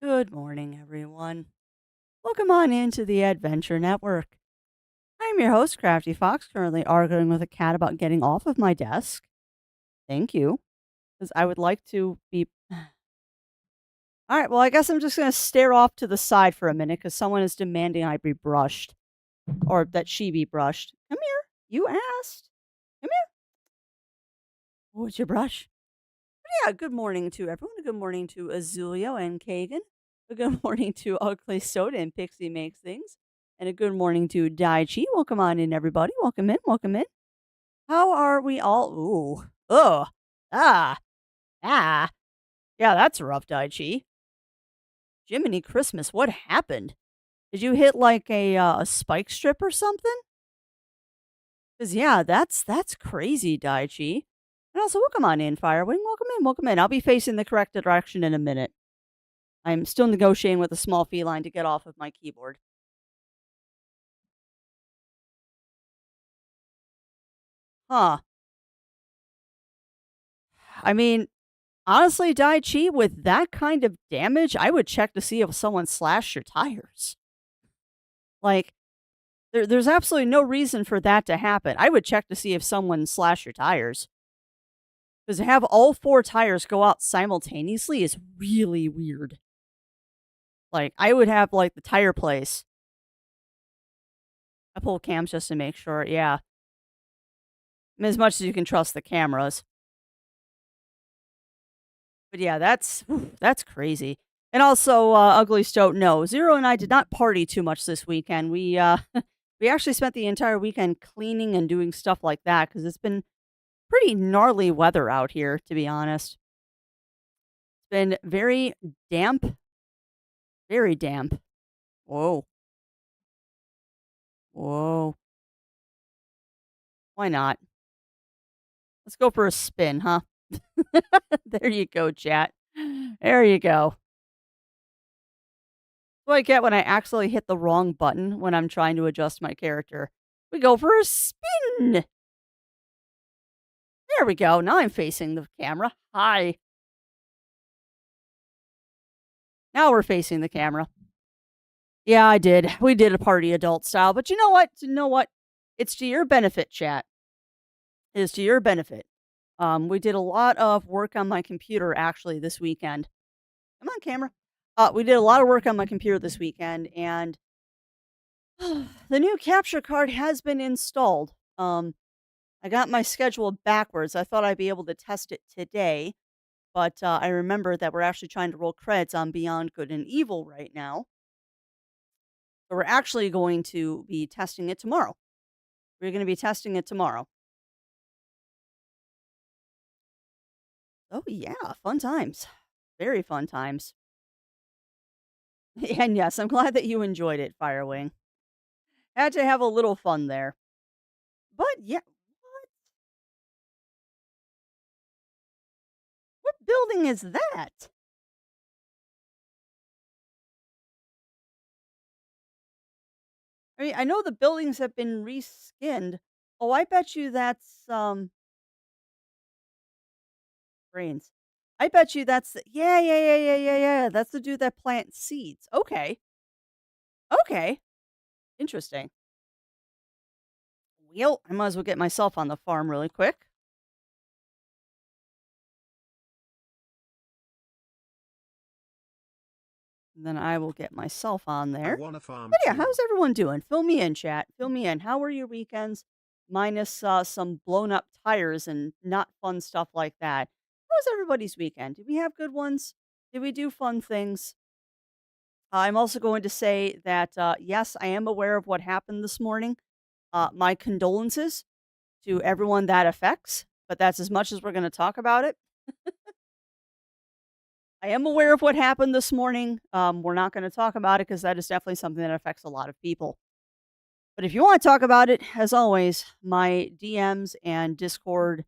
Good morning, everyone. Welcome on into the Adventure Network. I'm your host, Crafty Fox, currently arguing with a cat about getting off of my desk. Thank you, because I would like to be. All right, well, I guess I'm just going to stare off to the side for a minute because someone is demanding I be brushed or that she be brushed. Come here. You asked. Come here. Oh, it's your brush. Yeah, good morning to everyone. Good morning to Azulio and Kagan. A good morning to Ugly Soda and Pixie Makes Things. And a good morning to Daichi. Welcome on in, everybody. Welcome in. Welcome in. How are we all? Ooh. Ugh. Ah. Ah. Yeah, that's rough, Daichi. Jiminy Christmas, what happened? Did you hit like a spike strip or something? Because, yeah, that's crazy, Daichi. And also, welcome on in, Firewing. Welcome in. Welcome in. I'll be facing the correct direction in a minute. I'm still negotiating with a small feline to get off of my keyboard. Huh. I mean, honestly, Daichi, with that kind of damage, I would check to see if someone slashed your tires. Like, there's absolutely no reason for that to happen. I would check to see if someone slashed your tires. Because to have all four tires go out simultaneously is really weird. Like, I would have, like, the tire place. I pull cams just to make sure, yeah. I mean, as much as you can trust the cameras. But yeah, that's crazy. And also, Ugly Stoat, no, Zero and I did not party too much this weekend. We we actually spent the entire weekend cleaning and doing stuff like that because it's been pretty gnarly weather out here, to be honest. It's been very damp, very damp. Whoa, whoa. Why not? Let's go for a spin, huh? There you go, chat. There you go. What I get when I accidentally hit the wrong button when I'm trying to adjust my character. We go for a spin. There we go. Now I'm facing the camera. Hi. Now we're facing the camera. Yeah, I did. We did a party adult style, but you know what? You know what? It's to your benefit, chat. It's to your benefit. We did a lot of work on my computer actually this weekend. Come on, camera. We did a lot of work on my computer this weekend, and the new capture card has been installed. I got my schedule backwards. I thought I'd be able to test it today, but I remember that we're actually trying to roll creds on Beyond Good and Evil right now. So we're actually going to be testing it tomorrow. We're going to be testing it tomorrow. Oh, yeah. Fun times. Very fun times. And yes, I'm glad that you enjoyed it, Firewing. Had to have a little fun there. But yeah, what building is that? I mean, I know the buildings have been reskinned. Oh, I bet you that's brains. I bet you that's the yeah. That's the dude that plants seeds. Okay. Okay. Interesting. Well, I might as well get myself on the farm really quick. Then I will get myself on I there. want to farm But yeah, how's too. everyone doing? Fill me in, chat. Fill me in. How were your weekends? Minus some blown up tires and not fun stuff like that. How was everybody's weekend? Did we have good ones? Did we do fun things? I'm also going to say that yes, I am aware of what happened this morning. My condolences to everyone that affects, but that's as much as we're going to talk about it. I am aware of what happened this morning. We're not going to talk about it because that is definitely something that affects a lot of people. But if you want to talk about it, as always, my DMs and Discord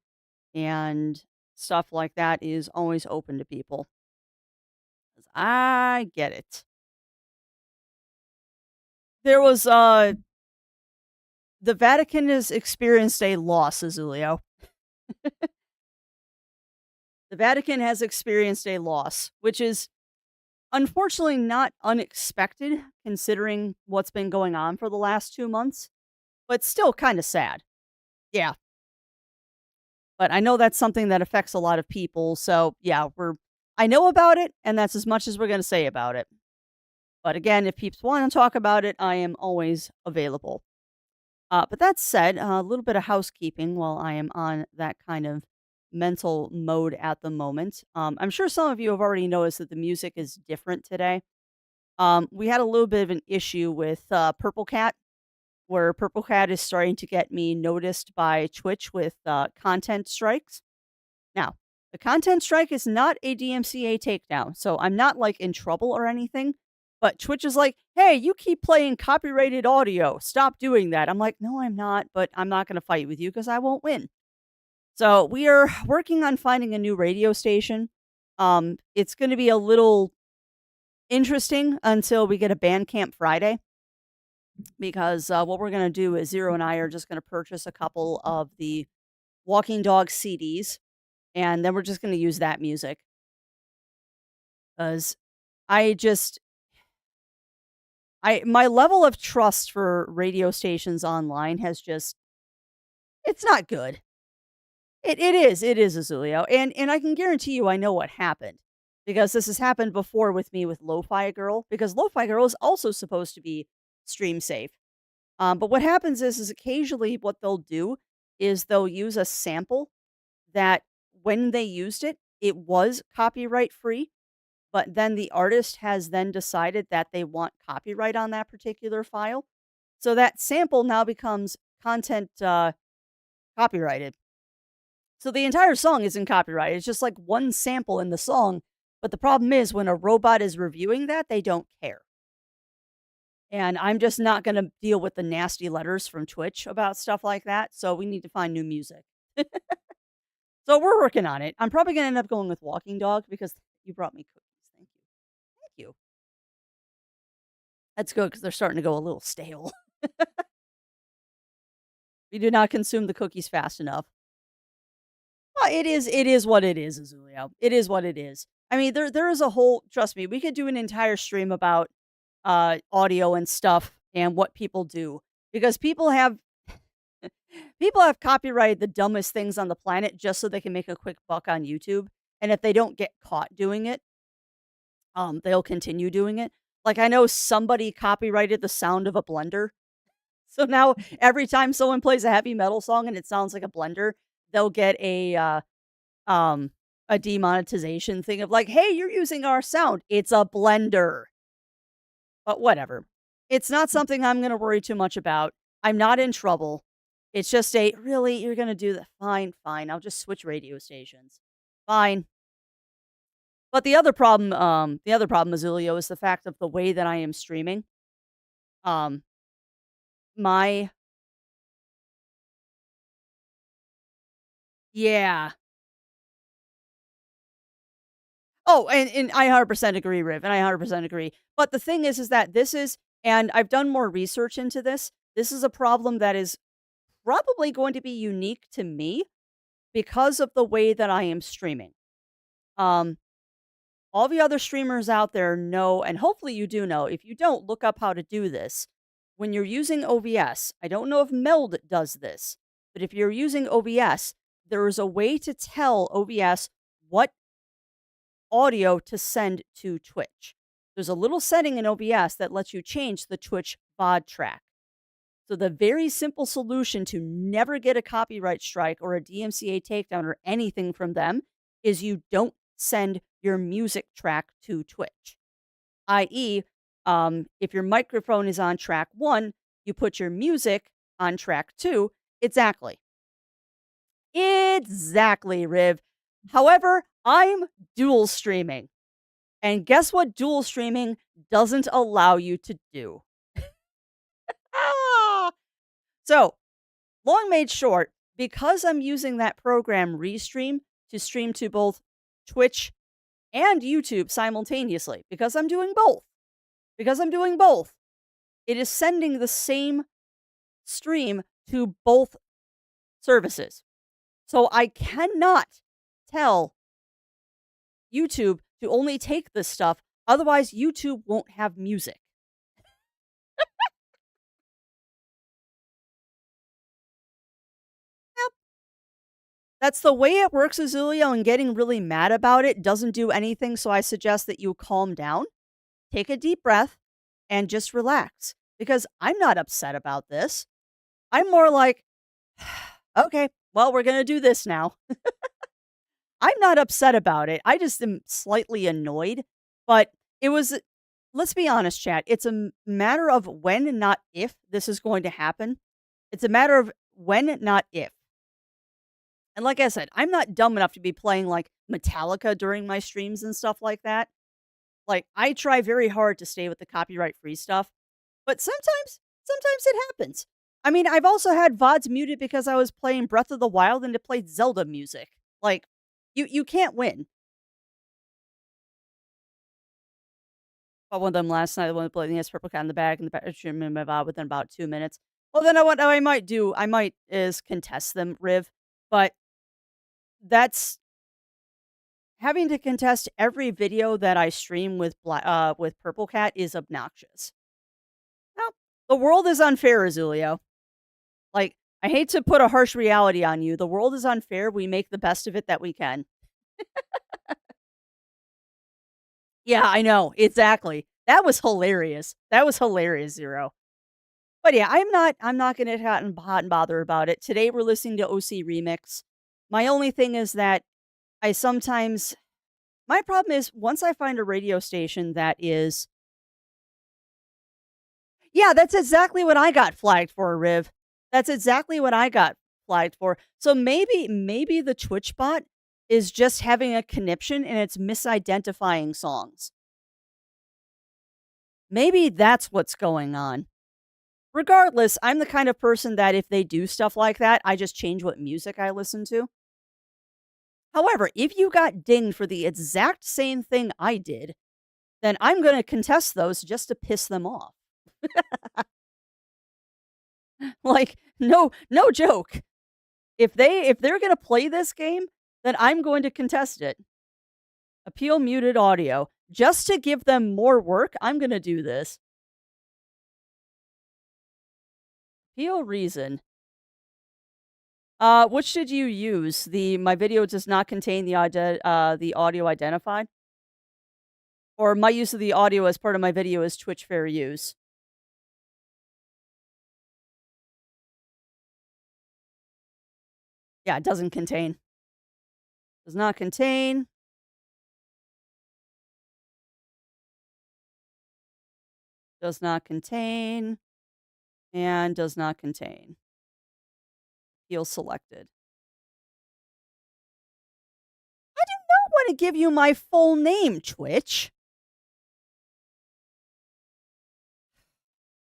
and stuff like that is always open to people. 'Cause I get it. There was the Vatican has experienced a loss, Azulio. The Vatican has experienced a loss, which is Unfortunately, not unexpected considering what's been going on for the last 2 months, but still kinda sad. Yeah, but I know that's something that affects a lot of people, so, yeah, I know about it, and that's as much as we're gonna say about it. But again, if peeps wanna talk about it, I am always available. But that said, a little bit of housekeeping while I am on that kind of mental mode at the moment. I'm sure some of you have already noticed that the music is different today. We had a little bit of an issue with Purple Cat, where Purple Cat is starting to get me noticed by Twitch with content strikes. Now, the content strike is not a DMCA takedown, so I'm not like in trouble or anything. But Twitch is like, hey, you keep playing copyrighted audio. Stop doing that. I'm like, no, I'm not, but I'm not going to fight with you because I won't win. So we are working on finding a new radio station. It's going to be a little interesting until we get a Bandcamp Friday because what we're going to do is Zero and I are just going to purchase a couple of the Walking Dog CDs and then we're just going to use that music because I just my level of trust for radio stations online has just it's not good. It is Azulio, and I can guarantee you I know what happened because this has happened before with me with Lo-Fi Girl because Lo-Fi Girl is also supposed to be stream safe. But what happens is occasionally what they'll do is they'll use a sample that when they used it, it was copyright free, but then the artist has then decided that they want copyright on that particular file. So that sample now becomes content copyrighted. So the entire song isn't copyrighted. It's just like one sample in the song. But the problem is when a robot is reviewing that, they don't care. And I'm just not going to deal with the nasty letters from Twitch about stuff like that. So we need to find new music. So we're working on it. I'm probably going to end up going with Walking Dog because you brought me cookies. Thank you. Thank you. That's good because they're starting to go a little stale. We do not consume the cookies fast enough. Well, it is what it is, Azulio. It is what it is. I mean, there is a whole trust me, we could do an entire stream about audio and stuff and what people do because people have copyrighted the dumbest things on the planet just so they can make a quick buck on YouTube. And if they don't get caught doing it, they'll continue doing it. Like I know somebody copyrighted the sound of a blender. So now every time someone plays a heavy metal song and it sounds like a blender, they'll get um a demonetization thing of like, "Hey, you're using our sound. It's a blender." But whatever. It's not something I'm going to worry too much about. I'm not in trouble. It's just a really you're going to do that. Fine, fine. I'll just switch radio stations. Fine. But the other problem, Azulio, is the fact of the way that I am streaming. Um, my yeah. Oh, and I 100% agree, Riv, and I 100% agree. But the thing is that this is and I've done more research into this. This is a problem that is probably going to be unique to me because of the way that I am streaming. Um, all the other streamers out there know, and hopefully you do know. If you don't, look up how to do this. When you're using OBS, I don't know if Meld does this, but if you're using OBS, there is a way to tell OBS what audio to send to Twitch. There's a little setting in OBS that lets you change the Twitch VOD track. So the very simple solution to never get a copyright strike or a DMCA takedown or anything from them is you don't send your music track to Twitch. I.e., if your microphone is on track 1, you put your music on track 2. Exactly. Exactly, Riv. However, I'm dual streaming. And guess what dual streaming doesn't allow you to do? Ah! So, long made short, because I'm using that program Restream to stream to both Twitch and YouTube simultaneously, because I'm doing both, it is sending the same stream to both services. So I cannot tell YouTube to only take this stuff Otherwise, YouTube won't have music. Yep. That's the way it works, Azulio, and getting really mad about it doesn't do anything, so I suggest that you calm down, take a deep breath, and just relax, because I'm not upset about this. I'm more like, "Okay, well, we're gonna do this now." I'm not upset about it. I just am slightly annoyed, but it was let's be honest, chat. It's a matter of when, not if this is going to happen. It's a matter of when, not if. And like I said, I'm not dumb enough to be playing like Metallica during my streams and stuff like that. Like I try very hard to stay with the copyright free stuff, but sometimes it happens. I mean, I've also had VODs muted because I was playing Breath of the Wild and it played Zelda music. Like you can't win. But one of them last night, the one that played, he has Purple Cat in the bag and the stream in my VOD within about 2 minutes. Well, then what I might do, I might is contest them, Riv. But that's having to contest every video that I stream with Purple Cat is obnoxious. No, the world is unfair, Azulio. Like, I hate to put a harsh reality on you. The world is unfair. We make the best of it that we can. Yeah, I know. Exactly. That was hilarious. That was hilarious, Zero. But yeah, I'm not gonna get hot and bother about it. Today we're listening to OC Remix. My only thing is that I sometimes my problem is once I find a radio station that is yeah, that's exactly what I got flagged for, Riv. That's exactly what I got flagged for. So maybe the Twitch bot is just having a conniption and it's misidentifying songs. Maybe that's what's going on. Regardless, I'm the kind of person that if they do stuff like that, I just change what music I listen to. However, if you got dinged for the exact same thing I did, then I'm going to contest those just to piss them off. Like, no joke. If they're going to play this game, then I'm going to contest it. Appeal muted audio. Just to give them more work, I'm going to do this. Appeal reason. Which did you use? My video does not contain the audio identified? Or my use of the audio as part of my video is Twitch fair use? Yeah, it doesn't contain. Does not contain. Does not contain. And does not contain. Appeal selected. I do not want to give you my full name, Twitch.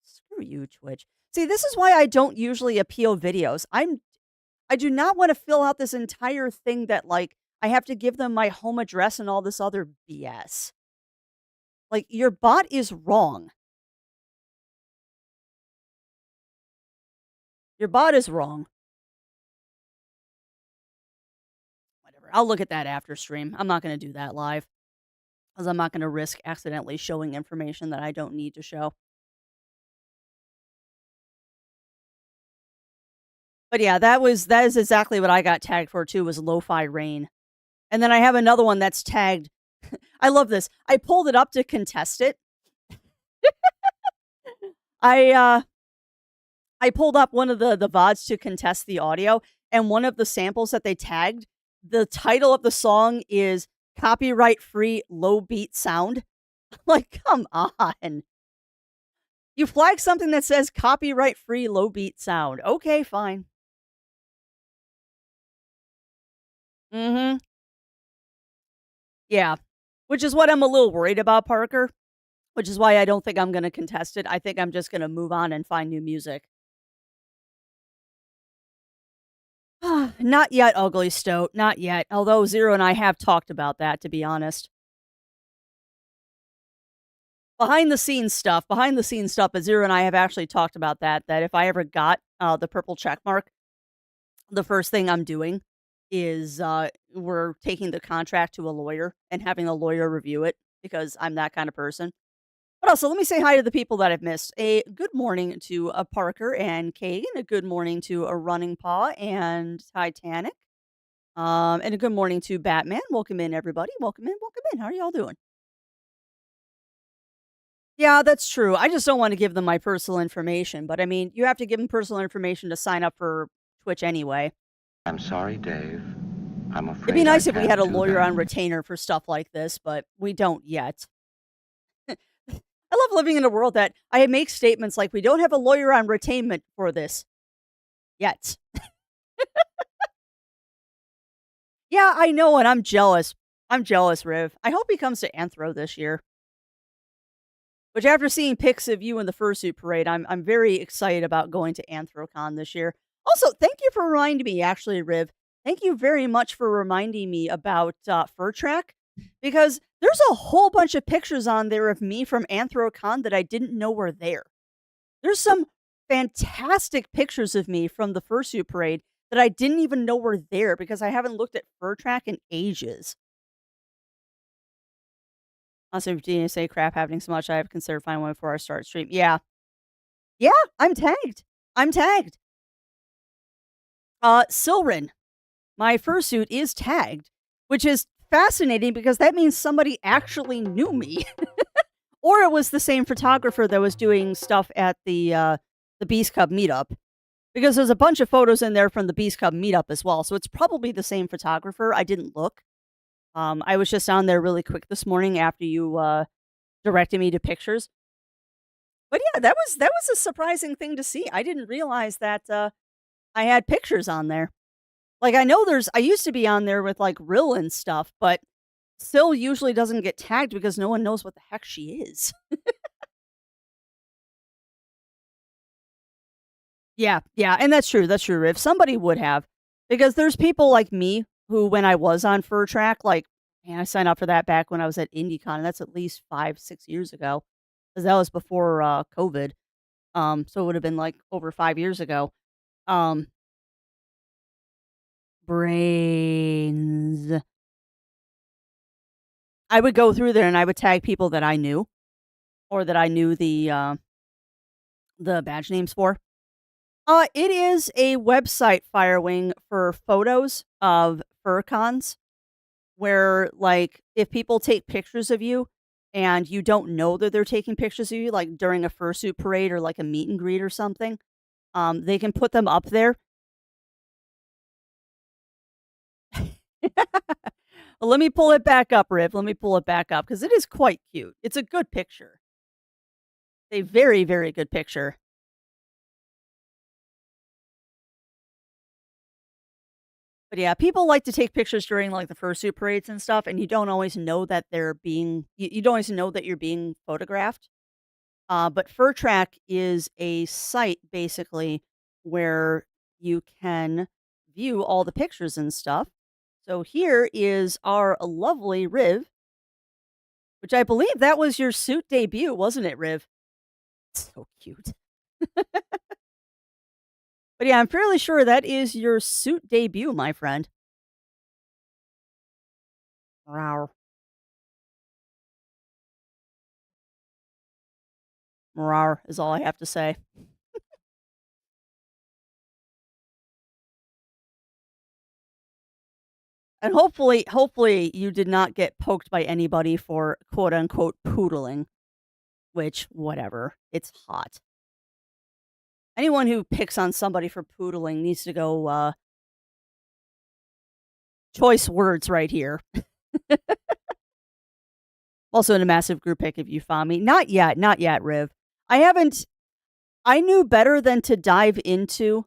Screw you, Twitch. See, this is why I don't usually appeal videos. I do not want to fill out this entire thing that like I have to give them my home address and all this other BS. Like your bot is wrong. Your bot is wrong. Whatever. I'll look at that after stream. I'm not going to do that live because I'm not going to risk accidentally showing information that I don't need to show. But yeah, that is exactly what I got tagged for too, was lo-fi rain. And then I have another one that's tagged. I love this. I pulled it up to contest it. I I pulled up one of the VODs to contest the audio, and one of the samples that they tagged, the title of the song is copyright free low beat sound. Like, come on. You flag something that says copyright free low beat sound. Okay, fine. Mhm. Yeah. Which is what I'm a little worried about, Parker, which is why I don't think I'm gonna contest it. I think I'm just gonna move on and find new music. Not yet, Ugly Stoat, not yet, although Zero and I have talked about that, to be honest. Behind the scenes stuff, but Zero and I have actually talked about that if I ever got, the purple check mark, the first thing I'm doing is, we're taking the contract to a lawyer and having a lawyer review it. because I'm that kind of person. But also, let me say hi to the people that I've missed. A good morning to Parker and Kagan. A good morning to a Running Paw and Titanic. And a good morning to Batman. Welcome in, everybody. Welcome in. Welcome in. How are y'all doing? Yeah, that's true. I just don't want to give them my personal information. But I mean, you have to give them personal information to sign up for Twitch anyway. I'm sorry, Dave. I'm It'd be afraid I nice if we had can't a do lawyer that. on retainer for stuff like this, but we don't yet. I love living in a world that I make statements like, we don't have a lawyer on retainment for this yet. Yeah, I know, and I'm jealous. I'm jealous, Riv. I hope he comes to Anthro this year. Which, after seeing pics of you in the fursuit parade, I'm very excited about going to Anthrocon this year. Also, thank you for reminding me, actually, Riv. Thank you very much for reminding me about Fur Track, because there's a whole bunch of pictures on there of me from Anthrocon that I didn't know were there. There's some fantastic pictures of me from the fursuit parade that I didn't even know were there because I haven't looked at Fur Track in ages. Also, continue to say crap happening so much, I have considered finding one before I start stream. Yeah. Yeah, I'm tagged. I'm tagged. Silrin, my fursuit is tagged, which is fascinating because that means somebody actually knew me. Or it was the same photographer that was doing stuff at the Beast Cub meetup. Because there's a bunch of photos in there from the Beast Cub meetup as well. So it's probably the same photographer. I didn't look. I was just on there really quick this morning after you directed me to pictures. But yeah, that was a surprising thing to see. I didn't realize that I had pictures on there. Like, I used to be on there with like Rill and stuff, but Sil usually doesn't get tagged because no one knows what the heck she is. Yeah, yeah, and that's true. That's true, Riv. Somebody would have. Because there's people like me who, when I was on Fur Track, like, man, I signed up for that back when I was at IndieCon, and that's at least 5, 6 years ago. Because that was before COVID. So it would have been like over 5 years ago. Um, Brains. I would go through there and I would tag people that I knew or that I knew the badge names for. It is a website, Firewing, for photos of furcons where, like, if people take pictures of you and you don't know that they're taking pictures of you, like during a fursuit parade or like a meet and greet or something, they can put them up there. Well, let me pull it back up, Riv. Let me pull it back up because it is quite cute. It's a good picture. A very, very good picture. But yeah, people like to take pictures during like the fursuit parades and stuff, and you don't always know that you don't always know that you're being photographed. But Fur Track is a site basically where you can view all the pictures and stuff. So here is our lovely Riv, which I believe that was your suit debut, wasn't it, Riv? So cute. But yeah, I'm fairly sure that is your suit debut, my friend. Rawr. Rawr is all I have to say. And hopefully you did not get poked by anybody for quote unquote poodling, which whatever. It's hot. Anyone who picks on somebody for poodling needs to go choice words right here. Also in a massive group pick if you found me. Not yet, Riv. I haven't I knew better than to dive into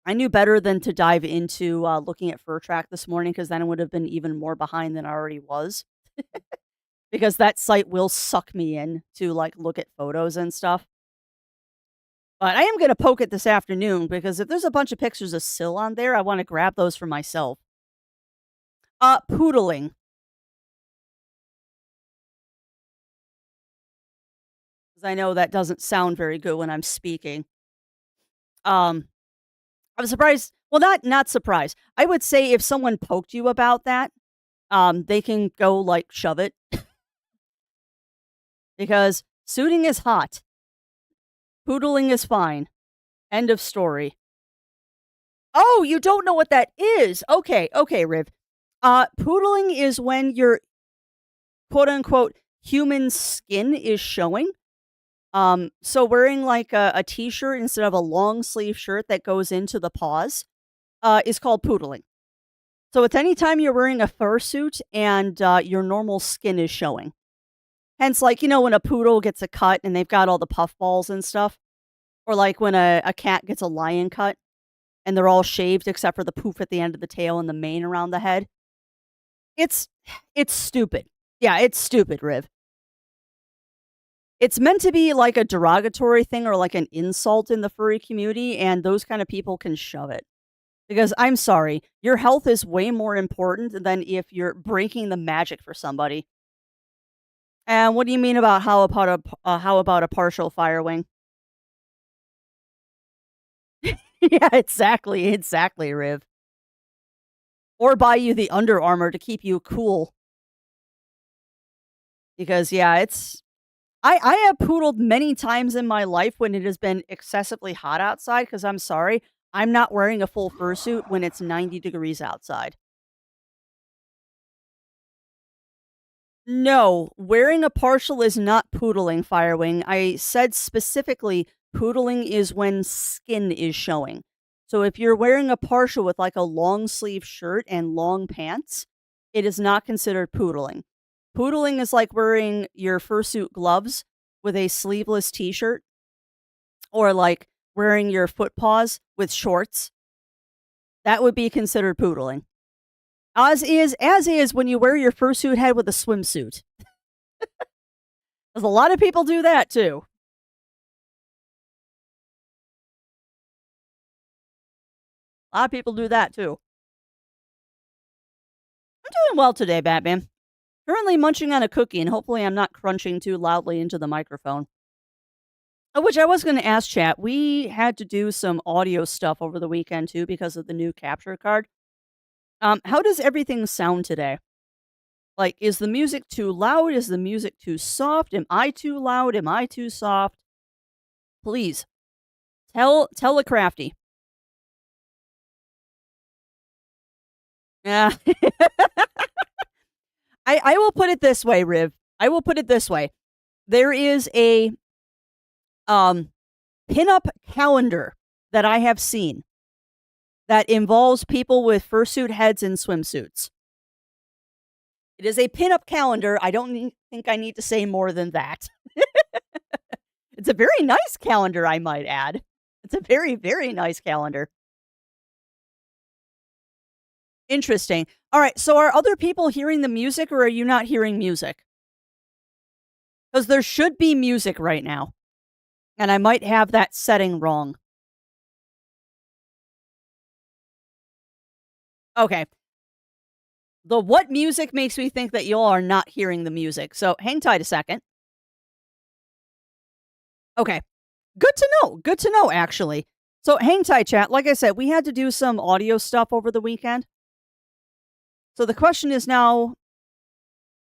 looking at Fur Track this morning because then I would have been even more behind than I already was. Because that site will suck me in to like look at photos and stuff. But I am gonna poke it this afternoon because if there's a bunch of pictures of Syl on there, I wanna grab those for myself. Poodling. 'Cause I know that doesn't sound very good when I'm speaking. Um, I'm surprised well, not surprised. I would say if someone poked you about that, they can go, like, shove it. because suiting is hot, poodling is fine. End of story. Oh, you don't know what that is? Okay, okay, Riv. Poodling is when your quote unquote human skin is showing. So wearing like a t-shirt instead of a long sleeve shirt that goes into the paws, is called poodling. So it's anytime you're wearing a fursuit and your normal skin is showing. Hence, like, when a poodle gets a cut and they've got all the puffballs and stuff, or like when a cat gets a lion cut and they're all shaved except for the poof at the end of the tail and the mane around the head. It's it's stupid. Yeah, it's stupid, Riv. It's meant to be like a derogatory thing or like an insult in the furry community, and those kind of people can shove it. Because I'm sorry, your health is way more important than if you're breaking the magic for somebody. And what do you mean about how about a partial fire wing? Yeah, exactly, Riv. Or buy you the Under Armour to keep you cool. Because yeah, I have poodled many times in my life when it has been excessively hot outside. Because I'm sorry, I'm not wearing a full fursuit when it's 90 degrees outside. No, wearing a partial is not poodling, Firewing. I said specifically poodling is when skin is showing. So if you're wearing a partial with like a long sleeve shirt and long pants, it is not considered poodling. Poodling is like wearing your fursuit gloves with a sleeveless t-shirt, or like wearing your foot paws with shorts. That would be considered poodling. As is when you wear your fursuit head with a swimsuit. 'Cause a lot of people do that too. A lot of people do that too. I'm doing well today, Batman. Currently munching on a cookie, and hopefully I'm not crunching too loudly into the microphone. Which I was going to ask chat. We had to do some audio stuff over the weekend too because of the new capture card. How does everything sound today? Like, is the music too loud? Is the music too soft? Am I too loud? Am I too soft? Please tell a crafty. Yeah. I will put it this way, Riv. I will put it this way. There is a um pinup calendar that I have seen that involves people with fursuit heads and swimsuits. It is a pinup calendar. I don't think I need to say more than that. It's a very nice calendar, I might add. It's a very, very nice calendar. Interesting. All right. So, are other people hearing the music, or are you not hearing music? Because there should be music right now. And I might have that setting wrong. Okay. The what music makes me think that y'all are not hearing the music. So, hang tight a second. Okay. Good to know. Good to know, actually. So, hang tight, chat. Like I said, we had to do some audio stuff over the weekend. So, the question is now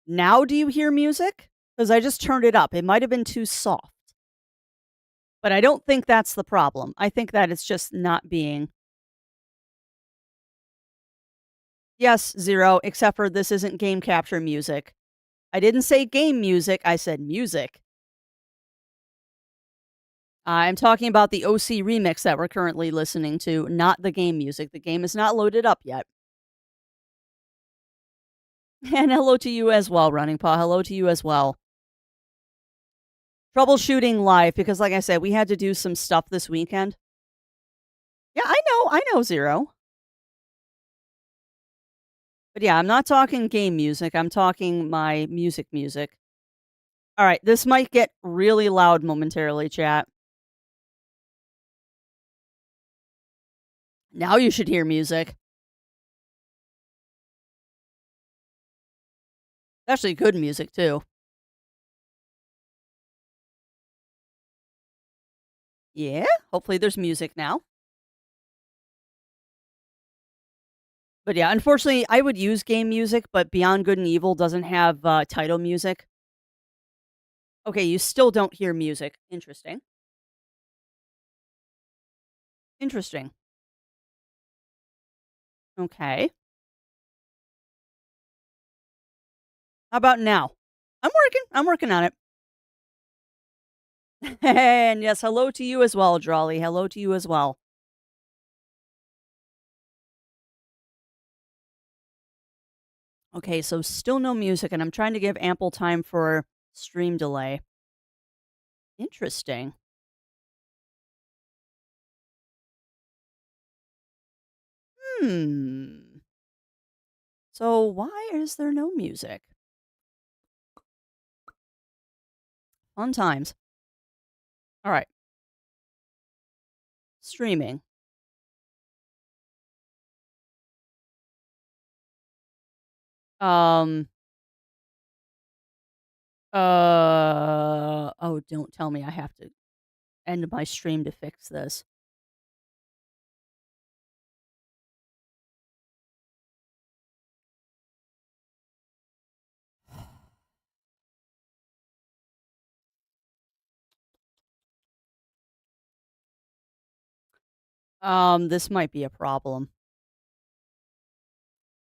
do you hear music? Because I just turned it up. It might have been too soft. But I don't think that's the problem. I think that it's just not being. Yes, Zero, except for this isn't game capture music. I didn't say game music, I said music. I'm talking about the OC remix that we're currently listening to, not the game music. The game is not loaded up yet. And hello to you as well, Running Paw. Hello to you as well. Troubleshooting live because, like I said, we had to do some stuff this weekend. Yeah, I know, Zero. But yeah, I'm not talking game music. I'm talking my music. All right, this might get really loud momentarily, chat. Now you should hear music. Actually, good music too. Yeah, hopefully there's music now. But yeah, unfortunately, I would use game music, but Beyond Good and Evil doesn't have title music. Okay, you still don't hear music. Interesting. Interesting. Okay. How about now? I'm working on it. And yes, hello to you as well, Drawley. Hello to you as well. Okay, so still no music, and I'm trying to give ample time for stream delay. Interesting. Hmm. So why is there no music? Fun times. All right. Streaming. Um oh, don't tell me I have to end my stream to fix this. This might be a problem.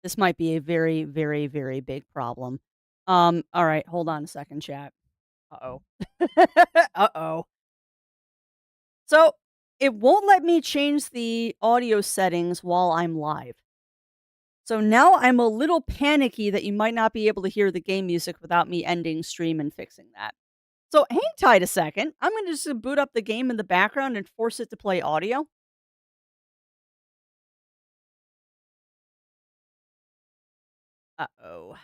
This might be a very, very, very big problem. All right, hold on a second, chat. Uh-oh. Uh-oh. So, it won't let me change the audio settings while I'm live. So now I'm a little panicky that you might not be able to hear the game music without me ending stream and fixing that. So hang tight a second. I'm going to just boot up the game in the background and force it to play audio. Uh-oh.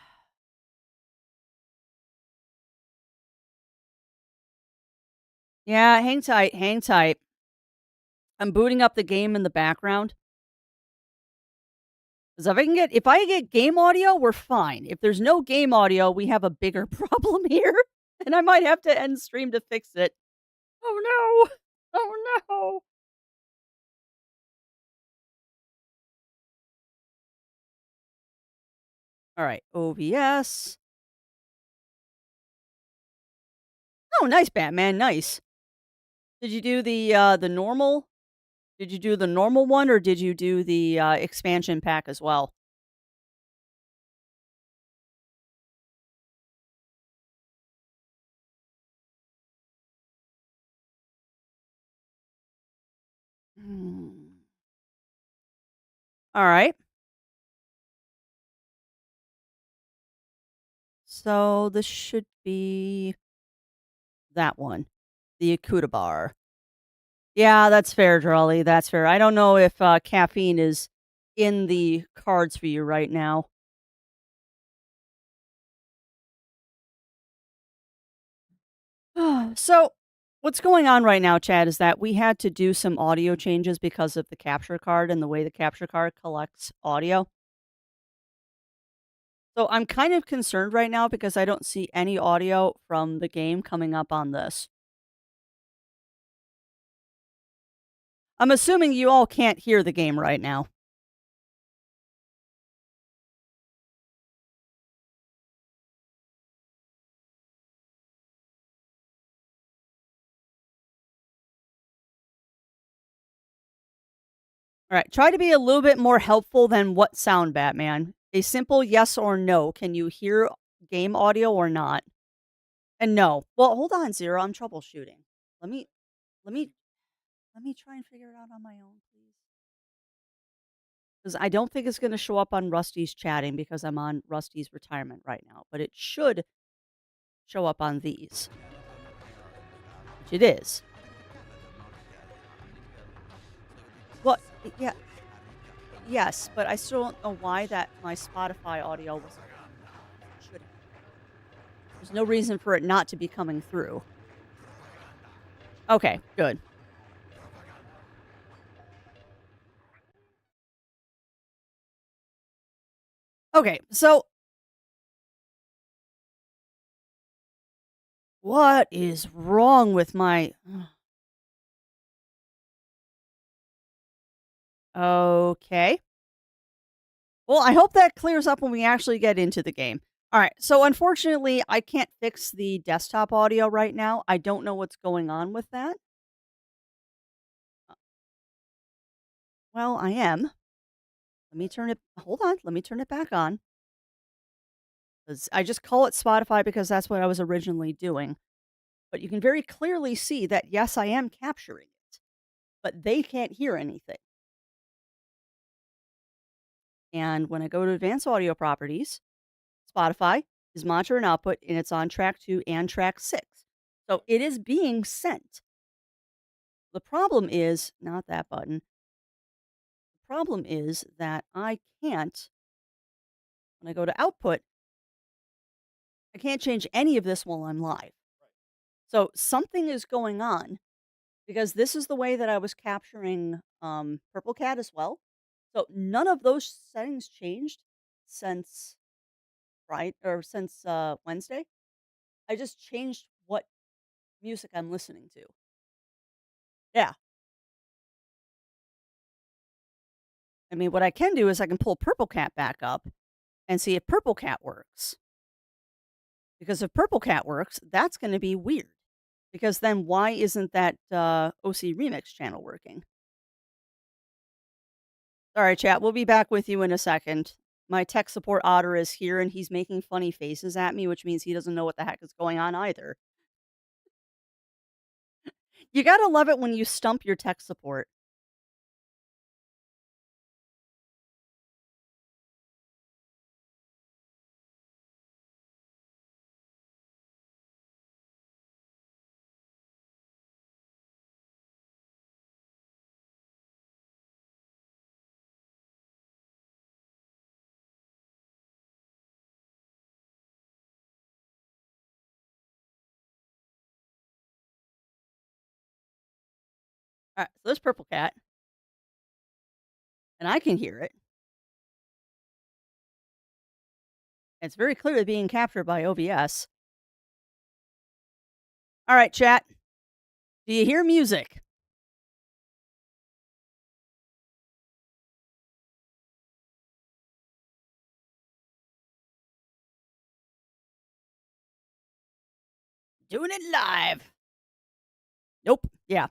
Yeah, hang tight, hang tight. I'm booting up the game in the background. 'Cause if I get game audio, we're fine. If there's no game audio, we have a bigger problem here, and I might have to end stream to fix it. Oh no. Oh no. All right, OBS. Oh, nice Batman, nice. Did you do the normal? Did you do the normal one or did you do the expansion pack as well? Hmm. All right. So this should be that one, the Akuta bar. Yeah, that's fair, Drawley. That's fair. I don't know if caffeine is in the cards for you right now. So, what's going on right now, Chad, is that we had to do some audio changes because of the capture card and the way the capture card collects audio. So, I'm kind of concerned right now because I don't see any audio from the game coming up on this. I'm assuming you all can't hear the game right now. All right, try to be a little bit more helpful than what sound, Batman. A simple yes or no. Can you hear game audio or not? And no. Well, hold on, Zero. I'm troubleshooting. Let me let me let me try and figure it out on my own, please. Because I don't think it's going to show up on Rusty's chatting because I'm on Rusty's retirement right now, but it should show up on these, which it is. Well, yeah, yes, but I still don't know why that my Spotify audio wasn't coming through. It should have. There's no reason for it not to be coming through. Okay, good. Okay, so what is wrong with my Okay. Well, I hope that clears up when we actually get into the game. All right. So unfortunately, I can't fix the desktop audio right now. I don't know what's going on with that. Well, I am. Let me turn it hold on. Let me turn it back on. 'Cause I just call it Spotify because that's what I was originally doing. But you can very clearly see that yes, I am capturing it, but they can't hear anything. And when I go to advanced audio properties, Spotify is monitor and output, and it's on track 2 and track 6. So it is being sent. The problem is not that button. The problem is that I can't, when I go to output, I can't change any of this while I'm live. So something is going on because this is the way that I was capturing Purple Cat as well. So none of those settings changed since Wednesday. I just changed what music I'm listening to. Yeah. I mean, what I can do is I can pull Purple Cat back up and see if Purple Cat works. Because if Purple Cat works, that's going to be weird. Because then why isn't that OC Remix channel working? All right, chat. We'll be back with you in a second. My tech support otter is here and he's making funny faces at me, which means he doesn't know what the heck is going on either. You got to love it when you stump your tech support. All right, so there's Purple Cat, and I can hear it. It's very clearly being captured by OBS. All right, chat. Do you hear music? Doing it live. Nope. Yeah.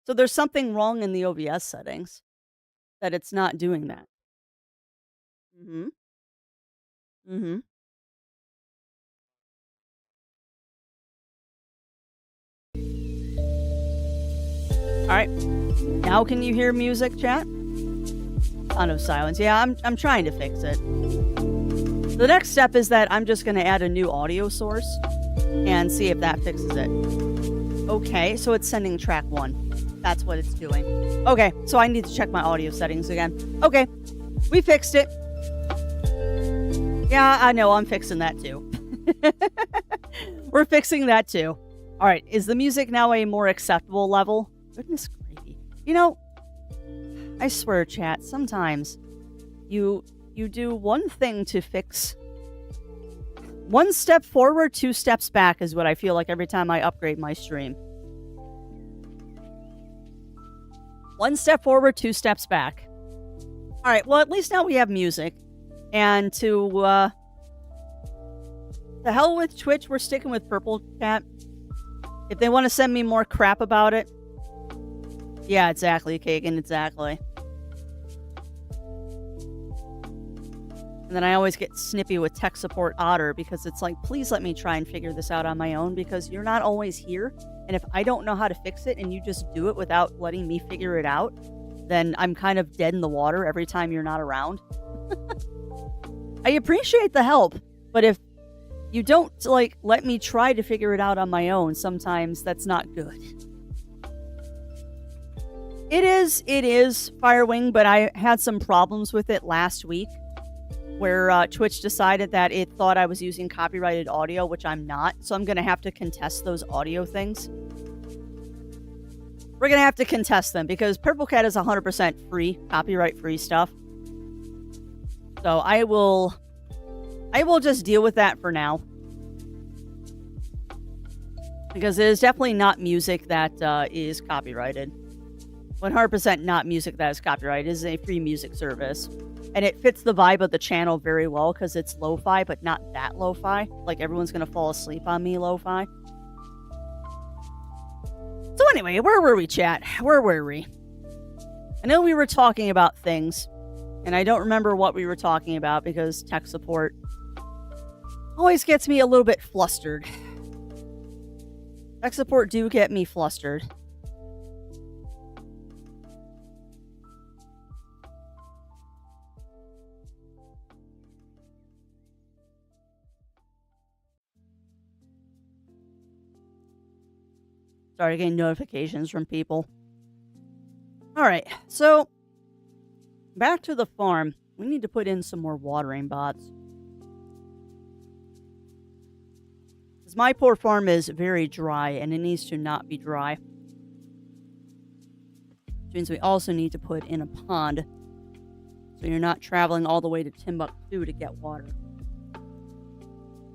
So there's something wrong in the OBS settings that it's not doing that. Mhm. Mhm. All right. Now can you hear music, chat? Oh, no silence. Yeah, I'm trying to fix it. The next step is that I'm just going to add a new audio source and see if that fixes it. Okay, so it's sending track 1. That's what it's doing. Okay, so I need to check my audio settings again. Okay, we fixed it. Yeah, I know, I'm fixing that too. We're fixing that too. All right, is the music now a more acceptable level? Goodness gravy. You know, I swear, chat, sometimes you do one thing to fix. One step forward, 2 steps back is what I feel like every time I upgrade my stream. One step forward, 2 steps back. All right, well, at least now we have music. And to the hell with Twitch, we're sticking with Purple Cat. If they want to send me more crap about it. Yeah, exactly, Kagan, exactly. And then I always get snippy with tech support otter because it's like, please let me try and figure this out on my own because you're not always here. And if I don't know how to fix it and you just do it without letting me figure it out, then I'm kind of dead in the water every time you're not around. I appreciate the help, but if you don't let me try to figure it out on my own, sometimes that's not good. It is Firewing, but I had some problems with it last week where Twitch decided that it thought I was using copyrighted audio, which I'm not. So I'm going to have to contest those audio things. We're going to have to contest them because Purple Cat is 100% free, copyright-free stuff. So I will just deal with that for now. Because it is definitely not music that is copyrighted. 100% not music that is copyrighted. It is a free music service. And it fits the vibe of the channel very well because it's lo-fi, but not that lo-fi. Like everyone's going to fall asleep on me lo-fi. So anyway, where were we, chat? Where were we? I know we were talking about things, and I don't remember what we were talking about because tech support always gets me a little bit flustered. Tech support do get me flustered. Started getting notifications from people. All right, so back to the farm. We need to put in some more watering bots. Because my poor farm is very dry, and it needs to not be dry. Which means we also need to put in a pond, so you're not traveling all the way to Timbuktu to get water.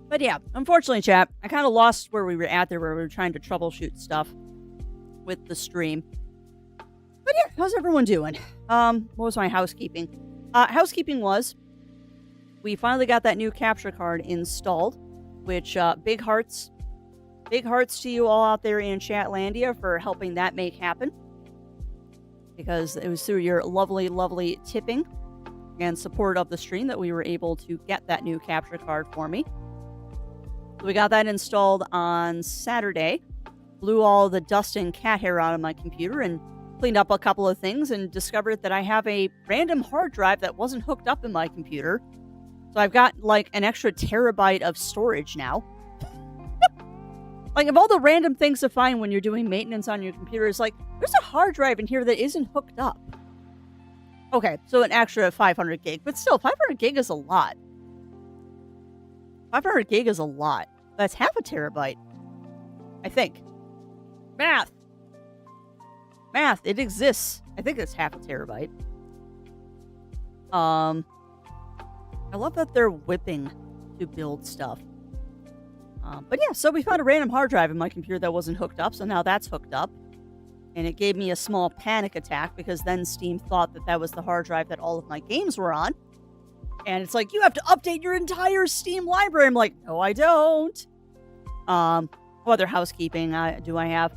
But yeah, unfortunately, chat, I kind of lost where we were at there, where we were trying to troubleshoot stuff with the stream. But yeah, how's everyone doing? What was my housekeeping? Housekeeping was, we finally got that new capture card installed, which, big hearts to you all out there in Chatlandia for helping that make happen. Because it was through your lovely, lovely tipping and support of the stream that we were able to get that new capture card for me. So we got that installed on Saturday, blew all the dust and cat hair out of my computer, and cleaned up a couple of things and discovered that I have a random hard drive that wasn't hooked up in my computer. So I've got like an extra terabyte of storage now. Like, of all the random things to find when you're doing maintenance on your computer, it's like, there's a hard drive in here that isn't hooked up. Okay, so an extra 500 gig, but still, 500 gig is a lot. 500 gig is a lot. That's half a terabyte. I think. Math, it exists. I think it's half a terabyte. I love that they're whipping to build stuff. But yeah, so we found a random hard drive in my computer that wasn't hooked up, so now that's hooked up. And it gave me a small panic attack because then Steam thought that that was the hard drive that all of my games were on. And it's like, you have to update your entire Steam library. I'm like, no, I don't. What other housekeeping do I have?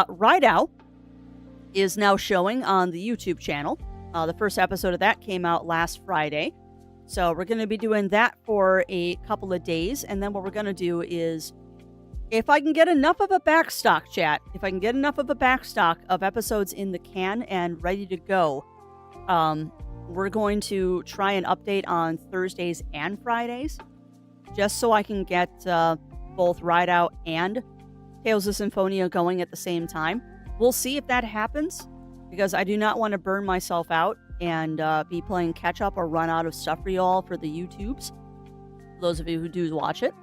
Ride Out is now showing on the YouTube channel. The first episode of that came out last Friday. So we're going to be doing that for a couple of days. And then what we're going to do is, if I can get enough of a backstock, chat, if I can get enough of a backstock of episodes in the can and ready to go, we're going to try and update on Thursdays and Fridays, just so I can get both Ride Out and Tales of Symphonia going at the same time. We'll see if that happens, because I do not want to burn myself out and be playing catch up or run out of stuff for y'all for the YouTubes. For those of you who do watch it.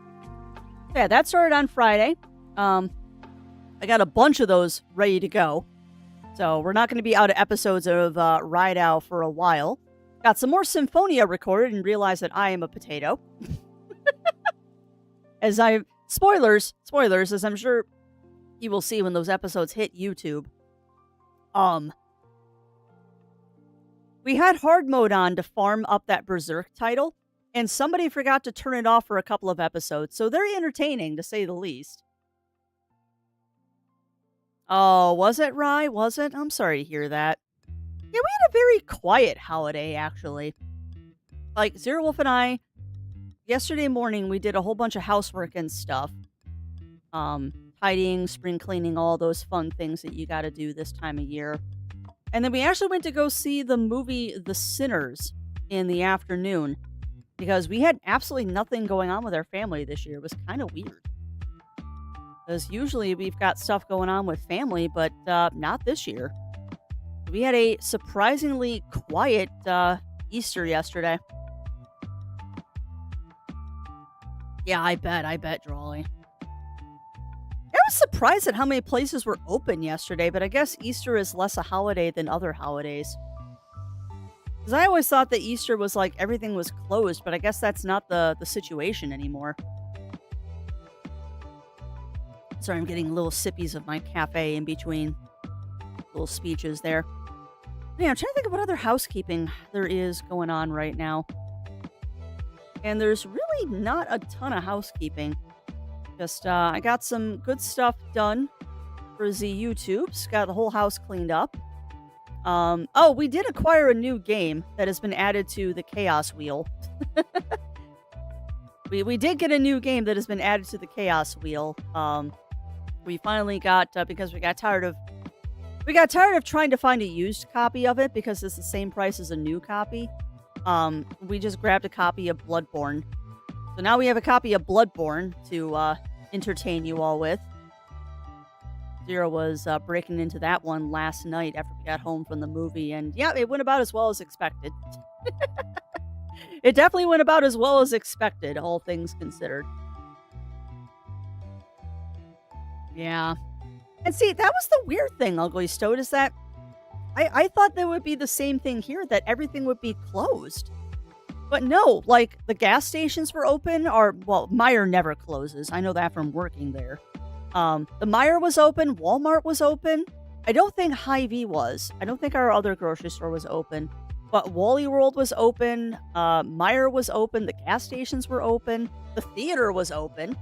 Yeah, that started on Friday. I got a bunch of those ready to go. So we're not going to be out of episodes of Ride Out for a while. Got some more Symphonia recorded and realized that I am a potato. Spoilers, as I'm sure you will see when those episodes hit YouTube. We had hard mode on to farm up that Berserk title, and somebody forgot to turn it off for a couple of episodes, so they're entertaining, to say the least. Oh, was it, Rye? Was it? I'm sorry to hear that. Yeah, we had a very quiet holiday, actually. Like, Zero Wolf and I, yesterday morning, we did a whole bunch of housework and stuff. Tidying, spring cleaning, all those fun things that you gotta do this time of year. And then we actually went to go see the movie The Sinners in the afternoon, because we had absolutely nothing going on with our family this year. It was kind of weird. Because usually we've got stuff going on with family, but not this year. We had a surprisingly quiet Easter yesterday. Yeah, I bet, Drawley. I was surprised at how many places were open yesterday, but I guess Easter is less a holiday than other holidays. Because I always thought that Easter was like everything was closed, but I guess that's not the situation anymore. Sorry, I'm getting little sippies of my cafe in between. little speeches there. Yeah, I'm trying to think of what other housekeeping there is going on right now. And there's really not a ton of housekeeping. Just, I got some good stuff done for the YouTubes. Got the whole house cleaned up. Oh, we did acquire a new game that has been added to the Chaos Wheel. We did get a new game that has been added to the Chaos Wheel. We finally got, because we got tired of trying to find a used copy of it because it's the same price as a new copy. We just grabbed a copy of Bloodborne. So now we have a copy of Bloodborne to entertain you all with. Zero was breaking into that one last night after we got home from the movie, and yeah, it went about as well as expected. It definitely went about as well as expected, all things considered. Yeah. And see, that was the weird thing, Ugly Stoat, is that I thought there would be the same thing here, that everything would be closed. But no, like, the gas stations were open, well, Meijer never closes. I know that from working there. The Meijer was open, Walmart was open. I don't think Hy-Vee was. I don't think our other grocery store was open. But Wally World was open, Meijer was open, the gas stations were open, the theater was open,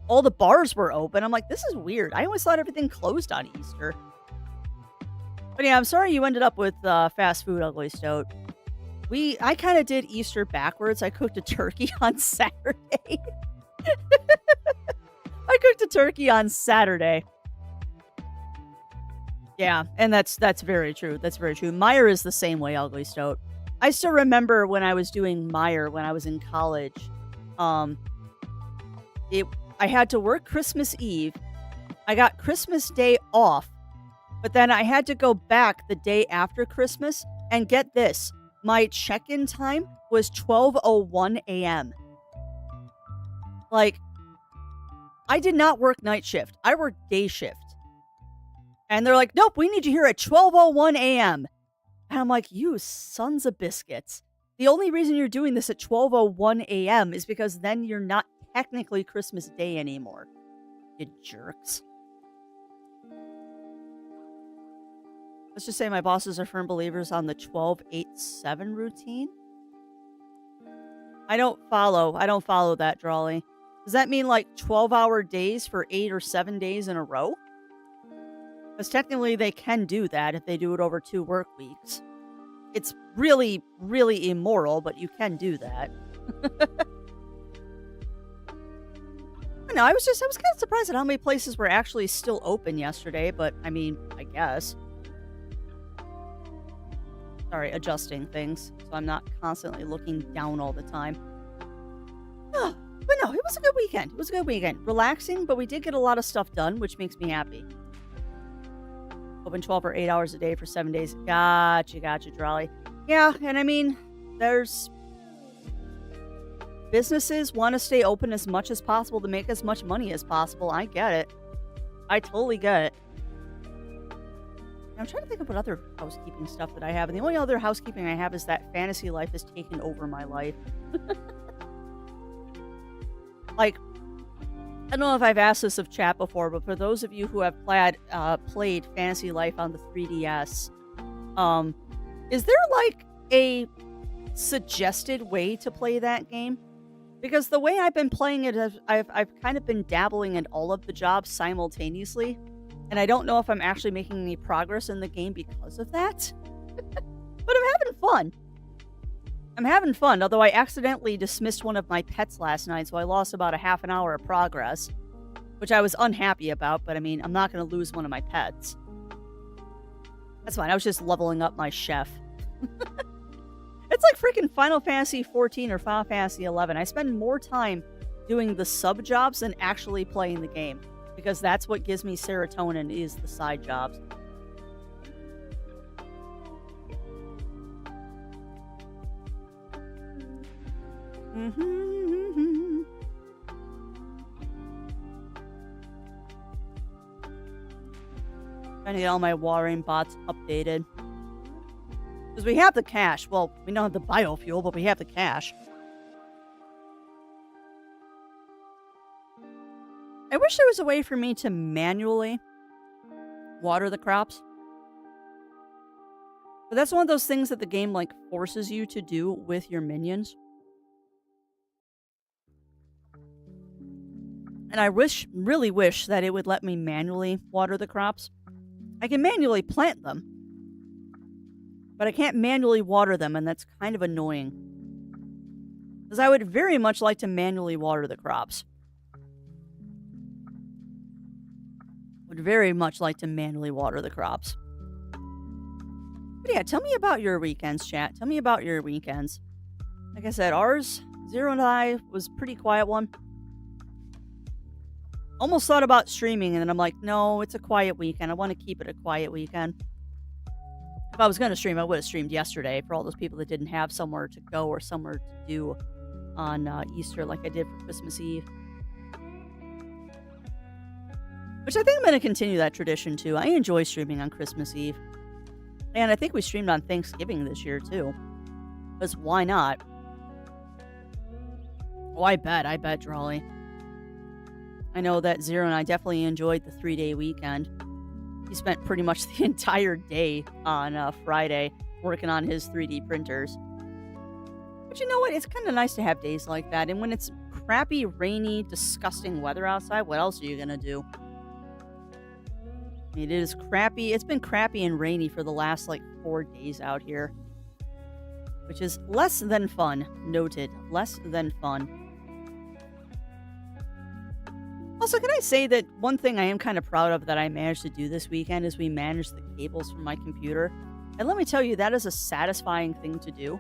all the bars were open. I'm like, this is weird. I always thought everything closed on Easter. But yeah, I'm sorry you ended up with fast food, Ugly Stoat. I kind of did Easter backwards. I cooked a turkey on Saturday. I cooked a turkey on Saturday. Yeah, and that's very true. That's very true. Meijer is the same way, Ugly Stoat. I still remember when I was doing Meijer when I was in college. I had to work Christmas Eve. I got Christmas Day off, but then I had to go back the day after Christmas, and get this, my check-in time was 12:01 a.m. Like, I did not work night shift. I worked day shift. And they're like, nope, we need you here at 12:01 a.m. And I'm like, you sons of biscuits. The only reason you're doing this at 12:01 a.m. is because then you're not technically Christmas Day anymore. You jerks. Let's just say my bosses are firm believers on the 12-8-7 routine. I don't follow that, Drawley. Does that mean like 12-hour days for 8 or 7 days in a row? Because technically they can do that if they do it over 2 work weeks. It's really, really immoral, but you can do that. No, I was kind of surprised at how many places were actually still open yesterday, but I mean, I guess. Sorry, adjusting things, so I'm not constantly looking down all the time. But no, it was a good weekend. It was a good weekend. Relaxing, but we did get a lot of stuff done, which makes me happy. Open 12 or 8 hours a day for 7 days. Gotcha, Drawley. Yeah, and I mean, businesses want to stay open as much as possible to make as much money as possible. I get it. I totally get it. I'm trying to think of what other housekeeping stuff that I have. And the only other housekeeping I have is that Fantasy Life has taken over my life. Like, I don't know if I've asked this of chat before, but for those of you who have played Fantasy Life on the 3DS, is there like a suggested way to play that game? Because the way I've been playing it, I've kind of been dabbling in all of the jobs simultaneously, and I don't know if I'm actually making any progress in the game because of that. But I'm having fun, although I accidentally dismissed one of my pets last night, so I lost about a half an hour of progress, which I was unhappy about, but I mean, I'm not going to lose one of my pets. That's fine, I was just leveling up my chef. It's like freaking Final Fantasy 14 or Final Fantasy 11. I spend more time doing the sub jobs than actually playing the game, because that's what gives me serotonin, is the side jobs. Trying to get all my watering bots updated. Because we have the cash. Well, we don't have the biofuel, but we have the cash. I wish there was a way for me to manually water the crops. But that's one of those things that the game, like, forces you to do with your minions. And I really wish that it would let me manually water the crops. I can manually plant them, but I can't manually water them, and that's kind of annoying. Because I would very much like to manually water the crops. Would very much like to manually water the crops. But yeah, tell me about your weekends, chat. Tell me about your weekends. Like I said, ours, Zero and I, was a pretty quiet one. Almost thought about streaming, and then I'm like, no, it's a quiet weekend. I want to keep it a quiet weekend. If I was going to stream, I would have streamed yesterday for all those people that didn't have somewhere to go or somewhere to do on Easter like I did for Christmas Eve. Which I think I'm going to continue that tradition, too. I enjoy streaming on Christmas Eve. And I think we streamed on Thanksgiving this year, too. Because why not? Oh, I bet, Drawley. I know that Zero and I definitely enjoyed the 3-day weekend. He spent pretty much the entire day on Friday working on his 3D printers. But you know what? It's kind of nice to have days like that. And when it's crappy, rainy, disgusting weather outside, what else are you going to do? I mean, it is crappy. It's been crappy and rainy for the last, 4 days out here. Which is less than fun. Noted. Less than fun. Also, can I say that one thing I am kind of proud of that I managed to do this weekend is we managed the cables from my computer. And let me tell you, that is a satisfying thing to do.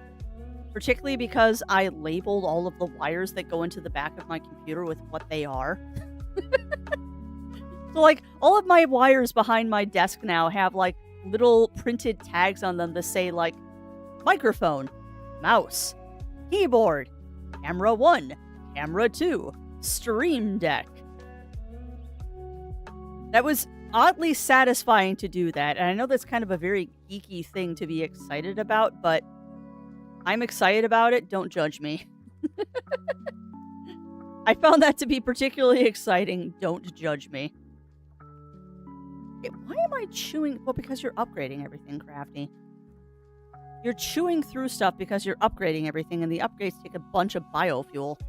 Particularly because I labeled all of the wires that go into the back of my computer with what they are. So, all of my wires behind my desk now have, little printed tags on them that say, microphone, mouse, keyboard, camera 1, camera 2, stream deck. That was oddly satisfying to do that, and I know that's kind of a very geeky thing to be excited about, but I'm excited about it. Don't judge me. I found that to be particularly exciting. Don't judge me. Why am I chewing? Well, because you're upgrading everything, Crafty. You're chewing through stuff because you're upgrading everything, and the upgrades take a bunch of biofuel.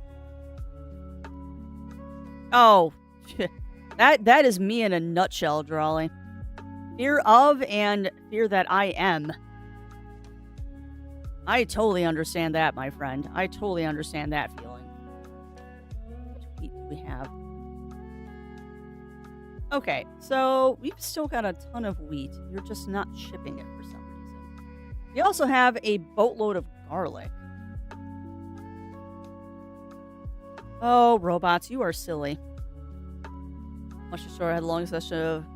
Oh, that is me in a nutshell, Drawley. Fear of and fear that I am. I totally understand that, my friend. I totally understand that feeling. Which wheat do we have? Okay, so we've still got a ton of wheat. You're just not shipping it for some reason. We also have a boatload of garlic. Oh, robots, you are silly. Much store had a long session of...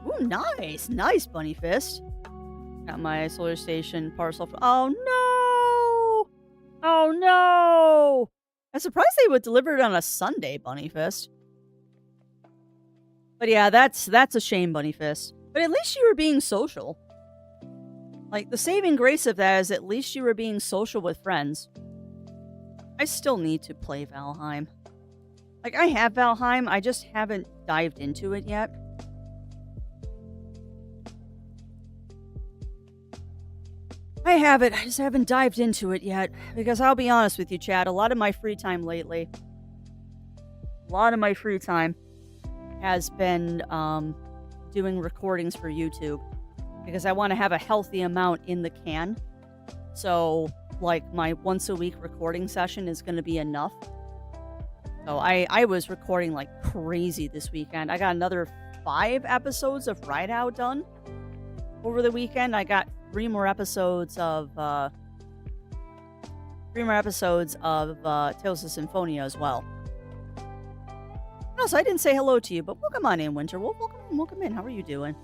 Ooh, nice! Nice, Bunny Fist. Got my solar station parcel. Oh, no! Oh, no! I'm surprised they would deliver it on a Sunday, Bunny Fist. But yeah, that's a shame, Bunny Fist. But at least you were being social. The saving grace of that is at least you were being social with friends. I still need to play Valheim. I have Valheim, I just haven't dived into it yet. I have it, I just haven't dived into it yet. Because I'll be honest with you, Chad, a lot of my free time lately, has been doing recordings for YouTube. Because I want to have a healthy amount in the can. So, my once a week recording session is going to be enough. So I was recording like crazy this weekend. I got another 5 episodes of Ride Out done over the weekend. I got 3 more episodes of Tales of Symphonia as well. Also, I didn't say hello to you, but welcome on in, Winter. Welcome in. How are you doing?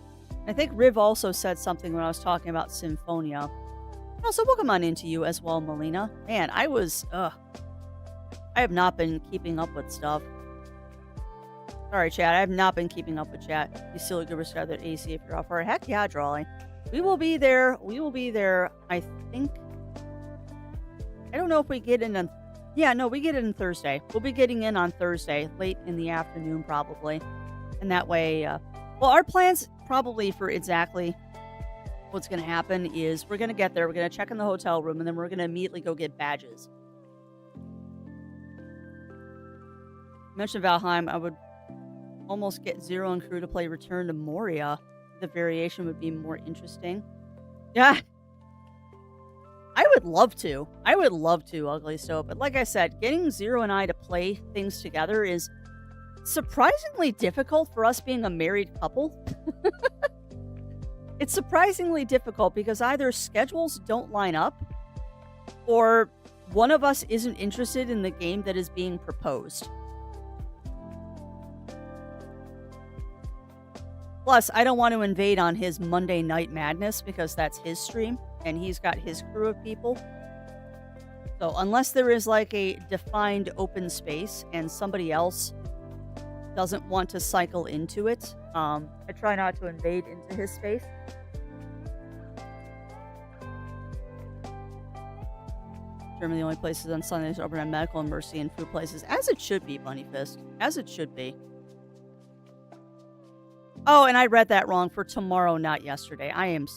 I think Riv also said something when I was talking about Symphonia. Also, welcome on into you as well, Melina. Man, I have not been keeping up with stuff. Sorry, chat. I have not been keeping up with chat. You still give us that AC if you're off for a heck yeah, Drawley. We will be there. I think. I don't know if we get in on. Yeah, no, we get in Thursday. We'll be getting in on Thursday, late in the afternoon, probably. And that way, well, our plans probably for exactly what's going to happen is we're going to get there, we're going to check in the hotel room, and then we're going to immediately go get badges. You mentioned Valheim. I would almost get Zero and crew to play Return to Moria. The variation would be more interesting. Yeah, I would love to. I would love to, Ugly Stove. But like I said, getting Zero and I to play things together is surprisingly difficult for us being a married couple. It's surprisingly difficult because either schedules don't line up or one of us isn't interested in the game that is being proposed. Plus, I don't want to invade on his Monday Night Madness because that's his stream and he's got his crew of people. So unless there is like a defined open space and somebody else doesn't want to cycle into it, I try not to invade into his space. Germany, the only places on Sundays open at medical and mercy and food places. As it should be, Bunny Fist. As it should be. Oh, and I read that wrong for tomorrow, not yesterday. I need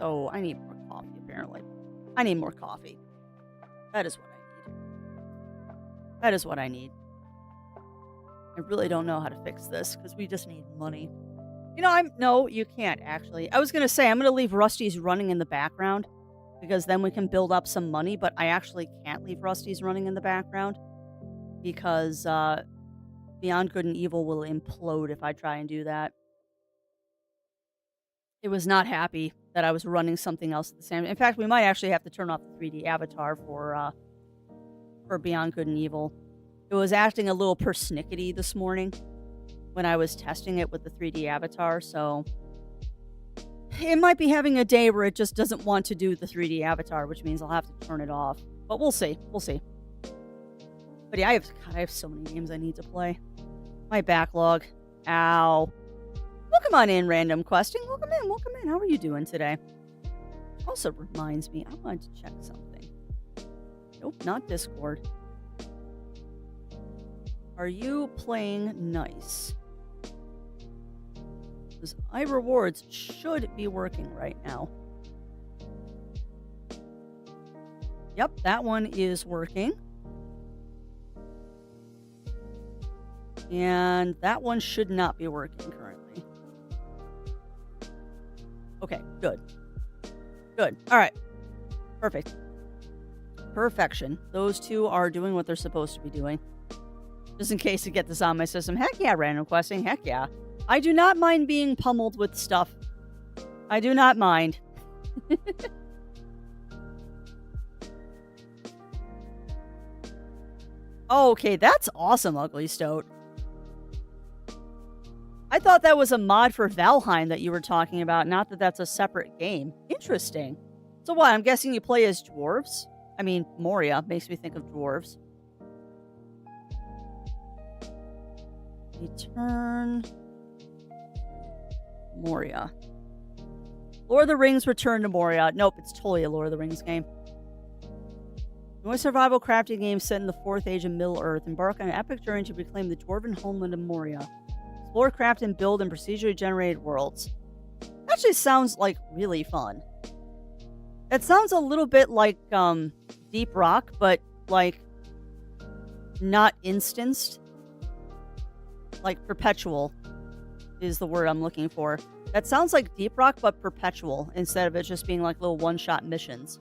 more coffee, apparently. I need more coffee. That is what I need. That is what I need. I really don't know how to fix this, because we just need money. You know, no, you can't, actually. I was going to say, I'm going to leave Rusty's running in the background, because then we can build up some money, but I actually can't leave Rusty's running in the background, because Beyond Good and Evil will implode if I try and do that. It was not happy that I was running something else at the same time. In fact, we might actually have to turn off the 3D avatar for Beyond Good and Evil. It was acting a little persnickety this morning when I was testing it with the 3D avatar, so it might be having a day where it just doesn't want to do the 3D avatar, which means I'll have to turn it off. But we'll see. We'll see. But yeah, I have so many games I need to play. My backlog. Ow. Welcome on in, Random Questing. Welcome in, welcome in. How are you doing today? Also reminds me, I wanted to check something. Nope, not Discord. Are you playing nice? Because iRewards should be working right now. Yep, that one is working. And that one should not be working currently. Okay, good. Good. All right. Perfect. Perfection. Those two are doing what they're supposed to be doing. Just in case to get this on my system. Heck yeah, Random Questing. Heck yeah. I do not mind being pummeled with stuff. I do not mind. Okay, that's awesome, Ugly Stoat. I thought that was a mod for Valheim that you were talking about, not that that's a separate game. Interesting. So what, I'm guessing you play as dwarves? I mean, Moria makes me think of dwarves. Return Moria. Lord of the Rings Return to Moria. Nope, it's totally a Lord of the Rings game. The only survival crafting game set in the 4th Age of Middle-earth. Embark on an epic journey to reclaim the dwarven homeland of Moria. Explore, craft, and build in procedurally generated worlds. Actually sounds like really fun. It sounds a little bit like Deep Rock, but like not instanced. Like perpetual is the word I'm looking for. That sounds like Deep Rock, but perpetual instead of it just being like little one-shot missions.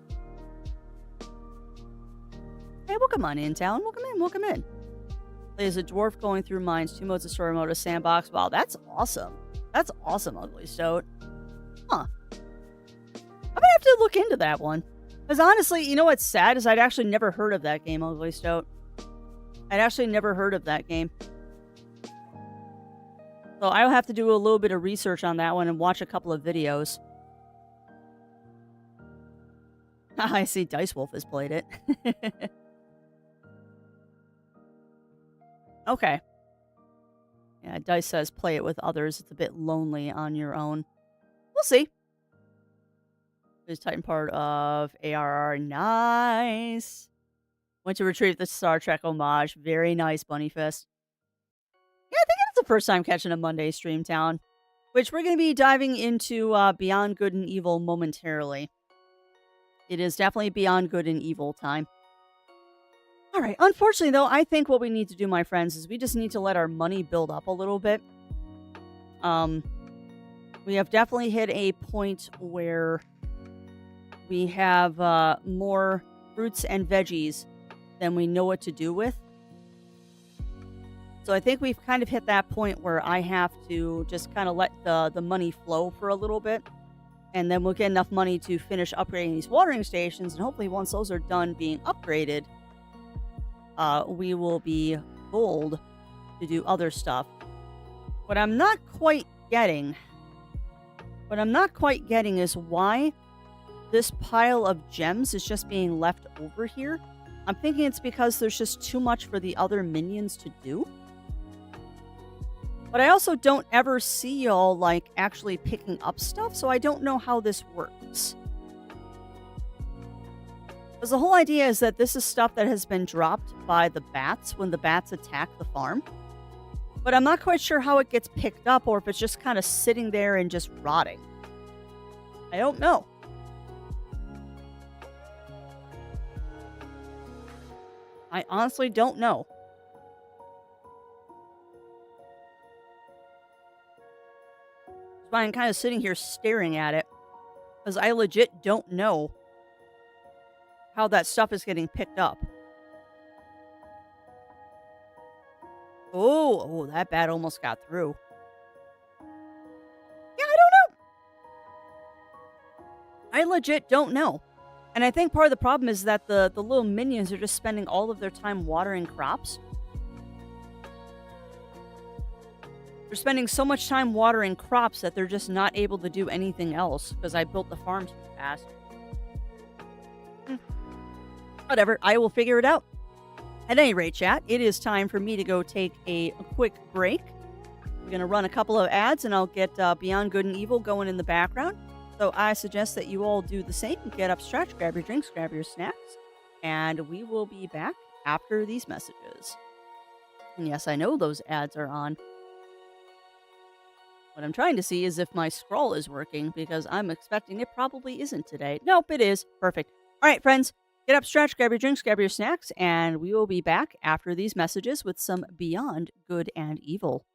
Hey, welcome on in, town. Welcome in, welcome in. There's a dwarf going through mines, 2 modes of story mode, a sandbox. Wow, that's awesome. That's awesome, Ugly Stoat. Huh. I'm gonna have to look into that one. Because honestly, you know what's sad is I'd actually never heard of that game, Ugly Stoat. I'd actually never heard of that game. So I'll have to do a little bit of research on that one and watch a couple of videos. I see Dice Wolf has played it. Okay. Yeah, Dice says play it with others. It's a bit lonely on your own. We'll see. There's Titan part of ARR. Nice. Went to retrieve the Star Trek homage. Very nice, Bunny Fist. Yeah, I think it's the first time catching a Monday stream, town. which we're going to be diving into Beyond Good and Evil momentarily. It is definitely Beyond Good and Evil time. All right. Unfortunately, though, I think what we need to do, my friends, is we just need to let our money build up a little bit. We have definitely hit a point where we have more fruits and veggies than we know what to do with. So I think we've kind of hit that point where I have to just kind of let the money flow for a little bit. And then we'll get enough money to finish upgrading these watering stations. And hopefully once those are done being upgraded, we will be bold to do other stuff. What I'm not quite getting is why this pile of gems is just being left over here. I'm thinking it's because there's just too much for the other minions to do. But I also don't ever see y'all, like, actually picking up stuff, so I don't know how this works. Because the whole idea is that this is stuff that has been dropped by the bats when the bats attack the farm. But I'm not quite sure how it gets picked up or if it's just kind of sitting there and just rotting. I don't know. I honestly don't know. That's why I'm kind of sitting here staring at it. Because I legit don't know how that stuff is getting picked up. Oh, that bat almost got through. Yeah, I don't know. I legit don't know. And I think part of the problem is that the little minions are just spending all of their time watering crops. They're spending so much time watering crops that they're just not able to do anything else because I built the farm too fast. Whatever, I will figure it out. At any rate, chat, it is time for me to go take a quick break. We're going to run a couple of ads and I'll get Beyond Good and Evil going in the background. So I suggest that you all do the same. Get up, stretch, grab your drinks, grab your snacks, and we will be back after these messages. And yes, I know those ads are on. What I'm trying to see is if my scroll is working because I'm expecting it probably isn't today. Nope, it is. Perfect. All right, friends, get up, stretch, grab your drinks, grab your snacks, and we will be back after these messages with some Beyond Good and Evil.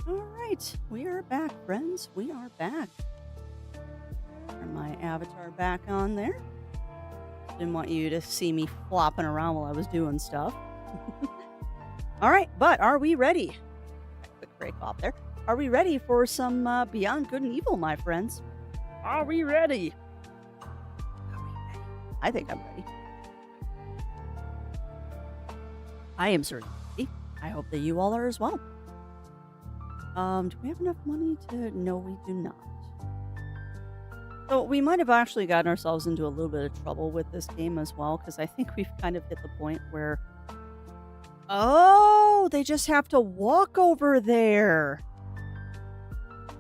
All right, we are back, friends. We are back. Turn my avatar back on there. Didn't want you to see me flopping around while I was doing stuff. All right, but are we ready? Quick break off there. Are we ready for some Beyond Good and Evil, my friends? Are we ready? I think I'm ready. I am certainly ready. I hope that you all are as well. Do we have enough money to... No, we do not. So we might have actually gotten ourselves into a little bit of trouble with this game as well, because I think we've kind of hit the point where... Oh, they just have to walk over there.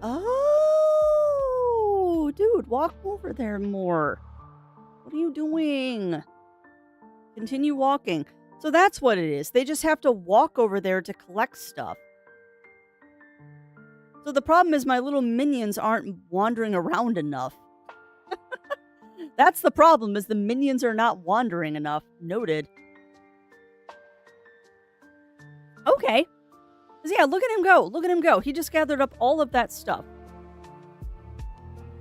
Oh, dude, walk over there more. What are you doing? Continue walking. So that's what it is. They just have to walk over there to collect stuff. So the problem is my little minions aren't wandering around enough. That's the problem, is the minions are not wandering enough. Noted. Okay. Yeah, look at him go. Look at him go. He just gathered up all of that stuff.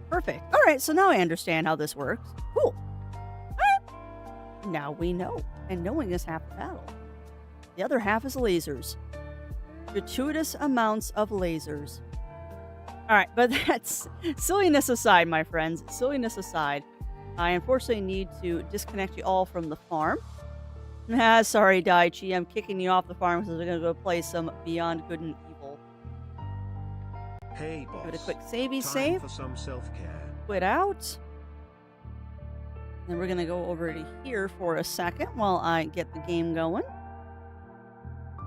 Perfect. All right, so now I understand how this works. Cool. Now we know. And knowing is half the battle. The other half is lasers. Gratuitous amounts of lasers. All right, but that's silliness aside, my friends. Silliness aside. I unfortunately need to disconnect you all from the farm. Sorry, Daichi. I'm kicking you off the farm because we're going to go play some Beyond Good and Evil. Hey, boss. Give it a quick savey Time save. for some self-care. Quit out. Then we're going to go over to here for a second while I get the game going.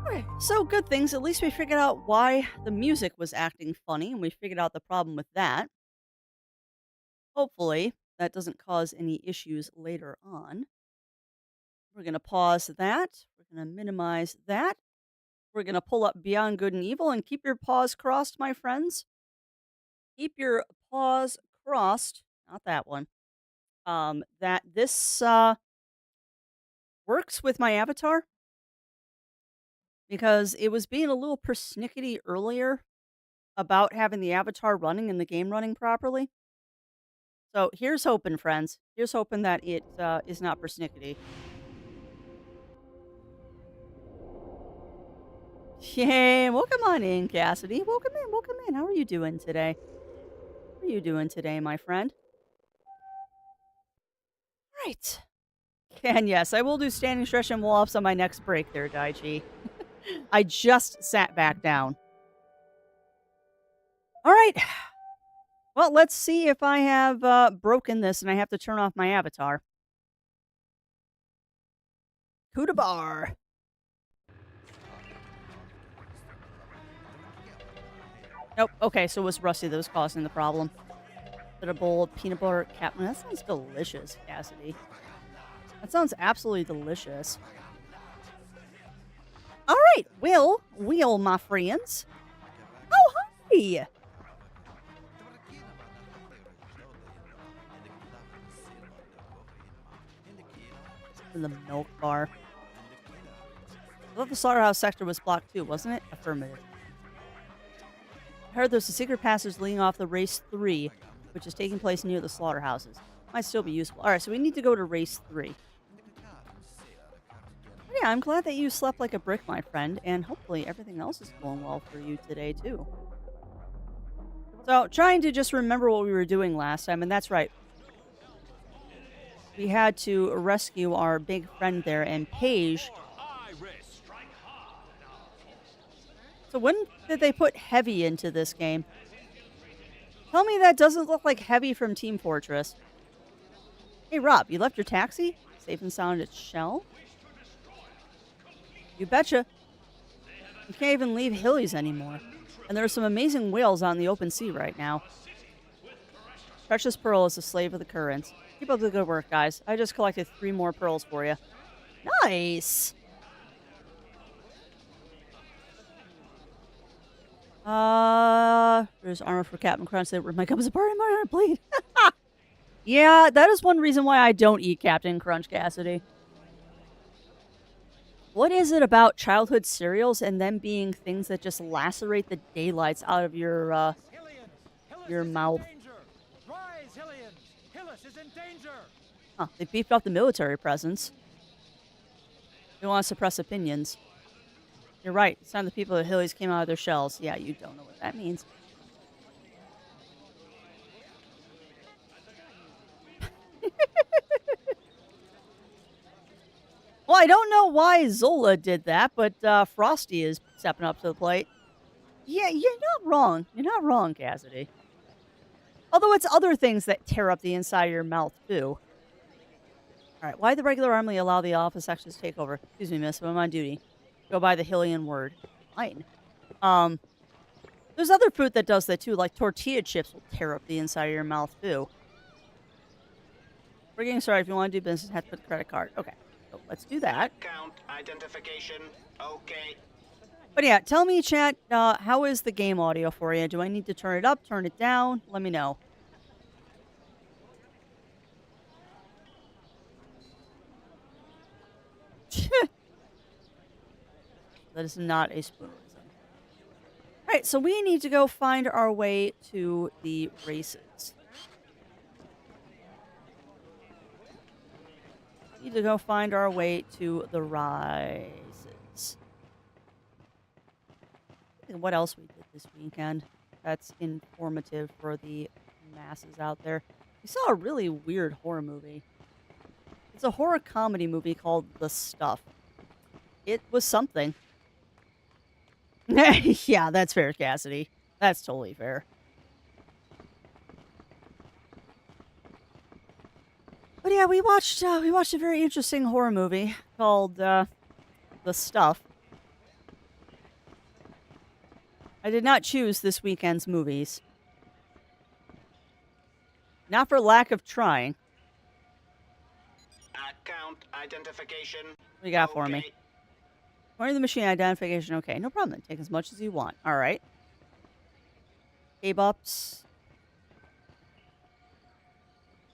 Okay, so good things. At least we figured out why the music was acting funny, and we figured out the problem with that. Hopefully, that doesn't cause any issues later on. We're going to pause that. We're going to minimize that. We're going to pull up Beyond Good and Evil and keep your paws crossed, my friends. Keep your paws crossed. Not that one. That this works with my avatar. Because it was being a little persnickety earlier about having the avatar running and the game running properly. So here's hoping, friends. Here's hoping that it is not persnickety. Yay! Welcome on in, Cassidy. Welcome in. Welcome in. How are you doing today? How are you doing today, my friend? Right. And yes, I will do standing stretch and wall-ups on my next break there, Daichi. I just sat back down. All right. Well, let's see if I have broken this and I have to turn off my avatar. Kudabar. Nope. Okay, so it was Rusty that was causing the problem. But a bowl of peanut butter cap. That sounds delicious, Cassidy. That sounds absolutely delicious. All right, Will, my friends. Oh, hi. In the milk bar. I thought the slaughterhouse sector was blocked too, wasn't it? Affirmative. I heard there's a secret passage leading off the race 3, which is taking place near the slaughterhouses. Might still be useful. All right, so we need to go to race 3. Yeah, I'm glad that you slept like a brick, my friend, and hopefully everything else is going well for you today, too. So, trying to just remember what we were doing last time, and that's right. We had to rescue our big friend there, and Paige. So when did they put Heavy into this game? Tell me that doesn't look like Heavy from Team Fortress. Hey, Rob, you left your taxi? Safe and sound at Shell? You betcha. You can't even leave Hillies anymore. And there are some amazing whales on the open sea right now. Precious Pearl is a slave of the currents. Keep up the good work, guys. I just collected 3 more pearls for you. Nice! There's armor for Captain Crunch that my cup is apart and my heart bleed. Yeah, that is one reason why I don't eat Captain Crunch, Cassidy. What is it about childhood cereals and them being things that just lacerate the daylights out of Hillians! your Hillis is in mouth? danger! Rise, Hillians! Hillis is in danger! Huh, they beefed up the military presence. They want to suppress opinions. You're right. It's time the people at Hillies came out of their shells. Yeah, you don't know what that means. Well, I don't know why Zola did that, but Frosty is stepping up to the plate. Yeah, you're not wrong. You're not wrong, Cassidy. Although it's other things that tear up the inside of your mouth, too. All right, why the regular army allow the office sections to take over? Excuse me, miss, but I'm on duty. Go by the Hillian word. Fine. Um, there's other fruit that does that, too, like tortilla chips will tear up the inside of your mouth, too. We're getting started. If you want to do business, have to put the credit card. Okay, so let's do that. Count identification. Okay. But yeah, tell me, chat, how is the game audio for you? Do I need to turn it up, turn it down? Let me know. That is not a spoonerism. All right, so we need to go find our way to the races. Need to go find our way to the rises. And what else we did this weekend that's informative for the masses out there. We saw a really weird horror movie. It's a horror comedy movie called The Stuff. It was something. Yeah, that's fair, Cassidy. That's totally fair. But yeah, we watched a very interesting horror movie called The Stuff. I did not choose this weekend's movies. Not for lack of trying. Account identification. What do you got for me? According to the machine identification, okay, no problem. Take as much as you want. All right. K-Bups.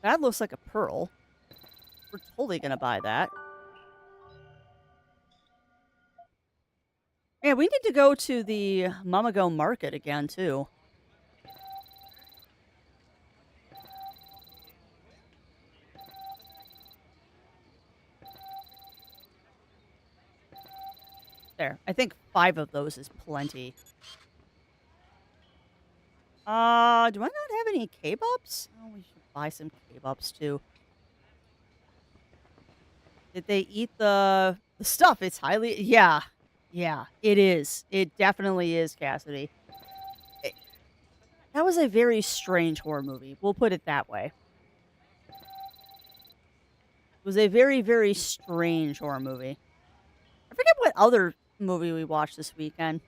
That looks like a pearl. We're totally going to buy that. Yeah, we need to go to the Mamago Market again, too. There. I think 5 of those is plenty. Do I not have any K-Bups? Oh, we should buy some K-Bups, too. Did they eat the stuff? It's highly... Yeah. Yeah, it is. It definitely is, Cassidy. That was a very strange horror movie. We'll put it that way. It was a very, very strange horror movie. I forget what other movie we watched this weekend.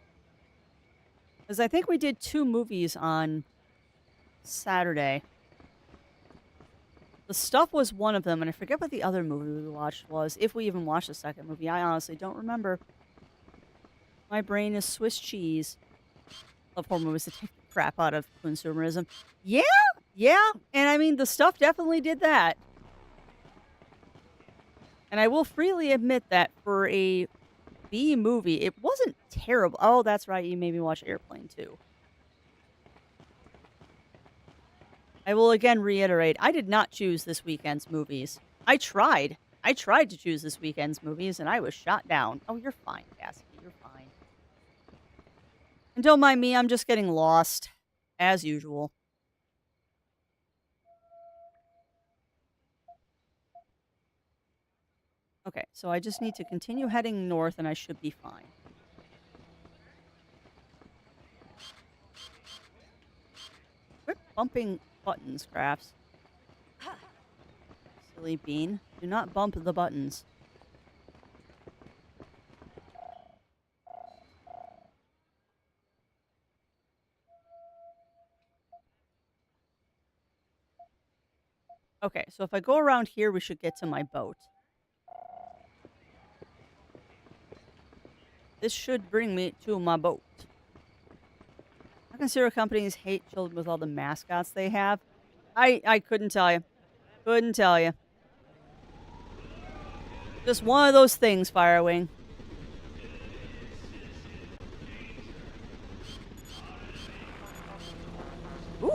Because I think we did 2 movies on Saturday. The Stuff was one of them, and I forget what the other movie we watched was. If we even watched the second movie, I honestly don't remember. My brain is Swiss cheese. Love horror movies to take the crap out of consumerism. Yeah, yeah. And I mean, The Stuff definitely did that. And I will freely admit that for a B movie, it wasn't terrible. Oh, that's right. You made me watch Airplane too. I will again reiterate, I did not choose this weekend's movies. I tried. I tried to choose this weekend's movies, and I was shot down. Oh, you're fine, Cassidy. You're fine. And don't mind me, I'm just getting lost, as usual. Okay, so I just need to continue heading north, and I should be fine. Quit bumping buttons, Crafts. Silly bean. Do not bump the buttons. Okay, so if I go around here, we should get to my boat. This should bring me to my boat. How can cereal companies hate children with all the mascots they have? I couldn't tell you. Couldn't tell you. Just one of those things, Firewing.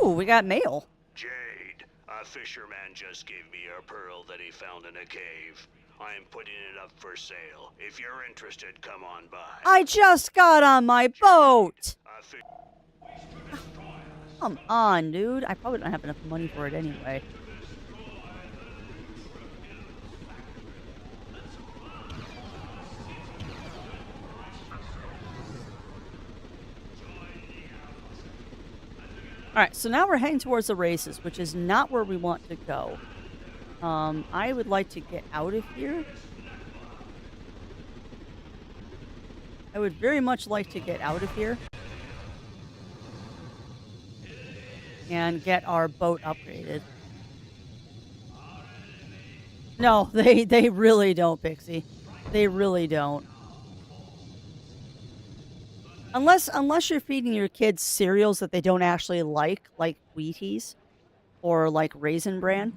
Ooh, we got mail. Jade, a fisherman just gave me a pearl that he found in a cave. I am putting it up for sale. If you're interested, come on by. I just got on my boat. A fi- Come on, dude. I probably don't have enough money for it anyway. Alright, so now we're heading towards the races, which is not where we want to go. I would like to get out of here. I would very much like to get out of here. And get our boat upgraded. No, they really don't, Pixie. They really don't. Unless you're feeding your kids cereals that they don't actually like Wheaties or like Raisin Bran.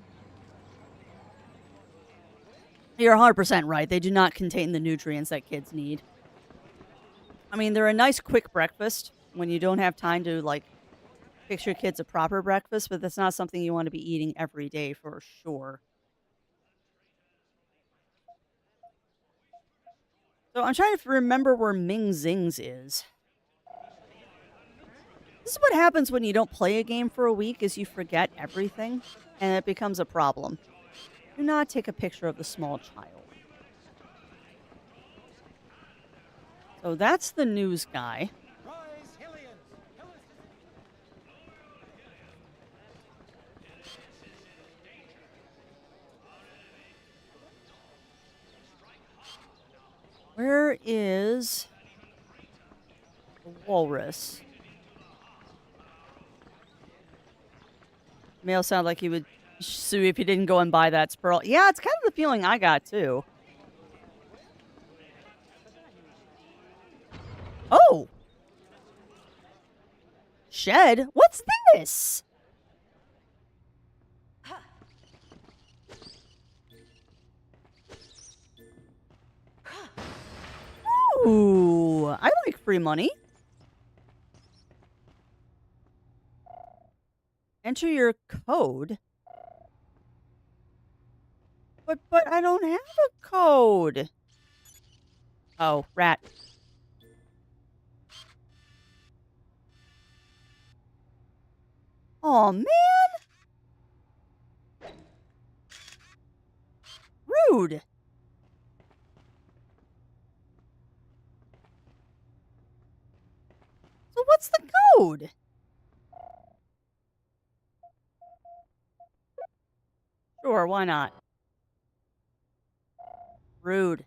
You're 100% right. They do not contain the nutrients that kids need. I mean, they're a nice quick breakfast when you don't have time to like fix your kids a proper breakfast, but that's not something you want to be eating every day for sure. So I'm trying to remember where Ming Zings is. This is what happens when you don't play a game for a week is you forget everything, and it becomes a problem. Do not take a picture of the small child. So that's the news guy. Rise, Hillians! Hillis Where is the walrus? Mail sound like he would sue if he didn't go and buy that Sperl. Yeah, it's kind of the feeling I got too. Oh! Shed? What's this? Ooh, I like free money. Enter your code. But I don't have a code. Oh, rat. Oh man. Rude. So what's the code? Sure, why not? Rude.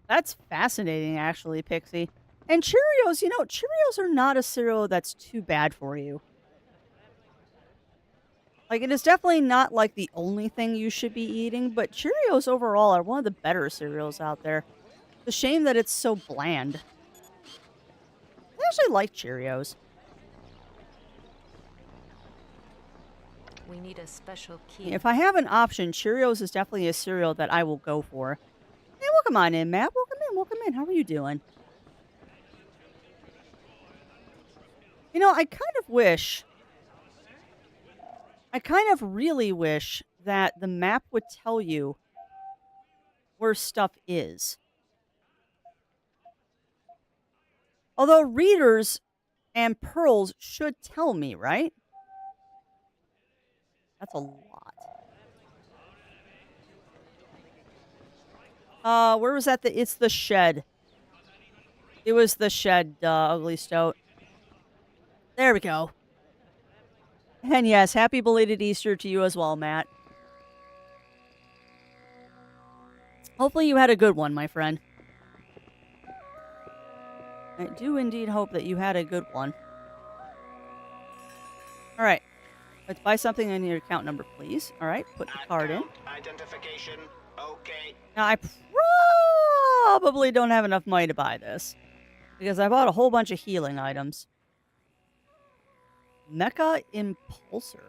That's fascinating, actually, Pixie. And Cheerios, you know, Cheerios are not a cereal that's too bad for you. Like, it is definitely not, like, the only thing you should be eating, but Cheerios overall are one of the better cereals out there. It's a shame that it's so bland. I actually like Cheerios. We need a special key. If I have an option, Cheerios is definitely a cereal that I will go for. Hey, welcome on in, Matt. Welcome in, welcome in. How are you doing? You know, I kind of really wish that the map would tell you where stuff is. Although readers and pearls should tell me, right? That's a lot. Where was that? It's the shed. It was the shed, Ugly Stoat. There we go. And yes, happy belated Easter to you as well, Matt. Hopefully you had a good one, my friend. I do indeed hope that you had a good one. Alright. Let's buy something in your account number, please. Alright, put the card in. Account identification. Okay. Now, I probably don't have enough money to buy this. Because I bought a whole bunch of healing items. Mecha Impulsor.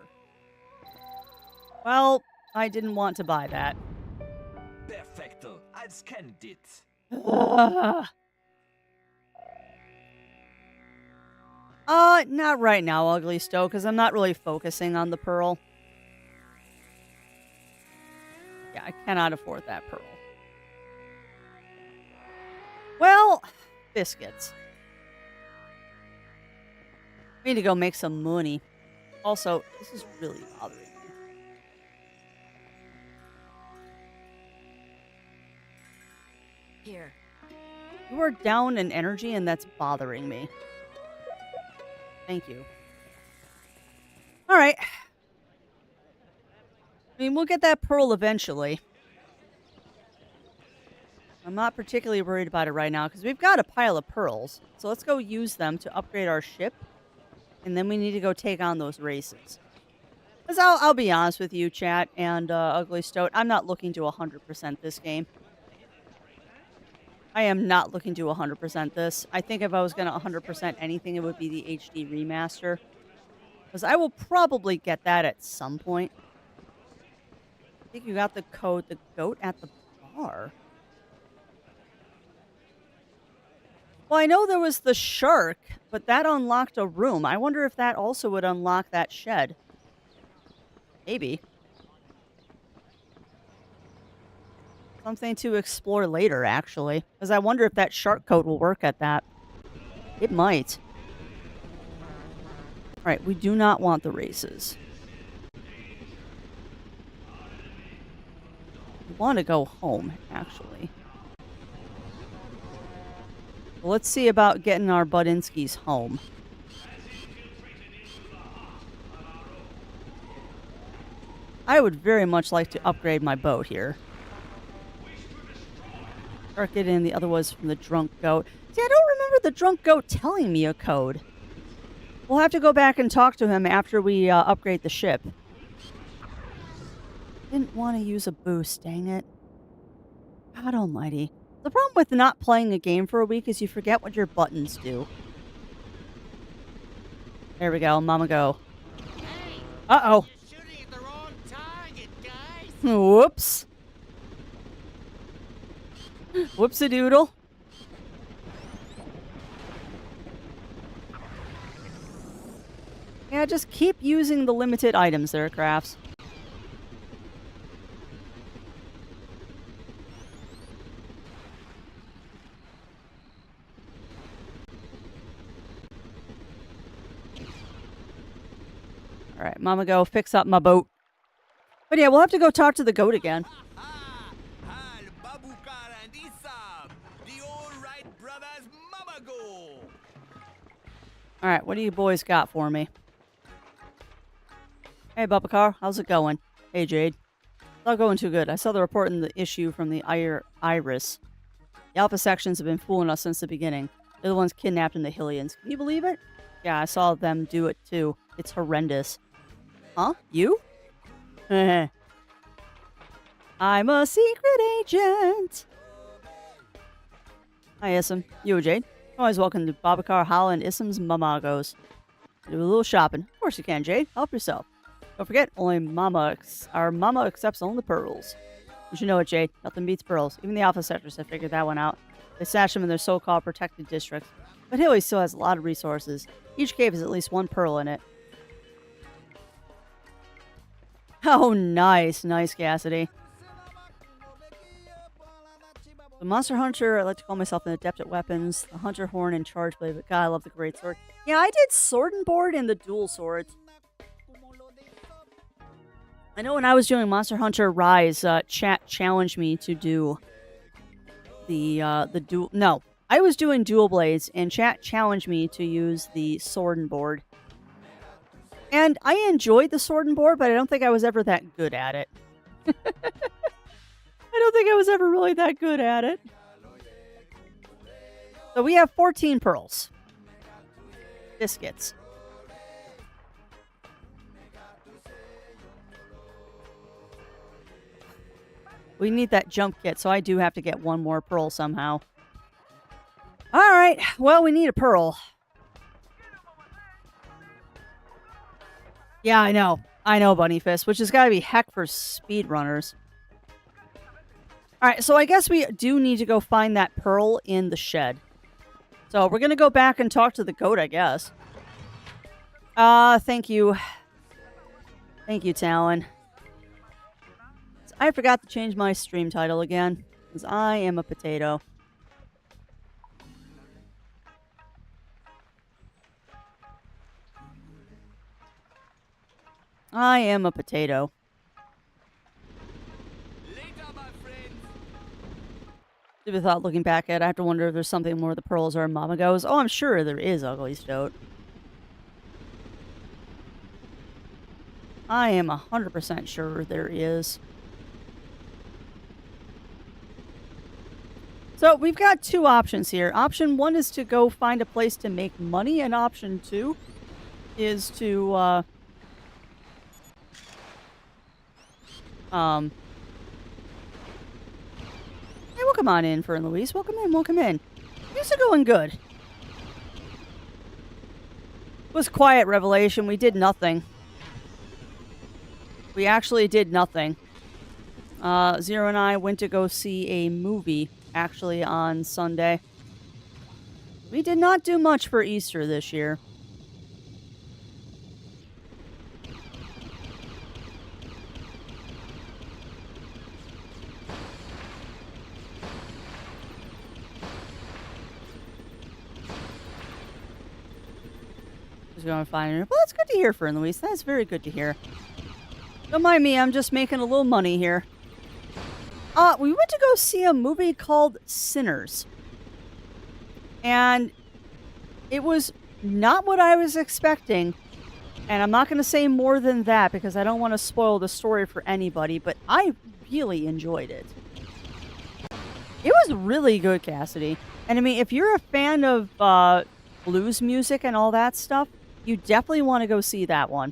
Well, I didn't want to buy that. Perfecto, I've scanned it. Ugh. Not right now, Ugly Stowe, because I'm not really focusing on the pearl. Yeah, I cannot afford that pearl. Well, biscuits. We need to go make some money. Also, this is really bothering me. Here. You are down in energy, and that's bothering me. Thank you. All right. I mean, we'll get that pearl eventually. I'm not particularly worried about it right now because we've got a pile of pearls. So let's go use them to upgrade our ship. And then we need to go take on those races. Because I'll be honest with you, chat, and Ugly Stoat, I'm not looking to 100% this game. I am not looking to 100% this. I think if I was going to 100% anything, it would be the HD remaster. Because I will probably get that at some point. I think you got the code, the goat at the bar. Well, I know there was the shark, but that unlocked a room. I wonder if that also would unlock that shed. Maybe. Something to explore later, actually. Because I wonder if that shark coat will work at that. It might. Alright, we do not want the races. We want to go home, actually. Well, let's see about getting our Budinskis home. I would very much like to upgrade my boat here. Or get in, the other was from the drunk goat. See, I don't remember the drunk goat telling me a code. We'll have to go back and talk to him after we upgrade the ship. Didn't want to use a boost, dang it. God almighty. The problem with not playing a game for a week is you forget what your buttons do. There we go, Mama go. Uh-oh. You're shooting at the wrong target, guys. Whoops. Whoops-a-doodle. Yeah, just keep using the limited items there, Crafts. Alright, Mama go fix up my boat. But yeah, we'll have to go talk to the goat again. Alright, what do you boys got for me? Hey, Bubbacar, how's it going? Hey, Jade. It's not going too good. I saw the report in the issue from the Iris. The Alpha sections have been fooling us since the beginning. They're the ones kidnapping the Hylians. Can you believe it? Yeah, I saw them do it too. It's horrendous. Huh? You? I'm a secret agent. Hi, Isam. You, Jade. Always welcome to Babakar Holland Isam's Mamagos. Do a little shopping. Of course you can, Jade. Help yourself. Don't forget, our mama accepts only pearls. You should know it, Jade. Nothing beats pearls. Even the Alpha sectors have figured that one out. They stash them in their so-called protected districts. But Hilly still has a lot of resources. Each cave has at least one pearl in it. Oh, nice. Nice, Cassidy. The Monster Hunter, I like to call myself an adept at weapons. The Hunter Horn and Charge Blade, but God, I love the Great Sword. Yeah, I did Sword and Board and the Dual Swords. I know when I was doing Monster Hunter Rise, chat challenged me to do the dual... No, I was doing Dual Blades, and chat challenged me to use the Sword and Board. And I enjoyed the Sword and Board, but I don't think I was ever that good at it. I don't think I was ever really that good at it. So we have 14 pearls. Biscuits. We need that jump kit, so I do have to get one more pearl somehow. Alright, well, we need a pearl. Yeah, I know. I know, Bunny Fist, which has got to be heck for speedrunners. Alright, so I guess we do need to go find that pearl in the shed. So we're going to go back and talk to the goat, I guess. Thank you. Thank you, Talon. I forgot to change my stream title again, because I am a potato. I am a potato. Without looking back at it, I have to wonder if there's something more the pearls are. Mama goes, oh, I'm sure there is, Ugly Stoat. I am 100% sure there is. So we've got two options here. Option one is to go find a place to make money, and option two is to hey, welcome on in, Fern Louise. Welcome in, welcome in. Things are going good. It was quiet, Revelation. We did nothing. We actually did nothing. Zero and I went to go see a movie, actually, on Sunday. We did not do much for Easter this year. Just going to find her. Well, that's good to hear, Fern Louise. That's very good to hear. Don't mind me, I'm just making a little money here. We went to go see a movie called Sinners. And it was not what I was expecting. And I'm not going to say more than that because I don't want to spoil the story for anybody, but I really enjoyed it. It was really good, Cassidy. And I mean, if you're a fan of blues music and all that stuff, you definitely want to go see that one.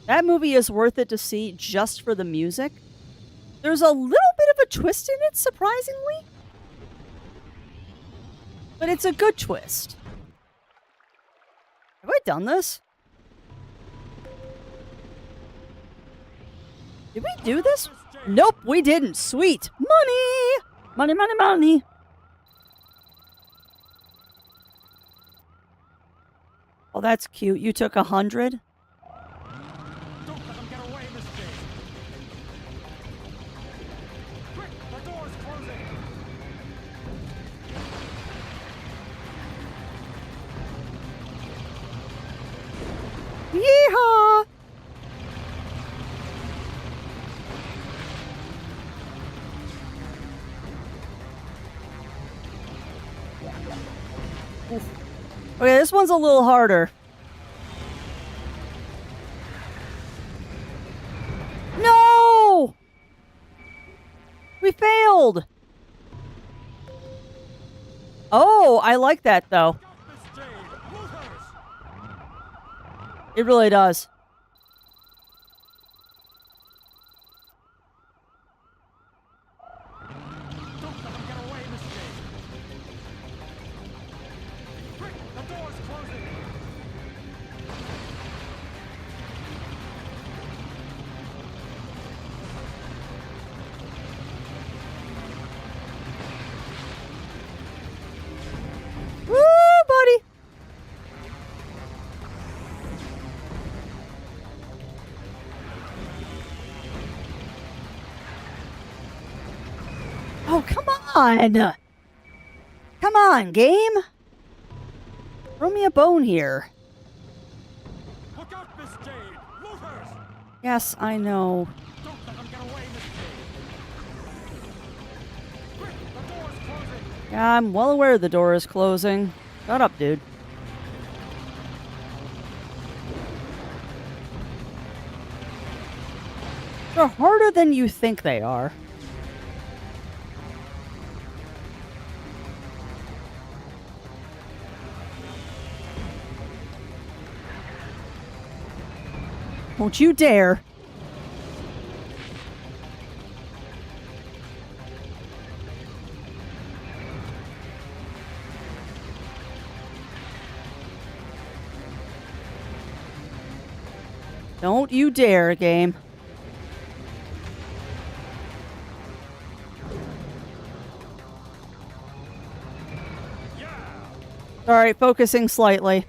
That movie is worth it to see just for the music. There's a little bit of a twist in it, surprisingly. But it's a good twist. Have I done this? Did we do this? Nope, we didn't. Sweet. Money! Money, money, money. Oh, that's cute. You took 100? Don't let them get away, Miss Jade. Quick, the door's closing. Yeehaw! Oof. Okay, this one's a little harder. No! We failed! Oh, I like that, though. Miss Jade, looters! It really does. Don't let them get away, Miss Jade. Quick, the door's closing. Woo, buddy! Oh, come on! Come on, game! Throw me a bone here. Look out, Miss Jade! Looters! Yes, I know. Don't let them get away, Miss Jade. Quick, the door's closing. Yeah, I'm well aware the door is closing. Shut up, dude. They're harder than you think they are. Don't you dare. Don't you dare, game. Alright, focusing slightly.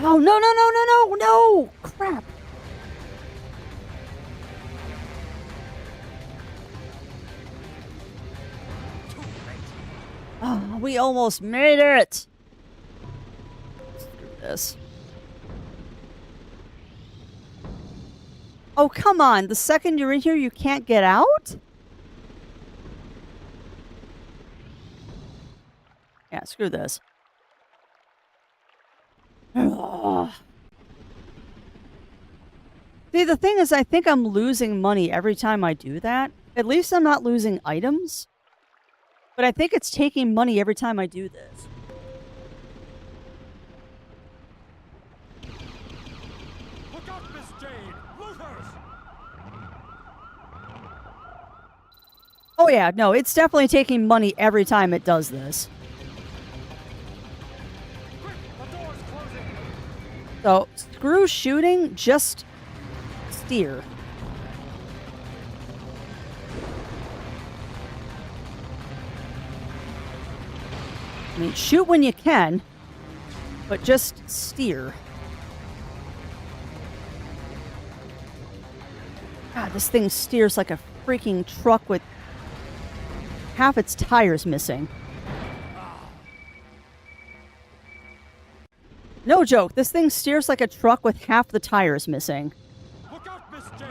Oh, no, no, no, no, no, no! Crap. Oh, we almost made it! Screw this. Oh, come on. The second you're in here, you can't get out? Yeah, screw this. Ugh. See, the thing is, I think I'm losing money every time I do that. At least I'm not losing items. But I think it's taking money every time I do this. Look out, Miss Jade! Looters! Oh yeah, no, it's definitely taking money every time it does this. Quick, the door's closing! So, screw shooting, just steer. I mean, shoot when you can, but just steer. God, this thing steers like a freaking truck with half its tires missing. No joke, this thing steers like a truck with half the tires missing. Look out, Miss Jade!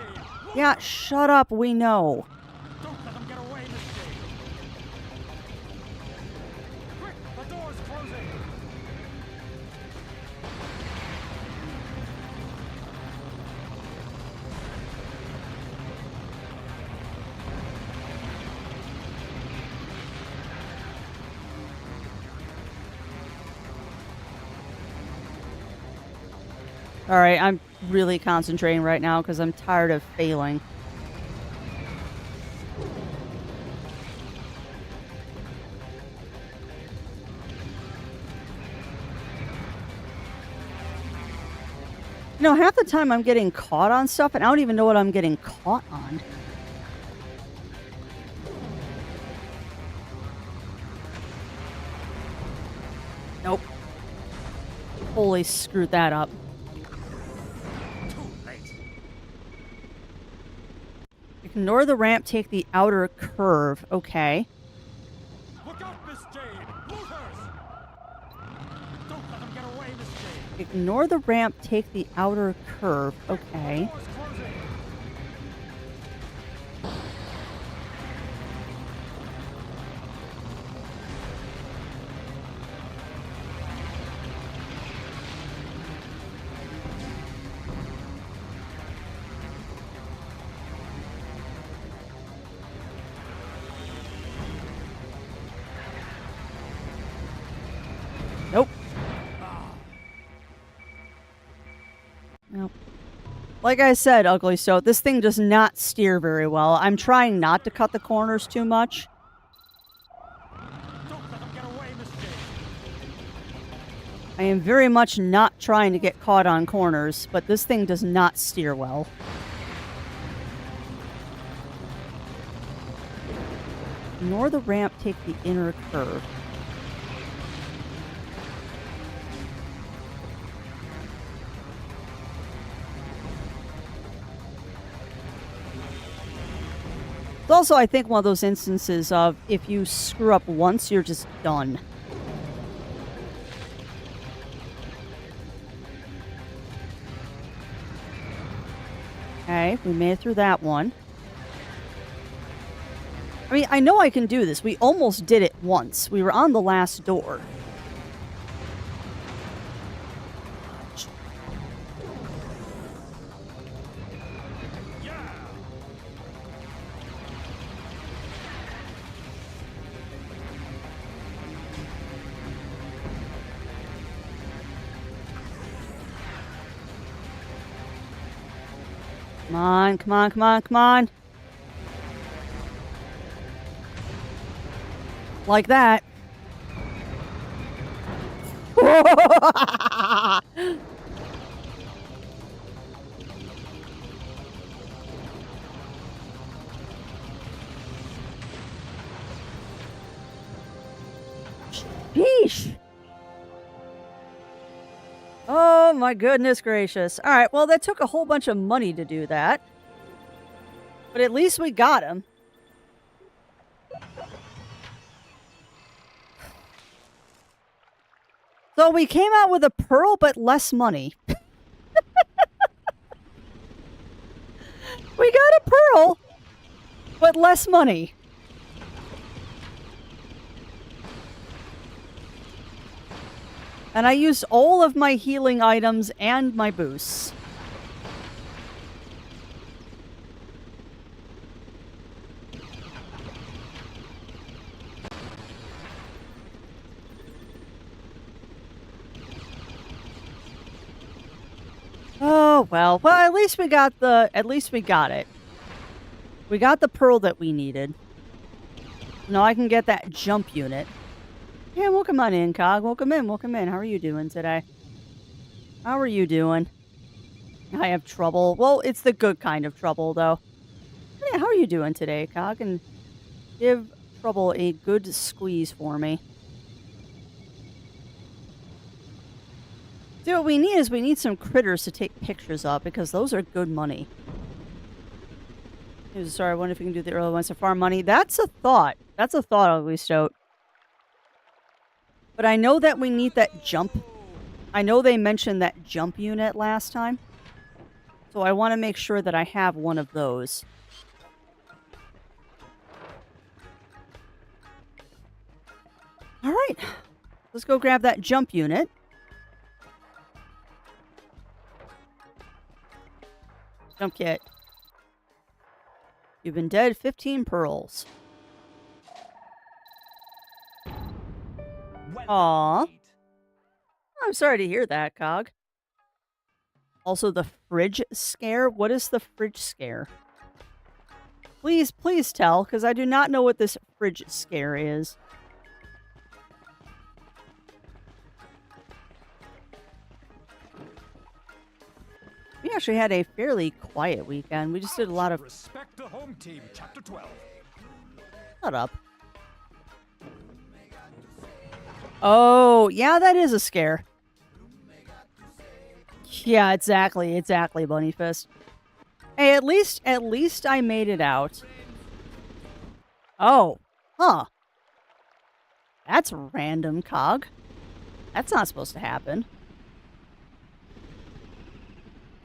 Yeah, shut up, we know. Don't let them get away, Miss Jade! Quick, the door's closing! Alright, I'm really concentrating right now because I'm tired of failing. You know, half the time I'm getting caught on stuff and I don't even know what I'm getting caught on. Nope. Holy screwed that up. Too late! Ignore the ramp, take the outer curve. Okay. Look out, Miss Jade! Looters! Don't let them get away, Miss Jade! Ignore the ramp, take the outer curve. Okay. Door's closing! Nope. Nope. Like I said, Ugly So, this thing does not steer very well. I'm trying not to cut the corners too much. Don't let them get away, Miss Jade! I am very much not trying to get caught on corners, but this thing does not steer well. Ignore the ramp, take the inner curve. It's also, I think, one of those instances of if you screw up once, you're just done. Okay, we made it through that one. I mean, I know I can do this. We almost did it once. We were on the last door. Yeah! Come on, come on, come on, come on. Like that. Sheesh. Oh my goodness gracious. All right, well, that took a whole bunch of money to do that. But at least we got him. So we came out with a pearl, but less money. We got a pearl, but less money. And I used all of my healing items and my boosts. Oh, well, at least we got it. We got the pearl that we needed. Now I can get that jump unit. Yeah, welcome on in, Cog. Welcome in. How are you doing today? How are you doing? I have trouble. Well, it's the good kind of trouble, though. Yeah, how are you doing today, Cog? And give trouble a good squeeze for me. See, what we need is we need some critters to take pictures of, because those are good money. Sorry, I wonder if we can do the early ones to farm money. That's a thought. That's a thought, Ugly Stoat. But I know that we need that jump. I know they mentioned that jump unit last time. So I want to make sure that I have one of those. All right. Let's go grab that jump unit. Jump kit. You've been dead 15 pearls. Aw. I'm sorry to hear that, Cog. Also, the fridge scare? What is the fridge scare? Please tell, because I do not know what this fridge scare is. We actually had a fairly quiet weekend. We just did a lot of... Respect the home team, Chapter 12. Shut up. Oh, yeah, that is a scare. Yeah, exactly, Bunny Fist. Hey, at least I made it out. Oh, huh. That's random, Cog. That's not supposed to happen.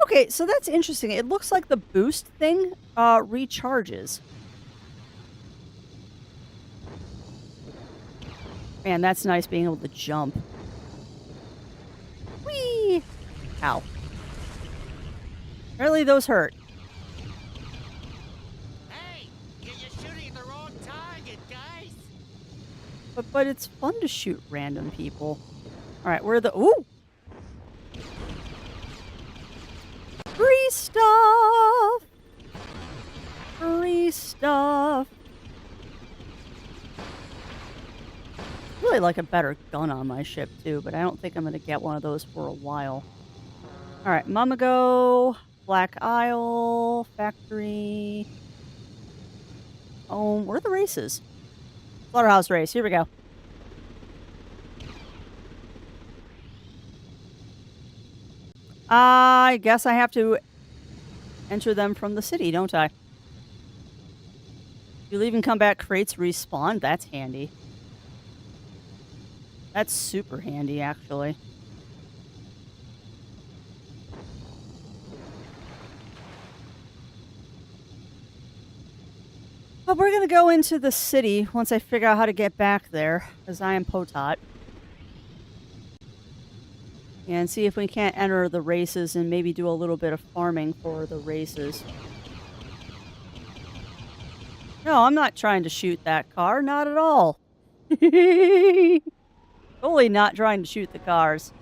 Okay, so that's interesting. It looks like the boost thing recharges. Man, that's nice being able to jump. Whee! Ow. Apparently those hurt. Hey, you're shooting the wrong target, guys. But it's fun to shoot random people. All right, where are the... Ooh! Free stuff! Free stuff! Really like a better gun on my ship, too, but I don't think I'm going to get one of those for a while. Alright, Mamago, Black Isle, Factory... Oh, where are the races? Slaughterhouse race, here we go. I guess I have to enter them from the city, don't I? You leave and come back, crates respawn. That's handy. That's super handy, actually. But we're going to go into the city once I figure out how to get back there, because I am Potot. And see if we can't enter the races and maybe do a little bit of farming for the races. No, I'm not trying to shoot that car. Not at all. Totally not trying to shoot the cars.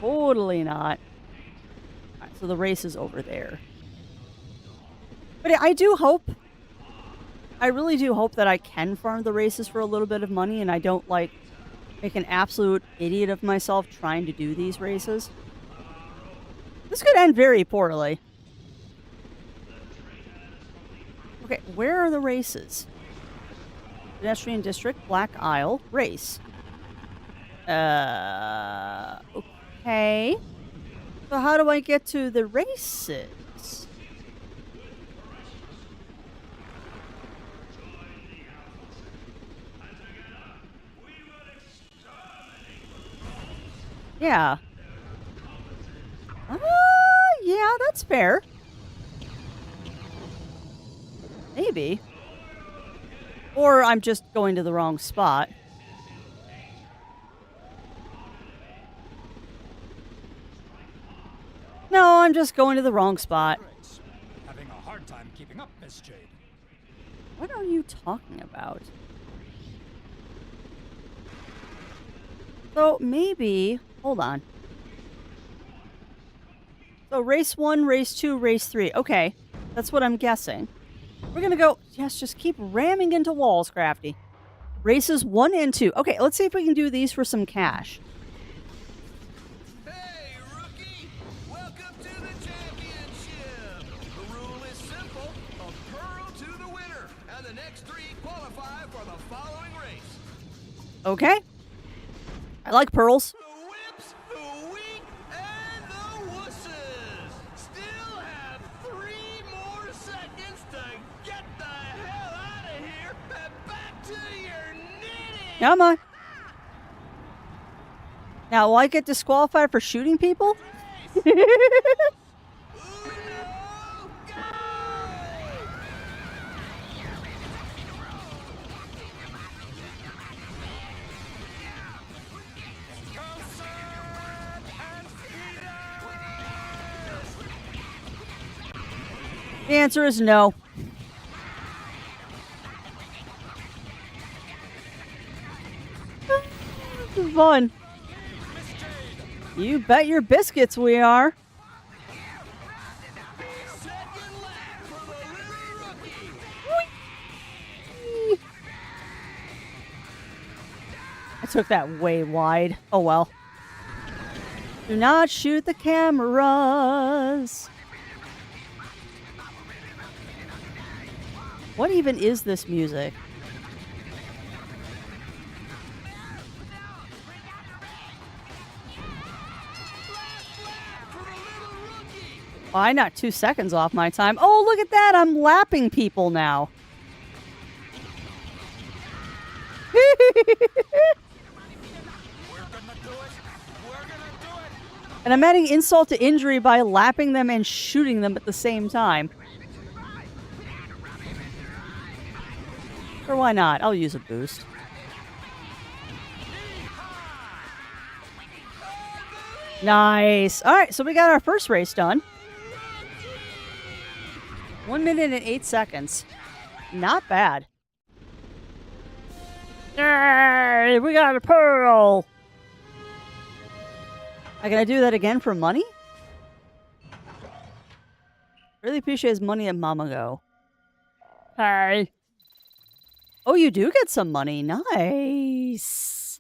Totally not. Alright, so the race is over there. But I do hope... I really do hope that I can farm the races for a little bit of money and I don't, like, make an absolute idiot of myself trying to do these races. This could end very poorly. Okay, where are the races? Pedestrian District, Black Isle, race. Okay. So how do I get to the races? Yeah. Yeah, that's fair. Maybe. Or I'm just going to the wrong spot. No, I'm just going to the wrong spot. Grace, having a hard time keeping up, Miss Jade. What are you talking about? So maybe, hold on. So race 1, race 2, race 3. Okay, that's what I'm guessing. We're gonna go, yes, just keep ramming into walls, Crafty. Races 1 and 2. Okay, let's see if we can do these for some cash. Hey, rookie! Welcome to the championship! The rule is simple. A pearl to the winner. And the next 3 qualify for the following race. Okay. I like pearls. The whips, the weak, and the wusses. Still have 3 more seconds to get the hell out of here and back to your knitting. Come on. Now, will I get disqualified for shooting people? Uno, go! The answer is no. This is fun. You bet your biscuits we are. Second lap for the little rookie. I took that way wide. Oh well. Do not shoot the cameras. What even is this music? Why not 2 seconds off my time? Oh, look at that. I'm lapping people now. And I'm adding insult to injury by lapping them and shooting them at the same time. Or why not? I'll use a boost. Nice. All right, so we got our first race done. 1 minute and 8 seconds. Not bad. Yay, we got a pearl. I gotta do that again for money? Really appreciate his money at Mamago. Hey. Oh, you do get some money. Nice.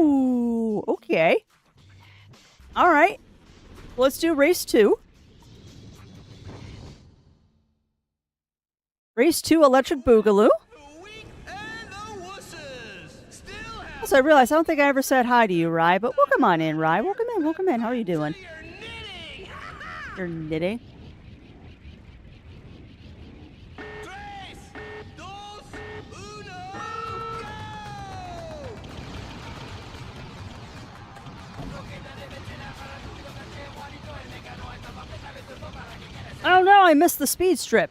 Ooh, okay. All right. Let's do race 2. Race 2, Electric Boogaloo. The weak and the wusses. Still have Also, I realized I don't think I ever said hi to you, Rye, but welcome on in, Rye. Welcome in, welcome in. How are you doing? your knitting. You're knitting. Tres, dos, uno, go! Oh no, I missed the speed strip.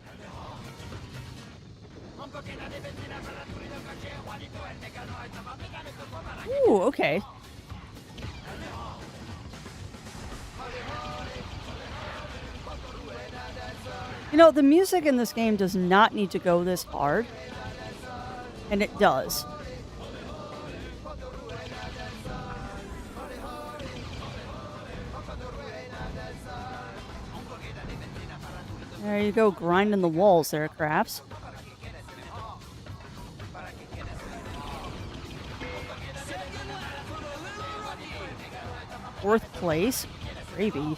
Ooh, okay. You know, the music in this game does not need to go this hard. And it does. There you go, grinding the walls there, Crafts. Fourth place. Gravy.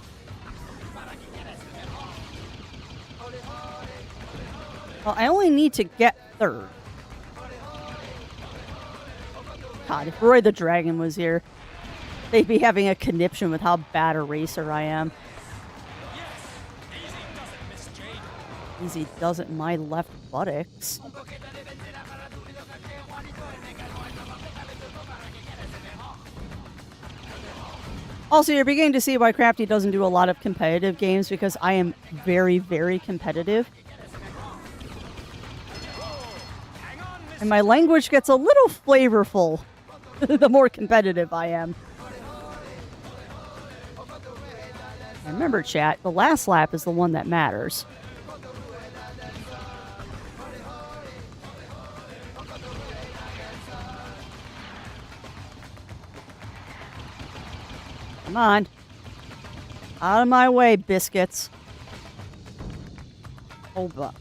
Well, I only need to get third. God, if Roy the Dragon was here. They'd be having a conniption with how bad a racer I am. Easy does it in my left buttocks. Also, you're beginning to see why Crafty doesn't do a lot of competitive games, because I am very, very competitive. And my language gets a little flavorful the more competitive I am. And remember, chat, the last lap is the one that matters. Come on. Out of my way, biscuits. Hold up.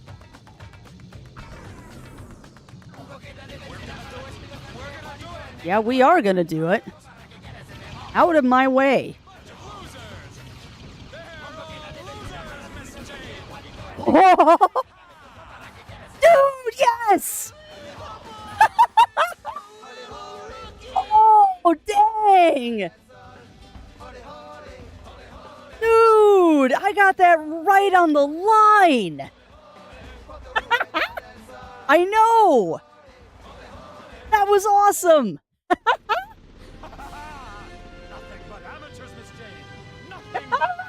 Yeah, we are gonna do it. Out of my way. Dude, yes! Oh, dang! Dude, I got that right on the line! I know! That was awesome! Nothing but amateurs, Miss Jane. Nothing but amateurs.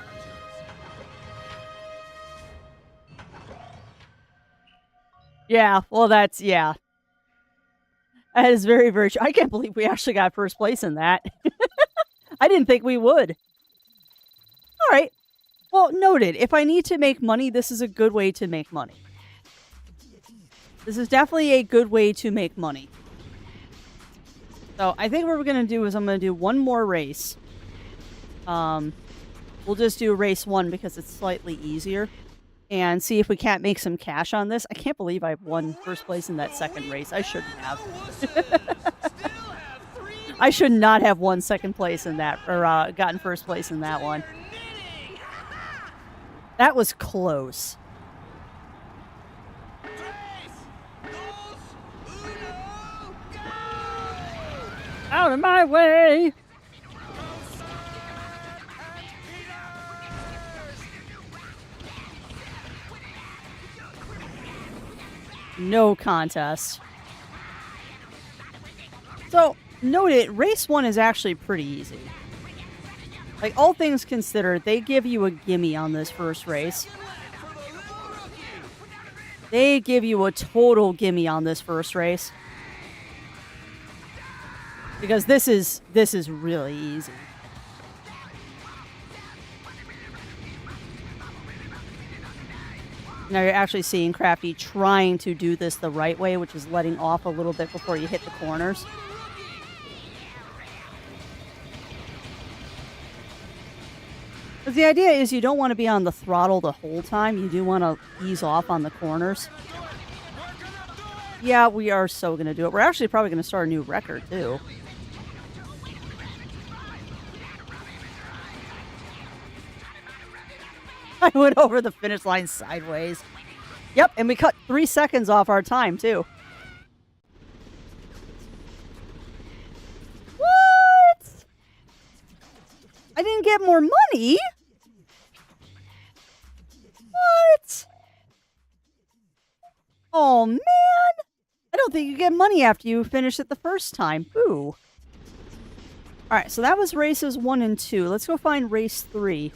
Yeah, well, yeah. That is very, very true. I can't believe we actually got first place in that. I didn't think we would. All right. Well, noted. If I need to make money, this is a good way to make money. This is definitely a good way to make money. So I think what we're going to do is I'm going to do one more race. We'll just do race 1 because it's slightly easier. And see if we can't make some cash on this. I can't believe I won first place in that second race. I shouldn't have. I should not have won second place in that, or gotten first place in that one. That was close. Out of my way! No contest. So, note it, race 1 is actually pretty easy. Like, all things considered, they give you a gimme on this first race. They give you a total gimme on this first race. Because this is really easy. Now you're actually seeing Crafty trying to do this the right way, which is letting off a little bit before you hit the corners. Because the idea is you don't want to be on the throttle the whole time. You do want to ease off on the corners. Yeah, we are so going to do it. We're actually probably going to start a new record, too. I went over the finish line sideways. Yep, and we cut 3 seconds off our time, too. What? I didn't get more money? What? Oh, man. I don't think you get money after you finish it the first time. Boo. Alright, so that was races 1 and 2. Let's go find race 3.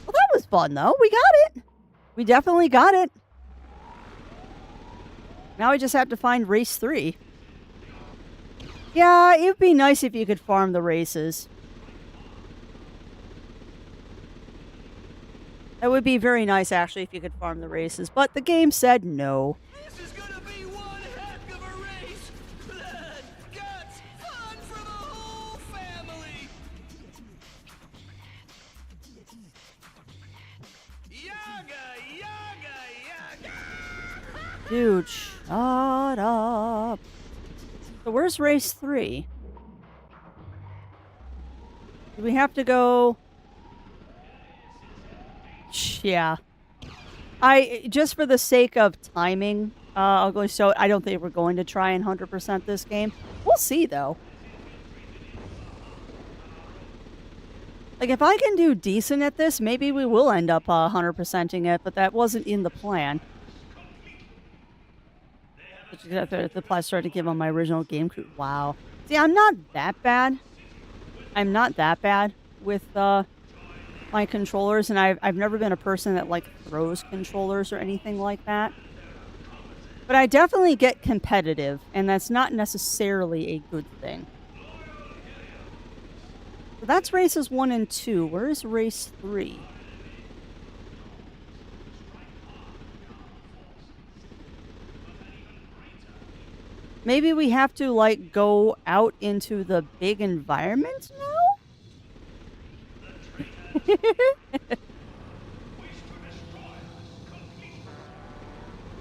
Well, that was fun, though. We got it. We definitely got it. Now we just have to find race 3. Yeah, it would be nice if you could farm the races. That would be very nice, actually, if you could farm the races. But the game said no. This is gonna be one heck of a race. Blood, guts, fun for the whole family. Yaga, yaga, yaga. Dude, shut up. So where's race 3? Do we have to go... Yeah. Just for the sake of timing, I'll go show... I don't think we're going to try and 100% this game. We'll see, though. Like, if I can do decent at this, maybe we will end up 100%ing it, but that wasn't in the plan. The plus started to give on my original game crew. Wow. See, I'm not that bad. I'm not that bad with my controllers, and I've never been a person that, like, throws controllers or anything like that. But I definitely get competitive, and that's not necessarily a good thing. So that's races 1 and 2. Where is race 3? Maybe we have to, like, go out into the big environment now?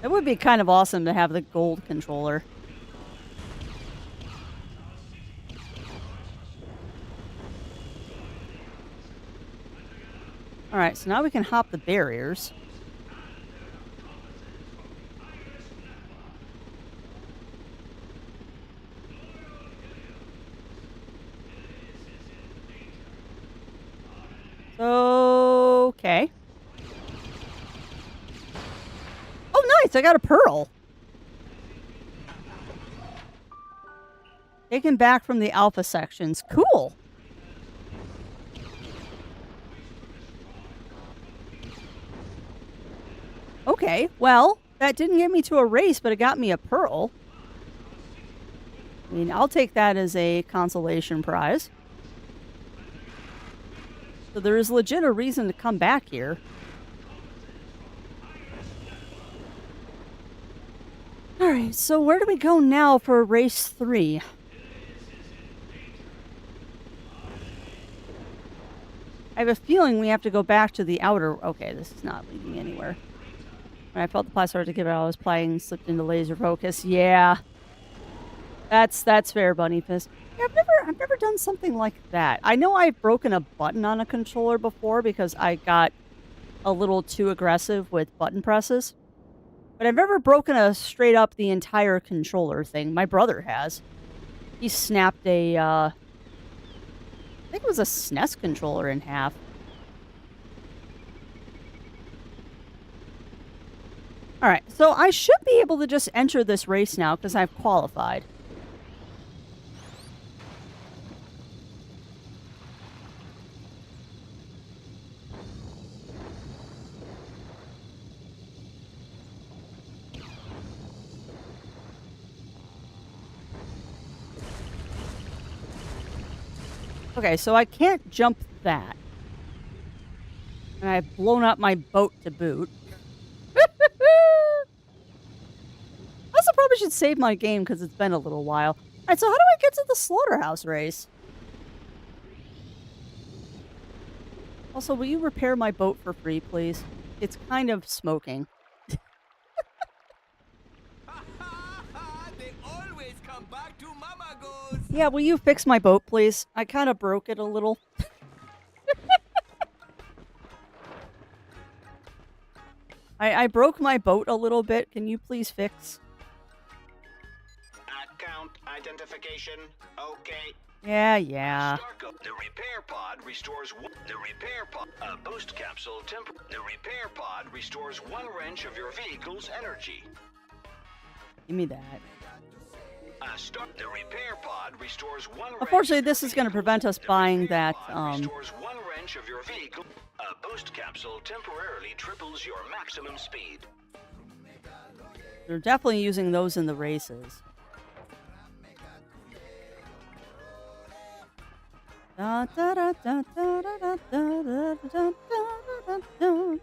It would be kind of awesome to have the gold controller. Alright, so now we can hop the barriers. Okay. Oh, nice! I got a pearl. Taken back from the alpha sections. Cool. Okay, well, that didn't get me to a race, but it got me a pearl. I mean, I'll take that as a consolation prize. So there is legit a reason to come back here. Alright, so where do we go now for race 3? I have a feeling we have to go back to the outer... Okay, this is not leading anywhere. When I felt the plastic to give it, I was playing, slipped into laser focus. Yeah. That's fair, Bunny Fist. Yeah, I've never done something like that. I know I've broken a button on a controller before because I got a little too aggressive with button presses. But I've never broken a straight up the entire controller thing. My brother has. He snapped a, I think it was a SNES controller in half. Alright, so I should be able to just enter this race now because I've qualified. Okay, so I can't jump that. And I've blown up my boat to boot. Also, probably should save my game because it's been a little while. Alright, so how do I get to the slaughterhouse race? Also, will you repair my boat for free, please? It's kind of smoking. They always come back to Mama Goes. Yeah, will you fix my boat, please? I kind of broke it a little. I broke my boat a little bit. Can you please fix? Account identification. Okay. Yeah. The repair pod restores the repair pod. A boost capsule the repair pod restores 1 wrench of your vehicle's energy. Give me that. The repair pod restores 1 Unfortunately, this is going to prevent us buying that, restores 1 wrench of your vehicle. A boost capsule temporarily triples your maximum speed. They're definitely using those in the races. Da, da, da, da, da, da, da, da, da, da, da.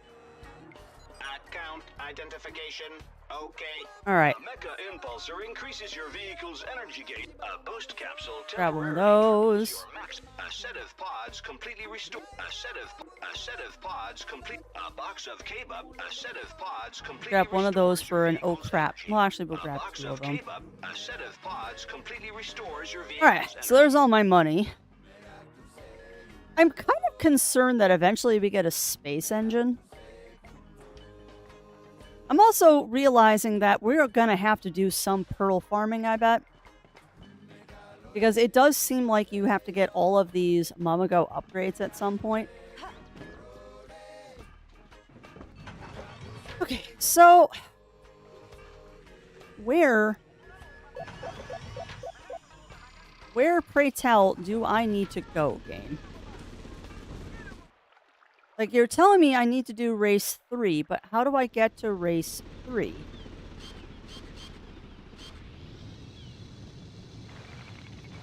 Account identification. Okay. Alright. A Mecha Impulsor increases your vehicle's energy gain. A boost capsule Grab one of temporarily those. triples your max. A set of pods completely restore. A set of pods complete. A box of K-Bub. A set of pods completely. Grab one of those restores for your an oh vehicle's crap. energy. Well, actually, we'll A grab box 2 of them. K-Bub. A set of pods completely restores your vehicle's Alright, so there's all my money. I'm kind of concerned that eventually we get a space engine. I'm also realizing that we're going to have to do some pearl farming, I bet. Because it does seem like you have to get all of these Mamago upgrades at some point. Okay, so where, pray tell, do I need to go, game? Like, you're telling me I need to do race 3, but how do I get to race 3?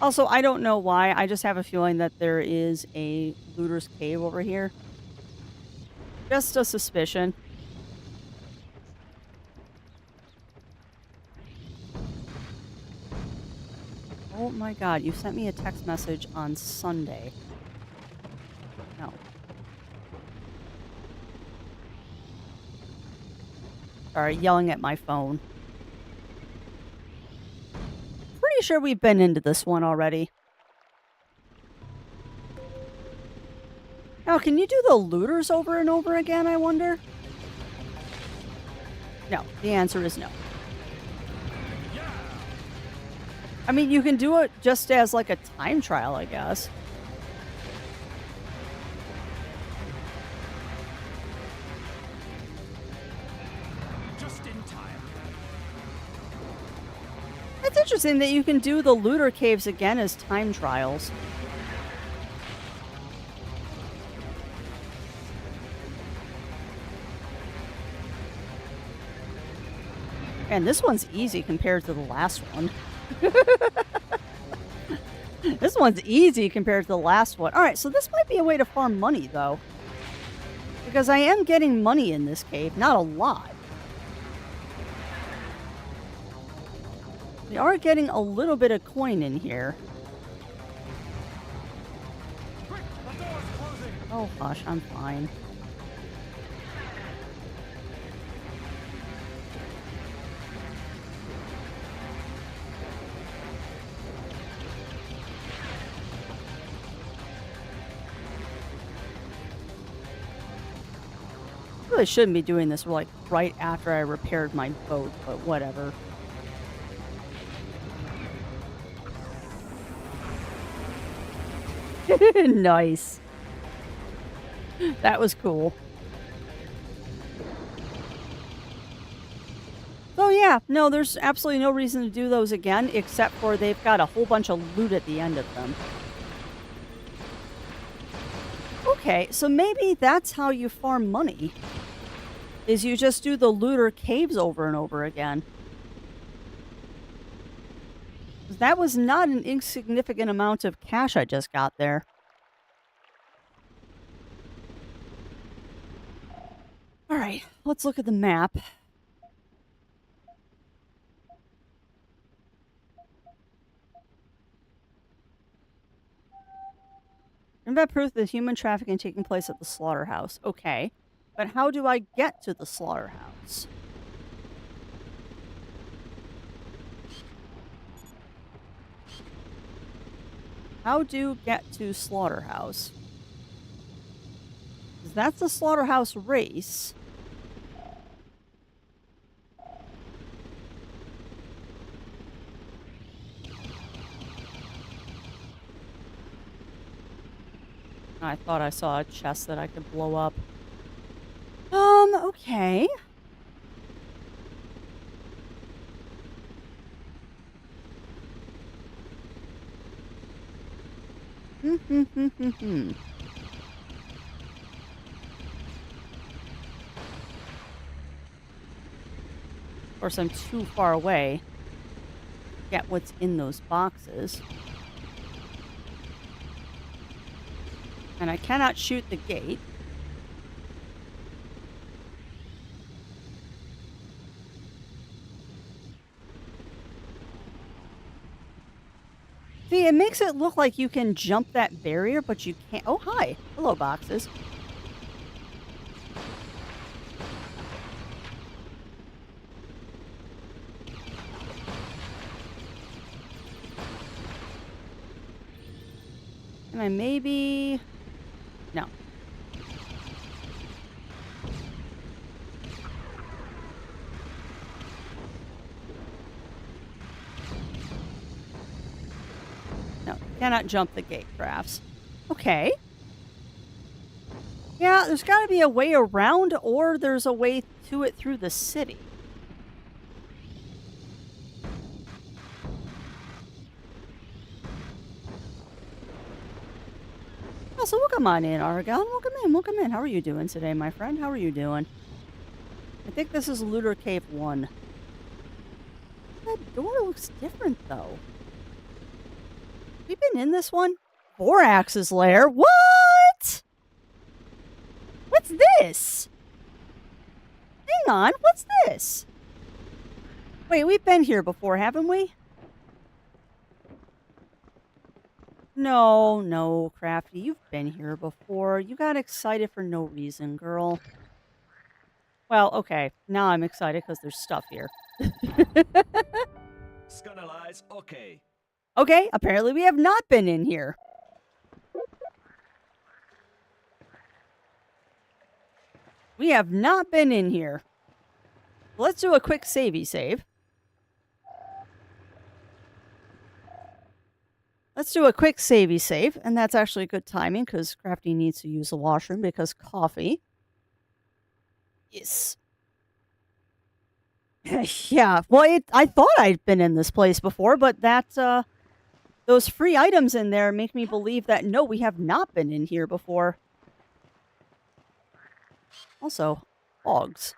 Also, I don't know why. I just have a feeling that there is a looter's cave over here. Just a suspicion. Oh my god, you sent me a text message on Sunday. No. Sorry, yelling at my phone. Pretty sure we've been into this one already. Now, can you do the looters over and over again, I wonder? No, the answer is no. I mean, you can do it just as like a time trial, I guess. Just in time. It's interesting that you can do the looter caves again as time trials. And this one's easy compared to the last one. This one's easy compared to the last one. Alright, so this might be a way to farm money, though. Because I am getting money in this cave. Not a lot. We are getting a little bit of coin in here. Quick, the door's closing. Oh, hush, I'm fine. Really shouldn't be doing this like right after I repaired my boat, but whatever. Nice. That was cool. So yeah, no, there's absolutely no reason to do those again, except for they've got a whole bunch of loot at the end of them. Okay, so maybe that's how you farm money. Is you just do the looter caves over and over again. That was not an insignificant amount of cash I just got there. Alright, let's look at the map. Invent proof that human trafficking taking place at the slaughterhouse. Okay. But how do I get to the slaughterhouse? How do get to slaughterhouse? 'Cause that's the slaughterhouse race. I thought I saw a chest that I could blow up. Okay. Of course, I'm too far away to get what's in those boxes. And I cannot shoot the gate. See, it makes it look like you can jump that barrier, but you can't. Oh, hi. Hello, boxes. Can I maybe... No. Cannot jump the gate, crafts. Okay. Yeah, there's got to be a way around, or there's a way to it through the city. Oh, so welcome on in, Argon. Welcome in, welcome in. How are you doing today, my friend? How are you doing? I think this is Looter Cave 1. That door looks different, though. We've been in this one? Borax's lair? What? What's this? Hang on, what's this? Wait, we've been here before, haven't we? No, no, Crafty, you've been here before. You got excited for no reason, girl. Well, okay, now I'm excited because there's stuff here. Scanalyze, okay. Okay, apparently we have not been in here. We have not been in here. Let's do a quick savey save. Let's do a quick savey save, and that's actually good timing because Crafty needs to use the washroom because coffee. Yes. Yeah, well, I thought I'd been in this place before, but that, those free items in there make me believe that no, we have not been in here before. Also, hogs.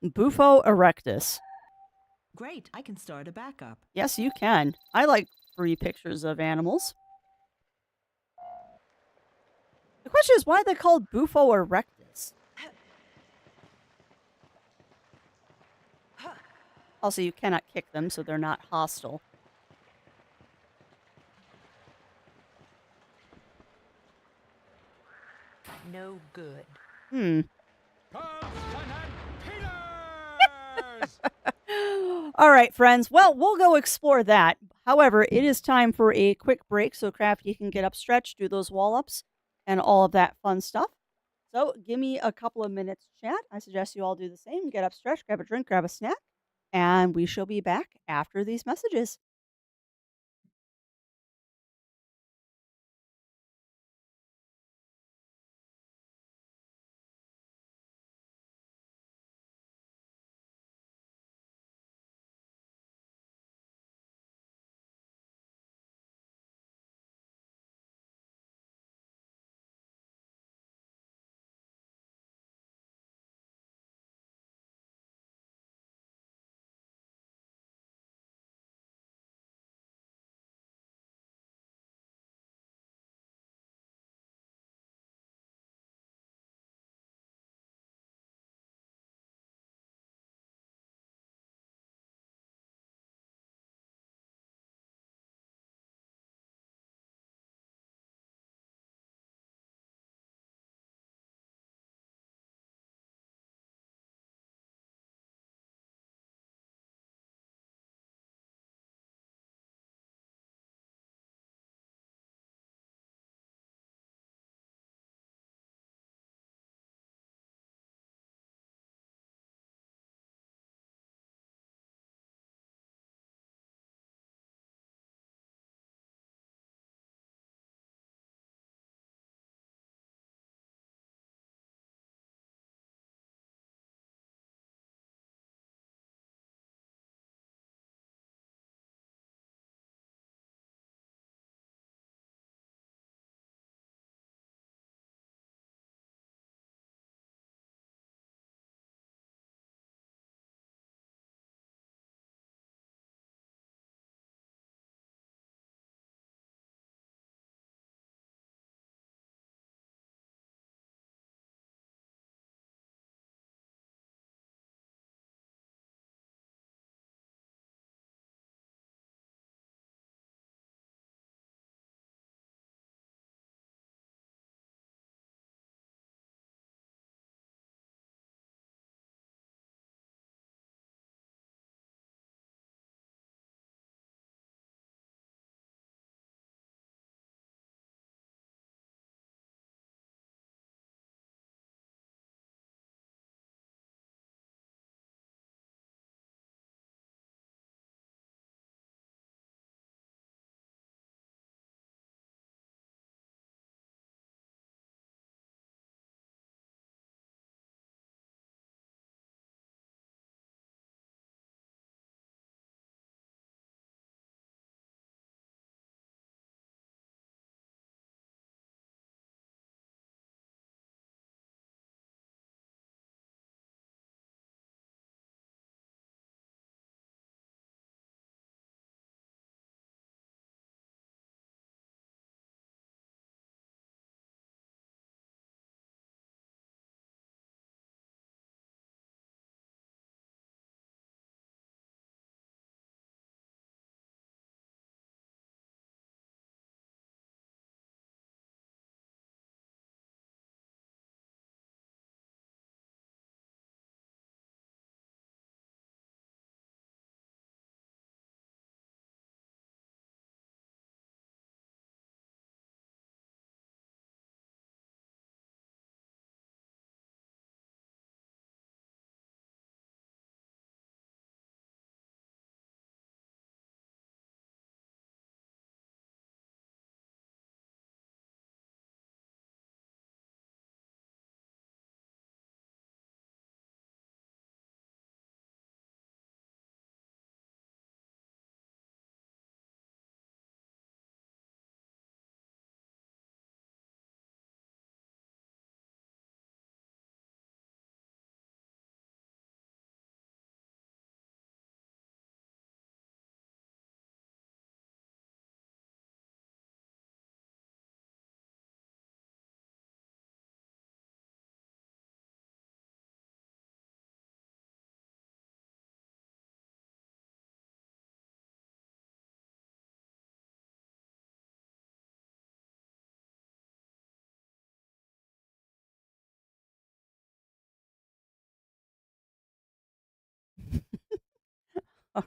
Bufo erectus. Great, I can start a backup. Yes, you can. I like free pictures of animals. The question is, why are they called Bufo erectus? Also, you cannot kick them, so they're not hostile. No good. Pumpkin and Peters! All right, friends. Well, we'll go explore that. However, it is time for a quick break so Crafty can get up stretched, do those wall ups, and all of that fun stuff. So give me a couple of minutes to chat. I suggest you all do the same. Get up stretched, grab a drink, grab a snack, and we shall be back after these messages.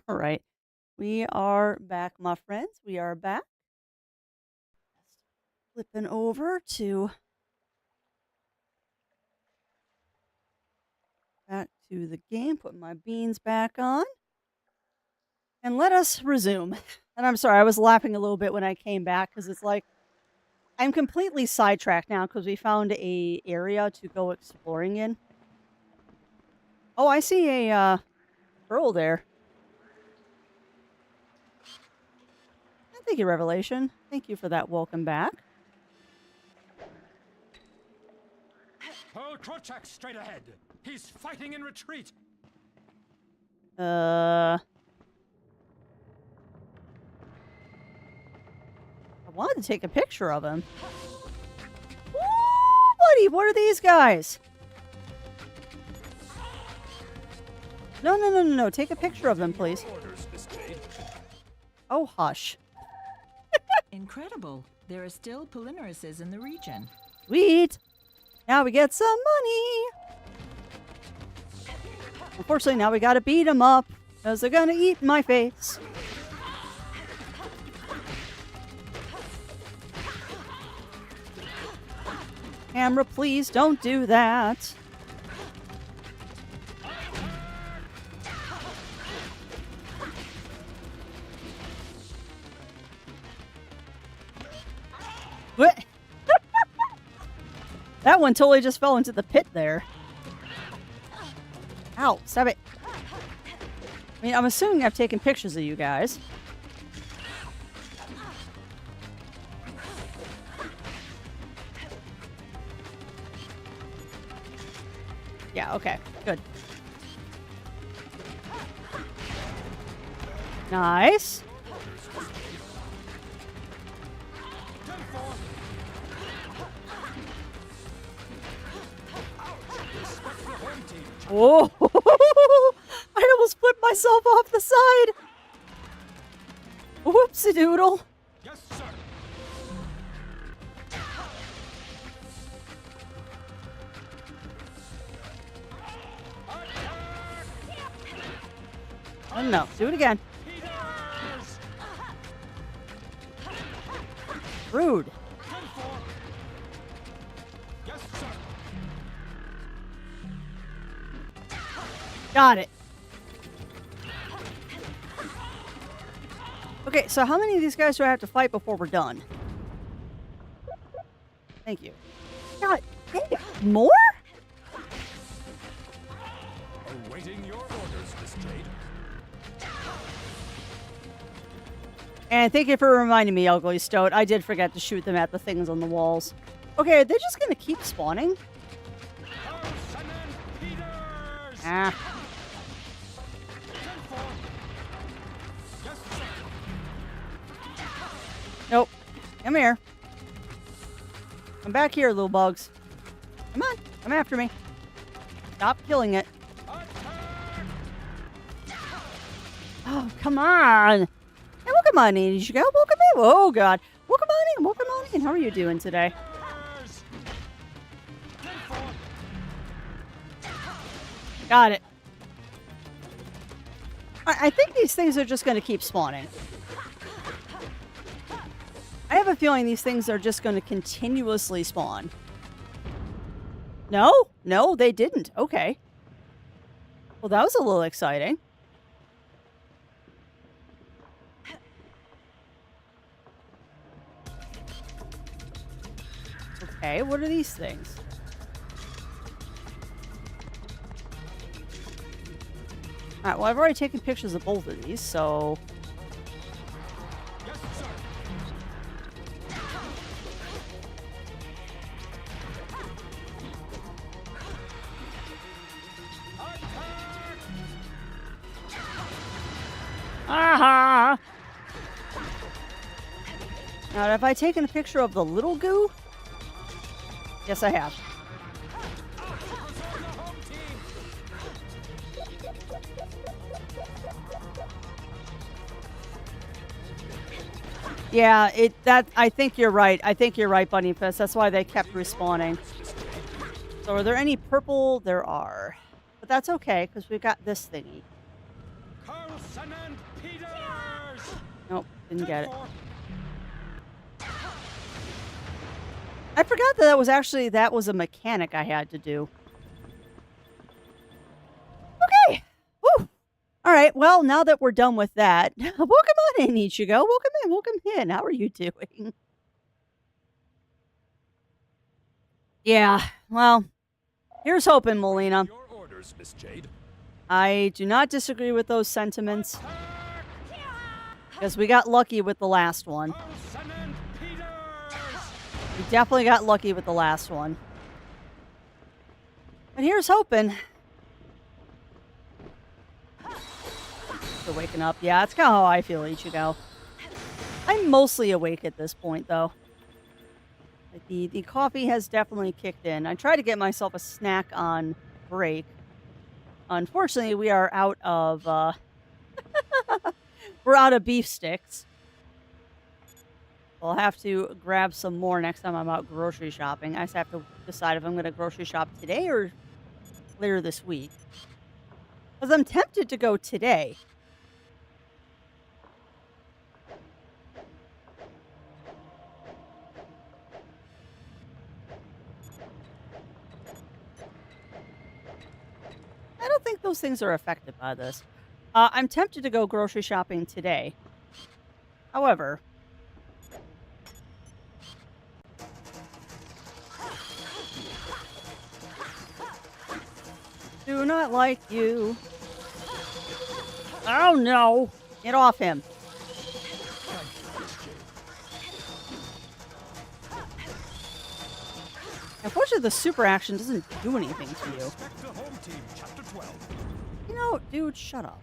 All right. We are back, my friends. We are back. Flipping over to back to the game, putting my beans back on. And let us resume. And I'm sorry, I was laughing a little bit when I came back because it's like I'm completely sidetracked now because we found a area to go exploring in. Oh, I see a pearl there. Thank you, Revelation. Thank you for that. Welcome back. Pearl Krochak straight ahead. He's fighting in retreat. I wanted to take a picture of him. Ooh, buddy, what are these guys? No. Take a picture of them, please. Orders, Miss Jade. Oh, hush. Incredible. There are still Polymeruses in the region. Sweet. Now we get some money. Unfortunately, now we gotta beat them up because they're gonna eat my face. Camera, please don't do that. What? That one totally just fell into the pit there. Ow, stop it. I mean, I'm assuming I've taken pictures of you guys. Yeah, okay, good. Nice. Oh, I almost flipped myself off the side. Whoopsie doodle. Yes, sir. Oh no, do it again. Peters! Rude. 10-4. Yes, sir. Got it. Okay, so how many of these guys do I have to fight before we're done? Thank you. God, dang it. More? Awaiting your orders, Miss Jade. And thank you for reminding me, Ugly Stoat. I did forget to shoot them at the things on the walls. Okay, are they just gonna keep spawning? House and then Peters! Ah. 10-4. Yes, sir. Nope. Come here. Come back here, little bugs. Come on. Come after me. Stop killing it. Oh, come on. Hey, welcome on in. You go. Welcome in. Oh, God. Welcome on in. Welcome on in. How are you doing today? Peters! 10-4. Got it. I think these things are just going to keep spawning. I have a feeling these things are just going to continuously spawn. No? No, they didn't. Okay. Well, that was a little exciting. Okay, what are these things? Alright, well, I've already taken pictures of both of these, so... Yes, sir. Aha! Now, have I taken a picture of the little goo? Yes, I have. Yeah, I think you're right. I think you're right, Bunny Fist. That's why they kept respawning. So are there any purple? There are. But that's okay, because we got this thingy. Carl Carlson and Peters! Nope, didn't get it. 10-4. I forgot that was a mechanic I had to do. Okay. Whew. All right. Well, now that we're done with that, welcome on in, Ichigo. Welcome in. Welcome in. How are you doing? Yeah. Well, here's hoping, Molina. Your orders, Miss Jade. I do not disagree with those sentiments because we got lucky with the last one. Carlson and Peters! We definitely got lucky with the last one. But here's hoping. Still waking up. Yeah, that's kind of how I feel, Ichigo. I'm mostly awake at this point, though. Like the coffee has definitely kicked in. I try to get myself a snack on break. Unfortunately, we are out of we're out of beef sticks. I'll have to grab some more next time I'm out grocery shopping. I just have to decide if I'm going to grocery shop today or later this week. Because I'm tempted to go today. I don't think those things are affected by this. I'm tempted to go grocery shopping today. However, do not like you. Oh no! Get off him. Unfortunately, the super action doesn't do anything to you. Spectre Home Team, Chapter 12. You know, dude, shut up.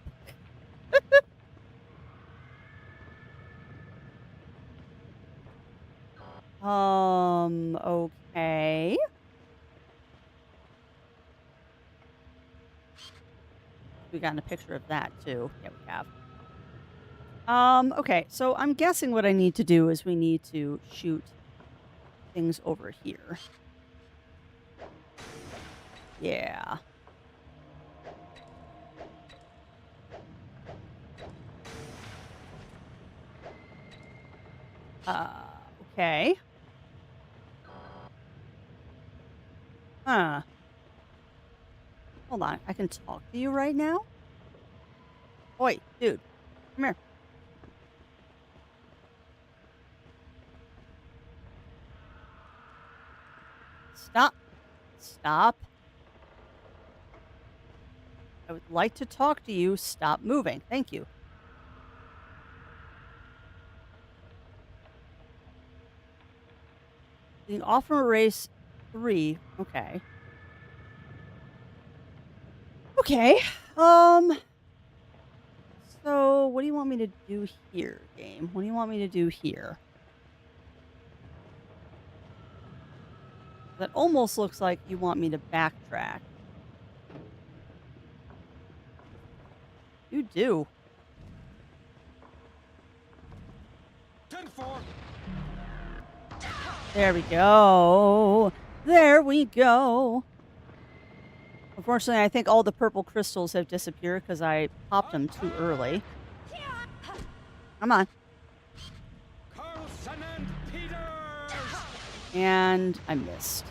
Okay. We got a picture of that too. Yeah, we have. Okay, so I'm guessing what I need to do is we need to shoot things over here. Yeah. Okay. Huh. Hold on. I can talk to you right now? Oi, dude. Come here. Stop. Stop. I would like to talk to you. Stop moving. Thank you. Being off from a race 3. Okay. Okay. So what do you want me to do here, game? What do you want me to do here? That almost looks like you want me to backtrack. You do. 10-4. There we go. There we go. Unfortunately, I think all the purple crystals have disappeared because I popped them too early. Come on. Carlson and Peters! And I missed.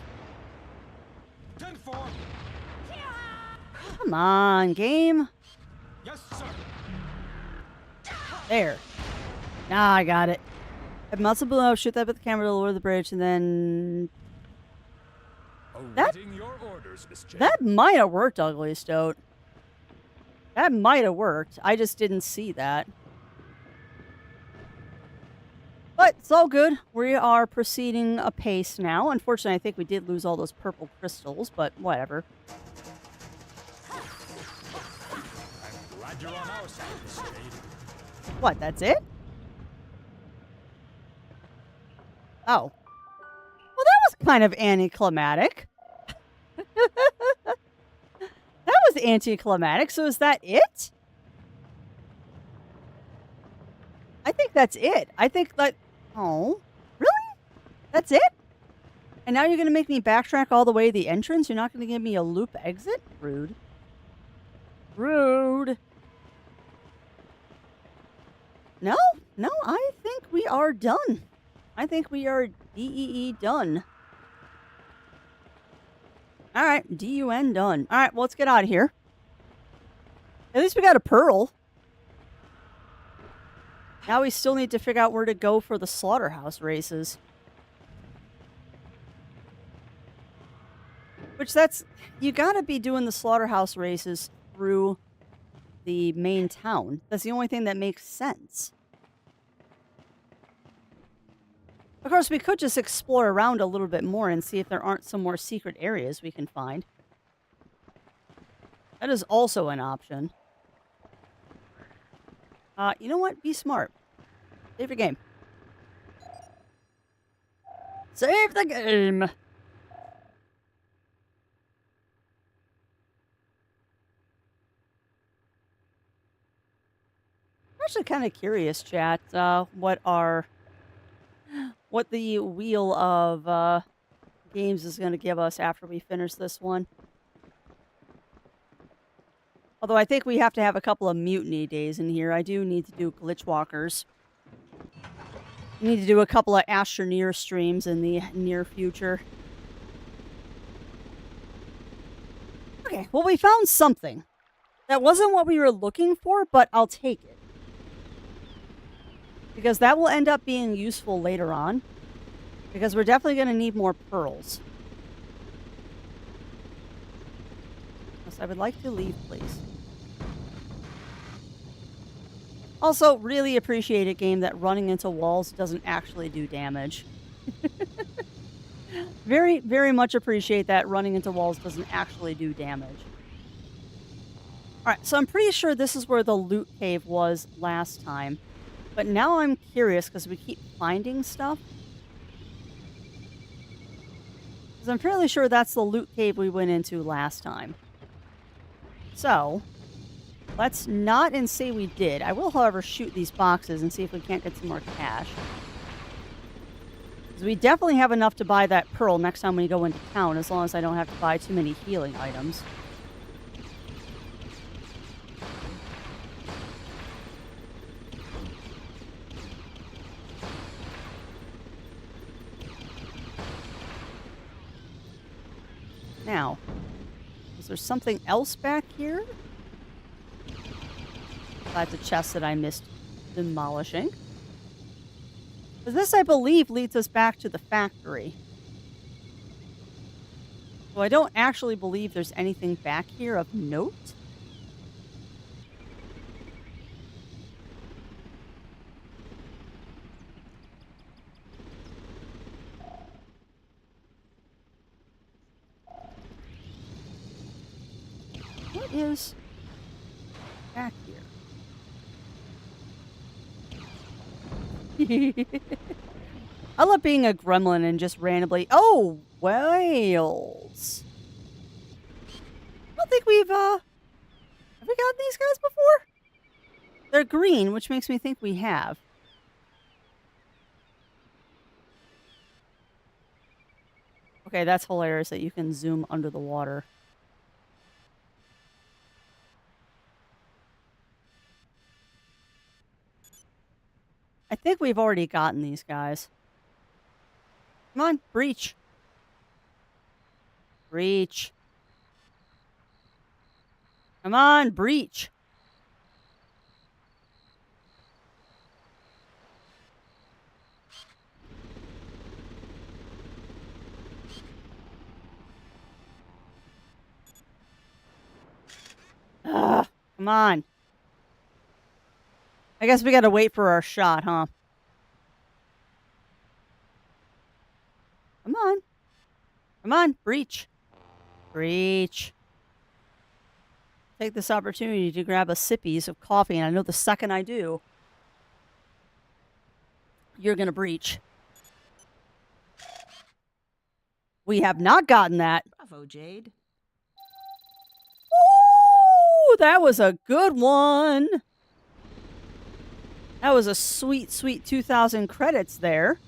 10-4. Come on, game. Yes, sir. There. Now I got it. Have muscle below, shoot that with the camera to lower the bridge, and then... Awaiting your orders, Miss Jade. That might have worked, Ugly Stoat. That might have worked. I just didn't see that. But it's all good. We are proceeding apace now. Unfortunately, I think we did lose all those purple crystals, but whatever. I'm glad you're on our side, Miss Jade. What, that's it? Oh. Well, that was kind of anticlimactic. That was anticlimactic, so is that it? I think that's it. I think that... Oh. Really? That's it? And now you're going to make me backtrack all the way to the entrance? You're not going to give me a loop exit? Rude. Rude. No, I think we are done. I think we are DEE done. All right, DUN done. All right, well, let's get out of here. At least we got a pearl. Now we still need to figure out where to go for the slaughterhouse races. Which you gotta be doing the slaughterhouse races through the main town. That's the only thing that makes sense. Of course, we could just explore around a little bit more and see if there aren't some more secret areas we can find. That is also an option. You know what? Be smart. Save your game. Save the game! I'm actually kind of curious, chat, what the wheel of games is going to give us after we finish this one. Although I think we have to have a couple of mutiny days in here. I do need to do glitch walkers. I need to do a couple of Astroneer streams in the near future. Okay, well, we found something. That wasn't what we were looking for, but I'll take it. Because that will end up being useful later on. Because we're definitely going to need more pearls. Yes, I would like to leave, please. Also, really appreciate a game that running into walls doesn't actually do damage. Very, very much appreciate that running into walls doesn't actually do damage. Alright, so I'm pretty sure this is where the loot cave was last time. But now I'm curious because we keep finding stuff. Because I'm fairly sure that's the loot cave we went into last time. So, let's not and say we did. I will, however, shoot these boxes and see if we can't get some more cash. Because we definitely have enough to buy that pearl next time we go into town, as long as I don't have to buy too many healing items. Now, is there something else back here? That's a chest that I missed demolishing. But this, I believe, leads us back to the factory. So I don't actually believe there's anything back here of note. What is back here? I love being a gremlin and just randomly... Oh, whales. I don't think we've, Have we gotten these guys before? They're green, which makes me think we have. Okay, that's hilarious that you can zoom under the water. I think we've already gotten these guys. Come on, breach. Breach. Come on, breach. Come on. I guess we gotta wait for our shot, huh? Come on. Come on, breach. Breach. Take this opportunity to grab a sippies of coffee, and I know the second I do, you're gonna breach. We have not gotten that. Bravo, Jade. Ooh, that was a good one. That was a sweet, sweet 2,000 credits there.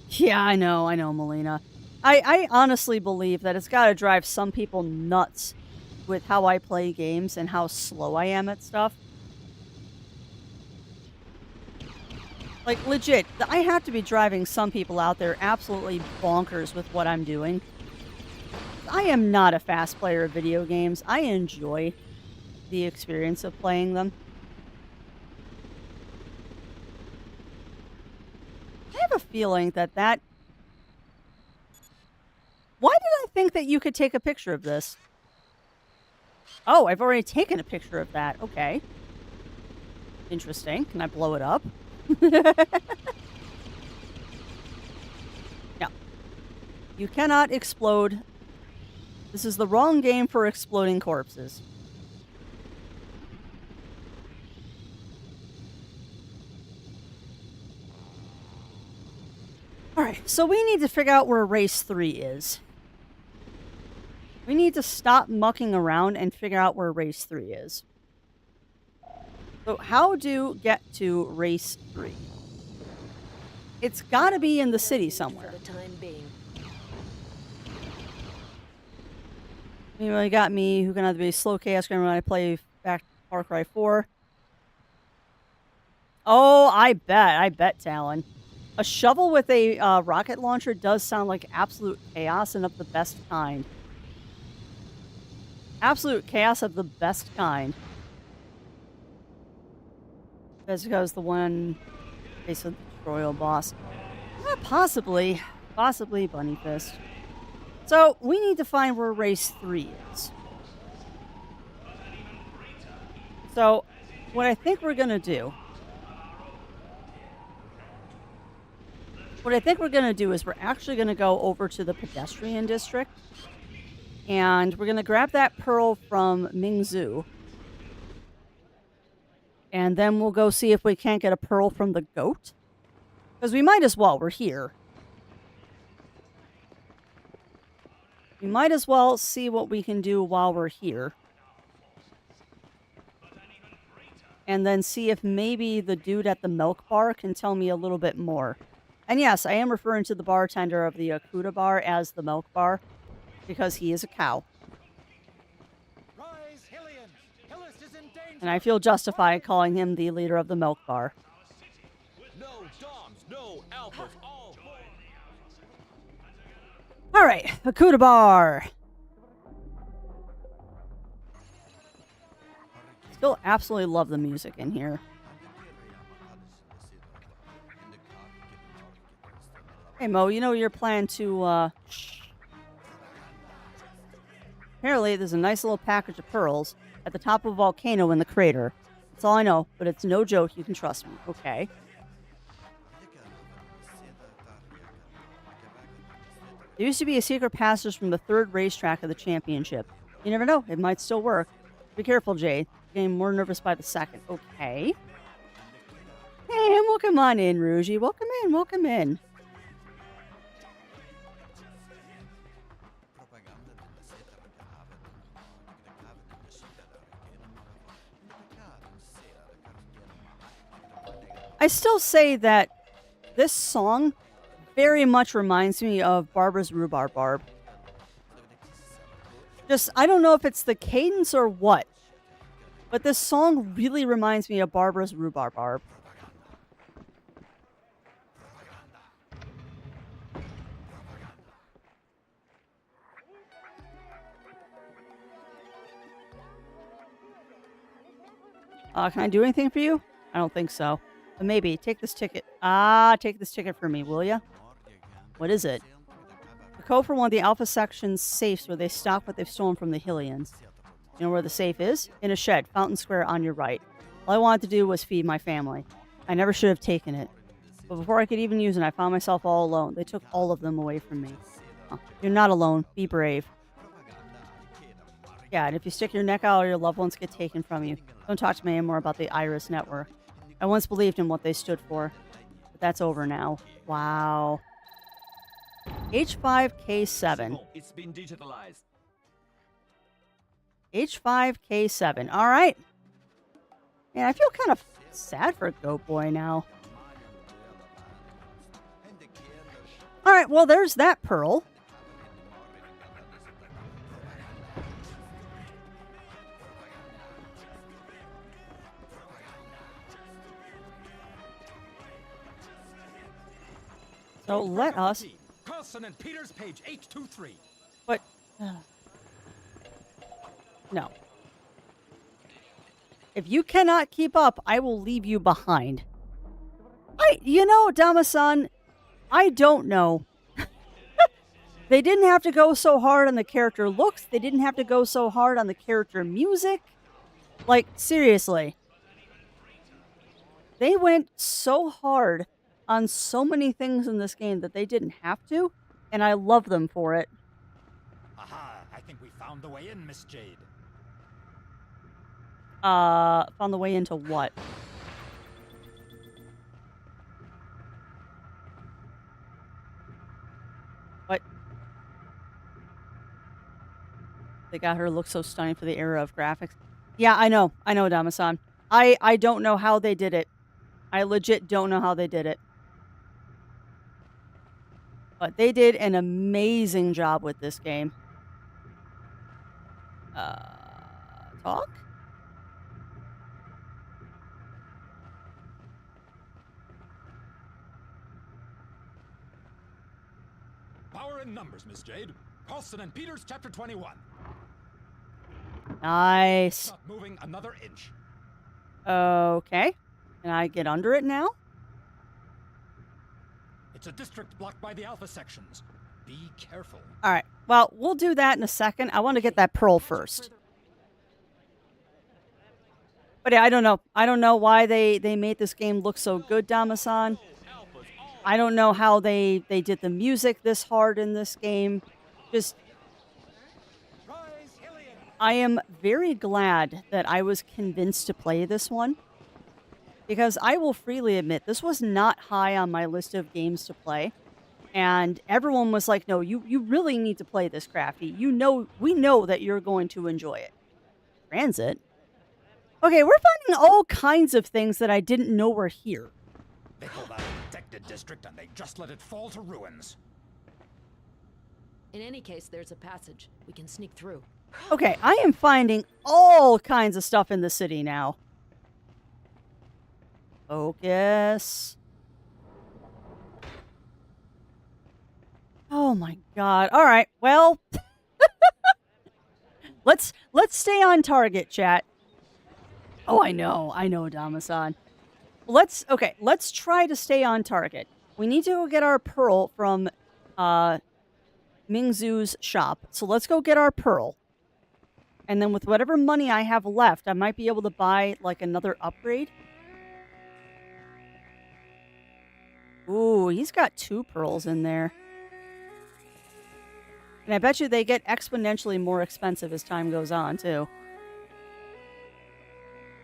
Yeah, I know, Melina. I honestly believe that it's got to drive some people nuts with how I play games and how slow I am at stuff. Like, legit, I have to be driving some people out there absolutely bonkers with what I'm doing. I am not a fast player of video games. I enjoy the experience of playing them. I have a feeling that Why did I think that you could take a picture of this? Oh, I've already taken a picture of that. Okay. Interesting. Can I blow it up? No. You cannot explode. This is the wrong game for exploding corpses. Alright, so we need to figure out where race 3 is. We need to stop mucking around and figure out where race 3 is. So how to get to race 3? It's got to be in the city somewhere. For the time being. You really got me. Who can have to be slow chaos when I play back Far Cry 4? Oh, I bet, Talon. A shovel with a rocket launcher does sound like absolute chaos and of the best kind. Absolute chaos of the best kind. That's because the one basically the royal boss. Possibly Bunny Fist. So we need to find where race 3 is. So what I think we're gonna do. What I think we're gonna do is we're actually gonna go over to the pedestrian district. And we're going to grab that pearl from Mingzu. And then we'll go see if we can't get a pearl from the goat. Because we might as well. We're here. We might as well see what we can do while we're here. And then see if maybe the dude at the milk bar can tell me a little bit more. And yes, I am referring to the bartender of the Akuta bar as the milk bar. Because he is a cow. Rise, Hylians! Hylis is in danger! And I feel justified calling him the leader of the milk bar. No doms, no alphas, all Alright, Akuta bar. Still absolutely love the music in here. Hey Mo, you know your plan to apparently, there's a nice little package of pearls at the top of a volcano in the crater. That's all I know, but it's no joke. You can trust me. Okay. There used to be a secret passage from the third racetrack of the championship. You never know. It might still work. Be careful, Jade. You're getting more nervous by the second. Okay. Hey, welcome on in, Rougie. Welcome in. Welcome in. I still say that this song very much reminds me of Barbara's Rhubarb Barb. Just, I don't know if it's the cadence or what, but this song really reminds me of Barbara's Rhubarb Barb. Can I do anything for you? I don't think so. But maybe. Take this ticket. Take this ticket for me, will ya? What is it? A code for one of the Alpha Section's safes where they stock what they've stolen from the Hylians. You know where the safe is? In a shed, Fountain Square on your right. All I wanted to do was feed my family. I never should have taken it. But before I could even use it, I found myself all alone. They took all of them away from me. Oh, you're not alone. Be brave. Yeah, and if you stick your neck out or your loved ones get taken from you, don't talk to me anymore about the Iris Network. I once believed in what they stood for, but that's over now. Wow. H5K7. It's been digitalized. H5K7. All right. Man, I feel kind of sad for Goat Boy now. All right, well, there's that pearl. So let us... Carlson and Peters, page 823. But... no. If you cannot keep up, I will leave you behind. You know, Dama-san, I don't know. They didn't have to go so hard on the character looks. They didn't have to go so hard on the character music. Like, seriously. They went so hard on so many things in this game that they didn't have to, and I love them for it. Aha, I think we found the way in, Miss Jade. Found the way into what? What? They got her look so stunning for the era of graphics. Yeah, I know, Dama-san. I don't know how they did it. I legit don't know how they did it. But they did an amazing job with this game. Talk? Power in numbers, Miss Jade. Carlson and Peters, chapter 21. Nice. Not moving another inch. Okay. Can I get under it now? It's a district blocked by the Alpha sections. Be careful. All right. Well, we'll do that in a second. I want to get that pearl first. But yeah, I don't know. I don't know why they made this game look so good, Dama-san. I don't know how they did the music this hard in this game. Just... I am very glad that I was convinced to play this one. Because I will freely admit, this was not high on my list of games to play. And everyone was like, no, you really need to play this, Crafty. We know that you're going to enjoy it. Transit? Okay, we're finding all kinds of things that I didn't know were here. They call that a protected district, and they just let it fall to ruins. In any case, there's a passage. We can sneak through. Okay, I am finding all kinds of stuff in the city now. Focus. Oh my god. All right. Well, let's stay on target, chat. Oh, I know, Dama-san. Let's try to stay on target. We need to go get our pearl from Mingzu's shop. So let's go get our pearl. And then with whatever money I have left, I might be able to buy like another upgrade. Ooh, he's got 2 pearls in there. And I bet you they get exponentially more expensive as time goes on, too.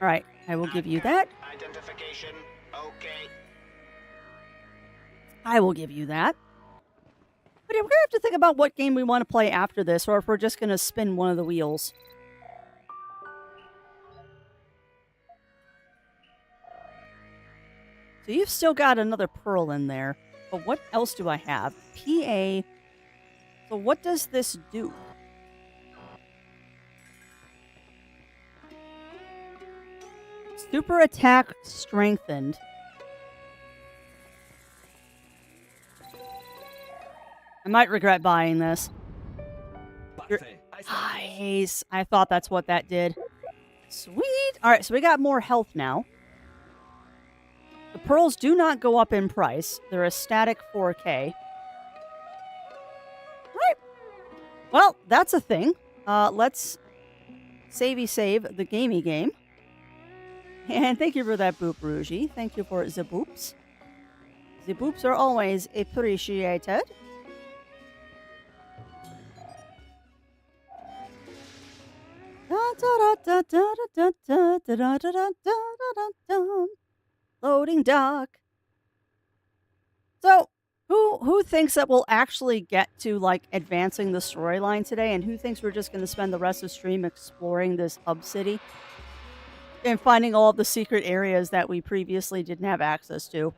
All right, I will give you that. Identification. Okay. I will give you that. But yeah, we're going to have to think about what game we want to play after this, or if we're just going to spin one of the wheels. So you've still got another pearl in there. But what else do I have? PA. So what does this do? Super attack strengthened. I might regret buying this. Nice. I thought that's what that did. Sweet. All right, so we got more health now. The pearls do not go up in price. They're a static 4K. Right. Well, that's a thing. Let's save the gamey game. And thank you for that boop, Rougie. Thank you for the boops. The boops are always appreciated. Loading dock. So, who thinks that we'll actually get to like advancing the storyline today, and who thinks we're just going to spend the rest of the stream exploring this hub city and finding all of the secret areas that we previously didn't have access to?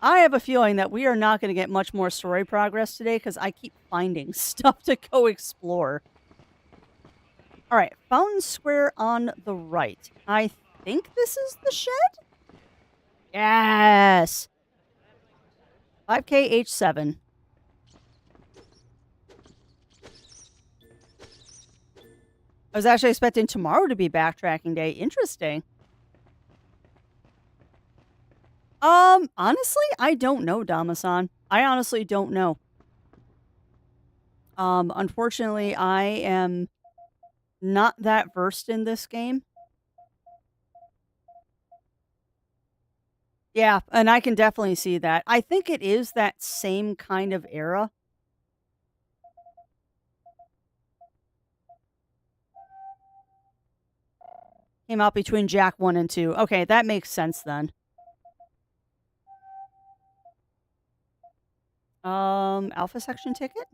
I have a feeling that we are not going to get much more story progress today because I keep finding stuff to go explore. All right, Fountain Square on the right. I think this is the shed? Yes. 5K H7. I was actually expecting tomorrow to be backtracking day. Interesting. Honestly, I don't know, Damasan. I honestly don't know. Unfortunately, I am not that versed in this game. Yeah, and I can definitely see that. I think it is that same kind of era. Came out between Jak 1 and 2. Okay, that makes sense then. Alpha section ticket?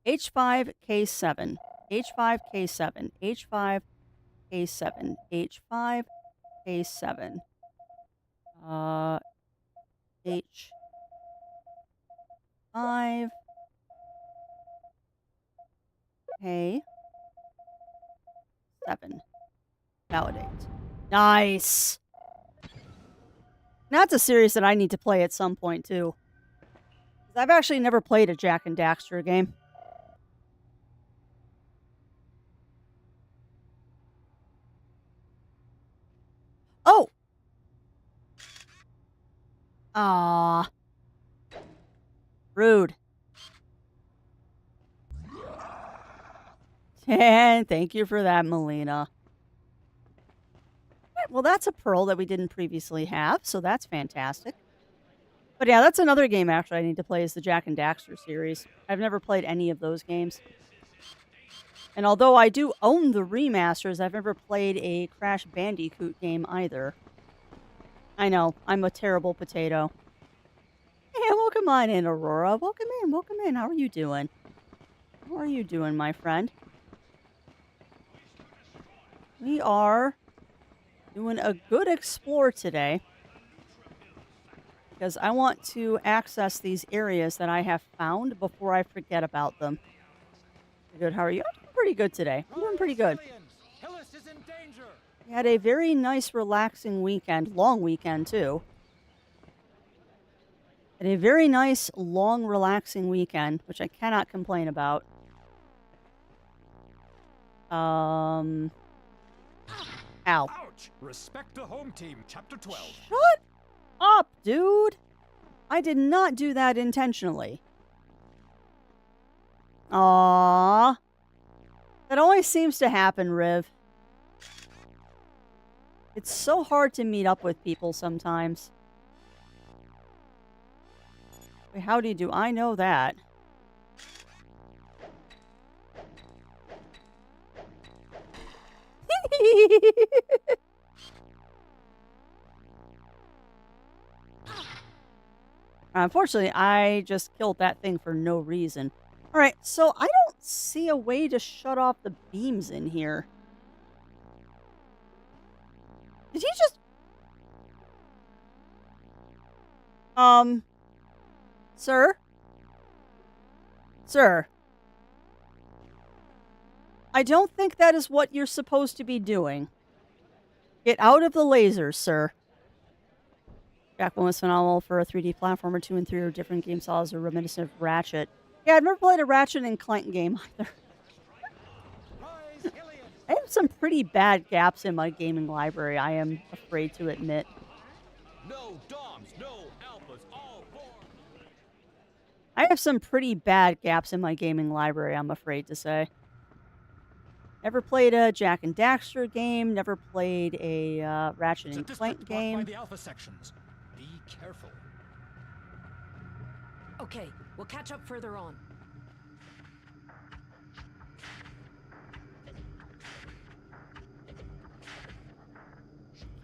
H5K7. H5K7. H5K7. H5K7. H5K7. Validate. Nice. That's a series that I need to play at some point too. I've actually never played a Jak and Daxter game. Oh! Ah. Rude. And thank you for that, Melina. Right, well, that's a pearl that we didn't previously have, so that's fantastic. But yeah, that's another game actually I need to play is the Jak and Daxter series. I've never played any of those games. And although I do own the remasters, I've never played a Crash Bandicoot game either. I know, I'm a terrible potato. Hey, welcome on in, Aurora. Welcome in, welcome in. How are you doing? How are you doing, my friend? We are doing a good explore today. Because I want to access these areas that I have found before I forget about them. Good, how are you? I'm doing pretty good today. I'm doing pretty good. Hillis is in danger. We had a very nice, relaxing weekend. Long weekend, too. Had a very nice, long, relaxing weekend, which I cannot complain about. Ow. Ouch! Respect the home team, chapter 12. Shut up, dude! I did not do that intentionally. Aww. That always seems to happen, Riv. It's so hard to meet up with people sometimes. Wait, howdy do I know that? Unfortunately, I just killed that thing for no reason. Alright, so I don't see a way to shut off the beams in here. Did he just... Sir? Sir? I don't think that is what you're supposed to be doing. Get out of the lasers, sir. Jak 1 was phenomenal for a 3D platformer. 2 and 3 are different game styles, are reminiscent of Ratchet. Yeah, I've never played a Ratchet and Clank game either. I have some pretty bad gaps in my gaming library, I am afraid to admit. No DOMs, no alphas, all four. I have some pretty bad gaps in my gaming library, I'm afraid to say. Never played a Jak and Daxter game, never played a Ratchet and Clank game. By the alpha sections. Be careful. Okay, we'll catch up further on.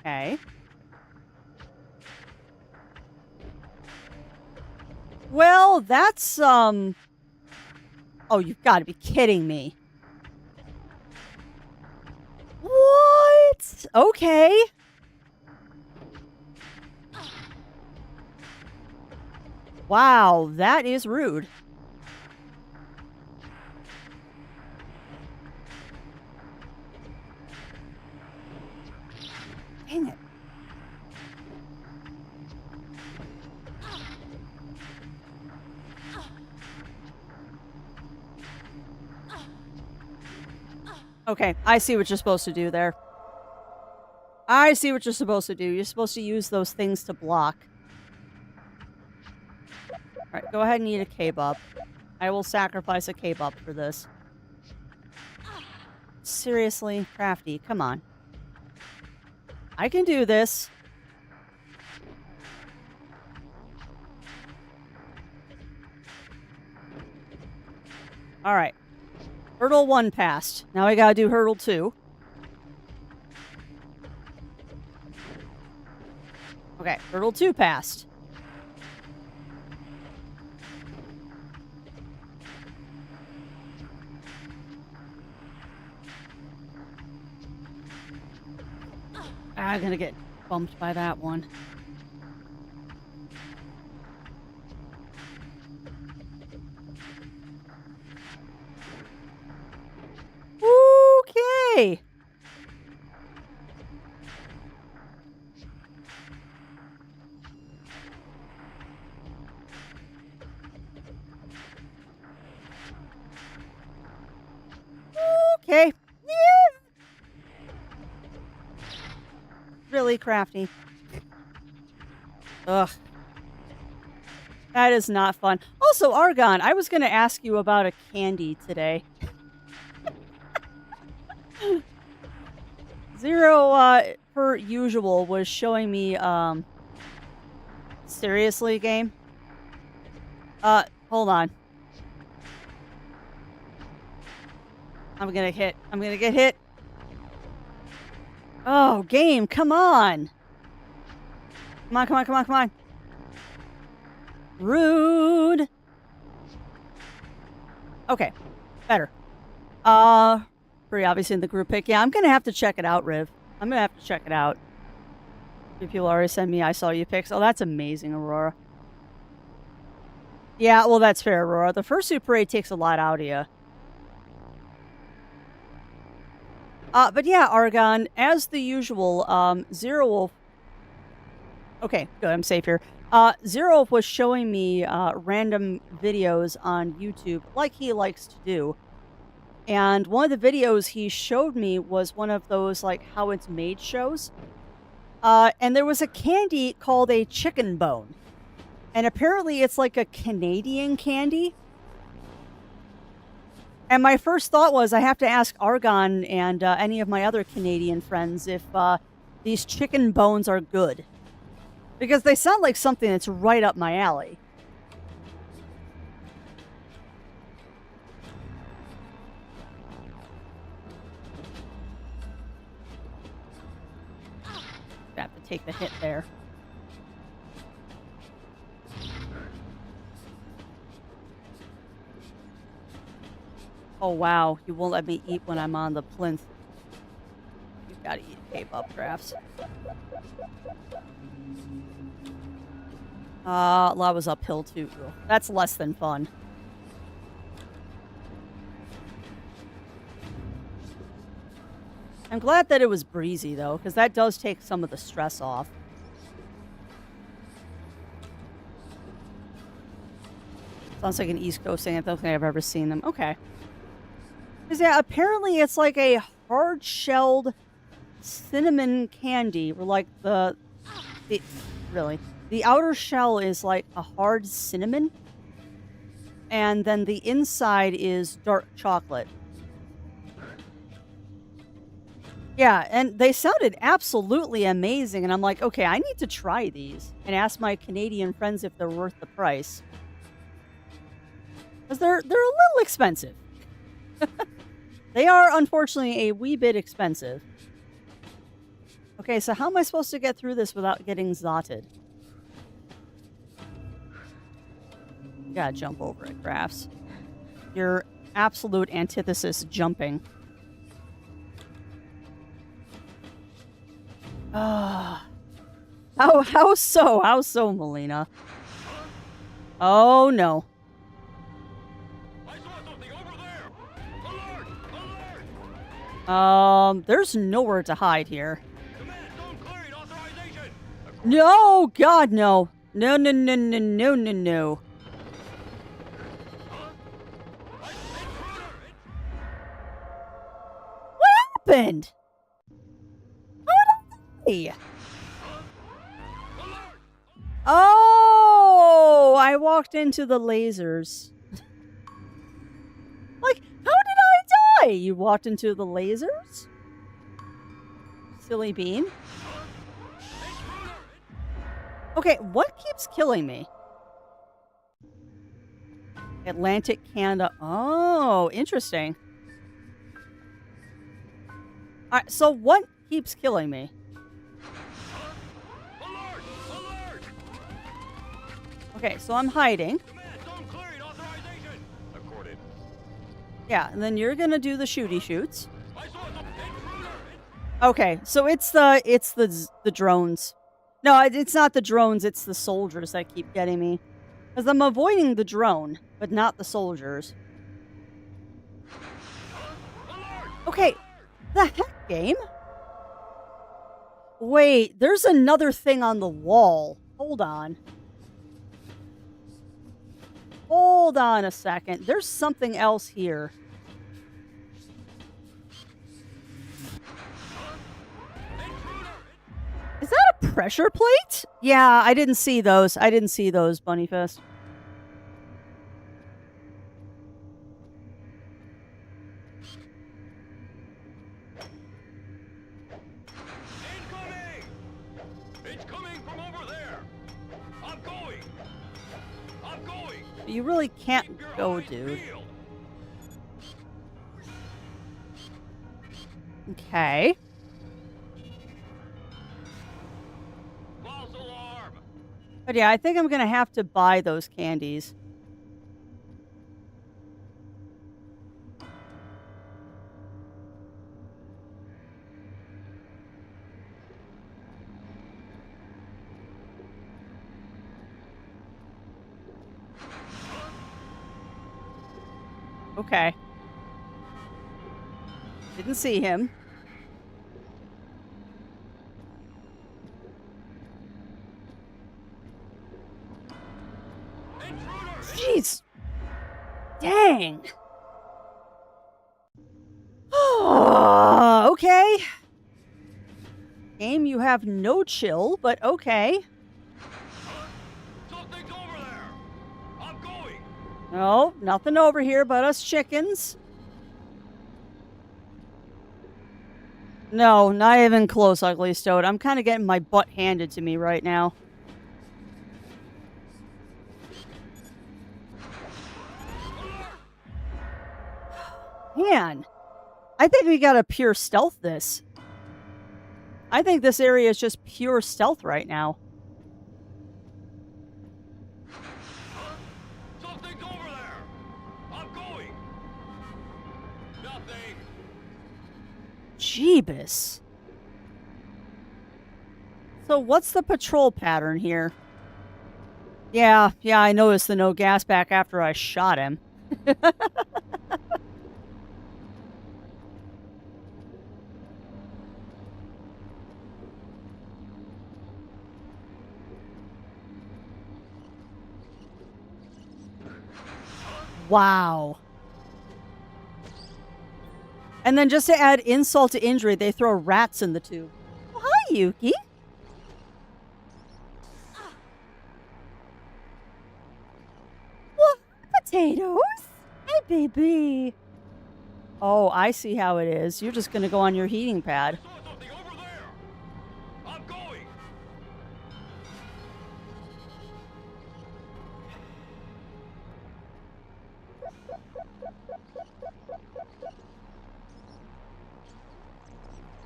Okay. Well, that's, Oh, you've got to be kidding me. What? Okay. Wow, that is rude. Okay, I see what you're supposed to do there. I see what you're supposed to do. You're supposed to use those things to block. Alright, go ahead and eat a kebab. I will sacrifice a kebab for this. Seriously, Crafty, come on. I can do this. Alright. Hurdle 1 passed. Now I gotta do hurdle 2. Okay, hurdle 2 passed. I'm gonna get bumped by that one. Okay. Okay. Yeah. Really Crafty. Ugh. That is not fun. Also, Argon, I was going to ask you about a candy today. Zero, per usual, was showing me, seriously, game? Hold on. I'm gonna get hit. Oh, game, come on! Come on. Rude! Okay, better. Pretty obviously in the group pick. Yeah, I'm gonna have to check it out, Riv. I'm gonna have to check it out. People already send me I saw you pics. Oh, that's amazing, Aurora. Yeah, well, that's fair, Aurora. The fursuit parade takes a lot out of you. But yeah, Argon, as the usual, Zero Wolf... Okay, good, I'm safe here. Zero Wolf was showing me, random videos on YouTube, like he likes to do. And one of the videos he showed me was one of those, like, how it's made shows. And there was a candy called a chicken bone. And apparently it's like a Canadian candy. And my first thought was I have to ask Argon and any of my other Canadian friends if these chicken bones are good. Because they sound like something that's right up my alley. I have to take the hit there. Oh, wow. You won't let me eat when I'm on the plinth. You've got to eat kebab crafts. Lava's uphill, too. That's less than fun. I'm glad that it was breezy, though, because that does take some of the stress off. Sounds like an East Coast thing. I don't think I've ever seen them. Okay. Because, yeah, apparently it's like a hard-shelled cinnamon candy. Where, like, the outer shell is like a hard cinnamon. And then the inside is dark chocolate. Yeah, and they sounded absolutely amazing. And I'm like, okay, I need to try these. And ask my Canadian friends if they're worth the price. Because they're a little expensive. They are, unfortunately, a wee bit expensive. Okay, so how am I supposed to get through this without getting zotted? You gotta jump over it, Crafts. Your absolute antithesis jumping. How so, Melina? Oh, no. I saw something over there! Alert! There's nowhere to hide here. Command, zone clearing authorization! No, God, no. No. happened? How did I die? Oh, I walked into the lasers. Like, how did I die? You walked into the lasers? Silly bean. Okay, what keeps killing me? Atlantic Canada. Oh, interesting. Alright, so what keeps killing me? Alert! Alert! Okay, so I'm hiding. Command, zone clearing, authorization! Accorded. Yeah, and then you're gonna do the shooty shoots. I saw the intruder! Okay, so it's the drones. No, it's not the drones, it's the soldiers that keep getting me. Because I'm avoiding the drone, but not the soldiers. Okay, the heck, game? Wait, there's another thing on the wall. Hold on. Hold on a second. There's something else here. Is that a pressure plate? Yeah, I didn't see those. I didn't see those, Bunnyfist. Incoming! It's coming from over there! I'm going! I'm going! You really can't Keep your go, eyes dude. peeled. Okay. False alarm! But yeah, I think I'm gonna have to buy those candies. Okay. Didn't see him. Jeez. Dang. Okay. Game, you have no chill, but okay. Something's over there! I'm going! No, nothing over here but us chickens. No, not even close, Ugly Stoat. I'm kind of getting my butt handed to me right now. Man, I think we gotta pure stealth this. I think this area is just pure stealth right now. Something's over there! I'm going! Nothing! Jeebus. So what's the patrol pattern here? Yeah, I noticed the no gas back after I shot him. Wow. And then just to add insult to injury, they throw rats in the tube. Oh, hi, Yuki. What? Potatoes? Hey, baby. Oh, I see how it is. You're just going to go on your heating pad. I saw something over there! I'm going!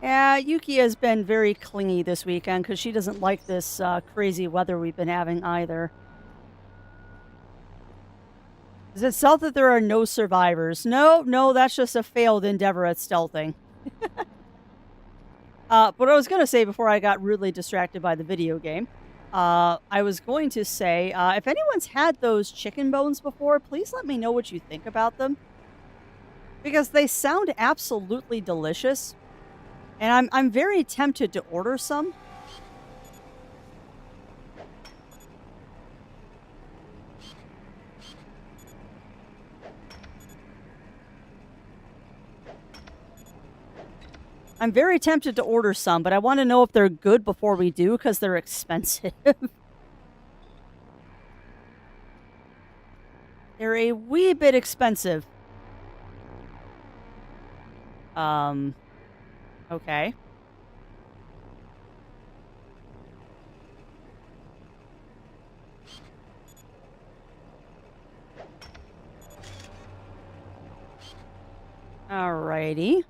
Yeah, Yuki has been very clingy this weekend because she doesn't like this crazy weather we've been having either. Is it stealth that there are no survivors? No, that's just a failed endeavor at stealthing. But what I was going to say before I got rudely distracted by the video game, I was going to say, if anyone's had those chicken bones before, please let me know what you think about them. Because they sound absolutely delicious. And I'm very tempted to order some. I'm very tempted to order some, but I want to know if they're good before we do because they're expensive. They're a wee bit expensive. Okay. Alrighty.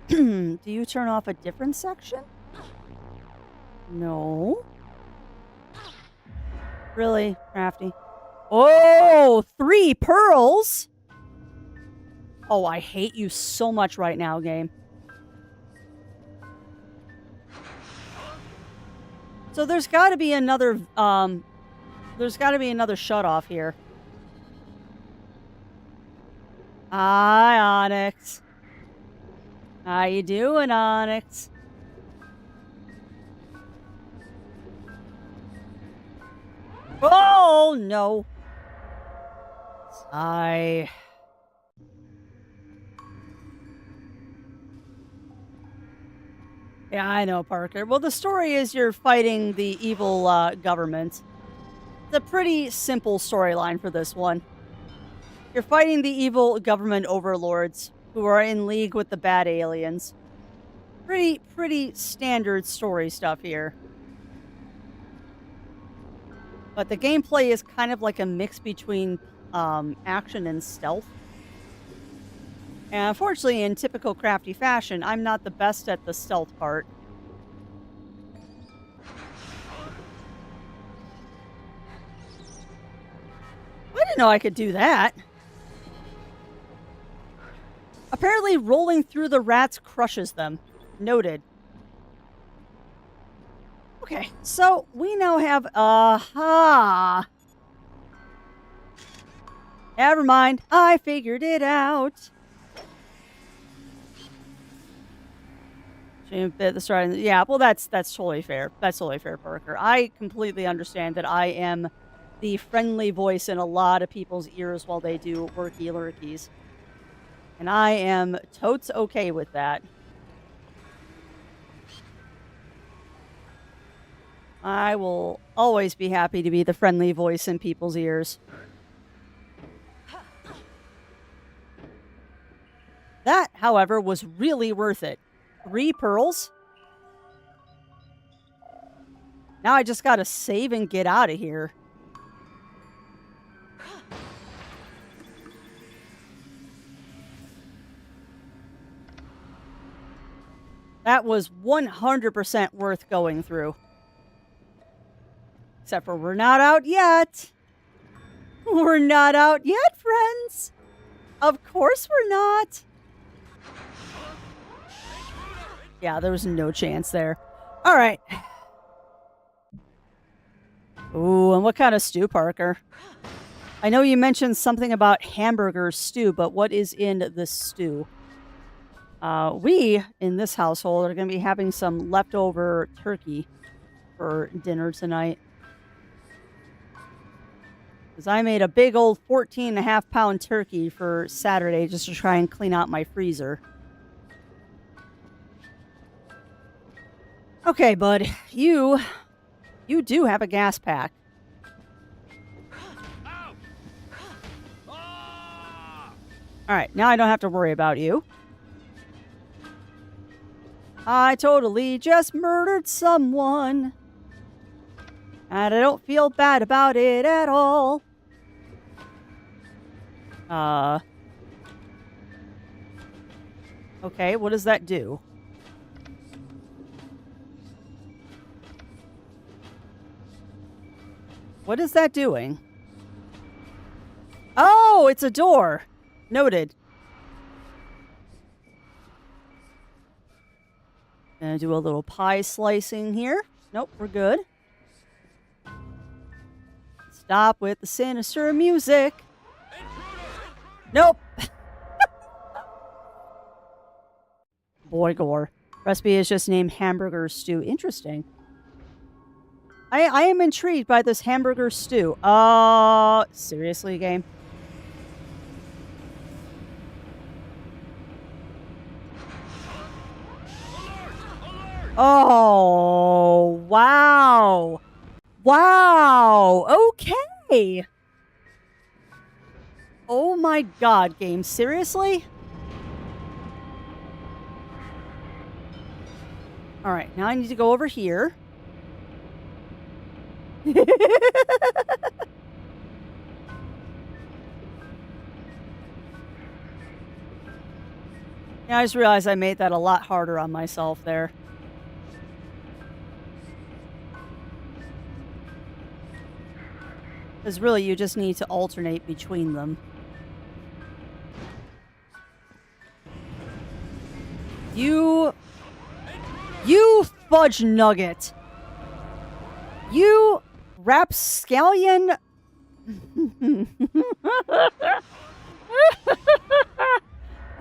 Do you turn off a different section? No. Really, Crafty? Oh, 3 pearls? Oh, I hate you so much right now, game. So there's got to be another, shut off here. Hi, Onyx. How you doing, Onyx? Oh, no. Yeah, I know, Parker. Well, the story is you're fighting the evil government. It's a pretty simple storyline for this one. You're fighting the evil government overlords who are in league with the bad aliens. Pretty standard story stuff here. But the gameplay is kind of like a mix between action and stealth. And unfortunately, in typical Crafty fashion, I'm not the best at the stealth part. I didn't know I could do that. Apparently, rolling through the rats crushes them. Noted. Okay, so we now have... Aha! Never mind. I figured it out. Yeah, well, that's totally fair. That's totally fair, Parker. I completely understand that I am the friendly voice in a lot of people's ears while they do worky lurkies. And I am totes okay with that. I will always be happy to be the friendly voice in people's ears. That, however, was really worth it. 3 pearls? Now I just gotta save and get out of here. That was 100% worth going through. Except for we're not out yet. We're not out yet, friends. Of course we're not. Yeah, there was no chance there. All right. Ooh, and what kind of stew, Parker? I know you mentioned something about hamburger stew, but what is in the stew? We, in this household, are going to be having some leftover turkey for dinner tonight. Because I made a big old 14.5-pound turkey for Saturday just to try and clean out my freezer. Okay, bud, you do have a gas pack. Alright, now I don't have to worry about you. I totally just murdered someone. And I don't feel bad about it at all. Okay, what does that do? What is that doing? Oh, it's a door. Noted. Gonna do a little pie slicing here. Nope, we're good. Stop with the sinister music. Nope. Boy gore. Recipe is just named hamburger stew. Interesting. I am intrigued by this hamburger stew. Seriously, game? Oh, wow. Wow. Okay. Oh my god, game. Seriously? Alright, now I need to go over here. Yeah, I just realized I made that a lot harder on myself there. Because really, you just need to alternate between them. You fudge nugget. You rapscallion.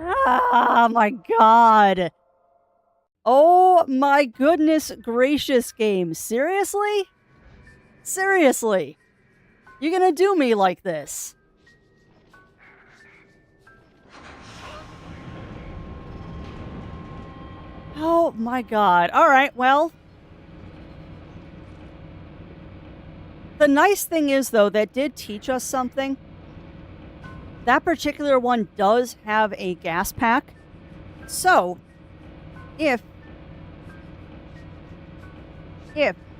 Ah, my god. Oh my goodness gracious, game. Seriously? Seriously? You're gonna do me like this? Oh my god. Alright, well. The nice thing is, though, that did teach us something. That particular one does have a gas pack. So, if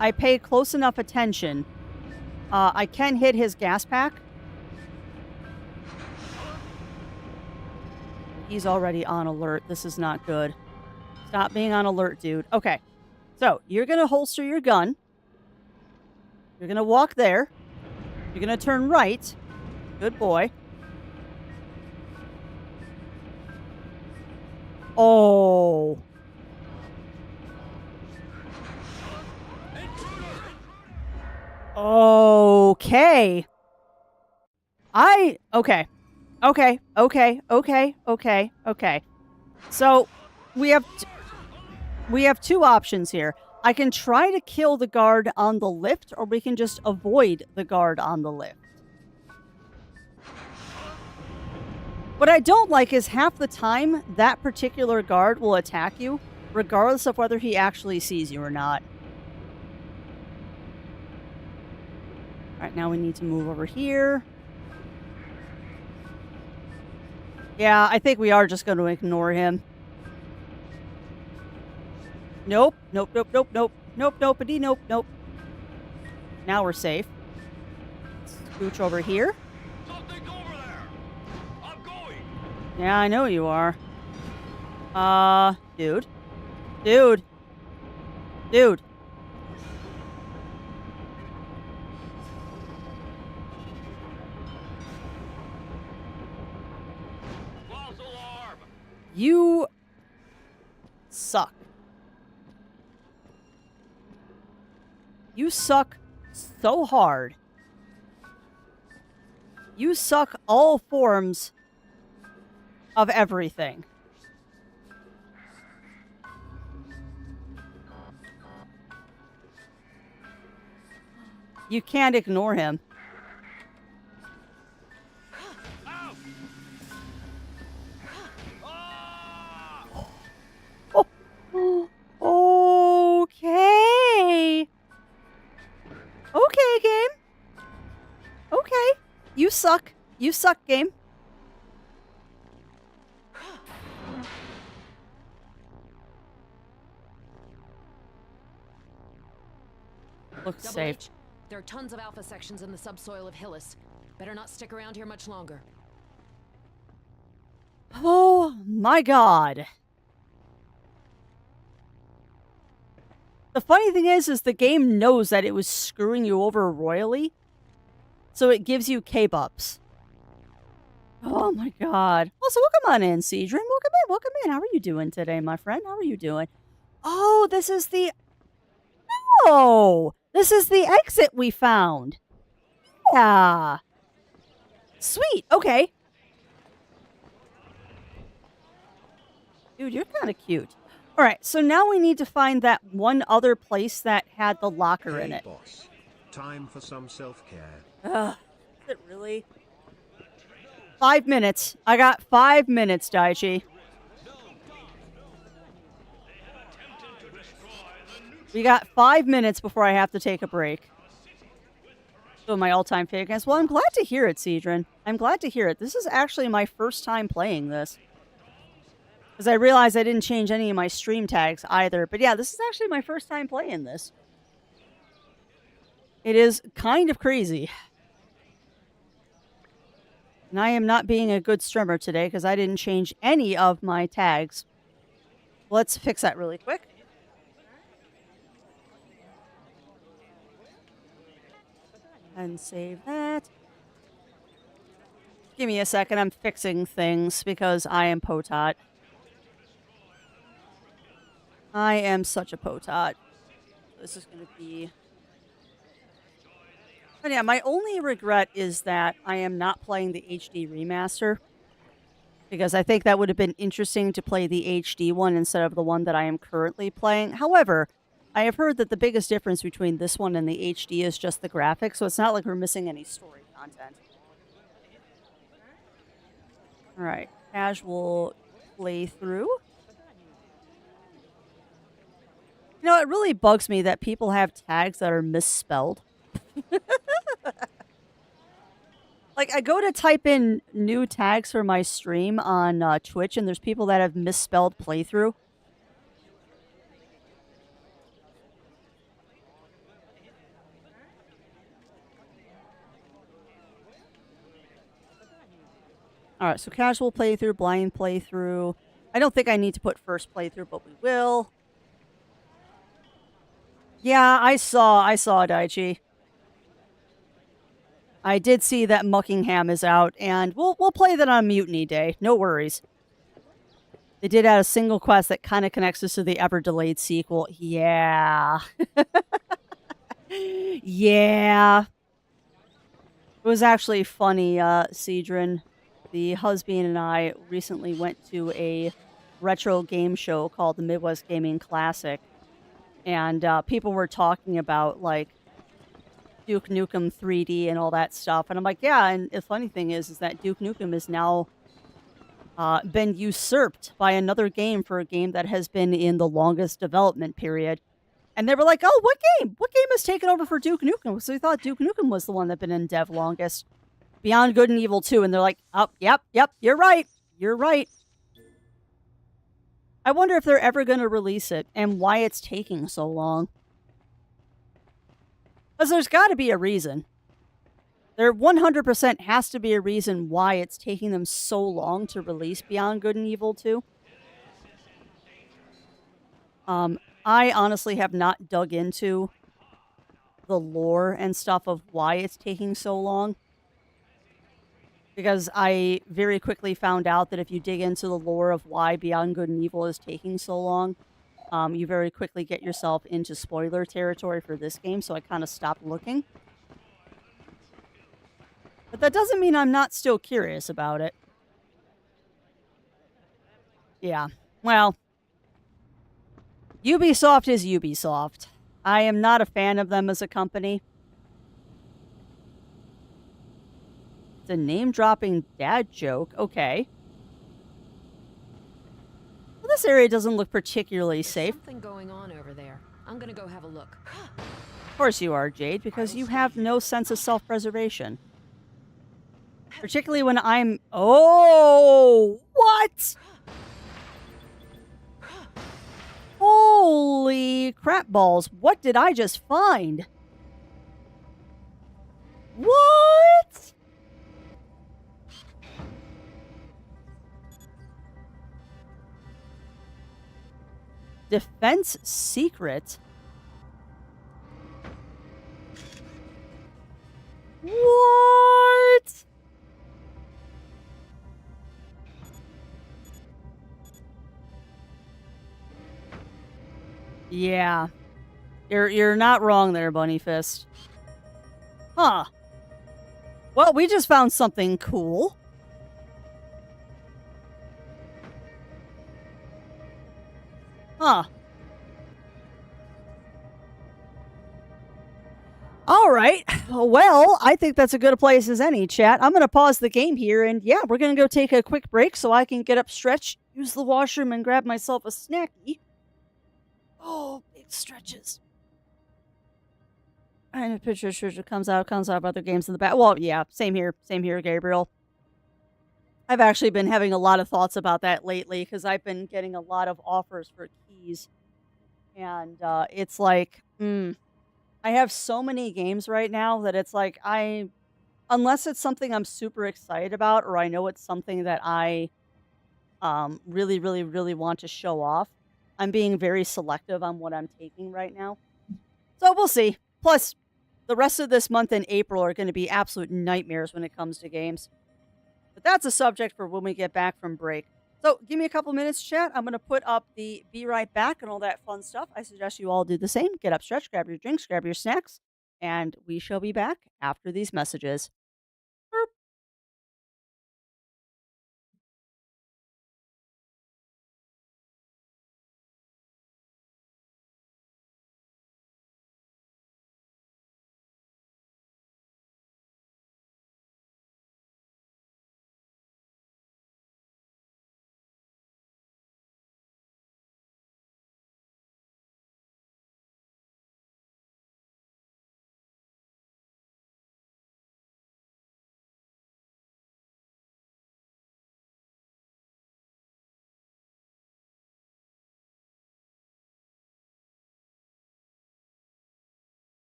I pay close enough attention, I can hit his gas pack. He's already on alert. This is not good. Stop being on alert, dude. Okay. So, you're going to holster your gun. You're going to walk there. You're going to turn right. Good boy. Oh. Okay. Okay. So, we have two options here. I can try to kill the guard on the lift, or we can just avoid the guard on the lift. What I don't like is half the time, that particular guard will attack you, regardless of whether he actually sees you or not. Alright, now we need to move over here. Yeah, I think we are just going to ignore him. Nope. Nope. Nope. Now we're safe. Scooch over here. Something's over there. I'm going. Yeah, I know you are. Dude. False alarm. You suck. You suck so hard. You suck all forms of everything. You can't ignore him. Oh, okay. Okay, game. Okay. You suck. You suck, game. Looks Double safe. H, there are tons of alpha sections in the subsoil of Hillis. Better not stick around here much longer. Oh my god. The funny thing is the game knows that it was screwing you over royally. So it gives you K-Bups. Oh my god. Also, welcome on in, Cedrin. Welcome in. How are you doing today, my friend? How are you doing? Oh, this is the... Oh! This is the exit we found. Yeah. Sweet. Okay. Dude, you're kind of cute. All right, so now we need to find that one other place that had the locker in it. Boss. Time for some self-care. Ugh, is it really? 5 minutes. I got 5 minutes, Daichi. They have attempted to destroy We got 5 minutes before I have to take a break. So my all-time favorite games. Well, I'm glad to hear it, Cedron. I'm glad to hear it. This is actually my first time playing this. Because I realized I didn't change any of my stream tags either. But yeah, this is actually my first time playing this. It is kind of crazy. And I am not being a good streamer today because I didn't change any of my tags. Let's fix that really quick. And save that. Give me a second. I'm fixing things because I am potot. I am such a potot. This is going to be... But yeah, my only regret is that I am not playing the HD remaster. Because I think that would have been interesting to play the HD one instead of the one that I am currently playing. However, I have heard that the biggest difference between this one and the HD is just the graphics, so it's not like we're missing any story content. Alright, casual playthrough. You know, it really bugs me that people have tags that are misspelled. Like, I go to type in new tags for my stream on Twitch, and there's people that have misspelled playthrough. Alright, so casual playthrough, blind playthrough. I don't think I need to put first playthrough, but we will. Yeah, I saw Daichi. I did see that Muckingham is out, and we'll play that on Mutiny Day. No worries. They did add a single quest that kind of connects us to the ever-delayed sequel. Yeah. Yeah. It was actually funny, Cedron. The husband and I recently went to a retro game show called the Midwest Gaming Classic. And people were talking about, like, Duke Nukem 3D and all that stuff. And I'm like, yeah, and the funny thing is that Duke Nukem has now been usurped by another game for a game that has been in the longest development period. And they were like, oh, what game? What game has taken over for Duke Nukem? So we thought Duke Nukem was the one that had been in dev longest. Beyond Good and Evil 2. And they're like, oh, yep, you're right. You're right. I wonder if they're ever going to release it and why it's taking so long. Because there's got to be a reason. There 100% has to be a reason why it's taking them so long to release Beyond Good and Evil 2. I honestly have not dug into the lore and stuff of why it's taking so long. Because I very quickly found out that if you dig into the lore of why Beyond Good and Evil is taking so long, you very quickly get yourself into spoiler territory for this game, so I kind of stopped looking. But that doesn't mean I'm not still curious about it. Yeah, well, Ubisoft is Ubisoft. I am not a fan of them as a company. It's a name-dropping dad joke. Okay. Well, this area doesn't look particularly safe. Something going on over there. I'm gonna go have a look. Of course you are, Jade, because you have no sense of self-preservation. Particularly when I'm... Oh! What? Holy crap balls. What did I just find? What? Defense secret? What? Yeah. You're not wrong there, Bunny Fist. Huh. Well, we just found something cool. Huh. All right. Well, I think that's a good place as any, chat. I'm going to pause the game here, and yeah, we're going to go take a quick break so I can get up, stretch, use the washroom, and grab myself a snacky. Oh, big stretches. And if Patricia comes out, other games in the back. Well, yeah, same here, Gabriel. I've actually been having a lot of thoughts about that lately because I've been getting a lot of offers for keys, and it's like, I have so many games right now that it's like unless it's something I'm super excited about or I know it's something that I really, really, really want to show off, I'm being very selective on what I'm taking right now. So we'll see. Plus, the rest of this month in April are going to be absolute nightmares when it comes to games. But that's a subject for when we get back from break. So give me a couple minutes, chat. I'm going to put up the be right back and all that fun stuff. I suggest you all do the same. Get up, stretch, grab your drinks, grab your snacks, and we shall be back after these messages.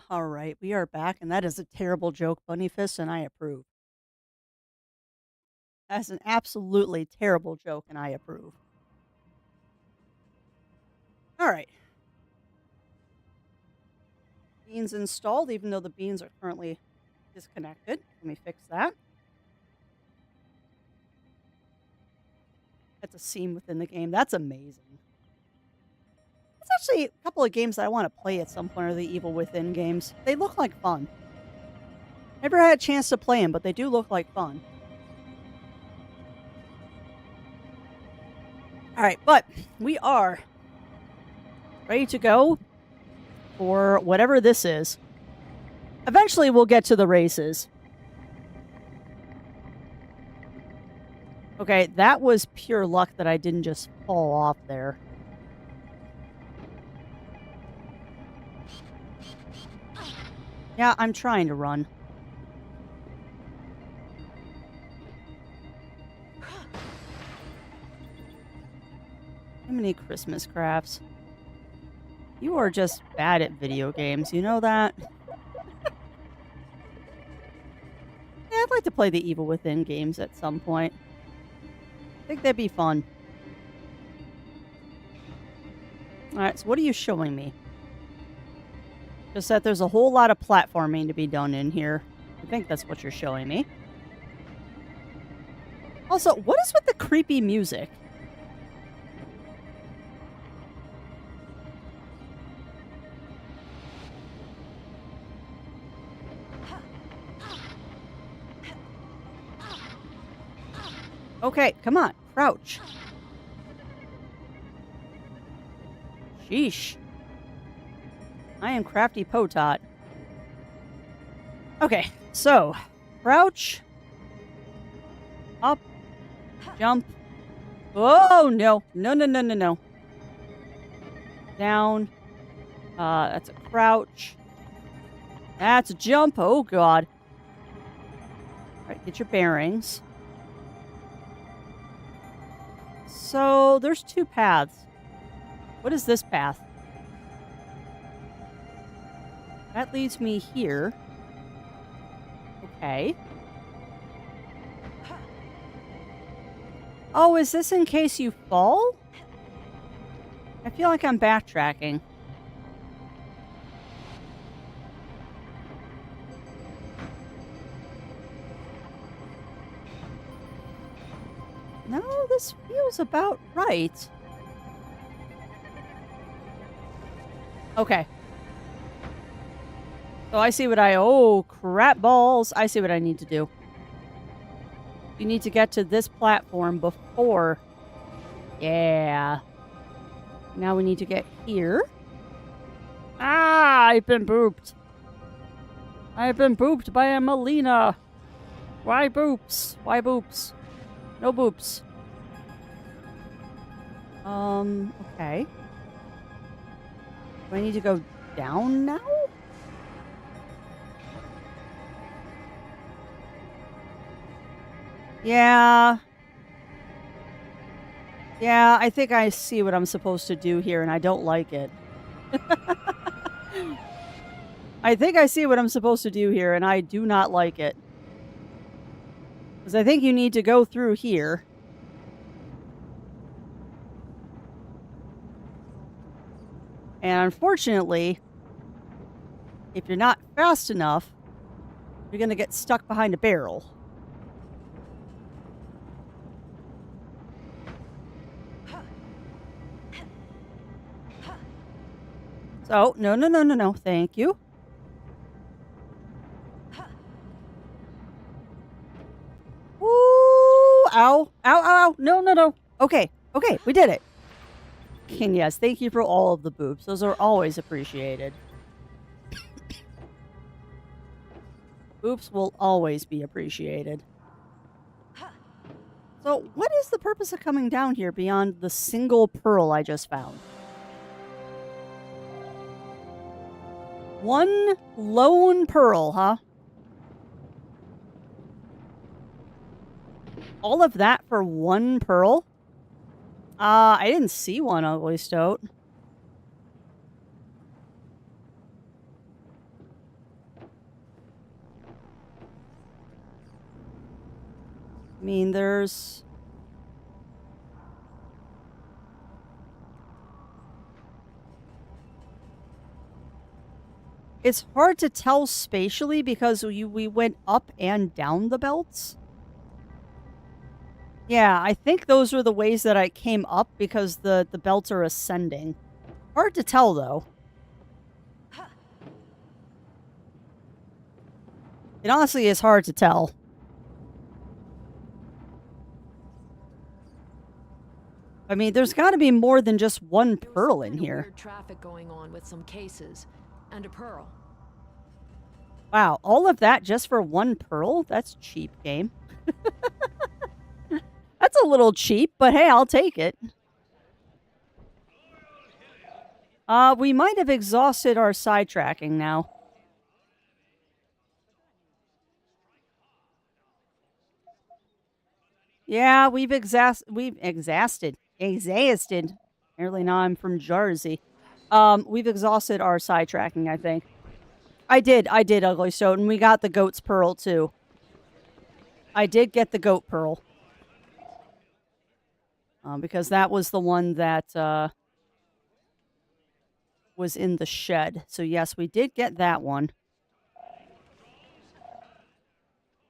All right, we are back, and that is a terrible joke, Bunny Fist, and I approve. That's an absolutely terrible joke, and I approve. All right. Beans installed, even though the beans are currently disconnected. Let me fix that. That's a scene within the game. That's amazing. It's actually a couple of games that I want to play at some point are the Evil Within games. They look like fun. Never had a chance to play them, but they do look like fun. All right, but we are ready to go for whatever this is. Eventually, we'll get to the races. Okay, that was pure luck that I didn't just fall off there. Yeah, I'm trying to run. How many Christmas crafts? You are just bad at video games, you know that? Yeah, I'd like to play the Evil Within games at some point. I think that'd be fun. Alright, so what are you showing me? Just that there's a whole lot of platforming to be done in here. I think that's what you're showing me. Also, what is with the creepy music? Okay, come on. Crouch. Sheesh. I am Crafty Potot. Okay, so crouch, up, jump. Oh no, no! Down. That's a crouch. That's a jump. Oh god. All right, get your bearings. So there's two paths. What is this path? That leads me here. Okay. Oh, is this in case you fall? I feel like I'm backtracking. No, this feels about right. Okay. So I see what oh, crap balls. I see what I need to do. You need to get to this platform before. Yeah. Now we need to get here. Ah, I've been booped. I've been booped by a Melina. Why boops? Why boops? No boops. Okay. Do I need to go down now? Yeah. Yeah, I think I see what I'm supposed to do here, and I don't like it. I think I see what I'm supposed to do here, and I do not like it. Because I think you need to go through here. And unfortunately, if you're not fast enough, you're going to get stuck behind a barrel. So, no. Thank you. Ooh, ow. Ow. No. Okay, we did it. And yes, thank you for all of the boops. Those are always appreciated. Boops will always be appreciated. So, what is the purpose of coming down here beyond the single pearl I just found? One lone pearl, huh? All of that for one pearl? I didn't see one, Ugly Stoat. I mean, there's... It's hard to tell spatially because we went up and down the belts. Yeah, I think those are the ways that I came up because the belts are ascending. Hard to tell, though. It honestly is hard to tell. I mean, there's got to be more than just one pearl in here. Weird traffic going on with some cases and a pearl. Wow, all of that just for one pearl? That's cheap, game. That's a little cheap, but hey, I'll take it. We might have exhausted our sidetracking now. Yeah, we've exhausted. Apparently now I'm from Jersey. We've exhausted our sidetracking, I think. I did, Ugly Stone, and we got the goat's pearl, too. I did get the goat pearl. Because that was the one that, was in the shed. So, yes, we did get that one.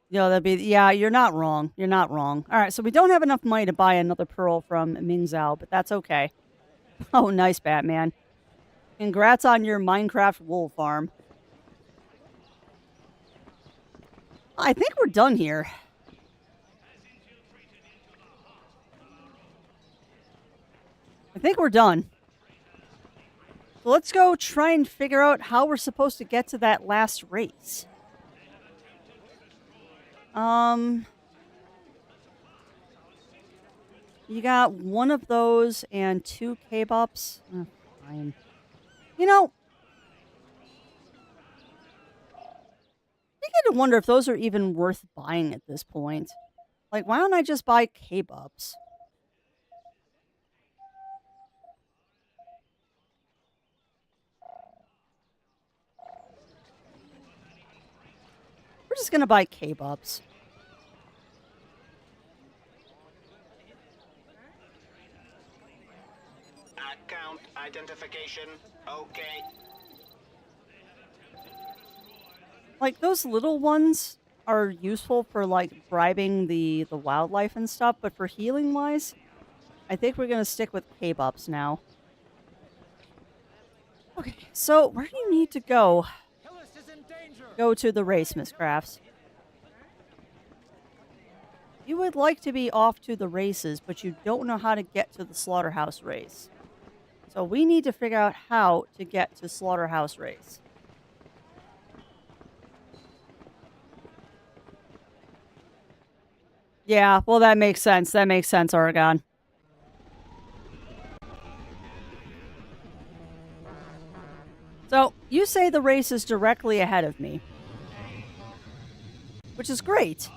Yeah, you're not wrong. You're not wrong. All right, so we don't have enough money to buy another pearl from Ming Zhao, but that's okay. Oh, nice, Batman. Congrats on your Minecraft wool farm. I think we're done here. I think we're done. So let's go try and figure out how we're supposed to get to that last race. You got one of those and 2 K-Bups. Oh, fine. You know, I begin to wonder if those are even worth buying at this point. Like, why don't I just buy K-Bups? We're just gonna buy K-Bups. Account identification. Okay. Like, those little ones are useful for, like, bribing the wildlife and stuff, but for healing-wise, I think we're gonna stick with K-Bups now. Okay, so where do you need to go? Hillis is in danger. Go to the race, Miss Crafts. You would like to be off to the races, but you don't know how to get to the Slaughterhouse race. So we need to figure out how to get to Slaughterhouse race. Yeah, well, that makes sense. That makes sense, Oregon. So, you say the race is directly ahead of me. Which is great.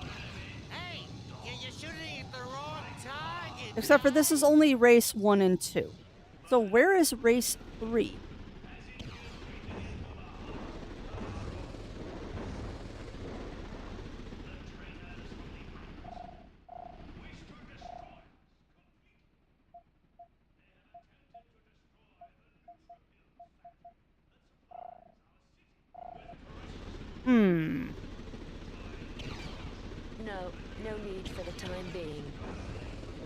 Hey, you're shooting at the wrong target. Except for this is only race 1 and 2. So where is race 3? No need for the time being.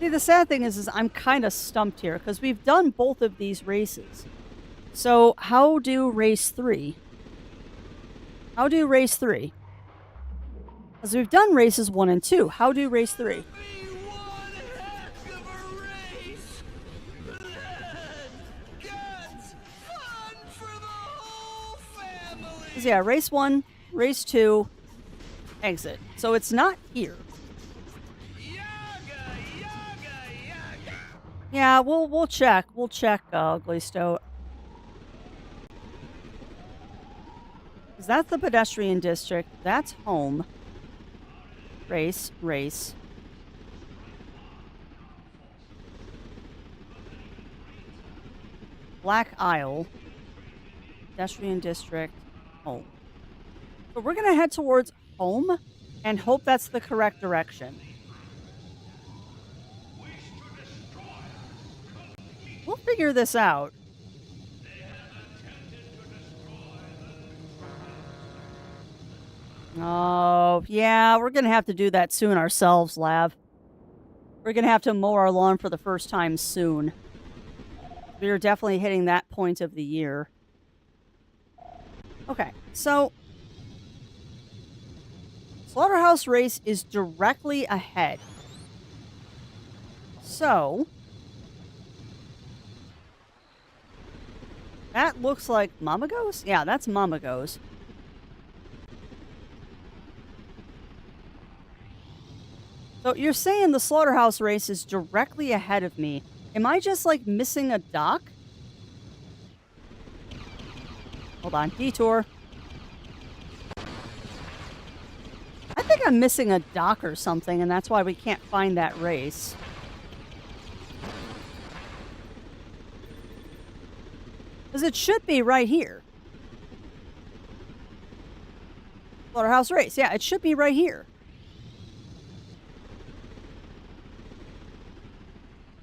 See, the sad thing is I'm kind of stumped here because we've done both of these races. So how do race 3? How do race 3? Because we've done races 1 and 2. How do race 3? Be one heck of a race. Guns, fun for the whole family. 'Cause yeah, race 1, race 2, exit. So it's not here. Yaga, yaga, yaga. Yeah, we'll check. We'll check, Ugly Stoat. Because that's the pedestrian district. That's home. Race. Black Isle. Pedestrian district. Home. So we're going to head towards home and hope that's the correct direction. figure this out. Oh, yeah, we're going to have to do that soon ourselves, Lav. We're going to have to mow our lawn for the first time soon. We are definitely hitting that point of the year. Okay, so Slaughterhouse Race is directly ahead. So that looks like Mamagos? Yeah, that's Mamagos. So you're saying the Slaughterhouse Race is directly ahead of me. Am I just, like, missing a dock? Hold on. Detour. I think I'm missing a dock or something, and that's why we can't find that race. Because it should be right here. Slaughterhouse Race. Yeah, it should be right here.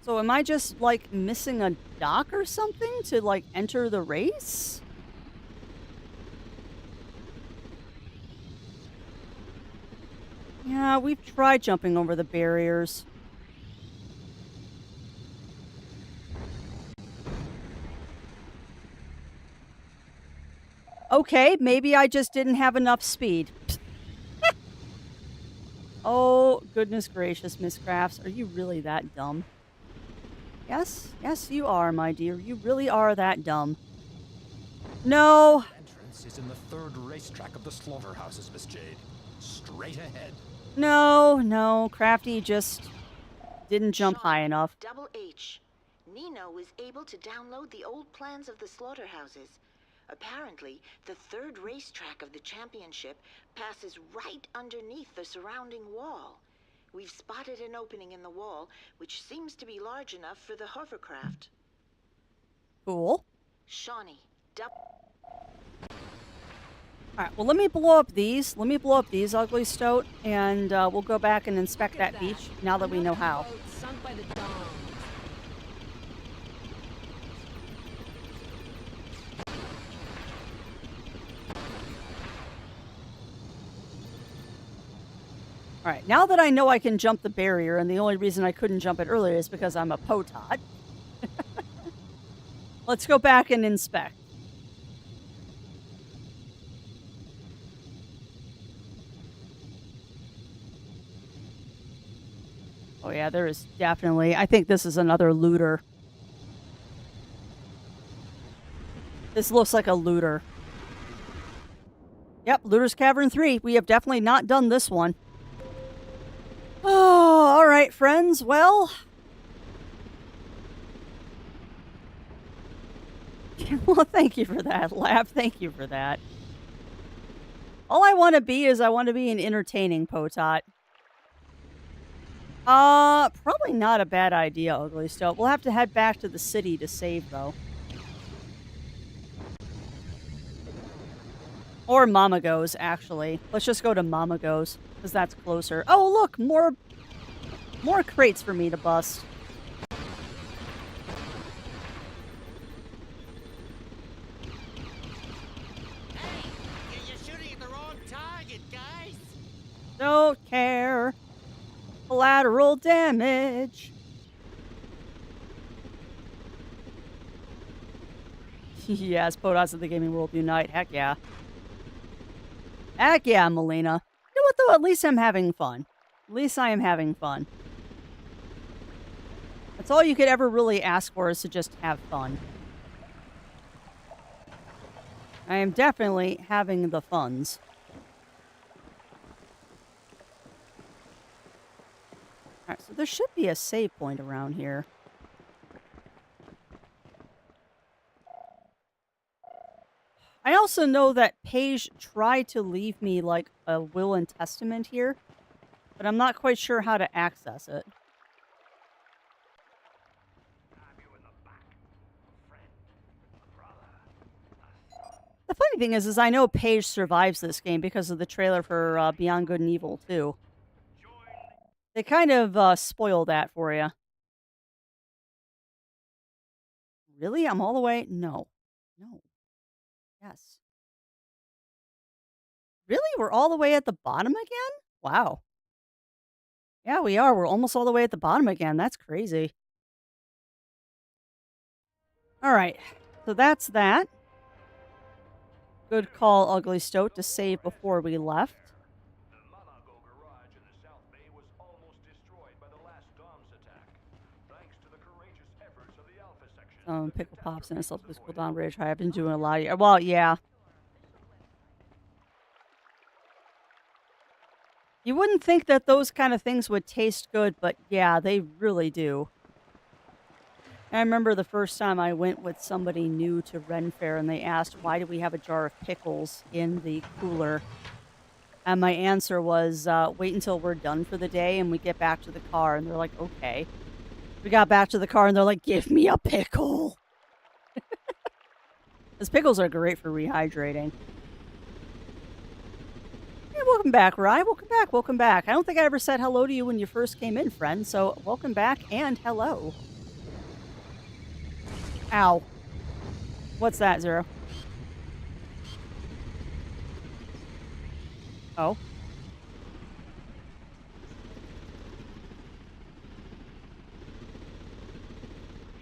So am I just, like, missing a dock or something to, like, enter the race? Yeah, we've tried jumping over the barriers. Okay, maybe I just didn't have enough speed. Oh, goodness gracious, Miss Crafts. Are you really that dumb? Yes, yes, you are, my dear. You really are that dumb. No. Entrance is in the third racetrack of the slaughterhouses, Miss Jade. Straight ahead. No, Crafty just didn't jump high enough. Double H. Nino was able to download the old plans of the slaughterhouses. Apparently, the third racetrack of the championship passes right underneath the surrounding wall. We've spotted an opening in the wall, which seems to be large enough for the hovercraft. Cool. Shawnee, Alright, well, let me blow up these. Let me blow up these, Ugly Stoat, and we'll go back and inspect that beach now that we know how. Sunk by the Dom. Alright, now that I know I can jump the barrier, and the only reason I couldn't jump it earlier is because I'm a potot. Let's go back and inspect. Oh yeah, there is definitely... I think this is another looter. This looks like a looter. Yep, Looter's Cavern 3. We have definitely not done this one. Oh, alright, friends. Well... well, thank you for that, Laugh. Thank you for that. All I want to be is I want to be an entertaining potot. Probably not a bad idea, Ugly Stoat. We'll have to head back to the city to save, though. Or Mamagos, actually. Let's just go to Mamagos, because that's closer. Oh, look! More crates for me to bust. Hey, you're shooting at the wrong target, guys. Don't care. Collateral damage. Yes, Potots of the gaming world unite. Heck yeah. Heck yeah, Melina. You know what, though? At least I'm having fun. At least I am having fun. That's all you could ever really ask for, is to just have fun. I am definitely having the funs. Alright, so there should be a save point around here. I also know that Paige tried to leave me, like, a will and testament here, but I'm not quite sure how to access it. The funny thing is I know Paige survives this game because of the trailer for Beyond Good and Evil 2. They kind of spoil that for you. Really? I'm all the way? No. No. Yes. Really? We're all the way at the bottom again? Wow. Yeah, we are. We're almost all the way at the bottom again. That's crazy. All right. So that's that. Good call, Ugly Stoat, to save before we left. The Monaco garage in the South Bay was almost destroyed by the last DOMS attack, thanks to the courageous efforts of the Alpha section. Pickle Pops and a self cool down bridge. I've been doing a lot of... Well, yeah. You wouldn't think that those kind of things would taste good, but yeah, they really do. I remember the first time I went with somebody new to Ren Fair and they asked, why do we have a jar of pickles in the cooler? And my answer was, wait until we're done for the day and we get back to the car. And they're like, okay. We got back to the car and they're like, give me a pickle. Because pickles are great for rehydrating. Hey, welcome back, Rye. Welcome back. Welcome back. I don't think I ever said hello to you when you first came in, friend. So welcome back and hello. Ow. What's that, Zero? Oh.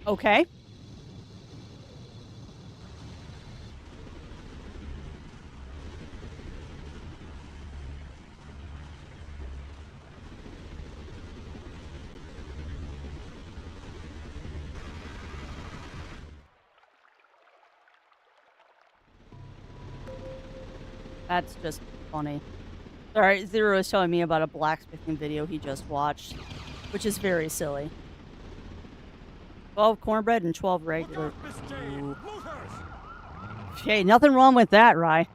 Okay. That's just funny. Alright, Zero is telling me about a blacksmithing video he just watched, which is very silly. 12 cornbread and 12 regular. Okay, nothing wrong with that, Rye.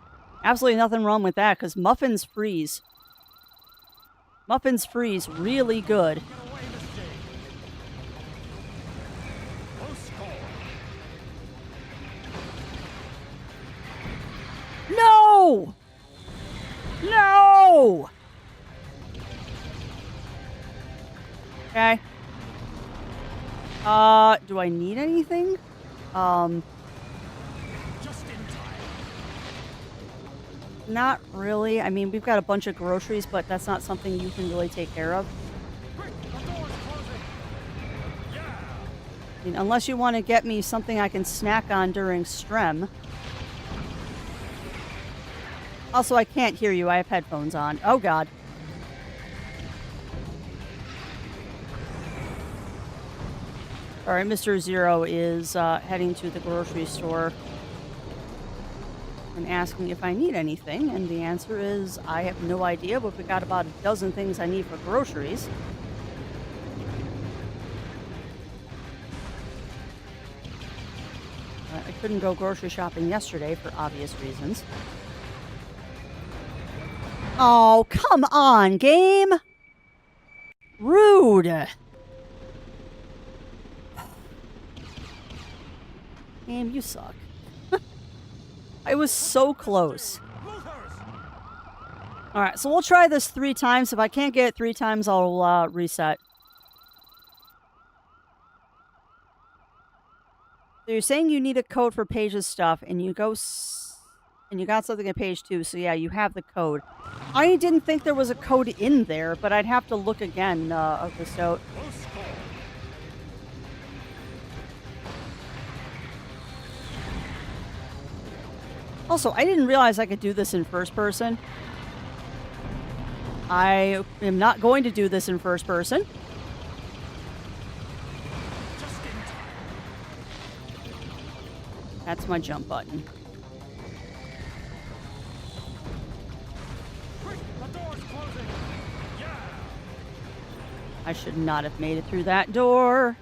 Absolutely nothing wrong with that, because muffins freeze. Muffins freeze really good. No! No! Okay. Do I need anything? Just in time. Not really. I mean, we've got a bunch of groceries, but that's not something you can really take care of. Quick, the door's closing. Yeah. I mean, unless you want to get me something I can snack on during Strem. Also, I can't hear you. I have headphones on. Oh, God. All right, Mr. Zero is heading to the grocery store and asking if I need anything. And the answer is, I have no idea, but we got about a dozen things I need for groceries. I couldn't go grocery shopping yesterday for obvious reasons. Oh, come on, game! Rude! Game, you suck. I was so close. Alright, so we'll try this 3 times. If I can't get it 3 times, I'll reset. So you're saying you need a code for Paige's stuff, and you go... and you got something at page 2, so yeah, you have the code. I didn't think there was a code in there, but I'd have to look again, of the note. Also, I didn't realize I could do this in first person. I am not going to do this in first person. That's my jump button. I should not have made it through that door.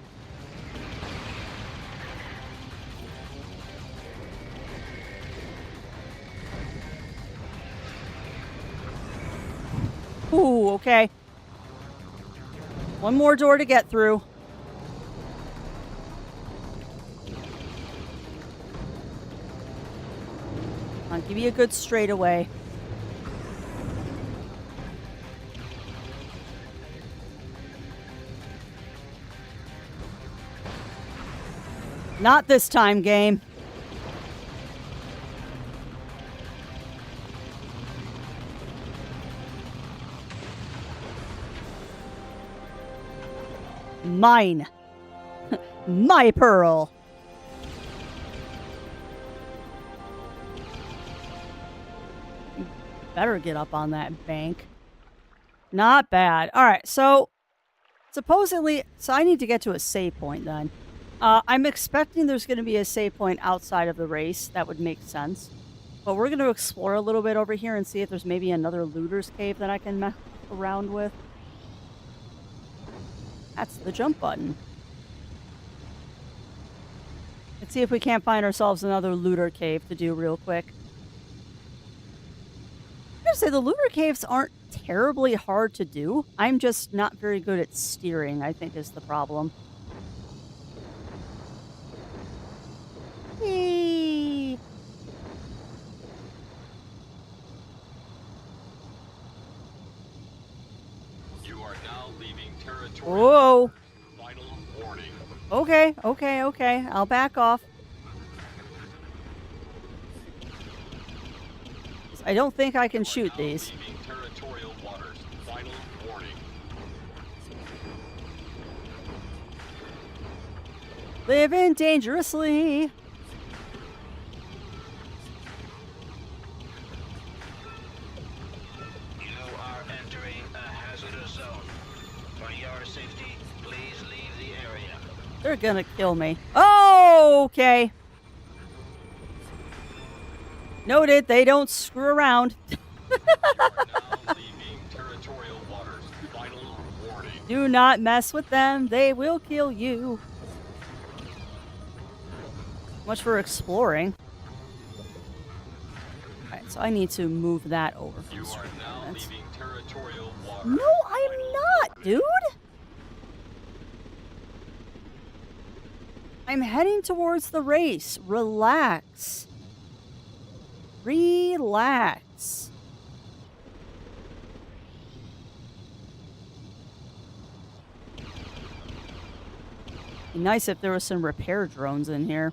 Ooh, okay. One more door to get through. I'll give you a good straightaway. Not this time, game. Mine. My pearl. You better get up on that bank. Not bad. All right, so supposedly, so I need to get to a save point then. I'm expecting there's going to be a save point outside of the race. That would make sense. But we're going to explore a little bit over here and see if there's maybe another looter's cave that I can mess around with. That's the jump button. Let's see if we can't find ourselves another looter cave to do real quick. I'm going to say the looter caves aren't terribly hard to do. I'm just not very good at steering, I think is the problem. Whee! You are now leaving territory. Whoa! Final warning. Okay, okay, okay. I'll back off. I don't think I can shoot these. Leaving territorial waters. Final warning. Living dangerously. You are entering a hazardous zone. For your safety, please leave the area. They're gonna kill me. Oh, okay. Noted, they don't screw around. Now leaving territorial waters. Final warning. Do not mess with them. They will kill you. Much for exploring. Alright, so I need to move that over. You are now leaving territorial waters. No, I'm not, dude. I'm heading towards the race. Relax. Relax. Be nice if there was some repair drones in here.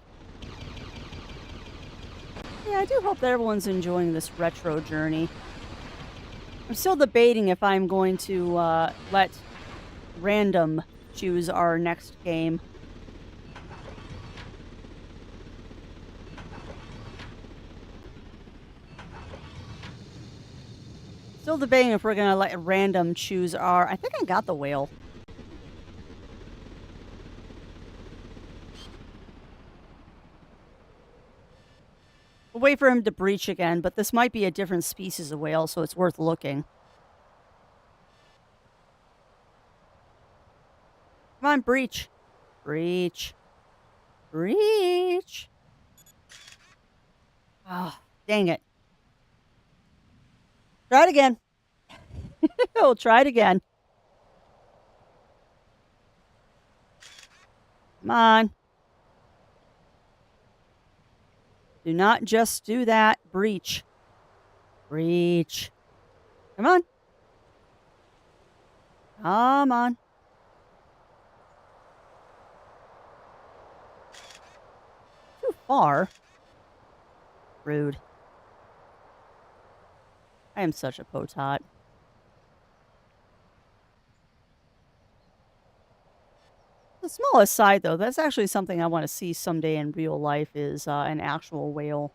Yeah, I do hope that everyone's enjoying this retro journey. I'm still debating if I'm going to let random choose our next game. Still debating if we're going to let random choose our... I think I got the whale. We'll wait for him to breach again, but this might be a different species of whale, so it's worth looking. Come on, breach. Breach. Breach. Oh, dang it. Try it again. We'll try it again. Come on. Do not just do that. Breach. Breach. Come on. Come on. Too far. Rude. I am such a potot. The smallest side, though, that's actually something I want to see someday in real life is an actual whale.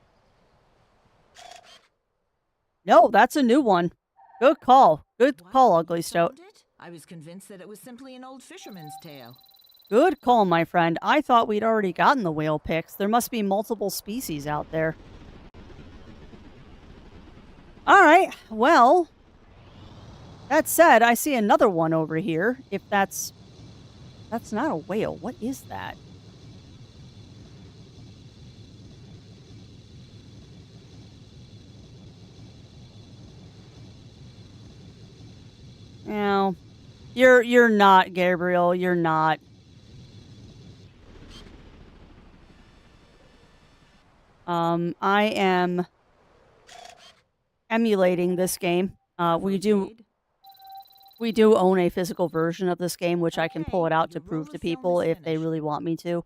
No, that's a new one. Good call. Good call, Ugly Stoat. I was convinced that it was simply an old fisherman's tale. Good call, my friend. I thought we'd already gotten the whale pics. There must be multiple species out there. All right, well, that said, I see another one over here. If that's not a whale. What is that? No, you're not, Gabriel. You're not. I am emulating this game. We do own a physical version of this game, which I can pull it out to prove to people if they really want me to.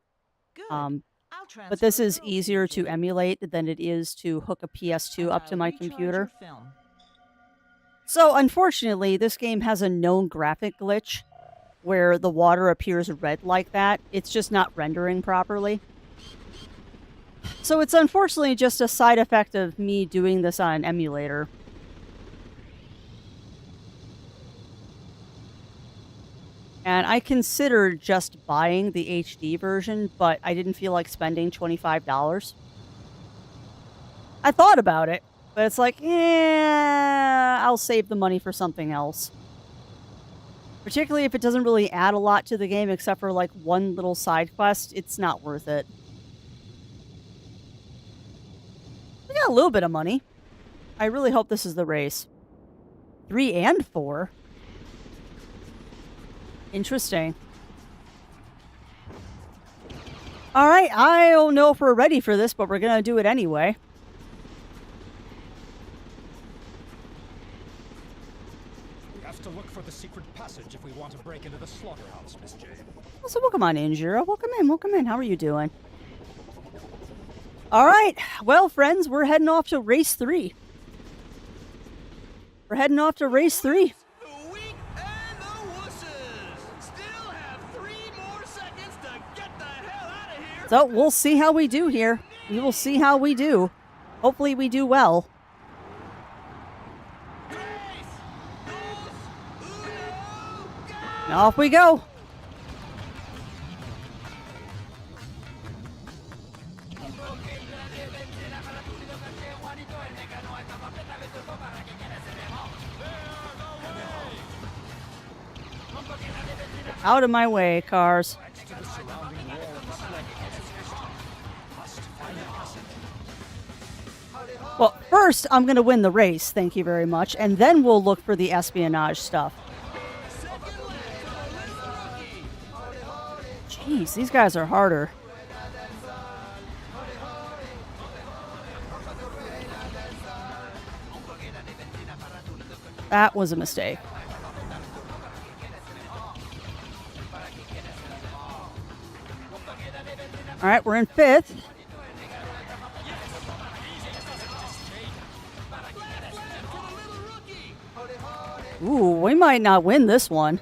but this is easier to emulate than it is to hook a PS2 up to my computer. So unfortunately, this game has a known graphic glitch where the water appears red like that. It's just not rendering properly. So it's unfortunately just a side effect of me doing this on an emulator. And I considered just buying the HD version, but I didn't feel like spending $25. I thought about it, but it's like, I'll save the money for something else. Particularly if it doesn't really add a lot to the game except for like one little side quest, it's not worth it. We got a little bit of money. I really hope this is the race. 3 and 4. Interesting. Alright, I don't know if we're ready for this, but we're gonna do it anyway. We have to look for the secret passage if we want to break into the slaughterhouse, Miss Jade. So welcome on in, Jiro. Welcome in, welcome in. How are you doing? Alright, well, friends, we're heading off to race 3. We're heading off to race 3. So we'll see how we do here. We will see how we do. Hopefully we do well. And off we go. Out of my way, cars. Well, first, I'm going to win the race, thank you very much, and then we'll look for the espionage stuff. Jeez, these guys are harder. That was a mistake. All right, we're in 5th. Ooh, we might not win this one.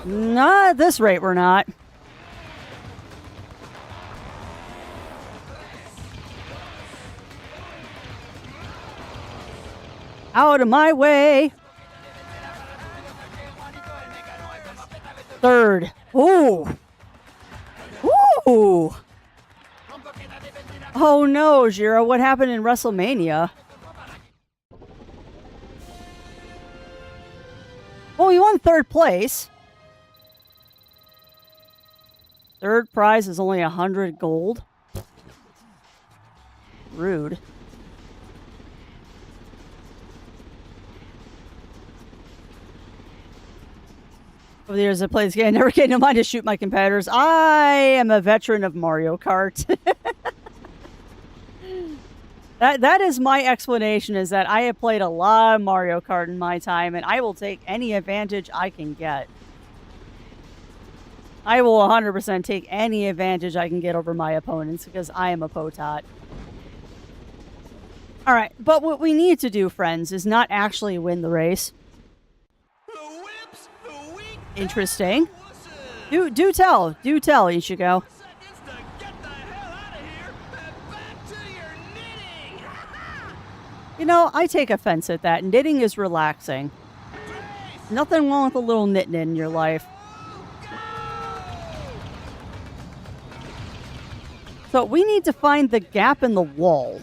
Not at this rate, we're not. Out of my way. 3rd. Ooh. Ooh. Oh no, Jiro, what happened in WrestleMania? Well, you won 3rd place. 3rd prize is only 100 gold. Rude. Over the years I played this game, I never came to mind to shoot my competitors. I am a veteran of Mario Kart. That is my explanation, is that I have played a lot of Mario Kart in my time, and I will take any advantage I can get. I will 100% take any advantage I can get over my opponents, because I am a potot. Alright, but what we need to do, friends, is not actually win the race. Interesting. Do tell, Ichigo. You know, I take offense at that. Knitting is relaxing. Nothing wrong with a little knitting in your life. So we need to find the gap in the wall.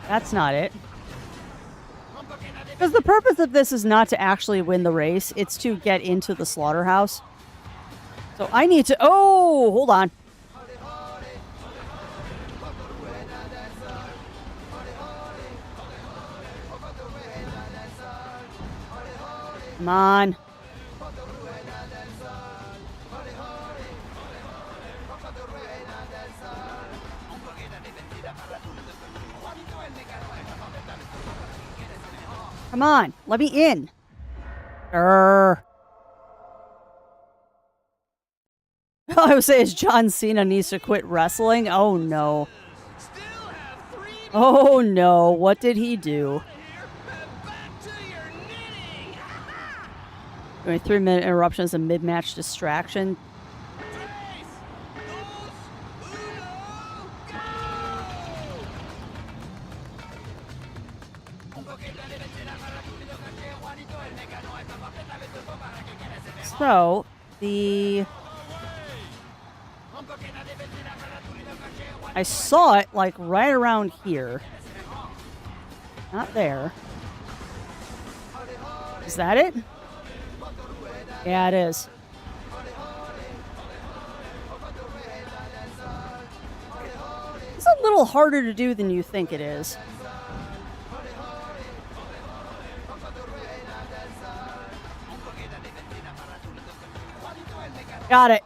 That's not it. Because the purpose of this is not to actually win the race. It's to get into the slaughterhouse. So I need to... Oh, hold on. Come on. Come on, let me in. I would say is John Cena needs to quit wrestling. Oh no. Still have 3 Oh no. What did he do? here and back to your knitting. Doing 3-minute interruptions and mid-match distraction. Tres, dos, uno, go! So, the... I saw it, like, right around here. Not there. Is that it? Yeah, it is. It's a little harder to do than you think it is. Got it.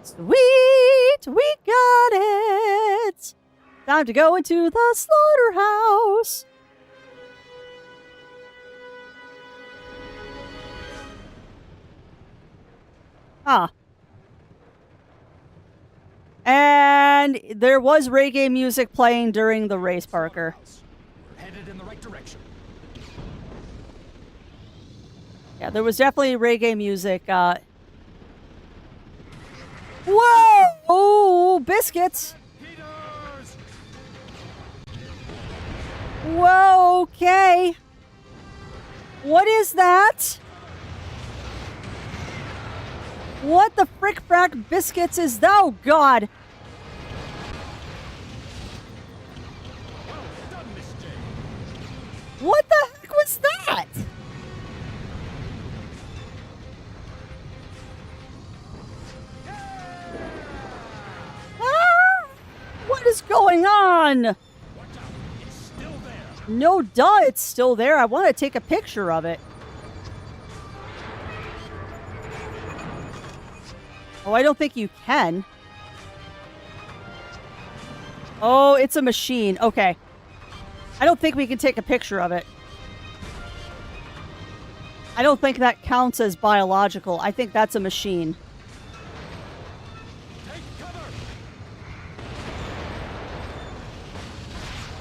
Sweet, we got it. Time to go into the slaughterhouse. Ah. And there was reggae music playing during the race, Parker. We're headed in the right direction. Yeah, there was definitely reggae music. Whoa! Oh, biscuits! Peters! Whoa, okay. What is that? What the frick frack biscuits is that? Oh, God. Well done, Miss Jane. What the heck was that? Ah! What is going on? Watch out. It's still there. No, duh, it's still there. I want to take a picture of it. Oh, I don't think you can. Oh, it's a machine. Okay. I don't think we can take a picture of it. I don't think that counts as biological. I think that's a machine. Take cover.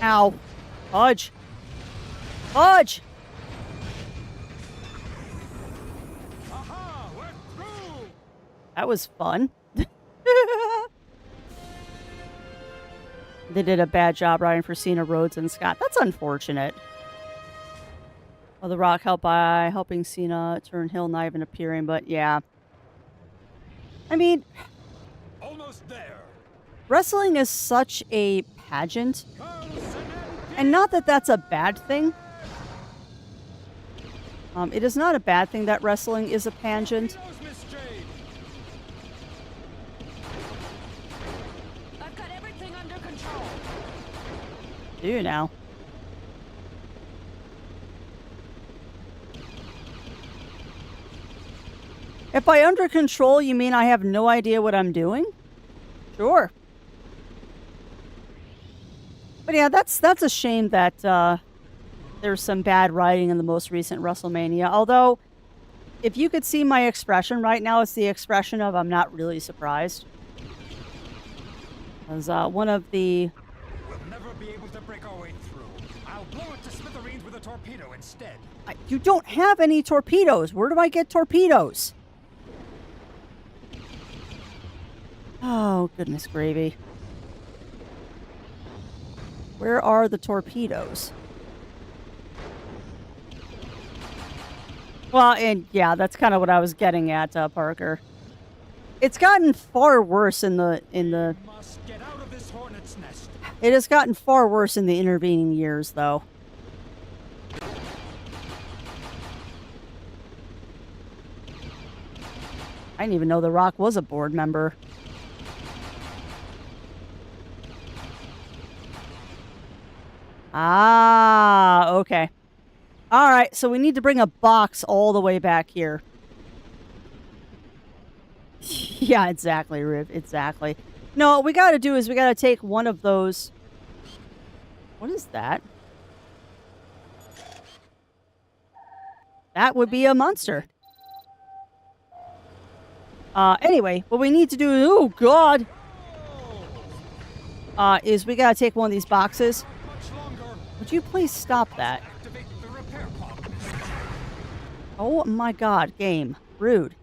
Ow. Fudge. Fudge! Aha! We're through. That was fun. They did a bad job riding for Cena, Rhodes, and Scott. That's unfortunate. Well, The Rock helped by helping Cena turn heel, not even appearing, but yeah. I mean, Almost there. wrestling is such a pageant, Carlson and not that that's a bad thing. It is not a bad thing that wrestling is a pageant. knows Miss Jane. I've got everything under control. Do you now? If by under control you mean I have no idea what I'm doing? Sure. But yeah, that's a shame that there's some bad writing in the most recent WrestleMania. Although, if you could see my expression right now, it's the expression of I'm not really surprised. Because one of the... We'll never be able to break our way through. I'll blow it to smithereens with a torpedo instead. You don't have any torpedoes. Where do I get torpedoes? Oh, goodness gravy. Where are the torpedoes? Well, and yeah, that's kind of what I was getting at, Parker. It's gotten far worse in the Must get out of this hornet's nest. It has gotten far worse in the intervening years, though. I didn't even know The Rock was a board member. Ah, okay. All right, so we need to bring a box all the way back here. Yeah, exactly, Riv. Exactly. No, what we got to do is we got to take one of those. What is that? That would be a monster. Anyway, what we need to do, oh god, is we gotta take one of these boxes. Would you please stop that? Oh my god, game. Rude.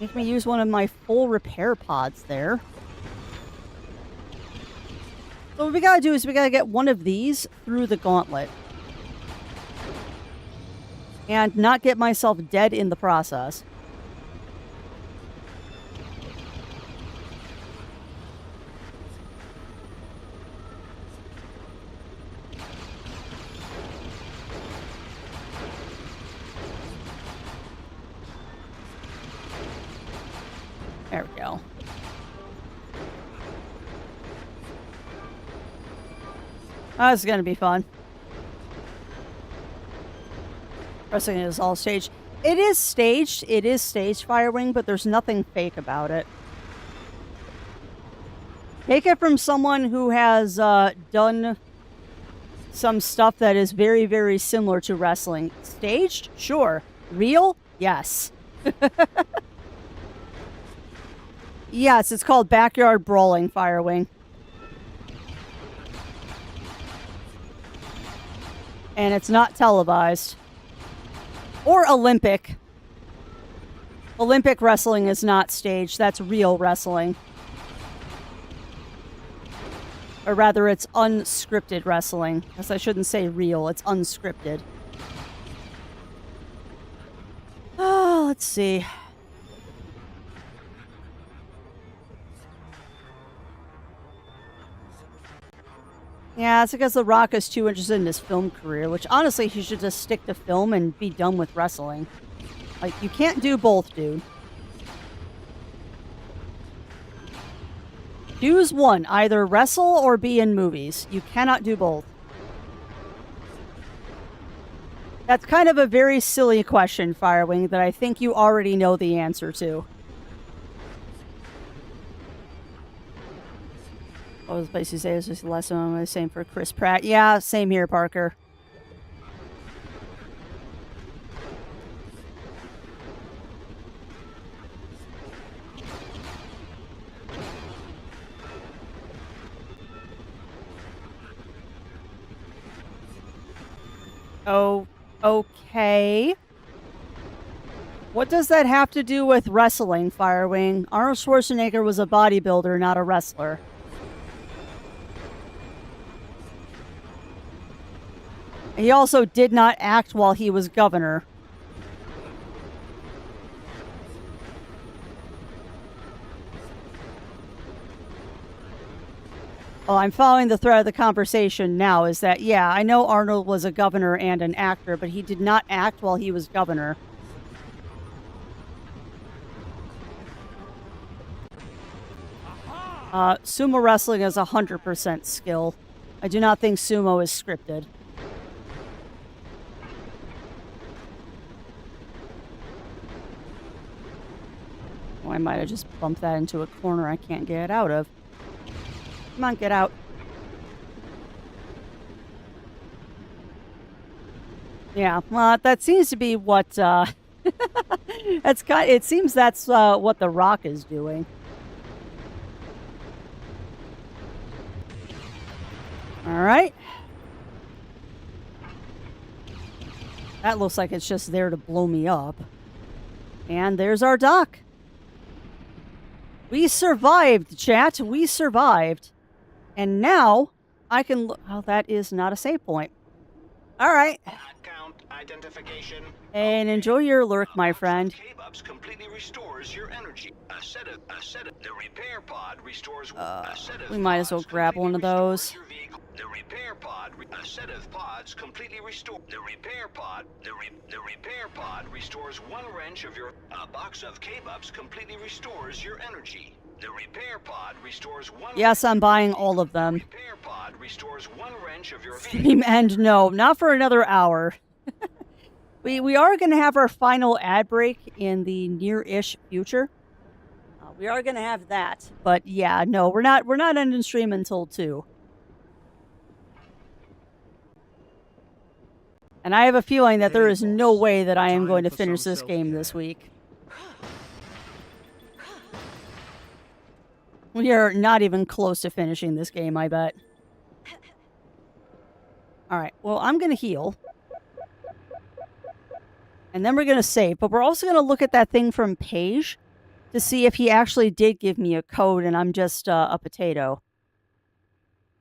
Make me use one of my full repair pods there. So what we gotta do is we gotta get one of these through the gauntlet. And not get myself dead in the process. There we go. Oh, this is gonna be fun. Wrestling is all staged. It is staged. It is staged, Firewing, but there's nothing fake about it. Take it from someone who has done some stuff that is very, very similar to wrestling. Staged? Sure. Real? Yes. Yes, it's called Backyard Brawling, Firewing. And it's not televised. Or Olympic. Olympic wrestling is not staged. That's real wrestling. Or rather, it's unscripted wrestling. Because I shouldn't say real. It's unscripted. Oh, let's see. Yeah, it's because The Rock is too interested in his film career, which honestly, he should just stick to film and be done with wrestling. Like, you can't do both, dude. Choose one. Either wrestle or be in movies. You cannot do both. That's kind of a very silly question, Firewing, that I think you already know the answer to. What was the place you say? It was just the last one I was saying for Chris Pratt. Yeah, same here, Parker. Oh, okay. What does that have to do with wrestling, Firewing? Arnold Schwarzenegger was a bodybuilder, not a wrestler. He also did not act while he was governor. Well, I'm following the thread of the conversation now, is that, yeah, I know Arnold was a governor and an actor, but he did not act while he was governor. Sumo wrestling is 100% skill. I do not think sumo is scripted. Oh, I might have just bumped that into a corner I can't get out of. Come on, get out. Yeah, well, that seems to be what, it seems that's what The Rock is doing. Alright. That looks like it's just there to blow me up. And there's our dock. We survived, chat. We survived. And now, I can look... Oh, that is not a save point. Alright. Identification. And enjoy your lurk, my friend. K-Bubs completely restores your energy. A set of the repair pod restores a set of we might as well grab one of those. The repair pod, a set of pods completely restore. The repair pod, the repair pod restores one wrench of your. A box of K-Bubs completely restores your energy. The repair pod restores one. Yes, I'm buying all of them. Repair pod restores one wrench of your. Stream end, no, not for another hour. We are going to have our final ad break in the near-ish future. We are going to have that, but yeah, no, we're not ending stream until 2. And I have a feeling that there is no boss. way that I am Time going to for finish some this game this self-care. week. We are not even close to finishing this game, I bet. Alright, well, I'm going to heal. And then we're going to save. But we're also going to look at that thing from Paige to see if he actually did give me a code and I'm just a potato.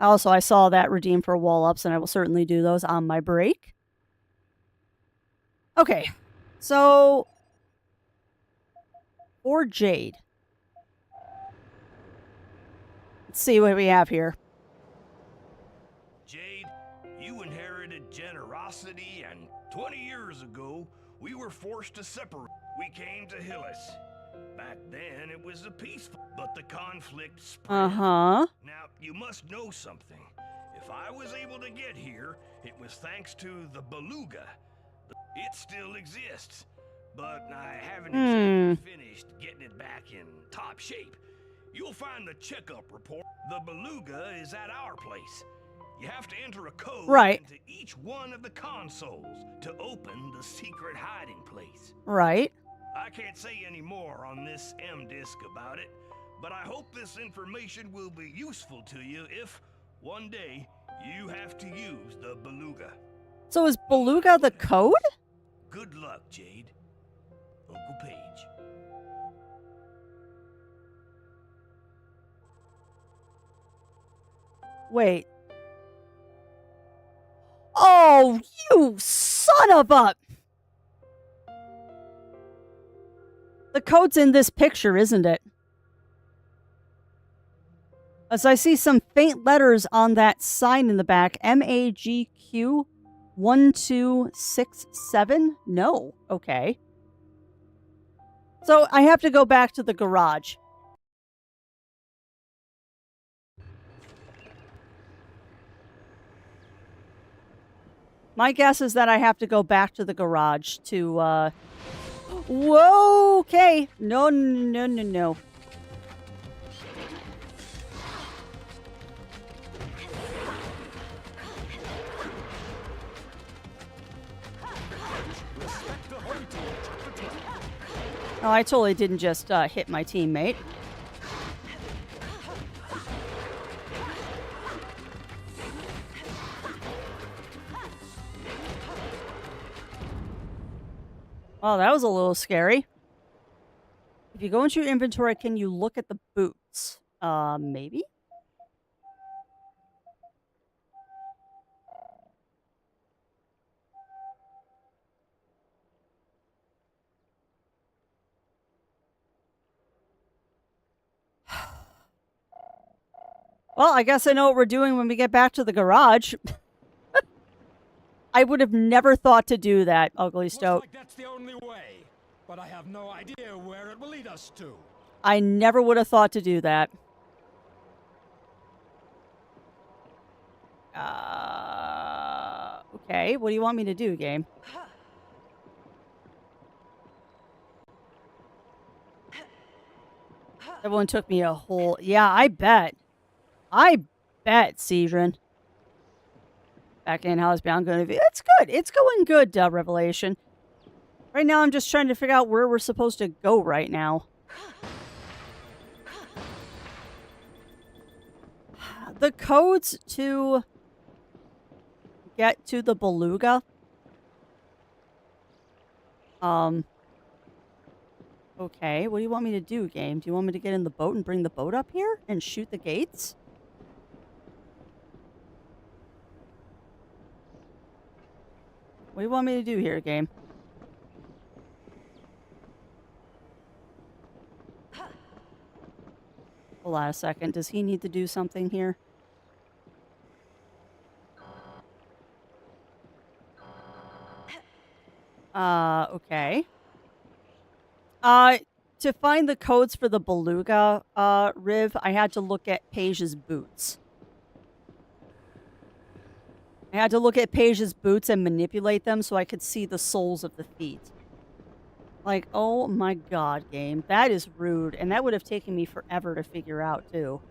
Also, I saw that redeem for wall-ups, and I will certainly do those on my break. Okay, so for Jade. Let's see what we have here. Jade, you inherited generosity, and 20 years ago, we were forced to separate. We came to Hillis. Back then, it was a peaceful, but the conflict spread. Uh-huh. Now, you must know something. If I was able to get here, it was thanks to the Beluga. It still exists, but I haven't exactly finished getting it back in top shape. You'll find the checkup report. The Beluga is at our place. You have to enter a code into each one of the consoles to open the secret hiding place. Right. I can't say any more on this M-Disc about it, but I hope this information will be useful to you if, one day, you have to use the Beluga. So is Beluga the code? Good luck, Jade. Uncle Paige. Wait. Oh, you son of a... The code's in this picture, isn't it? As I see some faint letters on that sign in the back. MAGQ 1267? No. Okay. So I have to go back to the garage. My guess is that I have to go back to the garage to, Whoa, okay. No, no, no, no. Oh, I totally didn't just hit my teammate. Oh, that was a little scary. If you go into your inventory, can you look at the boots? Maybe? Well, I guess I know what we're doing when we get back to the garage. I would have never thought to do that, Ugly Stoat. Looks like that's the only way, but I have no idea where it will lead us to. I never would have thought to do that. Okay, what do you want me to do, game? Everyone took me a whole... Yeah, I bet. I bet, Cedron. Back in housebound, going to be... It's good. It's going good, Revelation. Right now, I'm just trying to figure out where we're supposed to go right now. The codes to get to the Beluga. Okay, what do you want me to do, game? Do you want me to get in the boat and bring the boat up here and shoot the gates? What do you want me to do here, game? Hold on a second. Does he need to do something here? Okay. To find the codes for the Beluga, Riv, I had to look at Paige's boots. I had to look at Paige's boots and manipulate them so I could see the soles of the feet. Like, oh my god, game. That is rude. And that would have taken me forever to figure out, too.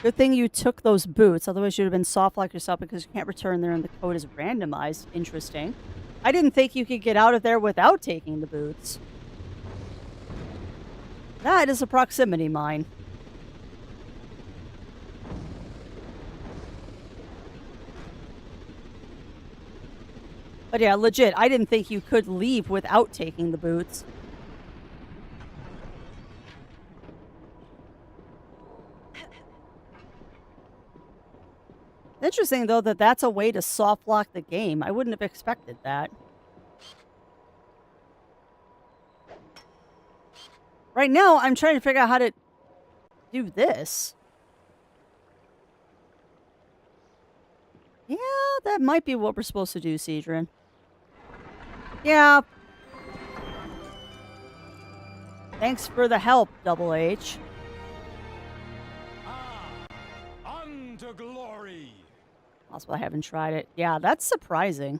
Good thing you took those boots, otherwise you'd have been soft like yourself because you can't return there and the code is randomized. Interesting. I didn't think you could get out of there without taking the boots. That is a proximity mine. But yeah, legit, I didn't think you could leave without taking the boots. Interesting, though, that that's a way to soft lock the game. I wouldn't have expected that. Right now, I'm trying to figure out how to do this. Yeah, that might be what we're supposed to do, Cedron. Yeah. Thanks for the help, Double H. On to glory. Possible I haven't tried it. Yeah, that's surprising.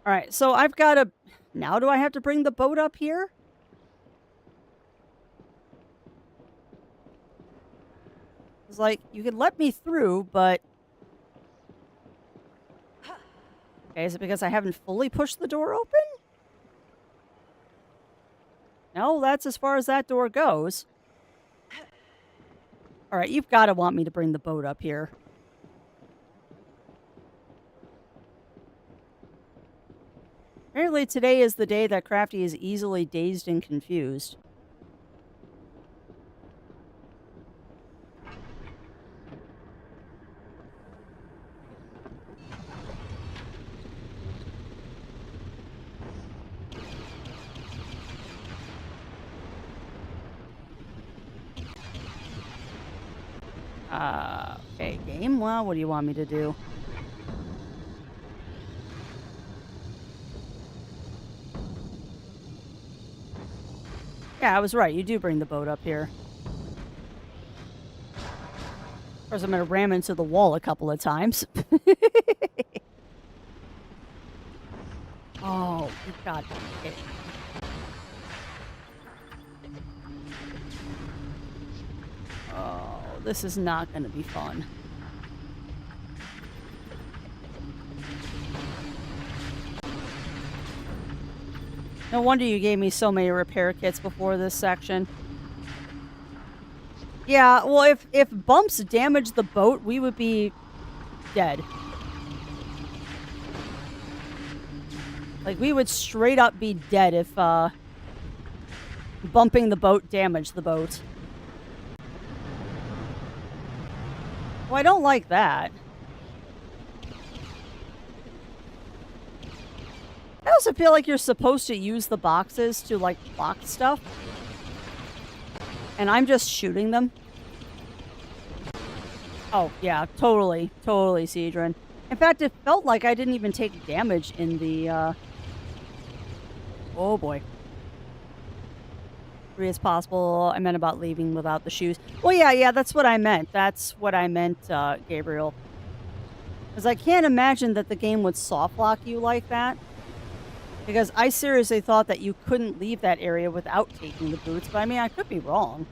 Alright, so I've got to... Now do I have to bring the boat up here? It's like, you could let me through, but... Okay, is it because I haven't fully pushed the door open? No, that's as far as that door goes. Alright, you've got to want me to bring the boat up here. Apparently today is the day that Crafty is easily dazed and confused. Okay, game. Well, what do you want me to do? Yeah, I was right. You do bring the boat up here. Of course, I'm going to ram into the wall a couple of times. Oh, you got it. Oh, this is not going to be fun. No wonder you gave me so many repair kits before this section. Yeah, well, if bumps damaged the boat, we would be dead. Like, we would straight up be dead if, bumping the boat damaged the boat. Well, I don't like that. I also feel like you're supposed to use the boxes to, like, block stuff. And I'm just shooting them. Oh, yeah, totally, Cedron. In fact, it felt like I didn't even take damage in the, Oh, boy. Free as possible. I meant about leaving without the shoes. Well, yeah, that's what I meant. That's what I meant, Gabriel. Because I can't imagine that the game would soft lock you like that. Because I seriously thought that you couldn't leave that area without taking the boots, but I mean, I could be wrong.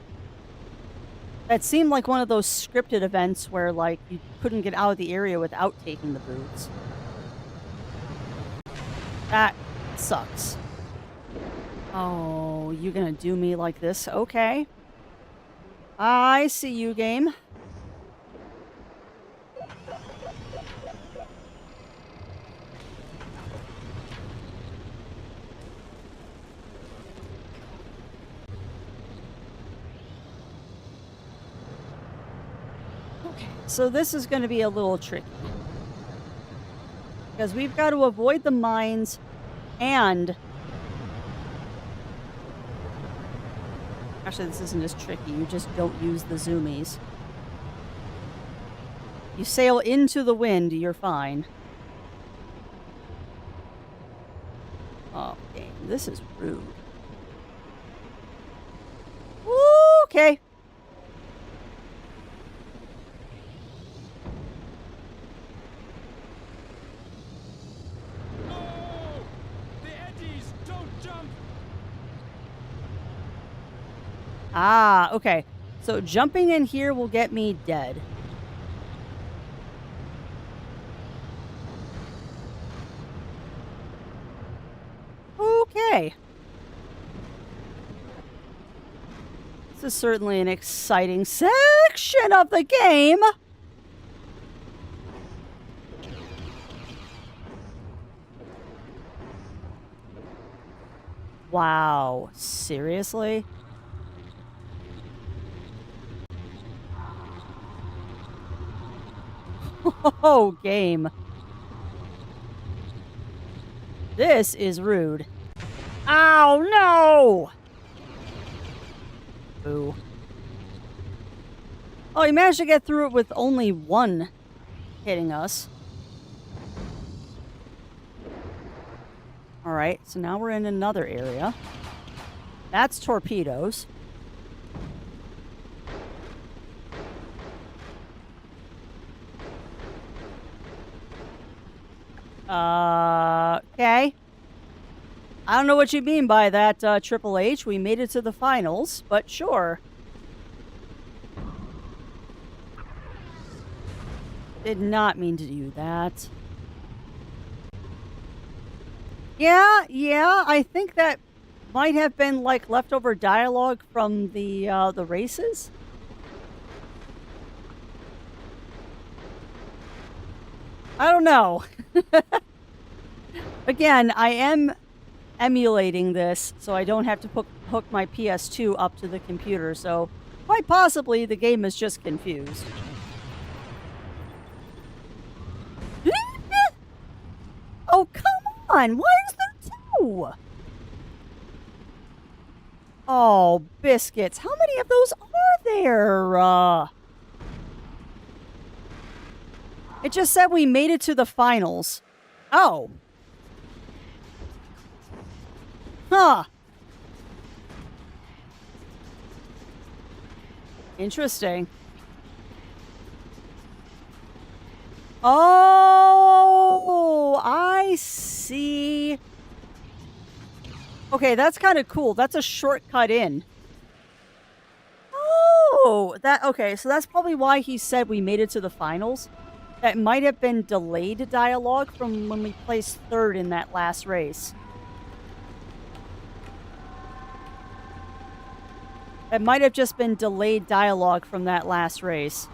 That seemed like one of those scripted events where, like, you couldn't get out of the area without taking the boots. That sucks. Oh, you're gonna do me like this? Okay. I see you, game. So this is going to be a little tricky. Because we've got to avoid the mines and... Actually, this isn't as tricky. You just don't use the zoomies. You sail into the wind, you're fine. Oh, game. This is rude. Okay. Ah, okay. So jumping in here will get me dead. Okay. This is certainly an exciting section of the game. Wow. Seriously? Oh, game. This is rude. Ow, no! Boo. Oh, he managed to get through it with only one hitting us. Alright, so now we're in another area. That's torpedoes. Okay. I don't know what you mean by that, Triple H. We made it to the finals, but sure. Did not mean to do that. Yeah, I think that might have been, like, leftover dialogue from the races. I don't know. Again, I am emulating this, so I don't have to hook my PS2 up to the computer, so quite possibly the game is just confused. Oh, come on! Why is there two? Oh, biscuits. How many of those are there? It just said we made it to the finals. Oh. Huh. Interesting. Oh, I see. Okay, that's kind of cool. That's a shortcut in. Oh, okay, so that's probably why he said we made it to the finals. That might have been delayed dialogue from when we placed third in that last race. It might have just been delayed dialogue from that last race.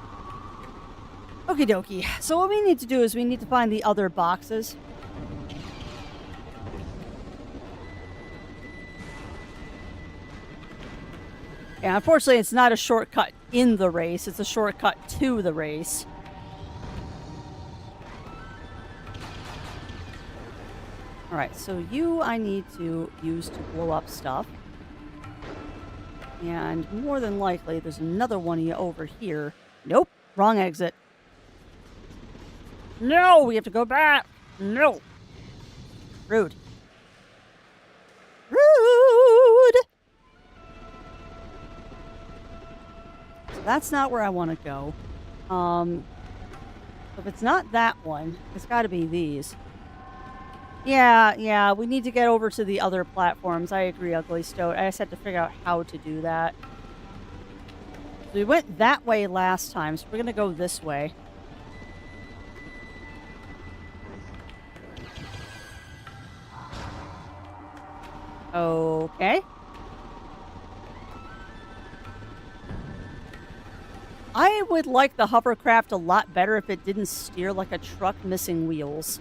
Okie dokie. So what we need to do is we need to find the other boxes. Yeah, unfortunately, it's not a shortcut in the race. It's a shortcut to the race. Alright, so you I need to use to blow up stuff. And more than likely, there's another one of you over here. Nope, wrong exit. No, we have to go back. No. Rude. Rude! So that's not where I want to go. If it's not that one, it's got to be these. Yeah, we need to get over to the other platforms. I agree, Ugly Stoat. I just had to figure out how to do that. So we went that way last time, so we're going to go this way. Okay. I would like the hovercraft a lot better if it didn't steer like a truck missing wheels.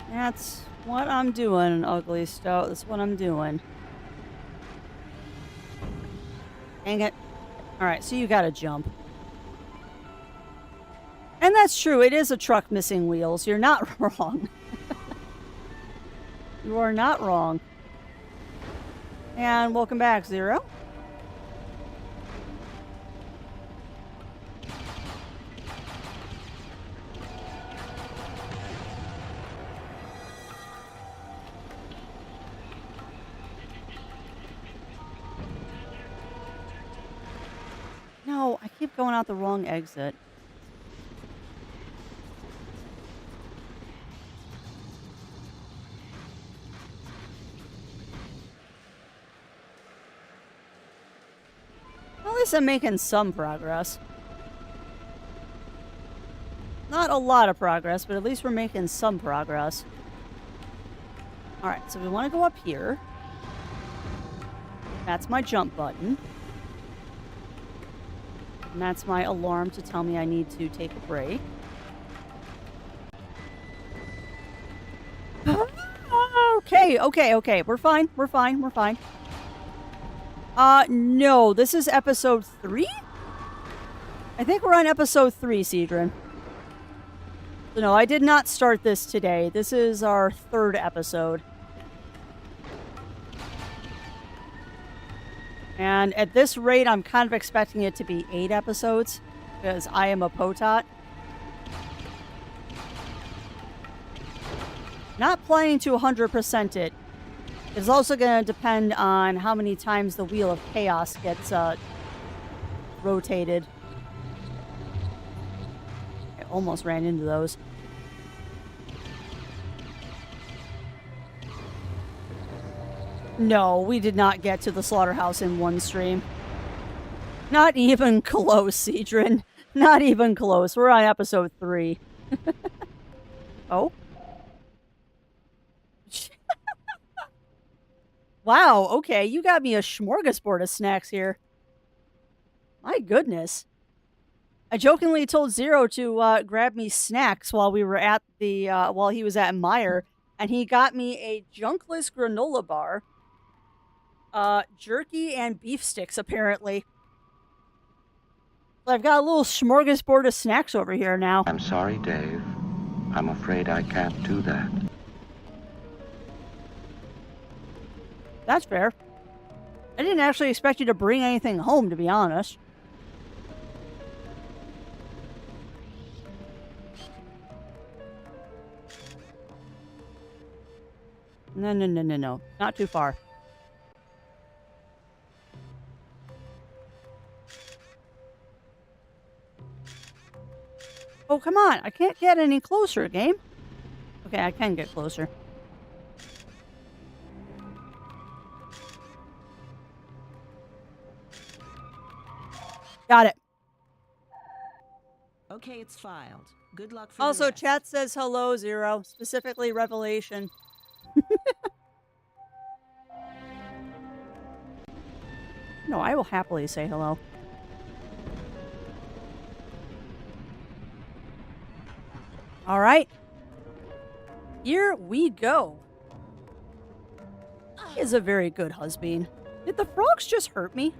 That's what I'm doing, Ugly Stoat. That's what I'm doing. Dang it. Alright, so you gotta jump. And that's true. It is a truck missing wheels. You're not wrong. You are not wrong. And welcome back, Zero. keep going out the wrong exit? At least I'm making some progress. Not a lot of progress, but at least we're making some progress. Alright, so we want to go up here. That's my jump button. And that's my alarm to tell me I need to take a break. Okay. We're fine. No, this is episode 3? I think we're on episode 3, Cedron. So no, I did not start this today. This is our 3rd episode. And at this rate, I'm kind of expecting it to be 8 episodes, because I am a potot. Not planning to 100% it. It's also going to depend on how many times the Wheel of Chaos gets rotated. I almost ran into those. No, we did not get to the slaughterhouse in one stream. Not even close, Cedron. Not even close. We're on episode 3. Oh? Wow, okay, you got me a smorgasbord of snacks here. My goodness. I jokingly told Zero to grab me snacks while we were at the, while he was at Meijer, and he got me a junkless granola bar, jerky, and beef sticks, apparently. So I've got a little smorgasbord of snacks over here now. I'm sorry, Dave. I'm afraid I can't do that. That's fair. I didn't actually expect you to bring anything home, to be honest. No. Not too far. Oh, come on. I can't get any closer, game. Okay, I can get closer. Got it. Okay, it's filed. Good luck for Also, the rest. chat says hello, Zero. Specifically, Revelation. No, I will happily say hello. All right. Here we go. He is a very good husband. Did the frogs just hurt me?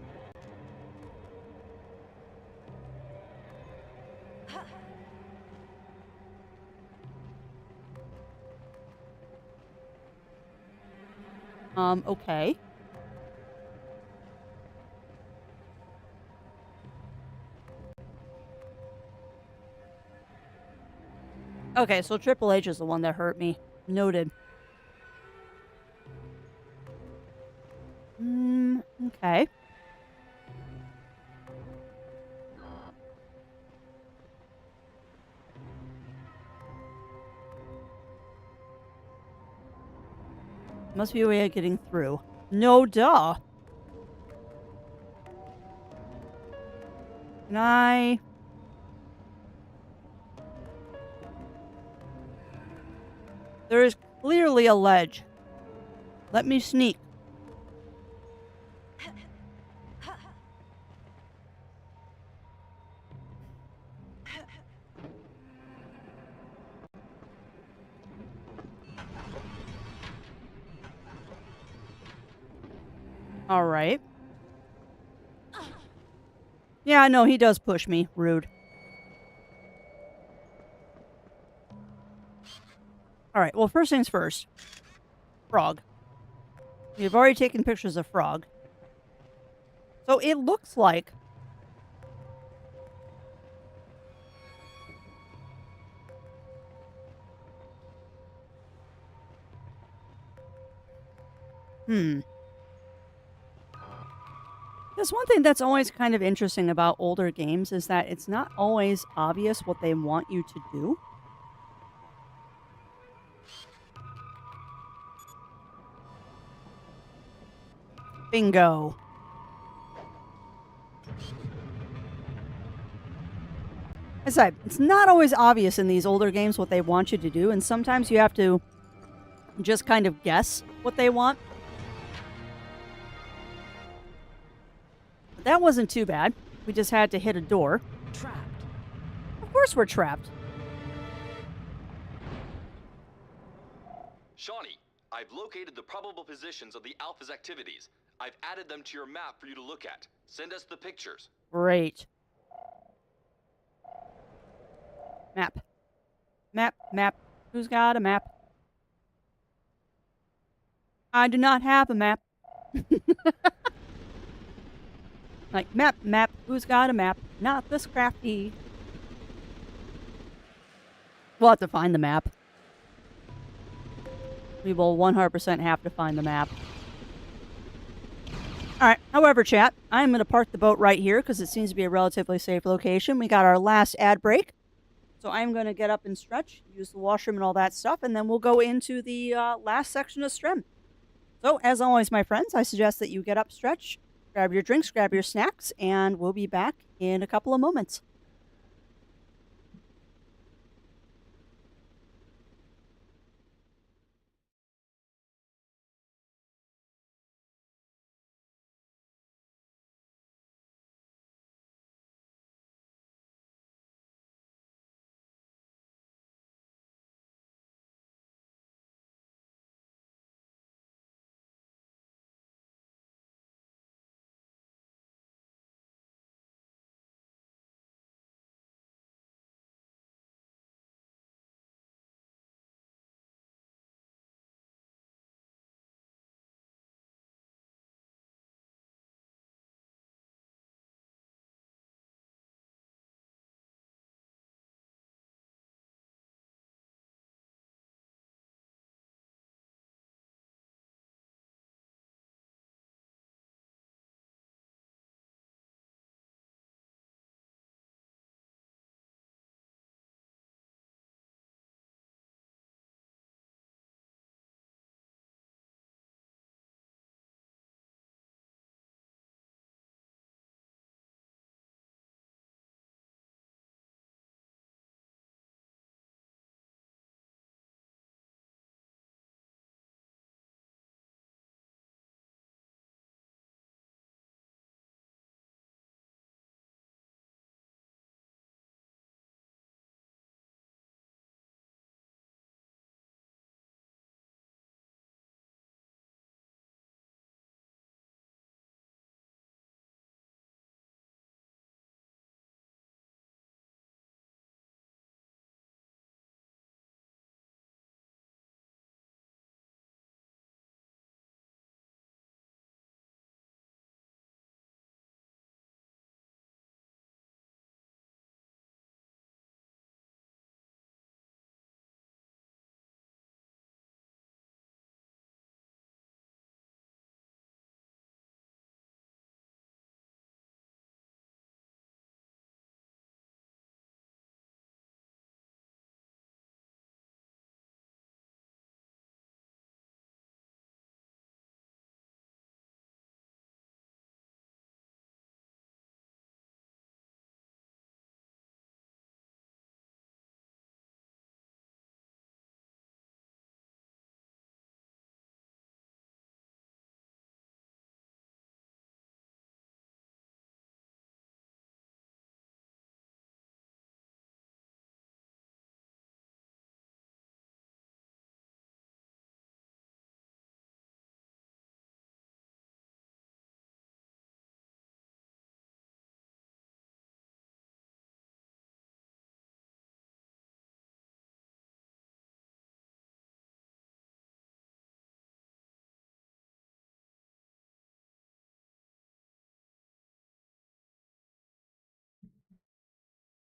Okay. Okay, so Triple H is the one that hurt me. Noted. Okay. Must be a way of getting through. No duh. Can I... There is clearly a ledge. Let me sneak. All right. Yeah, no, he does push me. Rude. All right, well, first things first. Frog. We've already taken pictures of Frog. So it looks like... There's one thing that's always kind of interesting about older games is that it's not always obvious what they want you to do. Bingo. I said, it's not always obvious in these older games what they want you to do, and sometimes you have to just kind of guess what they want. But that wasn't too bad. We just had to hit a door. Trapped. Of course we're trapped. Shawnee, I've located the probable positions of the Alpha's activities. I've added them to your map for you to look at. Send us the pictures. Great. Map. Map, map. Who's got a map? I do not have a map. Like, map, map. Who's got a map? Not this crafty. We'll have to find the map. We will 100% have to find the map. Alright, however, chat, I'm going to park the boat right here because it seems to be a relatively safe location. We got our last ad break. So I'm going to get up and stretch, use the washroom and all that stuff, and then we'll go into the last section of Strem. So, as always, my friends, I suggest that you get up, stretch, grab your drinks, grab your snacks, and we'll be back in a couple of moments.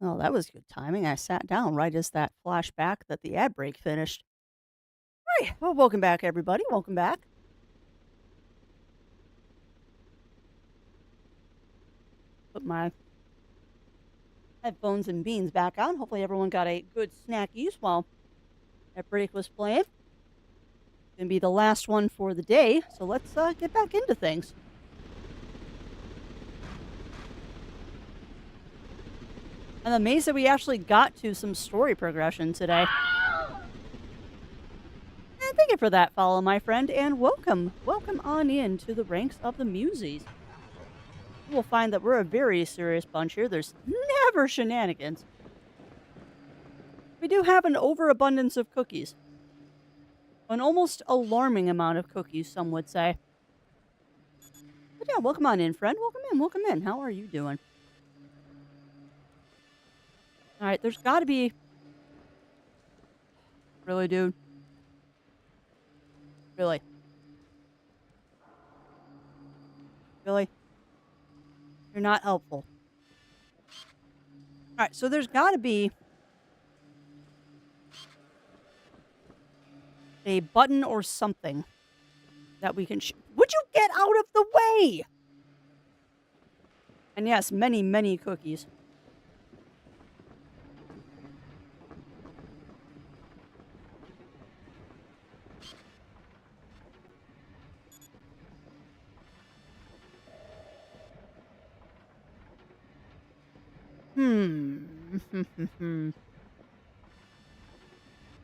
Oh, that was good timing. I sat down right as that flashback that the ad break finished. All right. Well, welcome back, everybody. Welcome back. put my headphones and beans back on. Hopefully everyone got a good snackies while that break was playing. It's going to be the last one for the day, so let's get back into things. I'm amazed that we actually got to some story progression today. And thank you for that follow, my friend, and welcome. Welcome on in to the ranks of the Muses. You will find that we're a very serious bunch here. There's never shenanigans. We do have an overabundance of cookies. An almost alarming amount of cookies, some would say. But yeah, welcome on in, friend. Welcome in, welcome in. How are you doing? Alright, there's gotta be... Really, dude? Really? Really? You're not helpful. Alright, so there's gotta be... a button or something that we can Would you get out of the way? And yes, many, many cookies.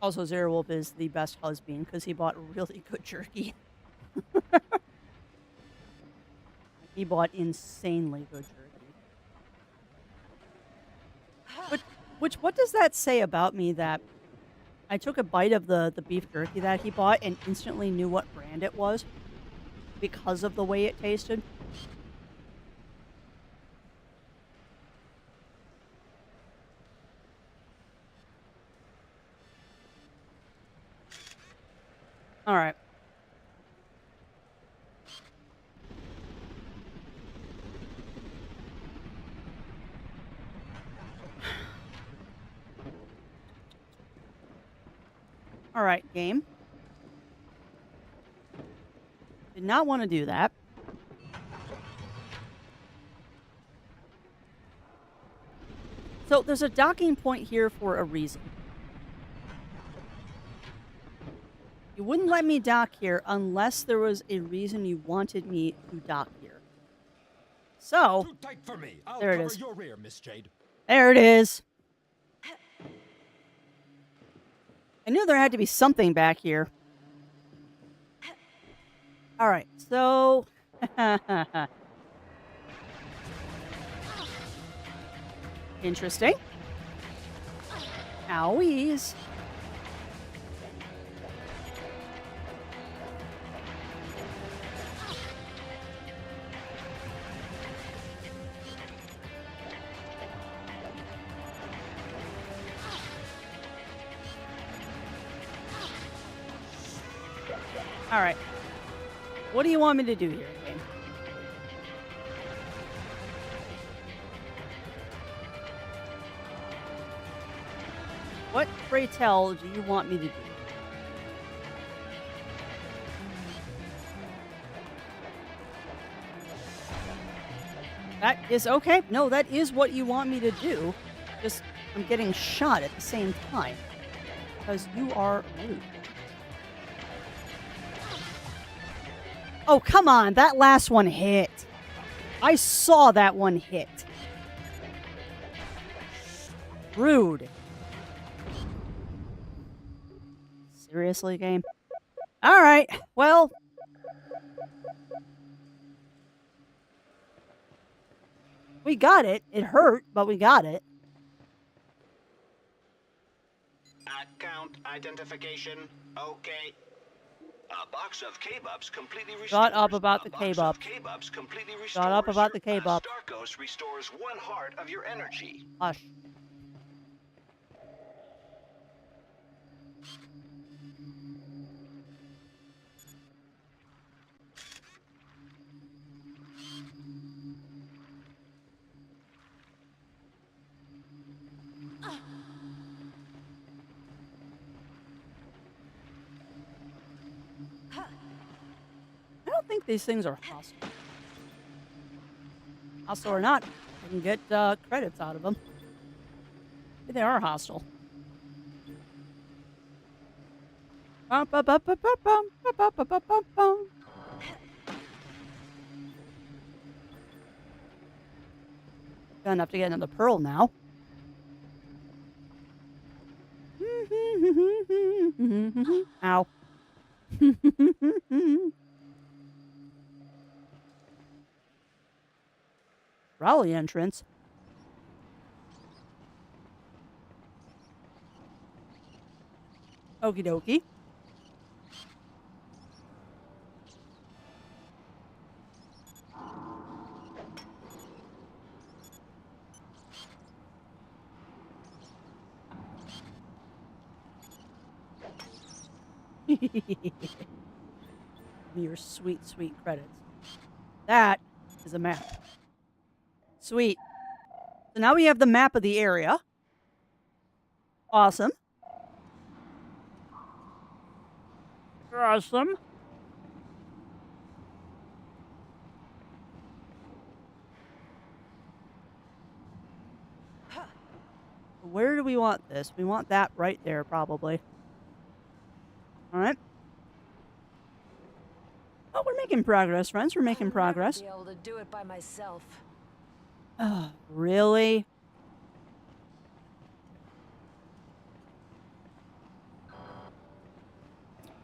Also, Zerewolf is the best husband because he bought really good jerky. He bought insanely good jerky. Which, what does that say about me that I took a bite of the beef jerky that he bought and instantly knew what brand it was because of the way it tasted? All right. All right, game. Did not want to do that. So there's a docking point here for a reason. You wouldn't let me dock here unless there was a reason you wanted me to dock here. So, Too tight for me. I'll there it cover is. your rear, Miss Jade. There it is. I knew there had to be something back here. All right, so... Interesting. Owies. All right. What do you want me to do here, game? What, pray tell, do you want me to do? That is okay. No, that is what you want me to do. Just, I'm getting shot at the same time. Because you are rude. Oh, come on. That last one hit. I saw that one hit. Rude. Seriously, game? All right. Well. We got it. It hurt, but we got it. Account identification. Okay. A box of K-Bubs completely restores. Shut up about the K-Bub. Shut up about the K-Bub. Starkos restores 1 heart of your energy. Hush. I don't think these things are hostile. Hostile or not, I and get credits out of them. Maybe they are hostile. Bum, bum, bum, bum, bum, bum, bum, bum, bum, bum, bum. Got enough to get another pearl now. Ow. Rally entrance. Okie dokie. Your sweet, sweet credits. That is a map. Sweet. So now we have the map of the area. Awesome. Awesome. Where do we want this? We want that right there, probably. All right. Oh, we're making progress, friends. We're making progress. I'll never be able to do it by myself. Oh, really?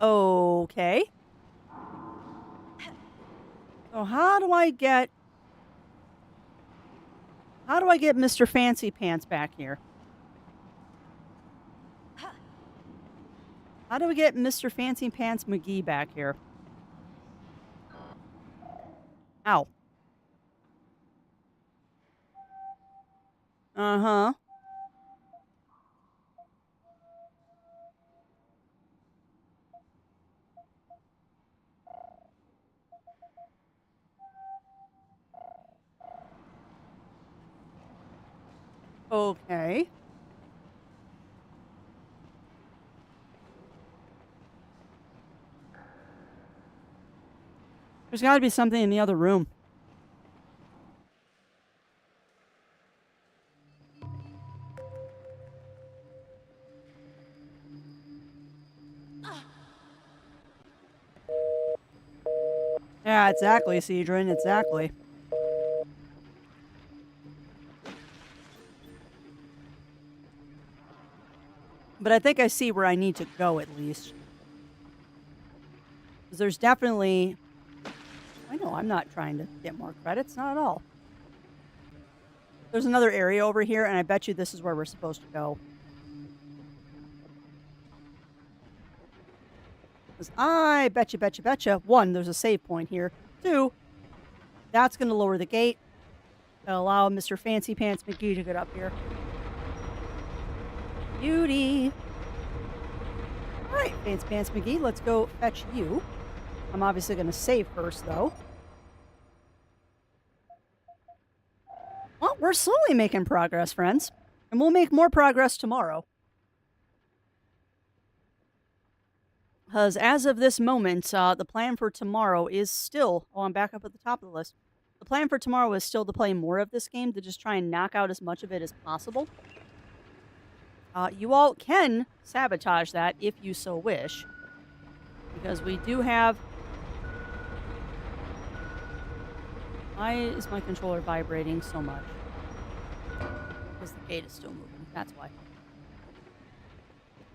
Okay. So how do I get Mr. Fancy Pants back here? How do we get Mr. Fancy Pants McGee back here? Ow. Uh-huh. Okay. There's got to be something in the other room. Yeah, exactly, Cedron, exactly. But I think I see where I need to go, at least. 'Cause there's definitely... I know, I'm not trying to get more credits, not at all. There's another area over here, and I bet you this is where we're supposed to go. 'Cause I betcha. 1, there's a save point here. 2, that's going to lower the gate. Gonna allow Mr. Fancy Pants McGee to get up here. Beauty. Alright, Fancy Pants McGee, let's go fetch you. I'm obviously going to save first, though. Well, we're slowly making progress, friends. And we'll make more progress tomorrow. Because as of this moment, the plan for tomorrow is still... Oh, I'm back up at the top of the list. The plan for tomorrow is still to play more of this game, to just try and knock out as much of it as possible. You all can sabotage that if you so wish. Because we do have... Why is my controller vibrating so much? Because the gate is still moving. That's why.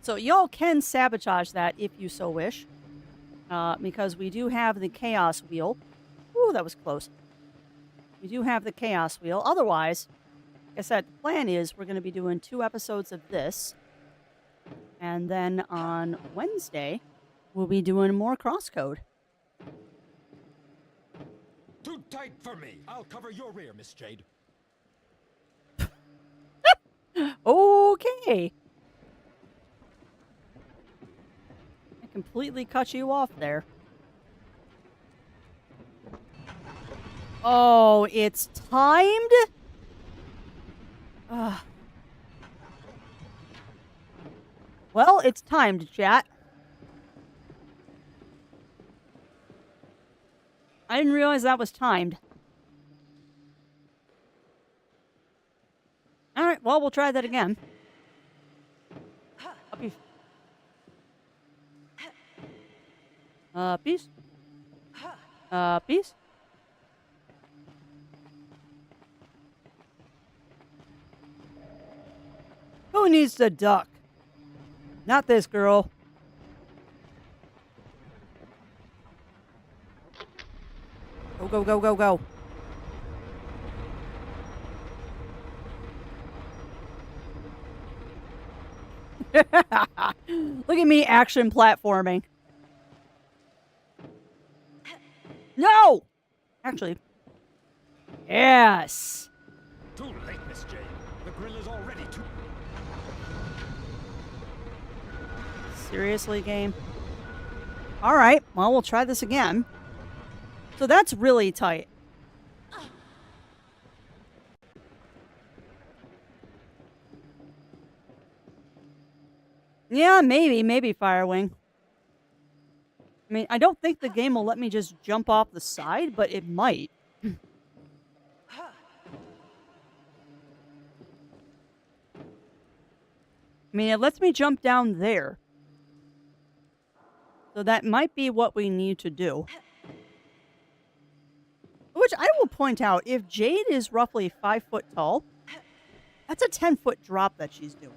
So y'all can sabotage that if you so wish. Because we do have the Chaos Wheel. Ooh, that was close. We do have the Chaos Wheel. Otherwise, like I said, the plan is we're going to be doing 2 episodes of this. And then on Wednesday, we'll be doing more Crosscode. Too tight for me. I'll cover your rear, Miss Jade. Okay. I completely cut you off there. Oh, it's timed? Well, it's timed, chat. I didn't realize that was timed. All right, well, we'll try that again. Peace. Peace. Peace. Who needs to duck? Not this girl. Go, go, go, go, go. Look at me action platforming. No! Actually. Yes! Too late, Miss Jade. The grill is already too... Seriously, game? Alright, well, we'll try this again. So that's really tight. Yeah, maybe Firewing. I mean, I don't think the game will let me just jump off the side, but it might. I mean, it lets me jump down there. So that might be what we need to do. Which I will point out, if Jade is roughly 5 foot tall, that's a 10-foot drop that she's doing.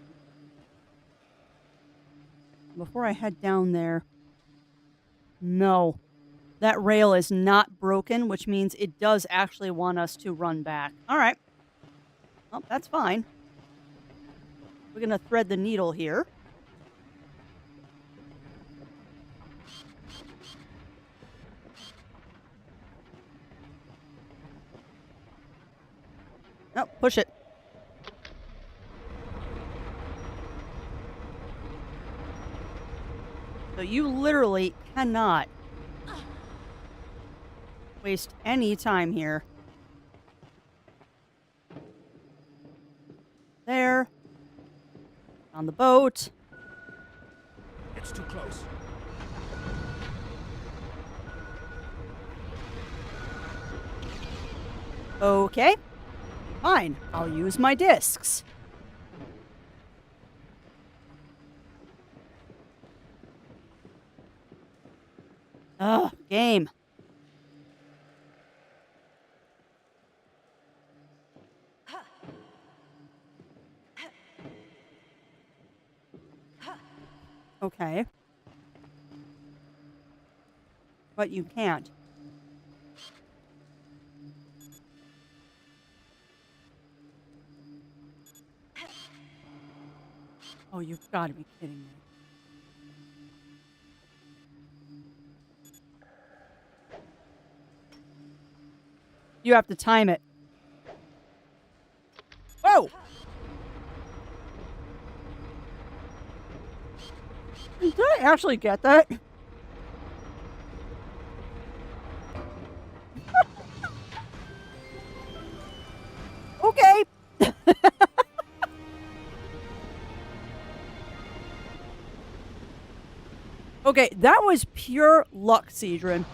Before I head down there... No. That rail is not broken, which means it does actually want us to run back. Alright. Well, that's fine. We're going to thread the needle here. Oh, push it. So you literally cannot waste any time here. There. On the boat. It's too close. Okay. Fine. I'll use my discs. Ugh, game. Okay. But you can't. Oh, you've got to be kidding me. You have to time it. Whoa! Did I actually get that? Okay. Okay, that was pure luck, Cedron.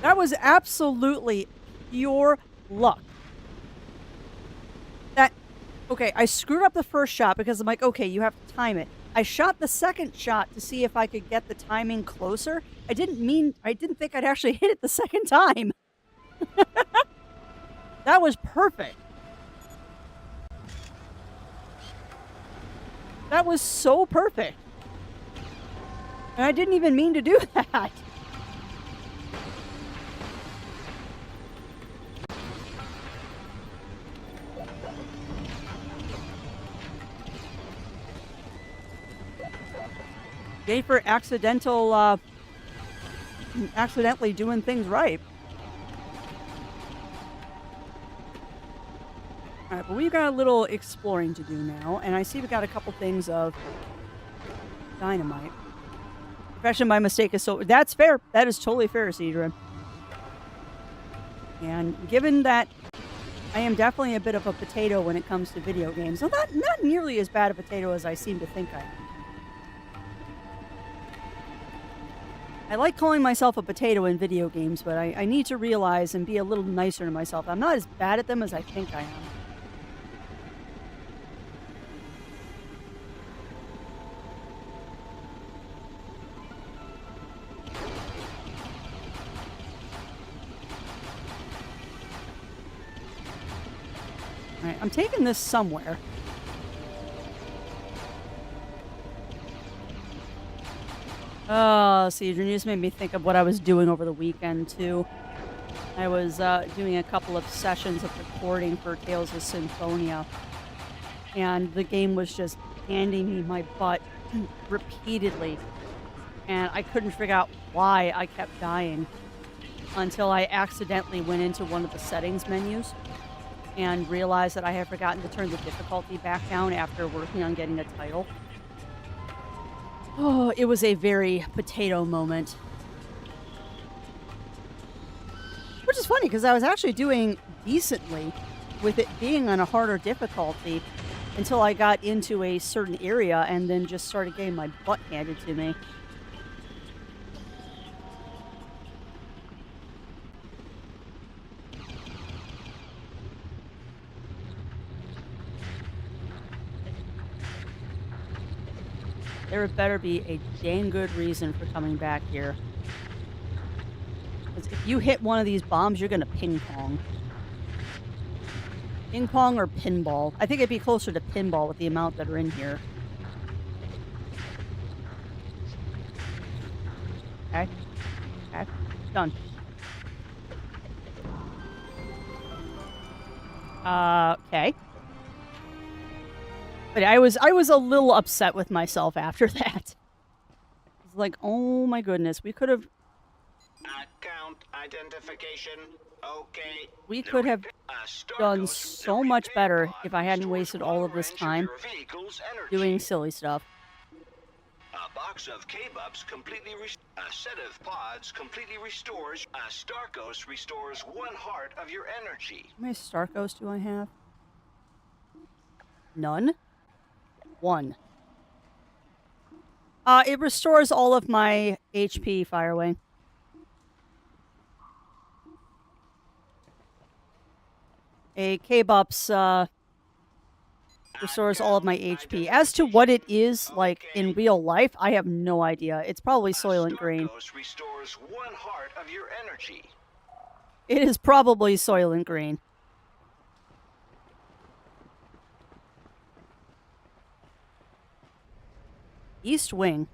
That was absolutely pure luck. Okay, I screwed up the first shot because I'm like, okay, you have to time it. I shot the second shot to see if I could get the timing closer. I didn't think I'd actually hit it the second time. That was perfect. That was so perfect. And I didn't even mean to do that. Yay for accidentally doing things right. Alright, but we've got a little exploring to do now, and I see we got a couple things of dynamite. Profession by mistake is so... That's fair. That is totally fair, Cedron. And given that I am definitely a bit of a potato when it comes to video games, well, not nearly as bad a potato as I seem to think I am. I like calling myself a potato in video games, but I need to realize and be a little nicer to myself. I'm not as bad at them as I think I am. I'm taking this somewhere. Oh, see, you just made me think of what I was doing over the weekend, too. I was doing a couple of sessions of recording for Tales of Symphonia, and the game was just handing me my butt repeatedly, and I couldn't figure out why I kept dying until I accidentally went into one of the settings menus and realized that I had forgotten to turn the difficulty back down after working on getting a title. Oh, it was a very potato moment. Which is funny, because I was actually doing decently with it being on a harder difficulty until I got into a certain area and then just started getting my butt handed to me. There better be a dang good reason for coming back here. Because if you hit one of these bombs, you're gonna ping pong. Ping pong or pinball? I think it'd be closer to pinball with the amount that are in here. Okay. Okay. Done. Okay. But I was a little upset with myself after that. It's like, oh my goodness, we could have... Account identification. Okay. We could have done so much better if I hadn't wasted all of this time doing silly stuff. A box of K-Bups completely a set of pods completely restores. A Starkos restores 1 heart of your energy. How many Starkos do I have? None? 1. It restores all of my HP, Firewing. A K-Bups, restores all of my HP. As to what it is, like, in real life, I have no idea. It's probably Soylent Green. Restores 1 heart of your energy. It is probably Soylent Green. East Wing.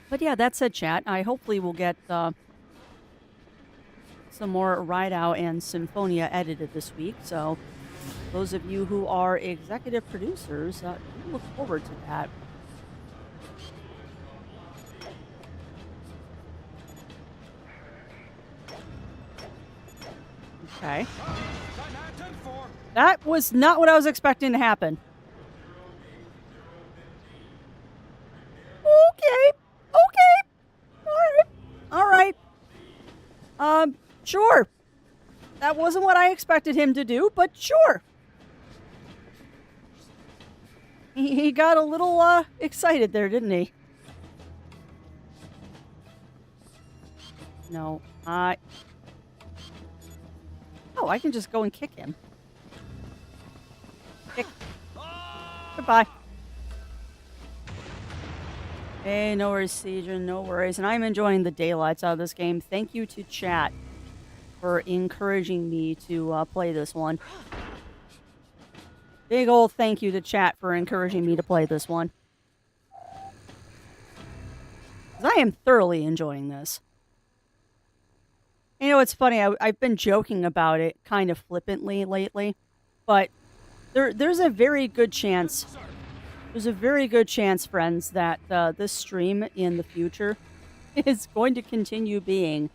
But yeah, that said, chat, I hopefully will get some more Ride Out and Symphonia edited this week. So those of you who are executive producers, look forward to that. Okay. That was not what I was expecting to happen. Okay. Okay. All right. Sure. That wasn't what I expected him to do, but sure. He got a little excited there, didn't he? No, Oh, I can just go and kick him. Kick. Goodbye. Hey, no worries, Siegen, no worries. And I'm enjoying the daylights out of this game. Thank you to chat for encouraging me to play this one. Big old thank you to chat for encouraging me to play this one. 'Cause I am thoroughly enjoying this. You know, it's funny, I've been joking about it kind of flippantly lately, but there's a very good chance, friends, that this stream in the future is going to continue being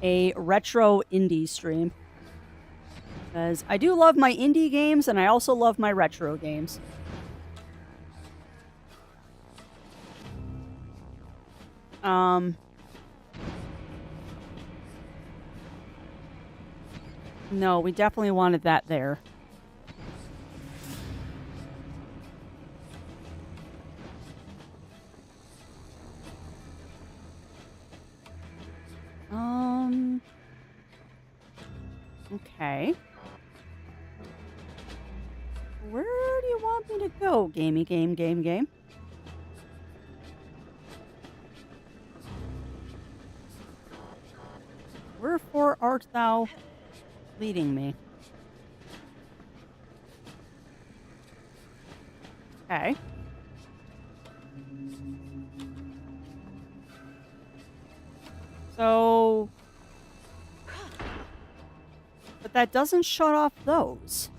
a retro indie stream. Because I do love my indie games, and I also love my retro games. No, we definitely wanted that there. Okay. Where do you want me to go, gamey game? Wherefore art thou leading me? Okay. So... But that doesn't shut off those.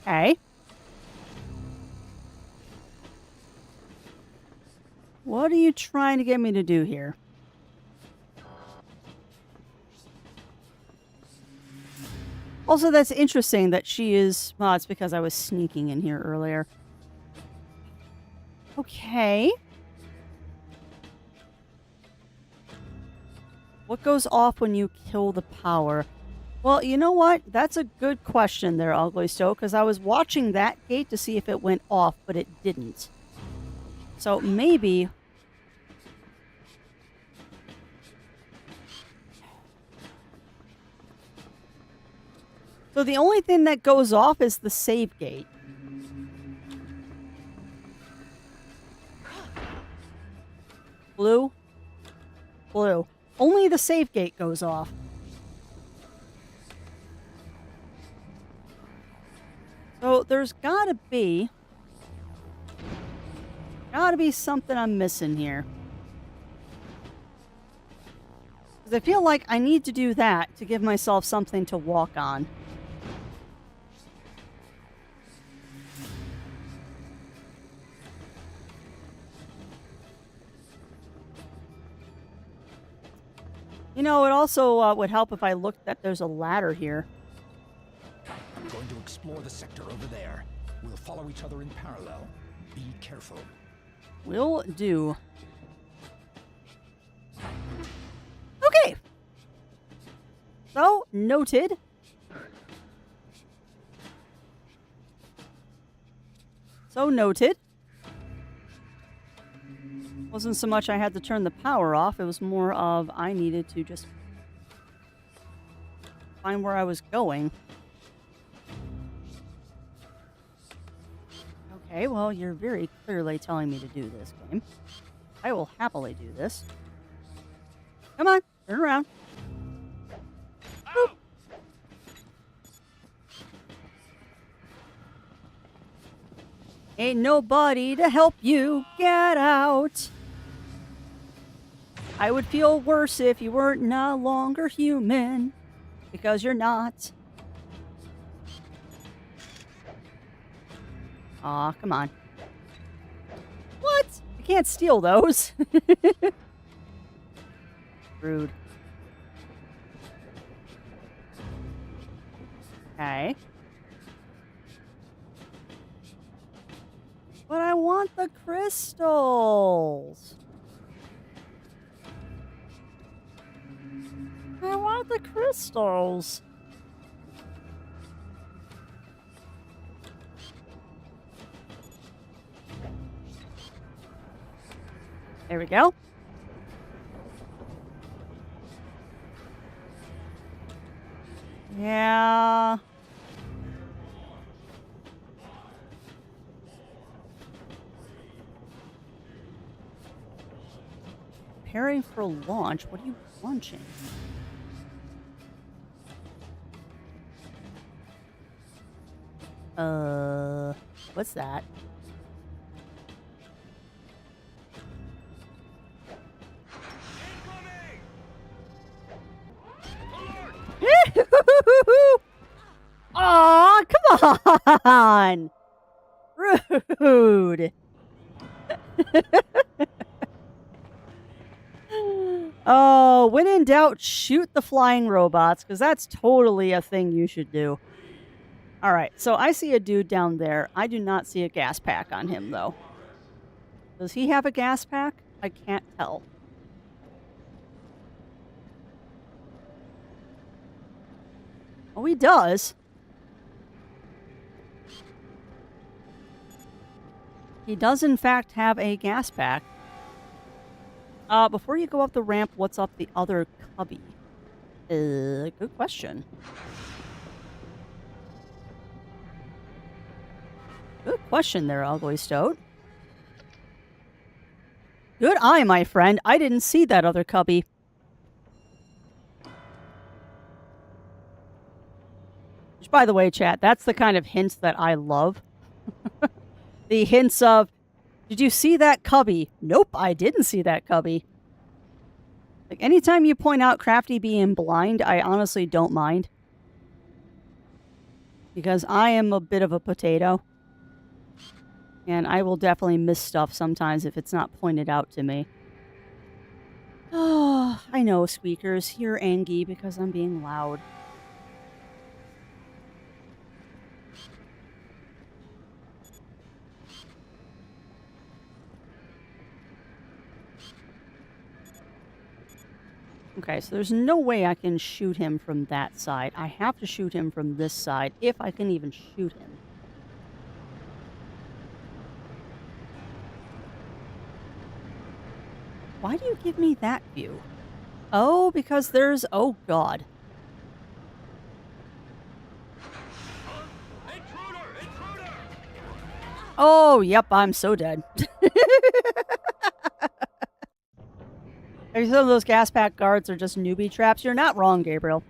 Okay. What are you trying to get me to do here? Also, that's interesting that she is... Well, it's because I was sneaking in here earlier. Okay. What goes off when you kill the power? Well, you know what? That's a good question there, Ugly Stoke, because I was watching that gate to see if it went off, but it didn't. So maybe... So the only thing that goes off is the save gate. Blue? Blue. Only the save gate goes off. So there's gotta be something I'm missing here. Because I feel like I need to do that to give myself something to walk on. You know, it also would help if I looked that there's a ladder here. I'm going to explore the sector over there. We'll follow each other in parallel. Be careful. Will do. Okay. So, noted. So noted. Wasn't so much I had to turn the power off, it was more of I needed to just find where I was going. Okay, well, you're very clearly telling me to do this game. I will happily do this. Come on, turn around. Boop. Ain't nobody to help you get out. I would feel worse if you weren't no longer human. Because you're not. Aw, come on. What? I can't steal those. Rude. Okay. But I want the crystals. I want the crystals. There we go. Yeah. Preparing for launch. What are you launching? What's that? Aw, come on! Rude. Oh, when in doubt, shoot the flying robots, because that's totally a thing you should do. Alright, so I see a dude down there. I do not see a gas pack on him, though. Does he have a gas pack? I can't tell. Oh, he does. He does, in fact, have a gas pack. Before you go up the ramp, what's up the other cubby? Good question. Good question there, Ugly Stoat. Good eye, my friend. I didn't see that other cubby. Which, by the way, chat, that's the kind of hints that I love. The hints of, did you see that cubby? Nope, I didn't see that cubby. Like, anytime you point out Crafty being blind, I honestly don't mind. Because I am a bit of a potato. And I will definitely miss stuff sometimes if it's not pointed out to me. Oh, I know, squeakers. You're angry because I'm being loud. Okay, so there's no way I can shoot him from that side. I have to shoot him from this side, if I can even shoot him. Why do you give me that view? Oh, because there's... Oh, God. Oh, yep, I'm so dead. Some of those gas pack guards are just newbie traps. You're not wrong, Gabriel.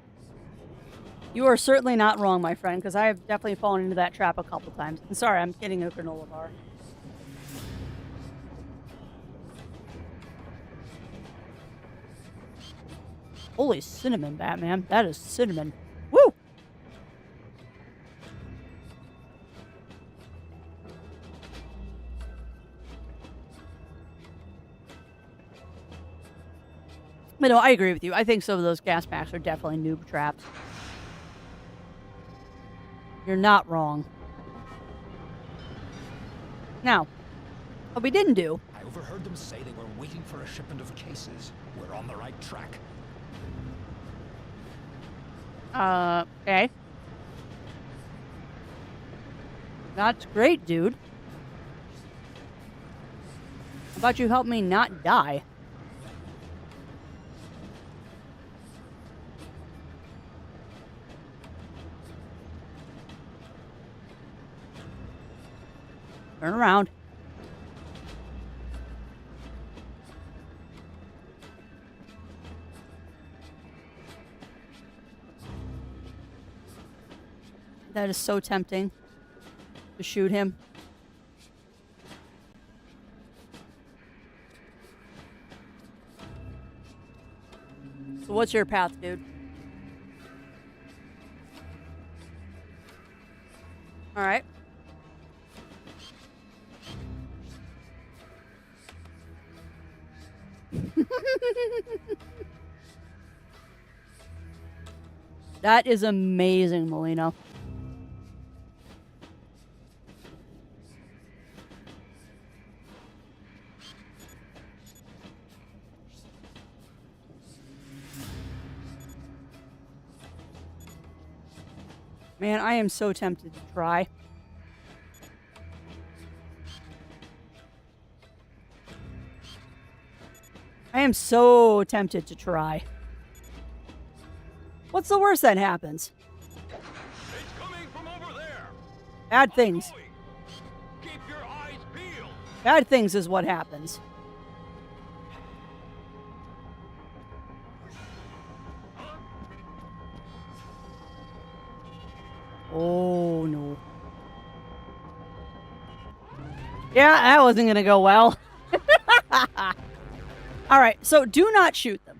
You are certainly not wrong, my friend, because I have definitely fallen into that trap a couple times. I'm sorry, I'm getting a granola bar. Holy cinnamon, Batman. That is cinnamon. Woo! But no, I agree with you. I think some of those gas packs are definitely noob traps. You're not wrong. Now, what we didn't do... I overheard them say they were waiting for a shipment of cases. We're on the right track. Okay. That's great, dude. How about you help me not die? Turn around. That is so tempting to shoot him. So what's your path, dude? All right. That is amazing, Molino. Man, I am so tempted to try. I am so tempted to try. What's the worst that happens? It's coming from over there. Bad things. Keep your eyes peeled. Bad things is what happens. Oh, no. Yeah, that wasn't going to go well. All right, so do not shoot them.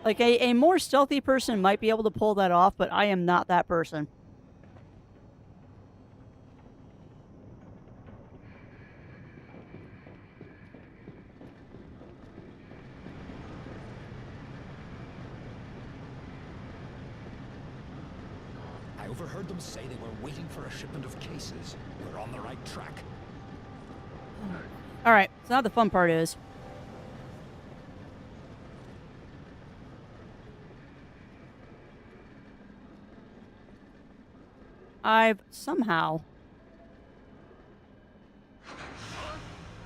Like, a more stealthy person might be able to pull that off, but I am not that person. I overheard them say they were waiting for a shipment of cases. We're on the right track. All right, so now the fun part is... I've somehow...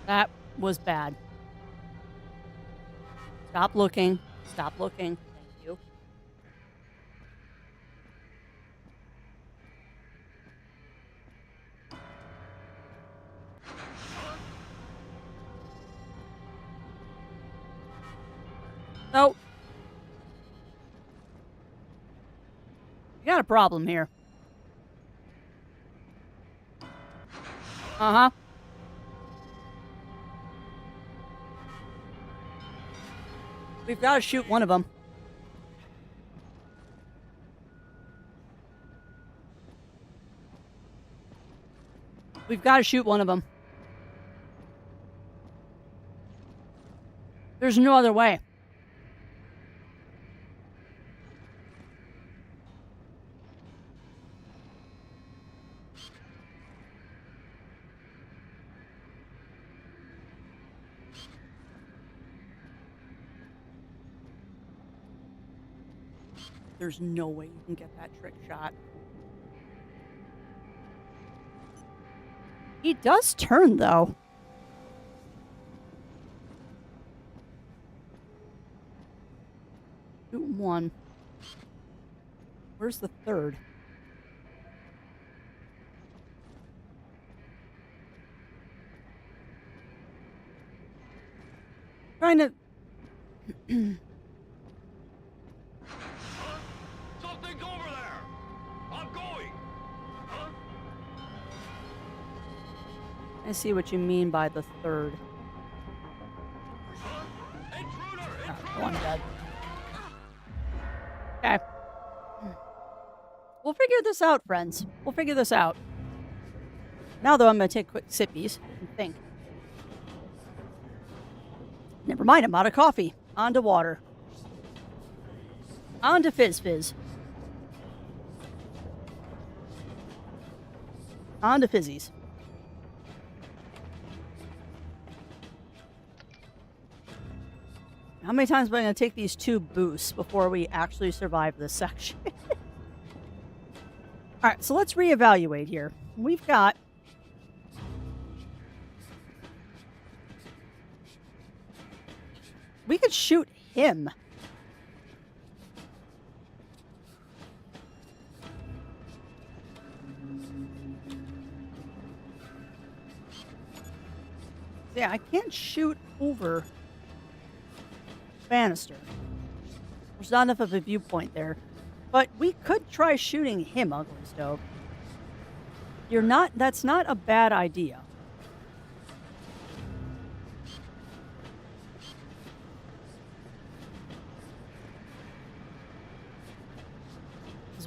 That was bad. Stop looking. Stop looking. Thank you. Oh. You got a problem here. Uh-huh. We've got to shoot one of them. We've got to shoot one of them. There's no other way. There's no way you can get that trick shot. He does turn, though. Shoot one. Where's the third? Trying to... Something's over there! I'm going! Huh? I see what you mean by the third. Oh, one dead. Okay. We'll figure this out, friends. We'll figure this out. Now, though, I'm going to take quick sippies and think. Never mind, I'm out of coffee. On to water. On to Fizz Fizz. On to Fizzies. How many times am I going to take these 2 boosts before we actually survive this section? Alright, so let's reevaluate here. We've got... We could shoot him. Yeah, I can't shoot over Bannister. There's not enough of a viewpoint there. But we could try shooting him, Ugly Stove. That's not a bad idea.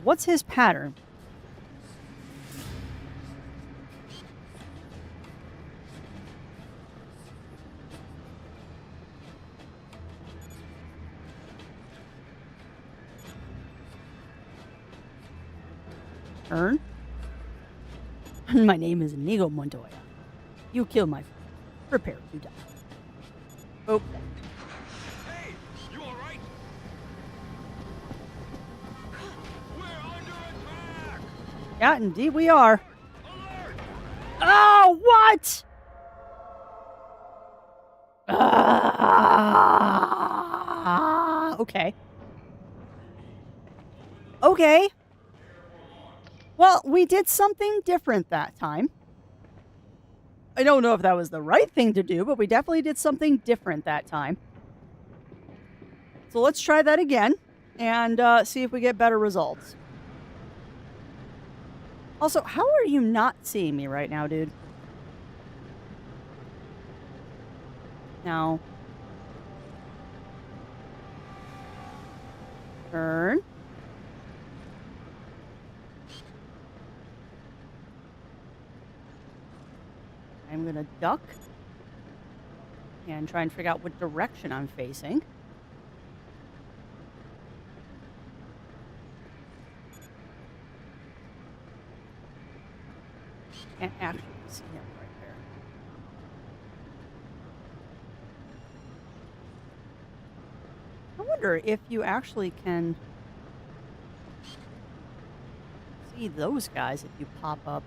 What's his pattern? Turn. My name is Inigo Montoya. You kill my friend. Prepare to die. Oh. Hey, you all right? We're under attack! Yeah, indeed we are. Oh, what? Okay. Okay. Well, we did something different that time. I don't know if that was the right thing to do, but we definitely did something different that time. So let's try that again and see if we get better results. Also, how are you not seeing me right now, dude? Now. Turn. I'm going to duck and try and figure out what direction I'm facing. Can't actually see him right there. I wonder if you actually can see those guys if you pop up.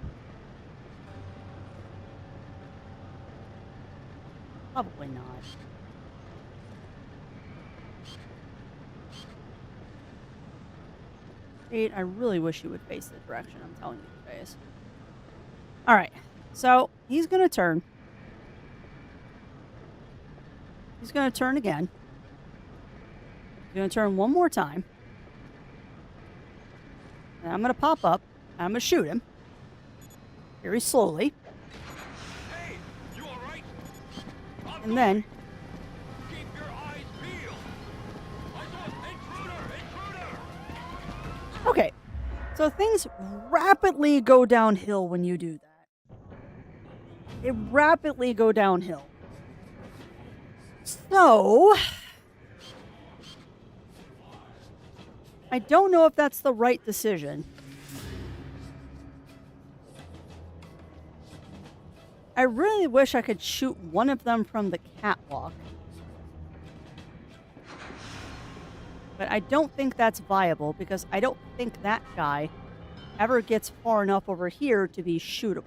Probably not. Jade, I really wish you would face the direction I'm telling you to face. Alright. So, he's going to turn. He's going to turn again. He's going to turn one more time. And I'm going to pop up. And I'm going to shoot him. Very slowly. Hey, you all right? And then... Keep your eyes peeled. I saw intruder! Okay. So things rapidly go downhill when you do that. They rapidly go downhill. So... I don't know if that's the right decision. I really wish I could shoot one of them from the catwalk. But I don't think that's viable because I don't think that guy ever gets far enough over here to be shootable.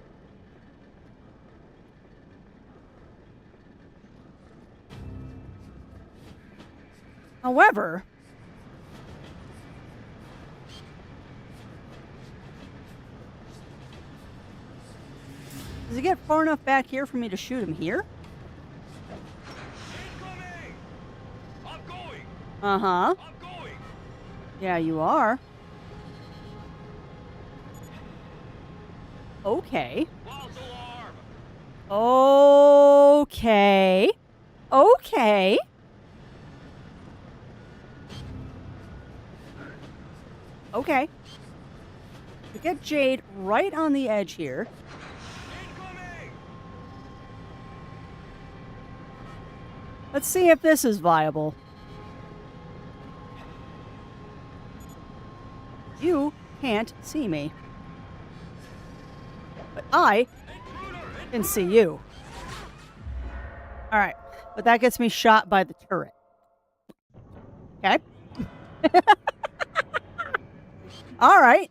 However, does he get far enough back here for me to shoot him here? Incoming! I'm going! Uh-huh. I'm going! Yeah, you are. Okay. False alarm! Okay. Okay. Okay. We get Jade right on the edge here. Incoming! Let's see if this is viable. You can't see me. But I can see you. Alright. But that gets me shot by the turret. Okay. Alright.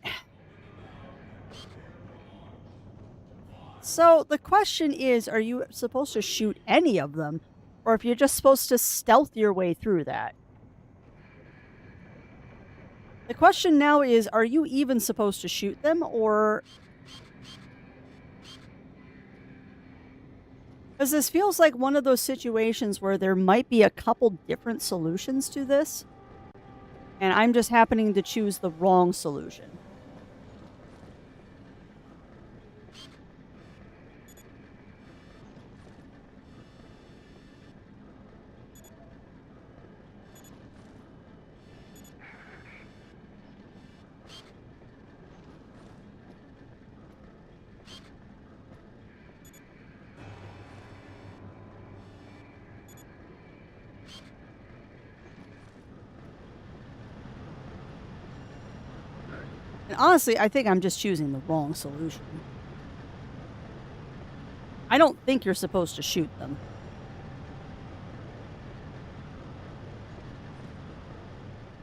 So the question is, are you supposed to shoot any of them? Or if you're just supposed to stealth your way through that? The question now is, are you even supposed to shoot them, or... Because this feels like one of those situations where there might be a couple different solutions to this, and I'm just happening to choose the wrong solution. And honestly, I think I'm just choosing the wrong solution. I don't think you're supposed to shoot them.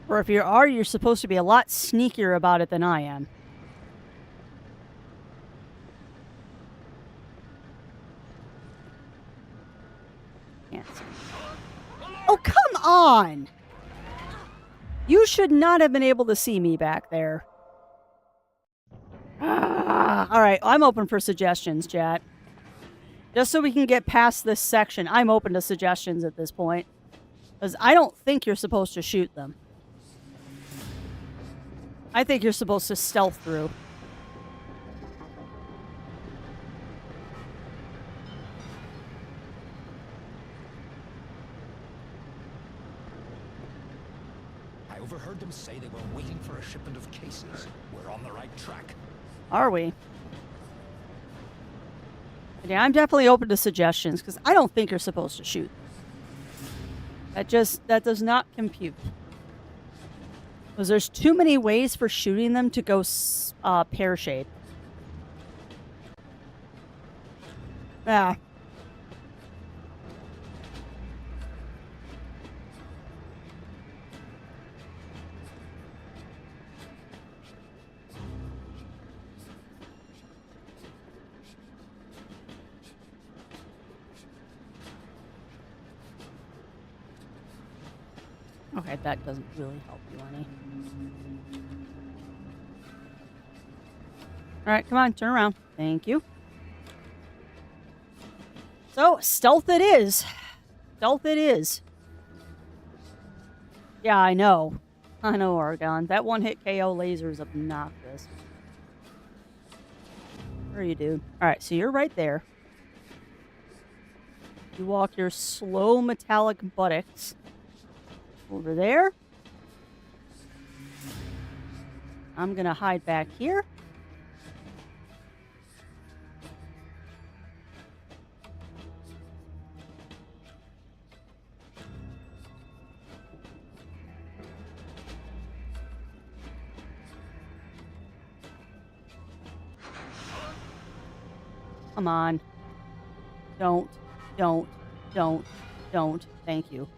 Or if you are, you're supposed to be a lot sneakier about it than I am. Can't see. Oh, come on! You should not have been able to see me back there. Alright, I'm open for suggestions, chat. Just so we can get past this section, I'm open to suggestions at this point. Because I don't think you're supposed to shoot them. I think you're supposed to stealth through. I overheard them say they were waiting for a shipment of cases. We're on the right track. Are we? Yeah, I'm definitely open to suggestions, because I don't think you're supposed to shoot. That does not compute. Because there's too many ways for shooting them to go pear-shaped. Ah. Okay, that doesn't really help you any. Alright, come on, turn around. Thank you. So, stealth it is. Stealth it is. Yeah, I know. I know, Argon. That one-hit KO laser is obnoxious. Where are you, dude? Alright, so you're right there. You walk your slow metallic buttocks over there. I'm gonna hide back here. Come on. Don't. Thank you.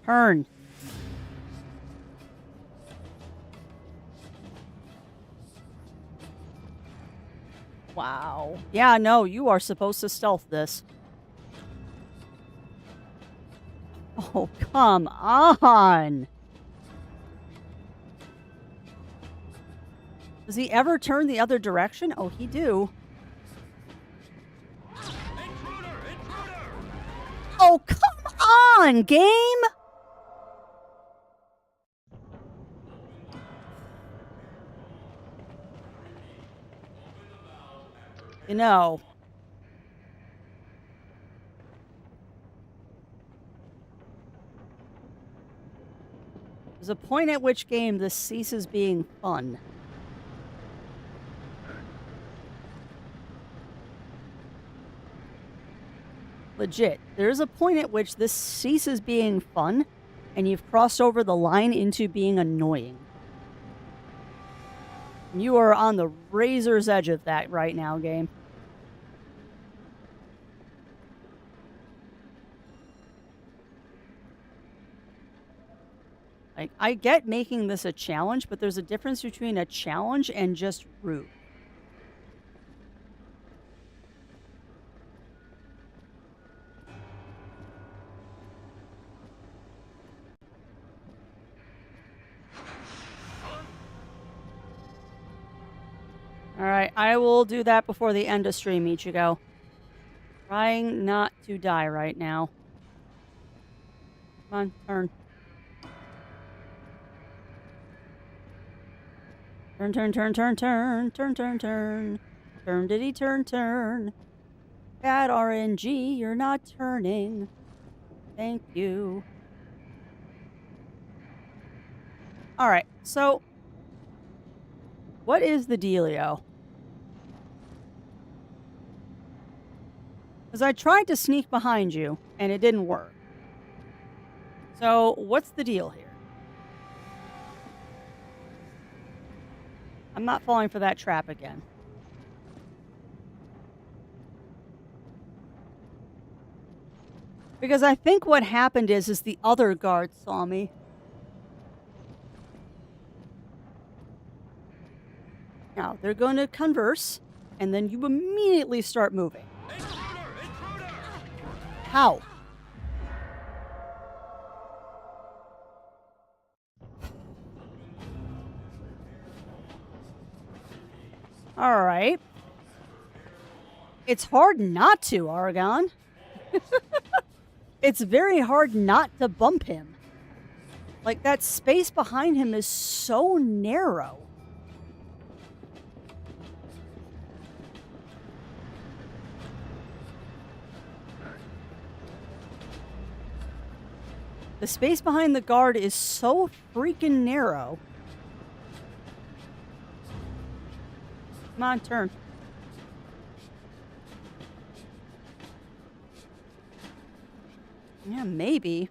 Turn. Wow. Yeah, no, you are supposed to stealth this. Oh, come on. Does he ever turn the other direction? Oh, he do. Intruder! Intruder! Oh, come on, game! You know. There's a point at which game this ceases being fun. Legit. There's a point at which this ceases being fun, and you've crossed over the line into being annoying. You are on the razor's edge of that right now, game. Like, I get making this a challenge, but there's a difference between a challenge and just rude. Alright, I will do that before the end of stream, Ichigo. Trying not to die right now. Come on, turn. Turn. Turn diddy turn. Bad RNG, you're not turning. Thank you. Alright, so what is the dealio? Because I tried to sneak behind you, and it didn't work. So, what's the deal here? I'm not falling for that trap again. Because I think what happened is the other guard saw me. Now, they're going to converse, and then you immediately start moving. Intruder! How? All right. It's hard not to, Argon. It's very hard not to bump him. Like, that space behind him is so narrow. The space behind the guard is so freaking narrow. Come on, turn. Yeah, maybe.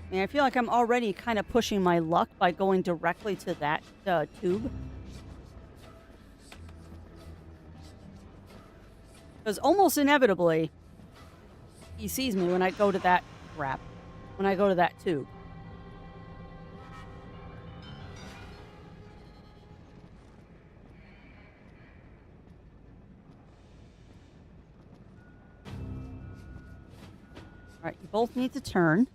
I mean, I feel like I'm already kind of pushing my luck by going directly to that tube. Because almost inevitably, he sees me when I go to that crap. when I go to that tube. All right, you both need to turn.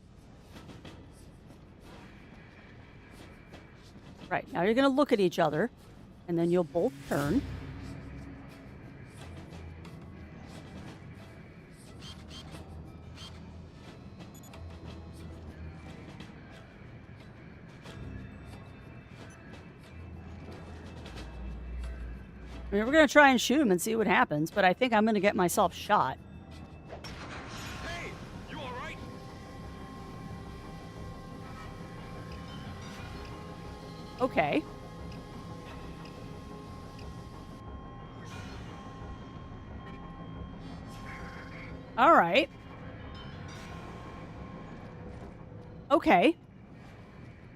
Right, now you're going to look at each other, and then you'll both turn. I mean, we're going to try and shoot him and see what happens, but I think I'm going to get myself shot. Hey, you all right? Okay. All right. Okay.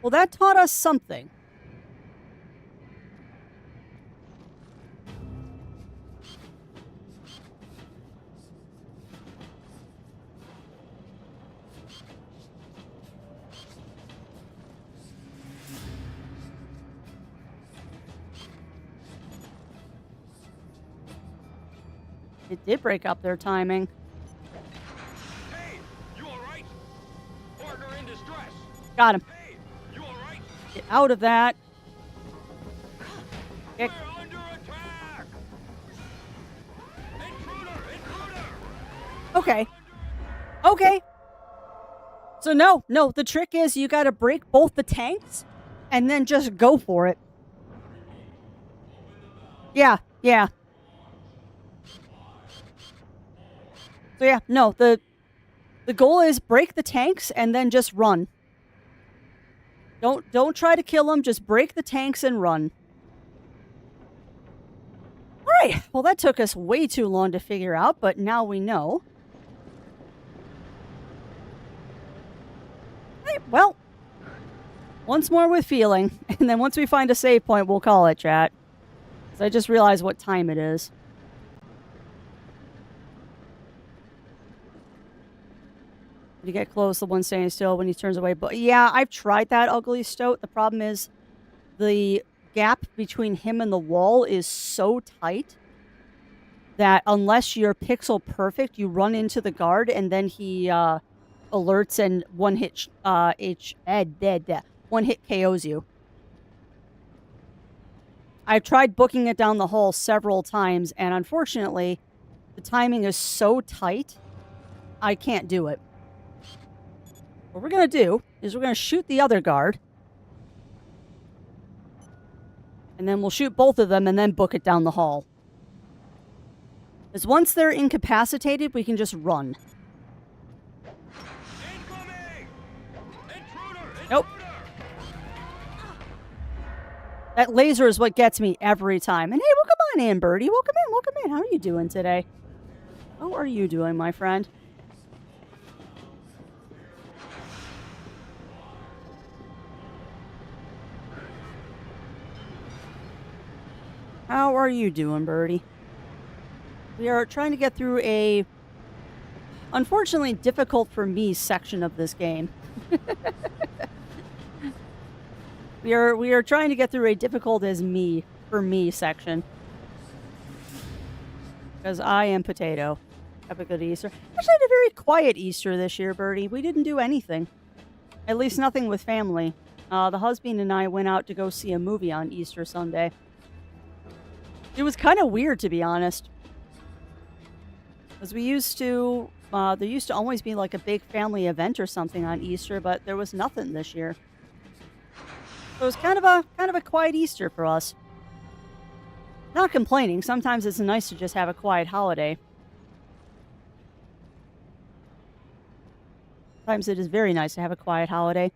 Well, that taught us something. It did break up their timing. Hey, you all right? Partner in distress. Got him. Hey, you all right? Get out of that. We're under attack. Intruder! Okay. Okay. So no, the trick is you got to break both the tanks and then just go for it. Yeah. So yeah, no, the goal is break the tanks and then just run. Don't try to kill them, just break the tanks and run. All right. Well, that took us way too long to figure out, but now we know. All right, well, once more with feeling, and then once we find a save point, we'll call it, chat. So I just realized what time it is. When you get close, the one staying still when he turns away. But yeah, I've tried that, Ugly Stoat. The problem is the gap between him and the wall is so tight that unless you're pixel perfect, you run into the guard and then he alerts and one hit KOs you. I've tried booking it down the hall several times, and unfortunately, the timing is so tight, I can't do it. What we're going to do is we're going to shoot the other guard. And then we'll shoot both of them and then book it down the hall. Because once they're incapacitated, we can just run. Incoming! Intruder! Nope. That laser is what gets me every time. And hey, welcome on in, Birdie. Welcome in. How are you doing today? How are you doing, my friend? How are you doing, Birdie? We are trying to get through a, unfortunately, difficult for me section of this game. We are trying to get through a difficult as me, for me section. Because I am Potato. Have a good Easter. Actually, I had a very quiet Easter this year, Birdie. We didn't do anything. At least nothing with family. The husband and I went out to go see a movie on Easter Sunday. It was kind of weird, to be honest. Because we used to, there used to always be like a big family event or something on Easter, but there was nothing this year. So it was kind of a quiet Easter for us. Not complaining. Sometimes it's nice to just have a quiet holiday. Sometimes it is very nice to have a quiet holiday.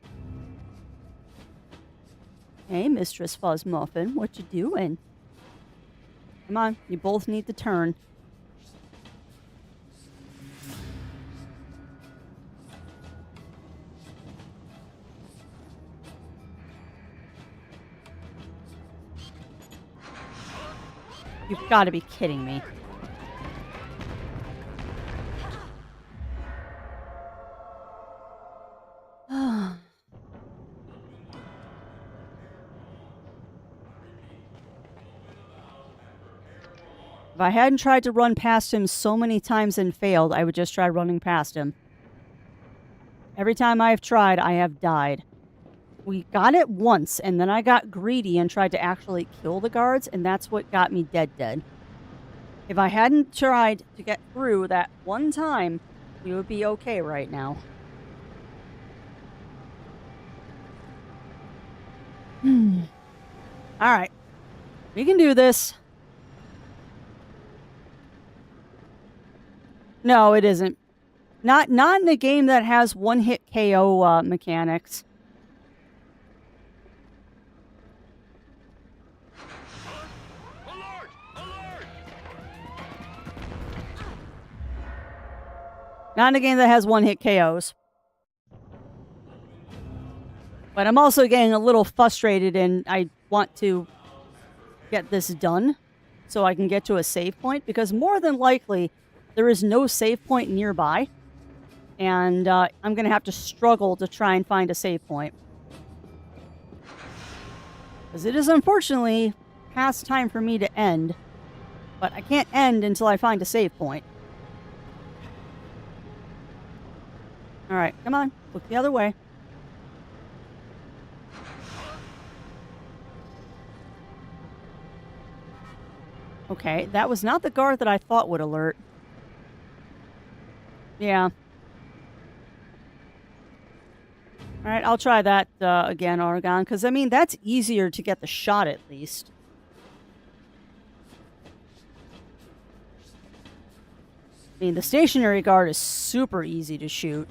Hey, Mistress Fuzz Muffin, what you doing? Come on, you both need to turn. You've got to be kidding me. If I hadn't tried to run past him so many times and failed, I would just try running past him. Every time I've tried, I have died. We got it once, and then I got greedy and tried to actually kill the guards, and that's what got me dead. If I hadn't tried to get through that one time, we would be okay right now. Alright. We can do this. No, it isn't. Not in a game that has one-hit KO mechanics. Not in a game that has one-hit KOs. But I'm also getting a little frustrated, and I want to get this done so I can get to a save point, because more than likely there is no save point nearby, and I'm going to have to struggle to try and find a save point. Because it is unfortunately past time for me to end, but I can't end until I find a save point. Alright, come on, look the other way. Okay, that was not the guard that I thought would alert. Yeah. Alright, I'll try that again, Argon, because, I mean, that's easier to get the shot at least. I mean, the stationary guard is super easy to shoot.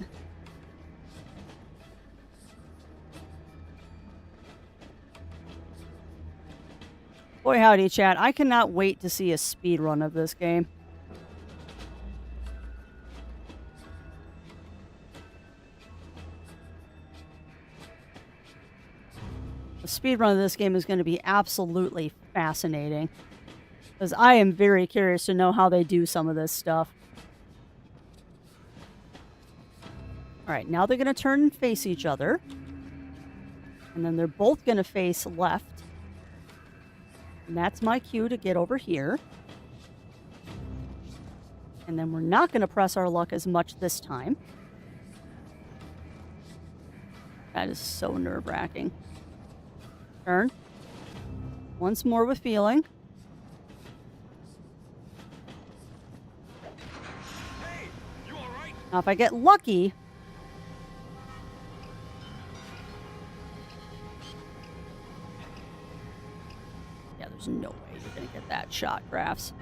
Boy howdy, chat. I cannot wait to see a speedrun of this game. The speedrun of this game is going to be absolutely fascinating. Because I am very curious to know how they do some of this stuff. Alright, now they're going to turn and face each other. And then they're both going to face left. And that's my cue to get over here. And then we're not going to press our luck as much this time. That is so nerve-wracking. Turn. Once more with feeling. Hey, you all right? Now if I get lucky... Yeah, there's no way you're going to get that shot, Crafts.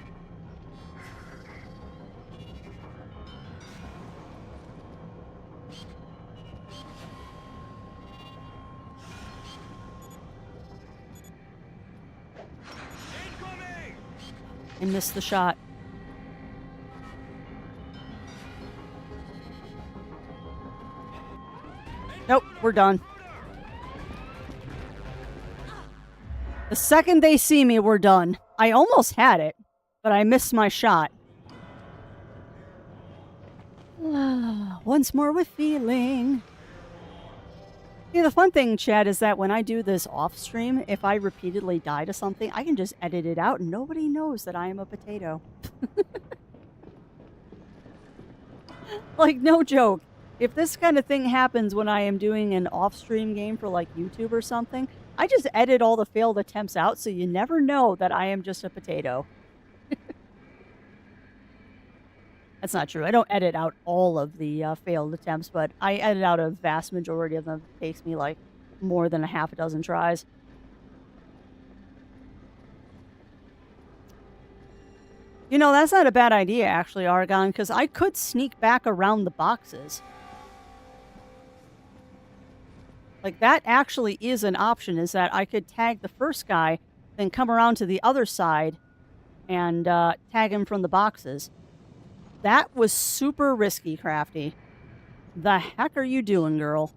I missed the shot. Nope, we're done. The second they see me, we're done. I almost had it, but I missed my shot. Once more with feeling. Yeah, the fun thing, Chad, is that when I do this off stream, if I repeatedly die to something, I can just edit it out and nobody knows that I am a potato. Like, no joke. If this kind of thing happens when I am doing an off-stream game for, like, YouTube or something, I just edit all the failed attempts out so you never know that I am just a potato. That's not true. I don't edit out all of the failed attempts, but I edit out a vast majority of them. It takes me, like, more than a half a dozen tries. You know, that's not a bad idea, actually, Argon, because I could sneak back around the boxes. Like, that actually is an option, is that I could tag the first guy, then come around to the other side and tag him from the boxes. That was super risky, Crafty. The heck are you doing, girl?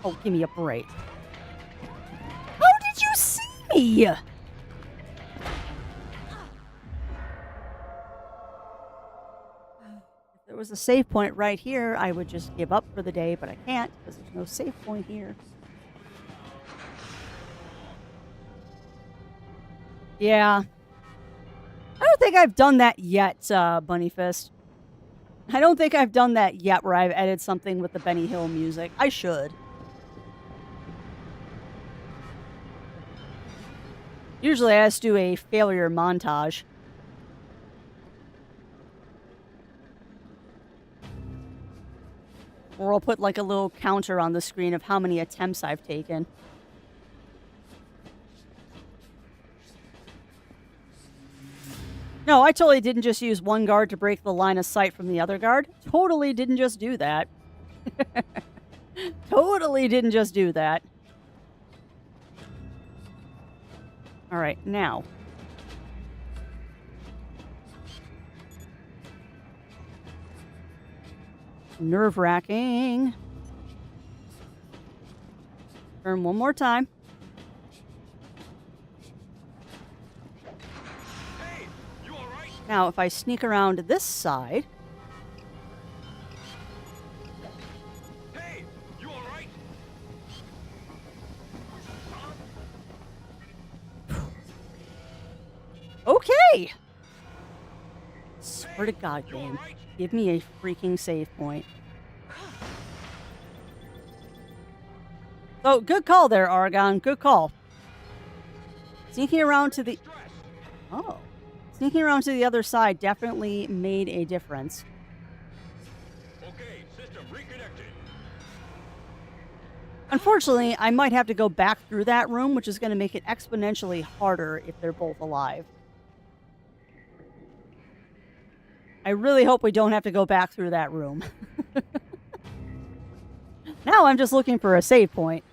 Oh, give me a break. How did you see me? If there was a save point right here, I would just give up for the day, but I can't because there's no save point here. Yeah. I don't think I've done that yet, Bunny Fist. I don't think I've done that yet where I've edited something with the Benny Hill music. I should. Usually I just do a failure montage. Or I'll put like a little counter on the screen of how many attempts I've taken. No, I totally didn't just use one guard to break the line of sight from the other guard. Totally didn't just do that. Totally didn't just do that. All right, now. Nerve-wracking. Turn one more time. Hey, you all right? Now, if I sneak around this side... Hey, you all right? Okay! Swear to God, game. Give me a freaking save point. So, good call there, Argon. Good call. Sneaking around to the... Oh. Sneaking around to the other side definitely made a difference. Okay, system reconnected. Unfortunately, I might have to go back through that room, which is going to make it exponentially harder if they're both alive. I really hope we don't have to go back through that room. Now I'm just looking for a save point.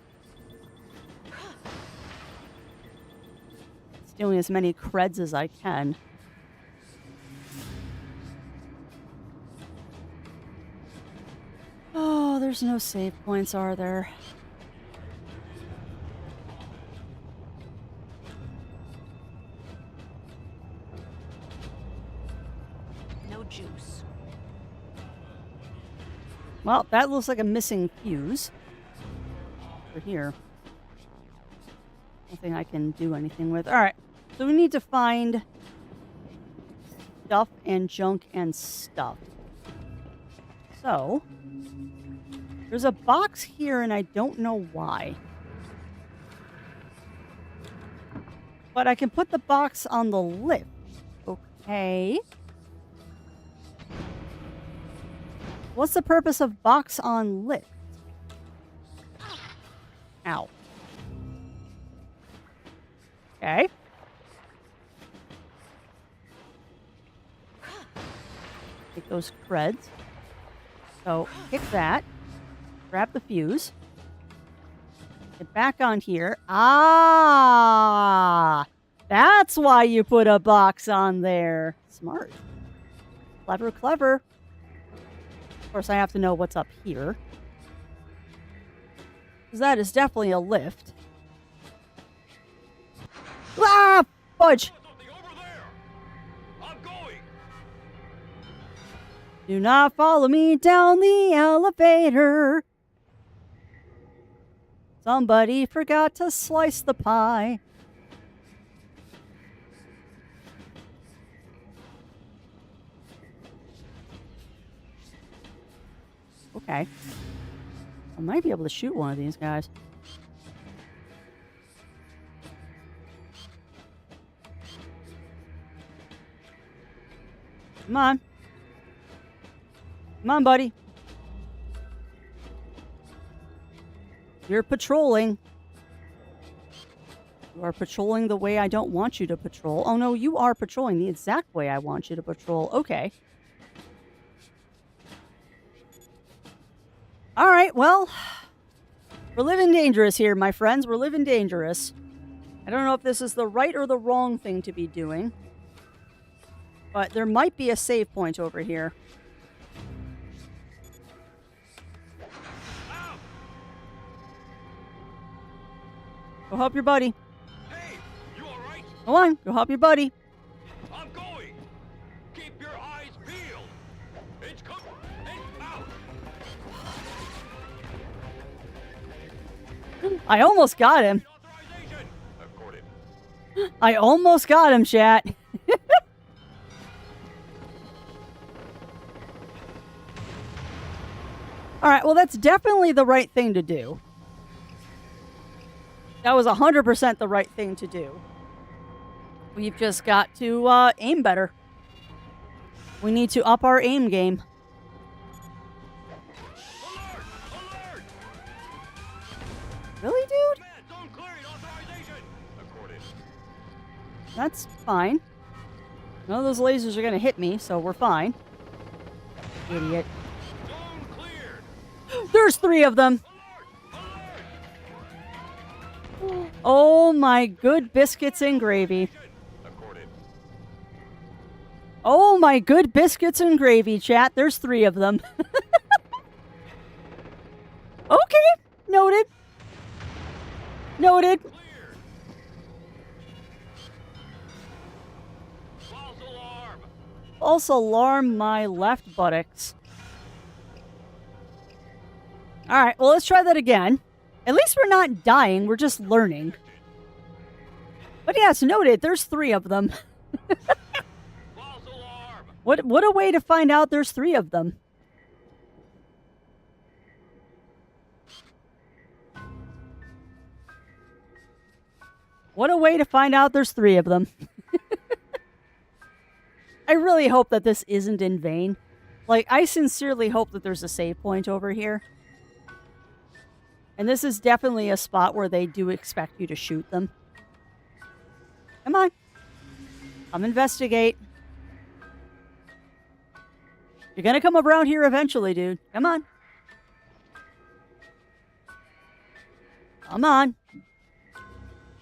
Stealing as many creds as I can. Oh, there's no save points, are there? No juice. Well, that looks like a missing fuse. Over here. Nothing I can do anything with. Alright, so we need to find stuff and junk and stuff. So, there's a box here and I don't know why. But I can put the box on the lift. Okay. What's the purpose of box on lift? Ow. Okay. Take those creds. So, kick that. Grab the fuse. Get back on here. Ah! That's why you put a box on there. Smart. Clever, clever. Of course, I have to know what's up here. Because that is definitely a lift. Ah! Fudge! Do not follow me down the elevator. Somebody forgot to slice the pie. Okay. I might be able to shoot one of these guys. Come on. Come on, buddy. You're patrolling. You are patrolling the way I don't want you to patrol. Oh, no, you are patrolling the exact way I want you to patrol. Okay. All right, well, we're living dangerous here, my friends. We're living dangerous. I don't know if this is the right or the wrong thing to be doing. But there might be a save point over here. Go help your buddy. Hey, you all right? Go on, go help your buddy. I'm going. Keep your eyes peeled. It's coming. It's out. I almost got him. Authorization. Accorded. I almost got him, chat. Alright, well, that's definitely the right thing to do. That was 100% the right thing to do. We've just got to aim better. We need to up our aim game. Really, dude? That's fine. None of those lasers are going to hit me, so we're fine. Idiot. There's 3 of them. Oh my good biscuits and gravy. Oh my good biscuits and gravy, chat. There's 3 of them. Okay. Noted. Noted. False alarm my left buttocks. Alright, well, let's try that again. At least we're not dying, we're just learning. But yeah, it's noted, there's 3 of them. What a way to find out there's 3 of them. What a way to find out there's 3 of them. I really hope that this isn't in vain. Like, I sincerely hope that there's a save point over here. And this is definitely a spot where they do expect you to shoot them. Come on. Come investigate. You're gonna come around here eventually, dude. Come on. Come on.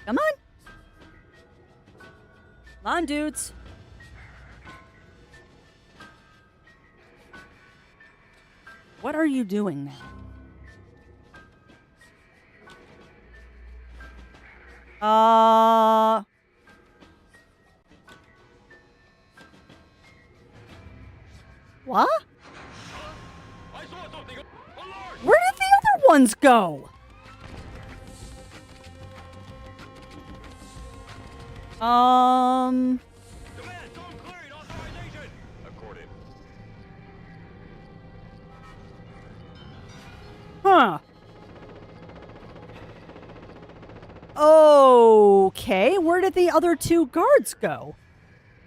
Come on. Come on, dudes. What are you doing now? What? Where did the other ones go? Huh. Okay, where did the other 2 guards go?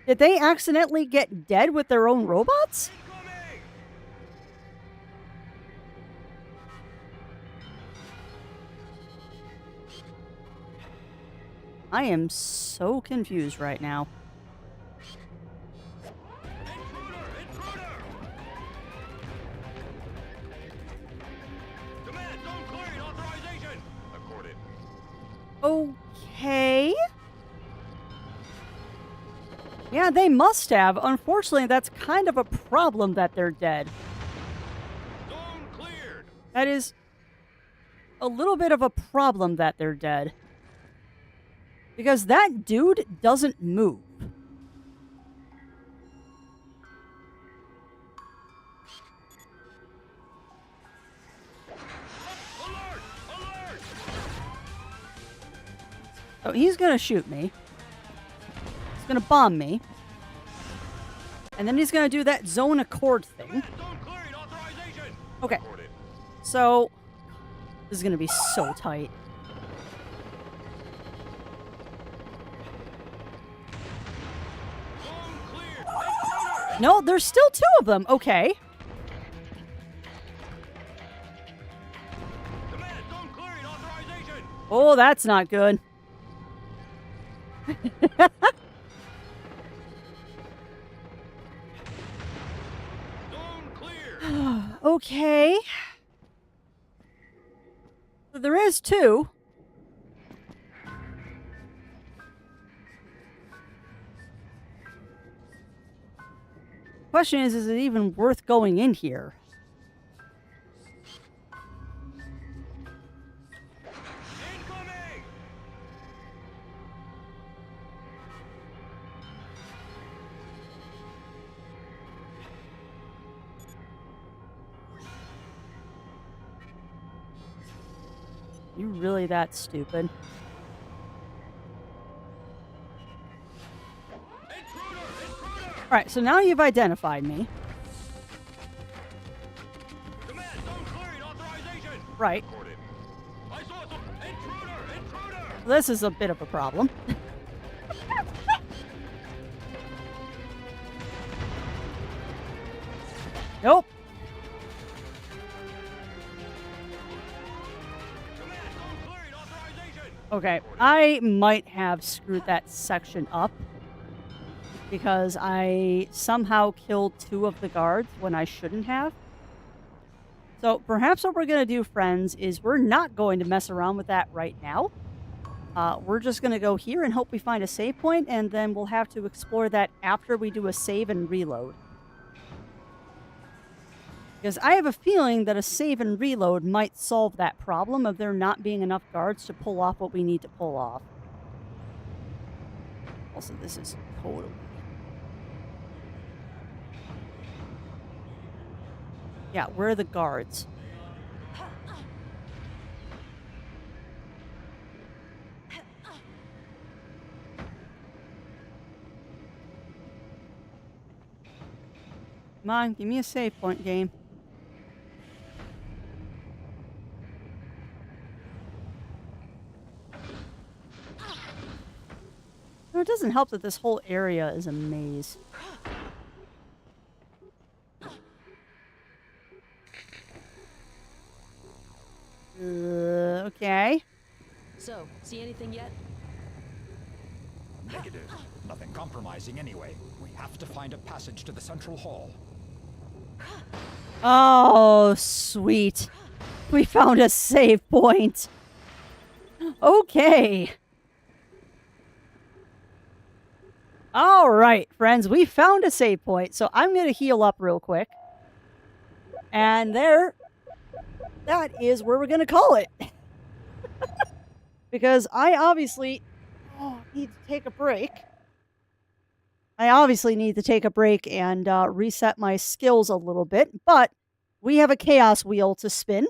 Did they accidentally get dead with their own robots? I am so confused right now. Okay. Yeah, they must have. Unfortunately, that's kind of a problem that they're dead. That is a little bit of a problem that they're dead. Because that dude doesn't move. So he's gonna shoot me. He's gonna bomb me. And then he's gonna do that zone accord thing. Okay. So, this is gonna be so tight. No, there's still 2 of them. Okay. Oh, that's not good. Okay. So there is 2. Question is it even worth going in here? You really that stupid? Alright, so now you've identified me. Right. I saw some intruder! This is a bit of a problem. Nope. Okay, I might have screwed that section up because I somehow killed 2 of the guards when I shouldn't have. So perhaps what we're going to do, friends, is we're not going to mess around with that right now. We're just going to go here and hope we find a save point, and then we'll have to explore that after we do a save and reload. Because I have a feeling that a save and reload might solve that problem of there not being enough guards to pull off what we need to pull off. Also, this is totally... Yeah, where are the guards? Come on, give me a save point, game. No, it doesn't help that this whole area is a maze. Okay. So, see anything yet? Negative. Nothing compromising anyway. We have to find a passage to the central hall. Oh, sweet. We found a save point. Okay. All right, friends, we found a save point. So I'm going to heal up real quick. And there, that is where we're going to call it. Because I obviously need to take a break. I obviously need to take a break and reset my skills a little bit, but we have a chaos wheel to spin.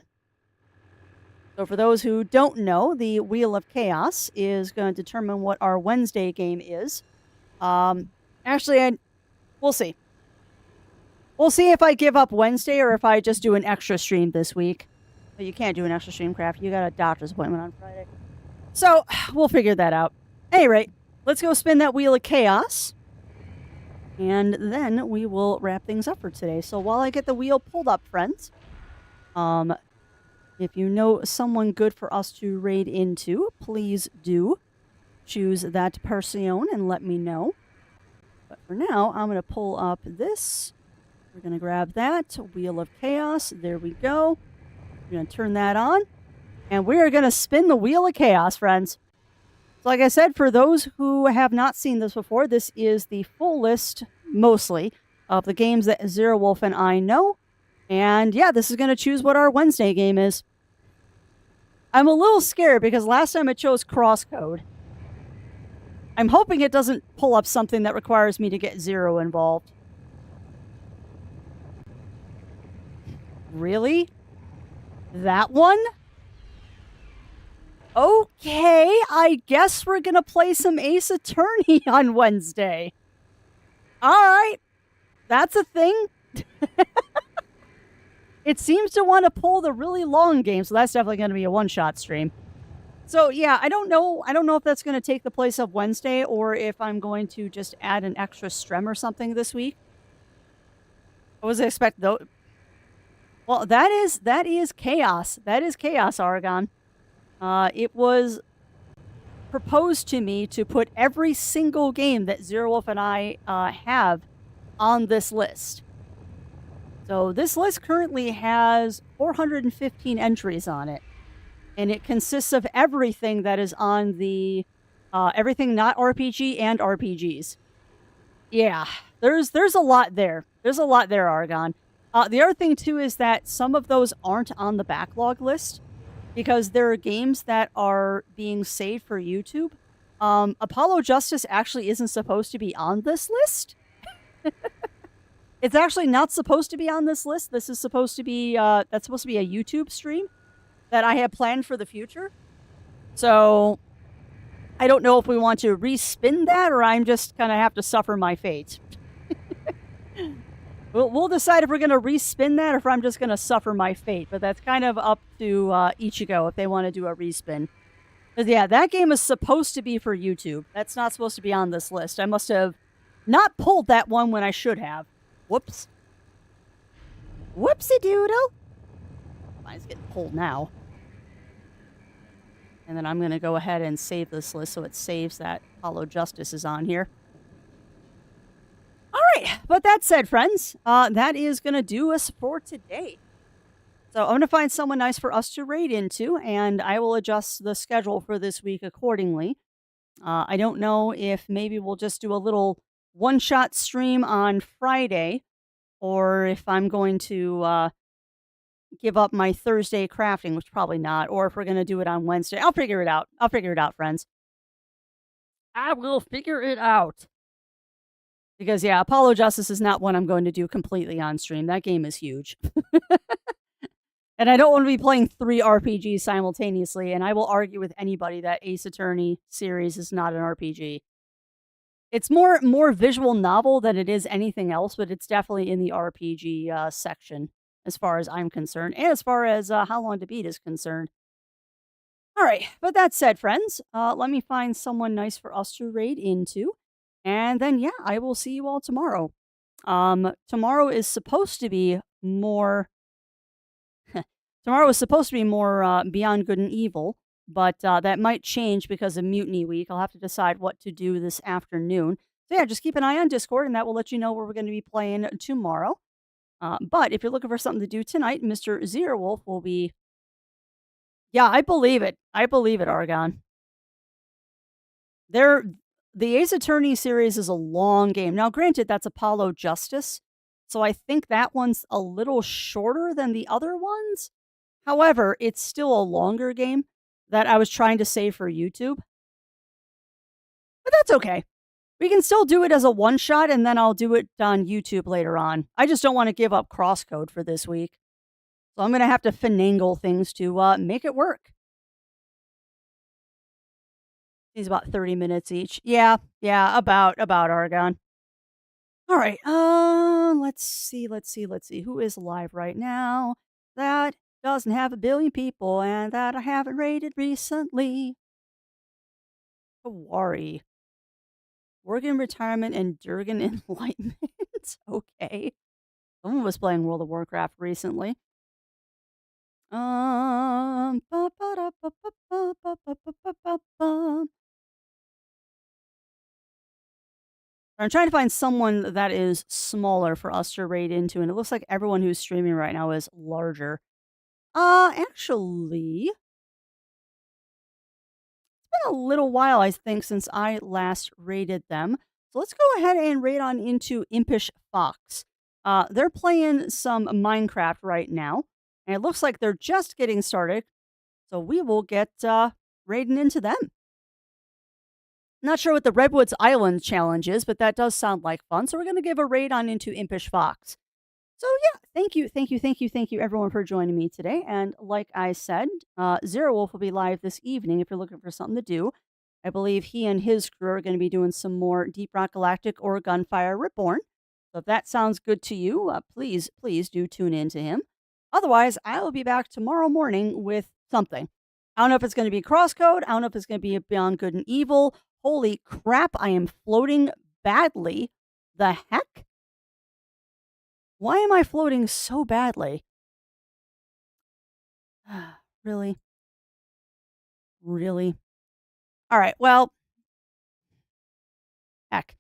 So for those who don't know, the Wheel of Chaos is going to determine what our Wednesday game is. Actually, we'll see. We'll see if I give up Wednesday or if I just do an extra stream this week. But you can't do an extra stream, Craft. You got a doctor's appointment on Friday. So, we'll figure that out. At any rate, let's go spin that Wheel of Chaos. And then we will wrap things up for today. So while I get the wheel pulled up, friends, if you know someone good for us to raid into, please do choose that person and let me know. But for now, I'm going to pull up this. We're going to grab that Wheel of Chaos. There we go. We're going to turn that on. And we are going to spin the Wheel of Chaos, friends. So like I said, for those who have not seen this before, this is the full list, mostly, of the games that Zero Wolf and I know. And yeah, this is going to choose what our Wednesday game is. I'm a little scared because last time it chose Crosscode. I'm hoping it doesn't pull up something that requires me to get Zero involved. Really? That one? Okay, I guess we're gonna play some Ace Attorney on Wednesday. Alright, that's a thing. It seems to want to pull the really long game, so that's definitely going to be a one-shot stream. So yeah, I don't know if that's going to take the place of Wednesday or if I'm going to just add an extra stream or something this week. I was expect though. Well, that is chaos. That is chaos, Aragon. It was proposed to me to put every single game that Zero Wolf and I have on this list. So this list currently has 415 entries on it. And it consists of everything that is on the everything not RPG and RPGs. Yeah, there's a lot there. There's a lot there, Aragon. The other thing, too, is that some of those aren't on the backlog list because there are games that are being saved for YouTube. Apollo Justice actually isn't supposed to be on this list. It's actually not supposed to be on this list. This is supposed to be, that's supposed to be a YouTube stream that I have planned for the future. So I don't know if we want to respin that or I'm just going to have to suffer my fate. We'll decide if we're going to respin that or if I'm just going to suffer my fate. But that's kind of up to Ichigo if they want to do a respin. Because, yeah, that game is supposed to be for YouTube. That's not supposed to be on this list. I must have not pulled that one when I should have. Whoops. Whoopsie doodle. Mine's getting pulled now. And then I'm going to go ahead and save this list so it saves that Apollo Justice is on here. All right, but that said, friends, that is going to do us for today. So I'm going to find someone nice for us to raid into, and I will adjust the schedule for this week accordingly. I don't know if maybe we'll just do a little one-shot stream on Friday, or if I'm going to give up my Thursday crafting, which probably not, or if we're going to do it on Wednesday. I'll figure it out. I'll figure it out, friends. I will figure it out. Because, yeah, Apollo Justice is not one I'm going to do completely on stream. That game is huge. And I don't want to be playing 3 RPGs simultaneously, and I will argue with anybody that Ace Attorney series is not an RPG. It's more visual novel than it is anything else, but it's definitely in the RPG section, as far as I'm concerned, and as far as How Long to Beat is concerned. All right, but that said, friends, let me find someone nice for us to raid into. And then, yeah, I will see you all tomorrow. Tomorrow is supposed to be more... tomorrow is supposed to be more Beyond Good and Evil, but that might change because of Mutiny Week. I'll have to decide what to do this afternoon. So, yeah, just keep an eye on Discord, and that will let you know where we're going to be playing tomorrow. But if you're looking for something to do tonight, Mr. Zerwolf will be... Yeah, I believe it. I believe it, Argon. The Ace Attorney series is a long game. Now, granted, that's Apollo Justice, so I think that one's a little shorter than the other ones. However, it's still a longer game that I was trying to save for YouTube. But that's okay. We can still do it as a one-shot, and then I'll do it on YouTube later on. I just don't want to give up crosscode for this week. So I'm going to have to finagle things to make it work. These about 30 minutes each. Yeah, about Argon. All right, let's see. Who is live right now? That doesn't have 1 billion people and that I haven't rated recently. Kawari. Worgen Retirement and Durgan Enlightenment. Okay. Someone was playing World of Warcraft recently. I'm trying to find someone that is smaller for us to raid into, and it looks like everyone who's streaming right now is larger. Actually, it's been a little while, I think, since I last raided them. So let's go ahead and raid on into Impish Fox. They're playing some Minecraft right now, and it looks like they're just getting started. So we will get raiding into them. Not sure what the Redwoods Island challenge is, but that does sound like fun. So we're going to give a raid on into Impish Fox. So yeah, thank you everyone for joining me today. And like I said, Zerwolf will be live this evening if you're looking for something to do. I believe he and his crew are going to be doing some more Deep Rock Galactic or Gunfire Reborn. So if that sounds good to you, please do tune in to him. Otherwise, I will be back tomorrow morning with something. I don't know if it's going to be Crosscode. I don't know if it's going to be Beyond Good and Evil. Holy crap, I am floating badly. The heck? Why am I floating so badly? Really? Really? All right, well, heck.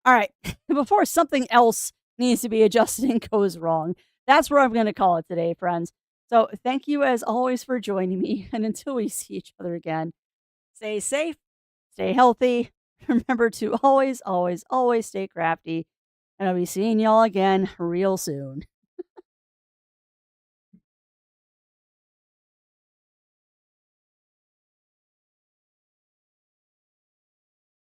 All right, before something else needs to be adjusted and goes wrong, that's where I'm going to call it today, friends. So thank you as always for joining me. And until we see each other again, stay safe, stay healthy. Remember to always stay crafty. And I'll be seeing y'all again real soon.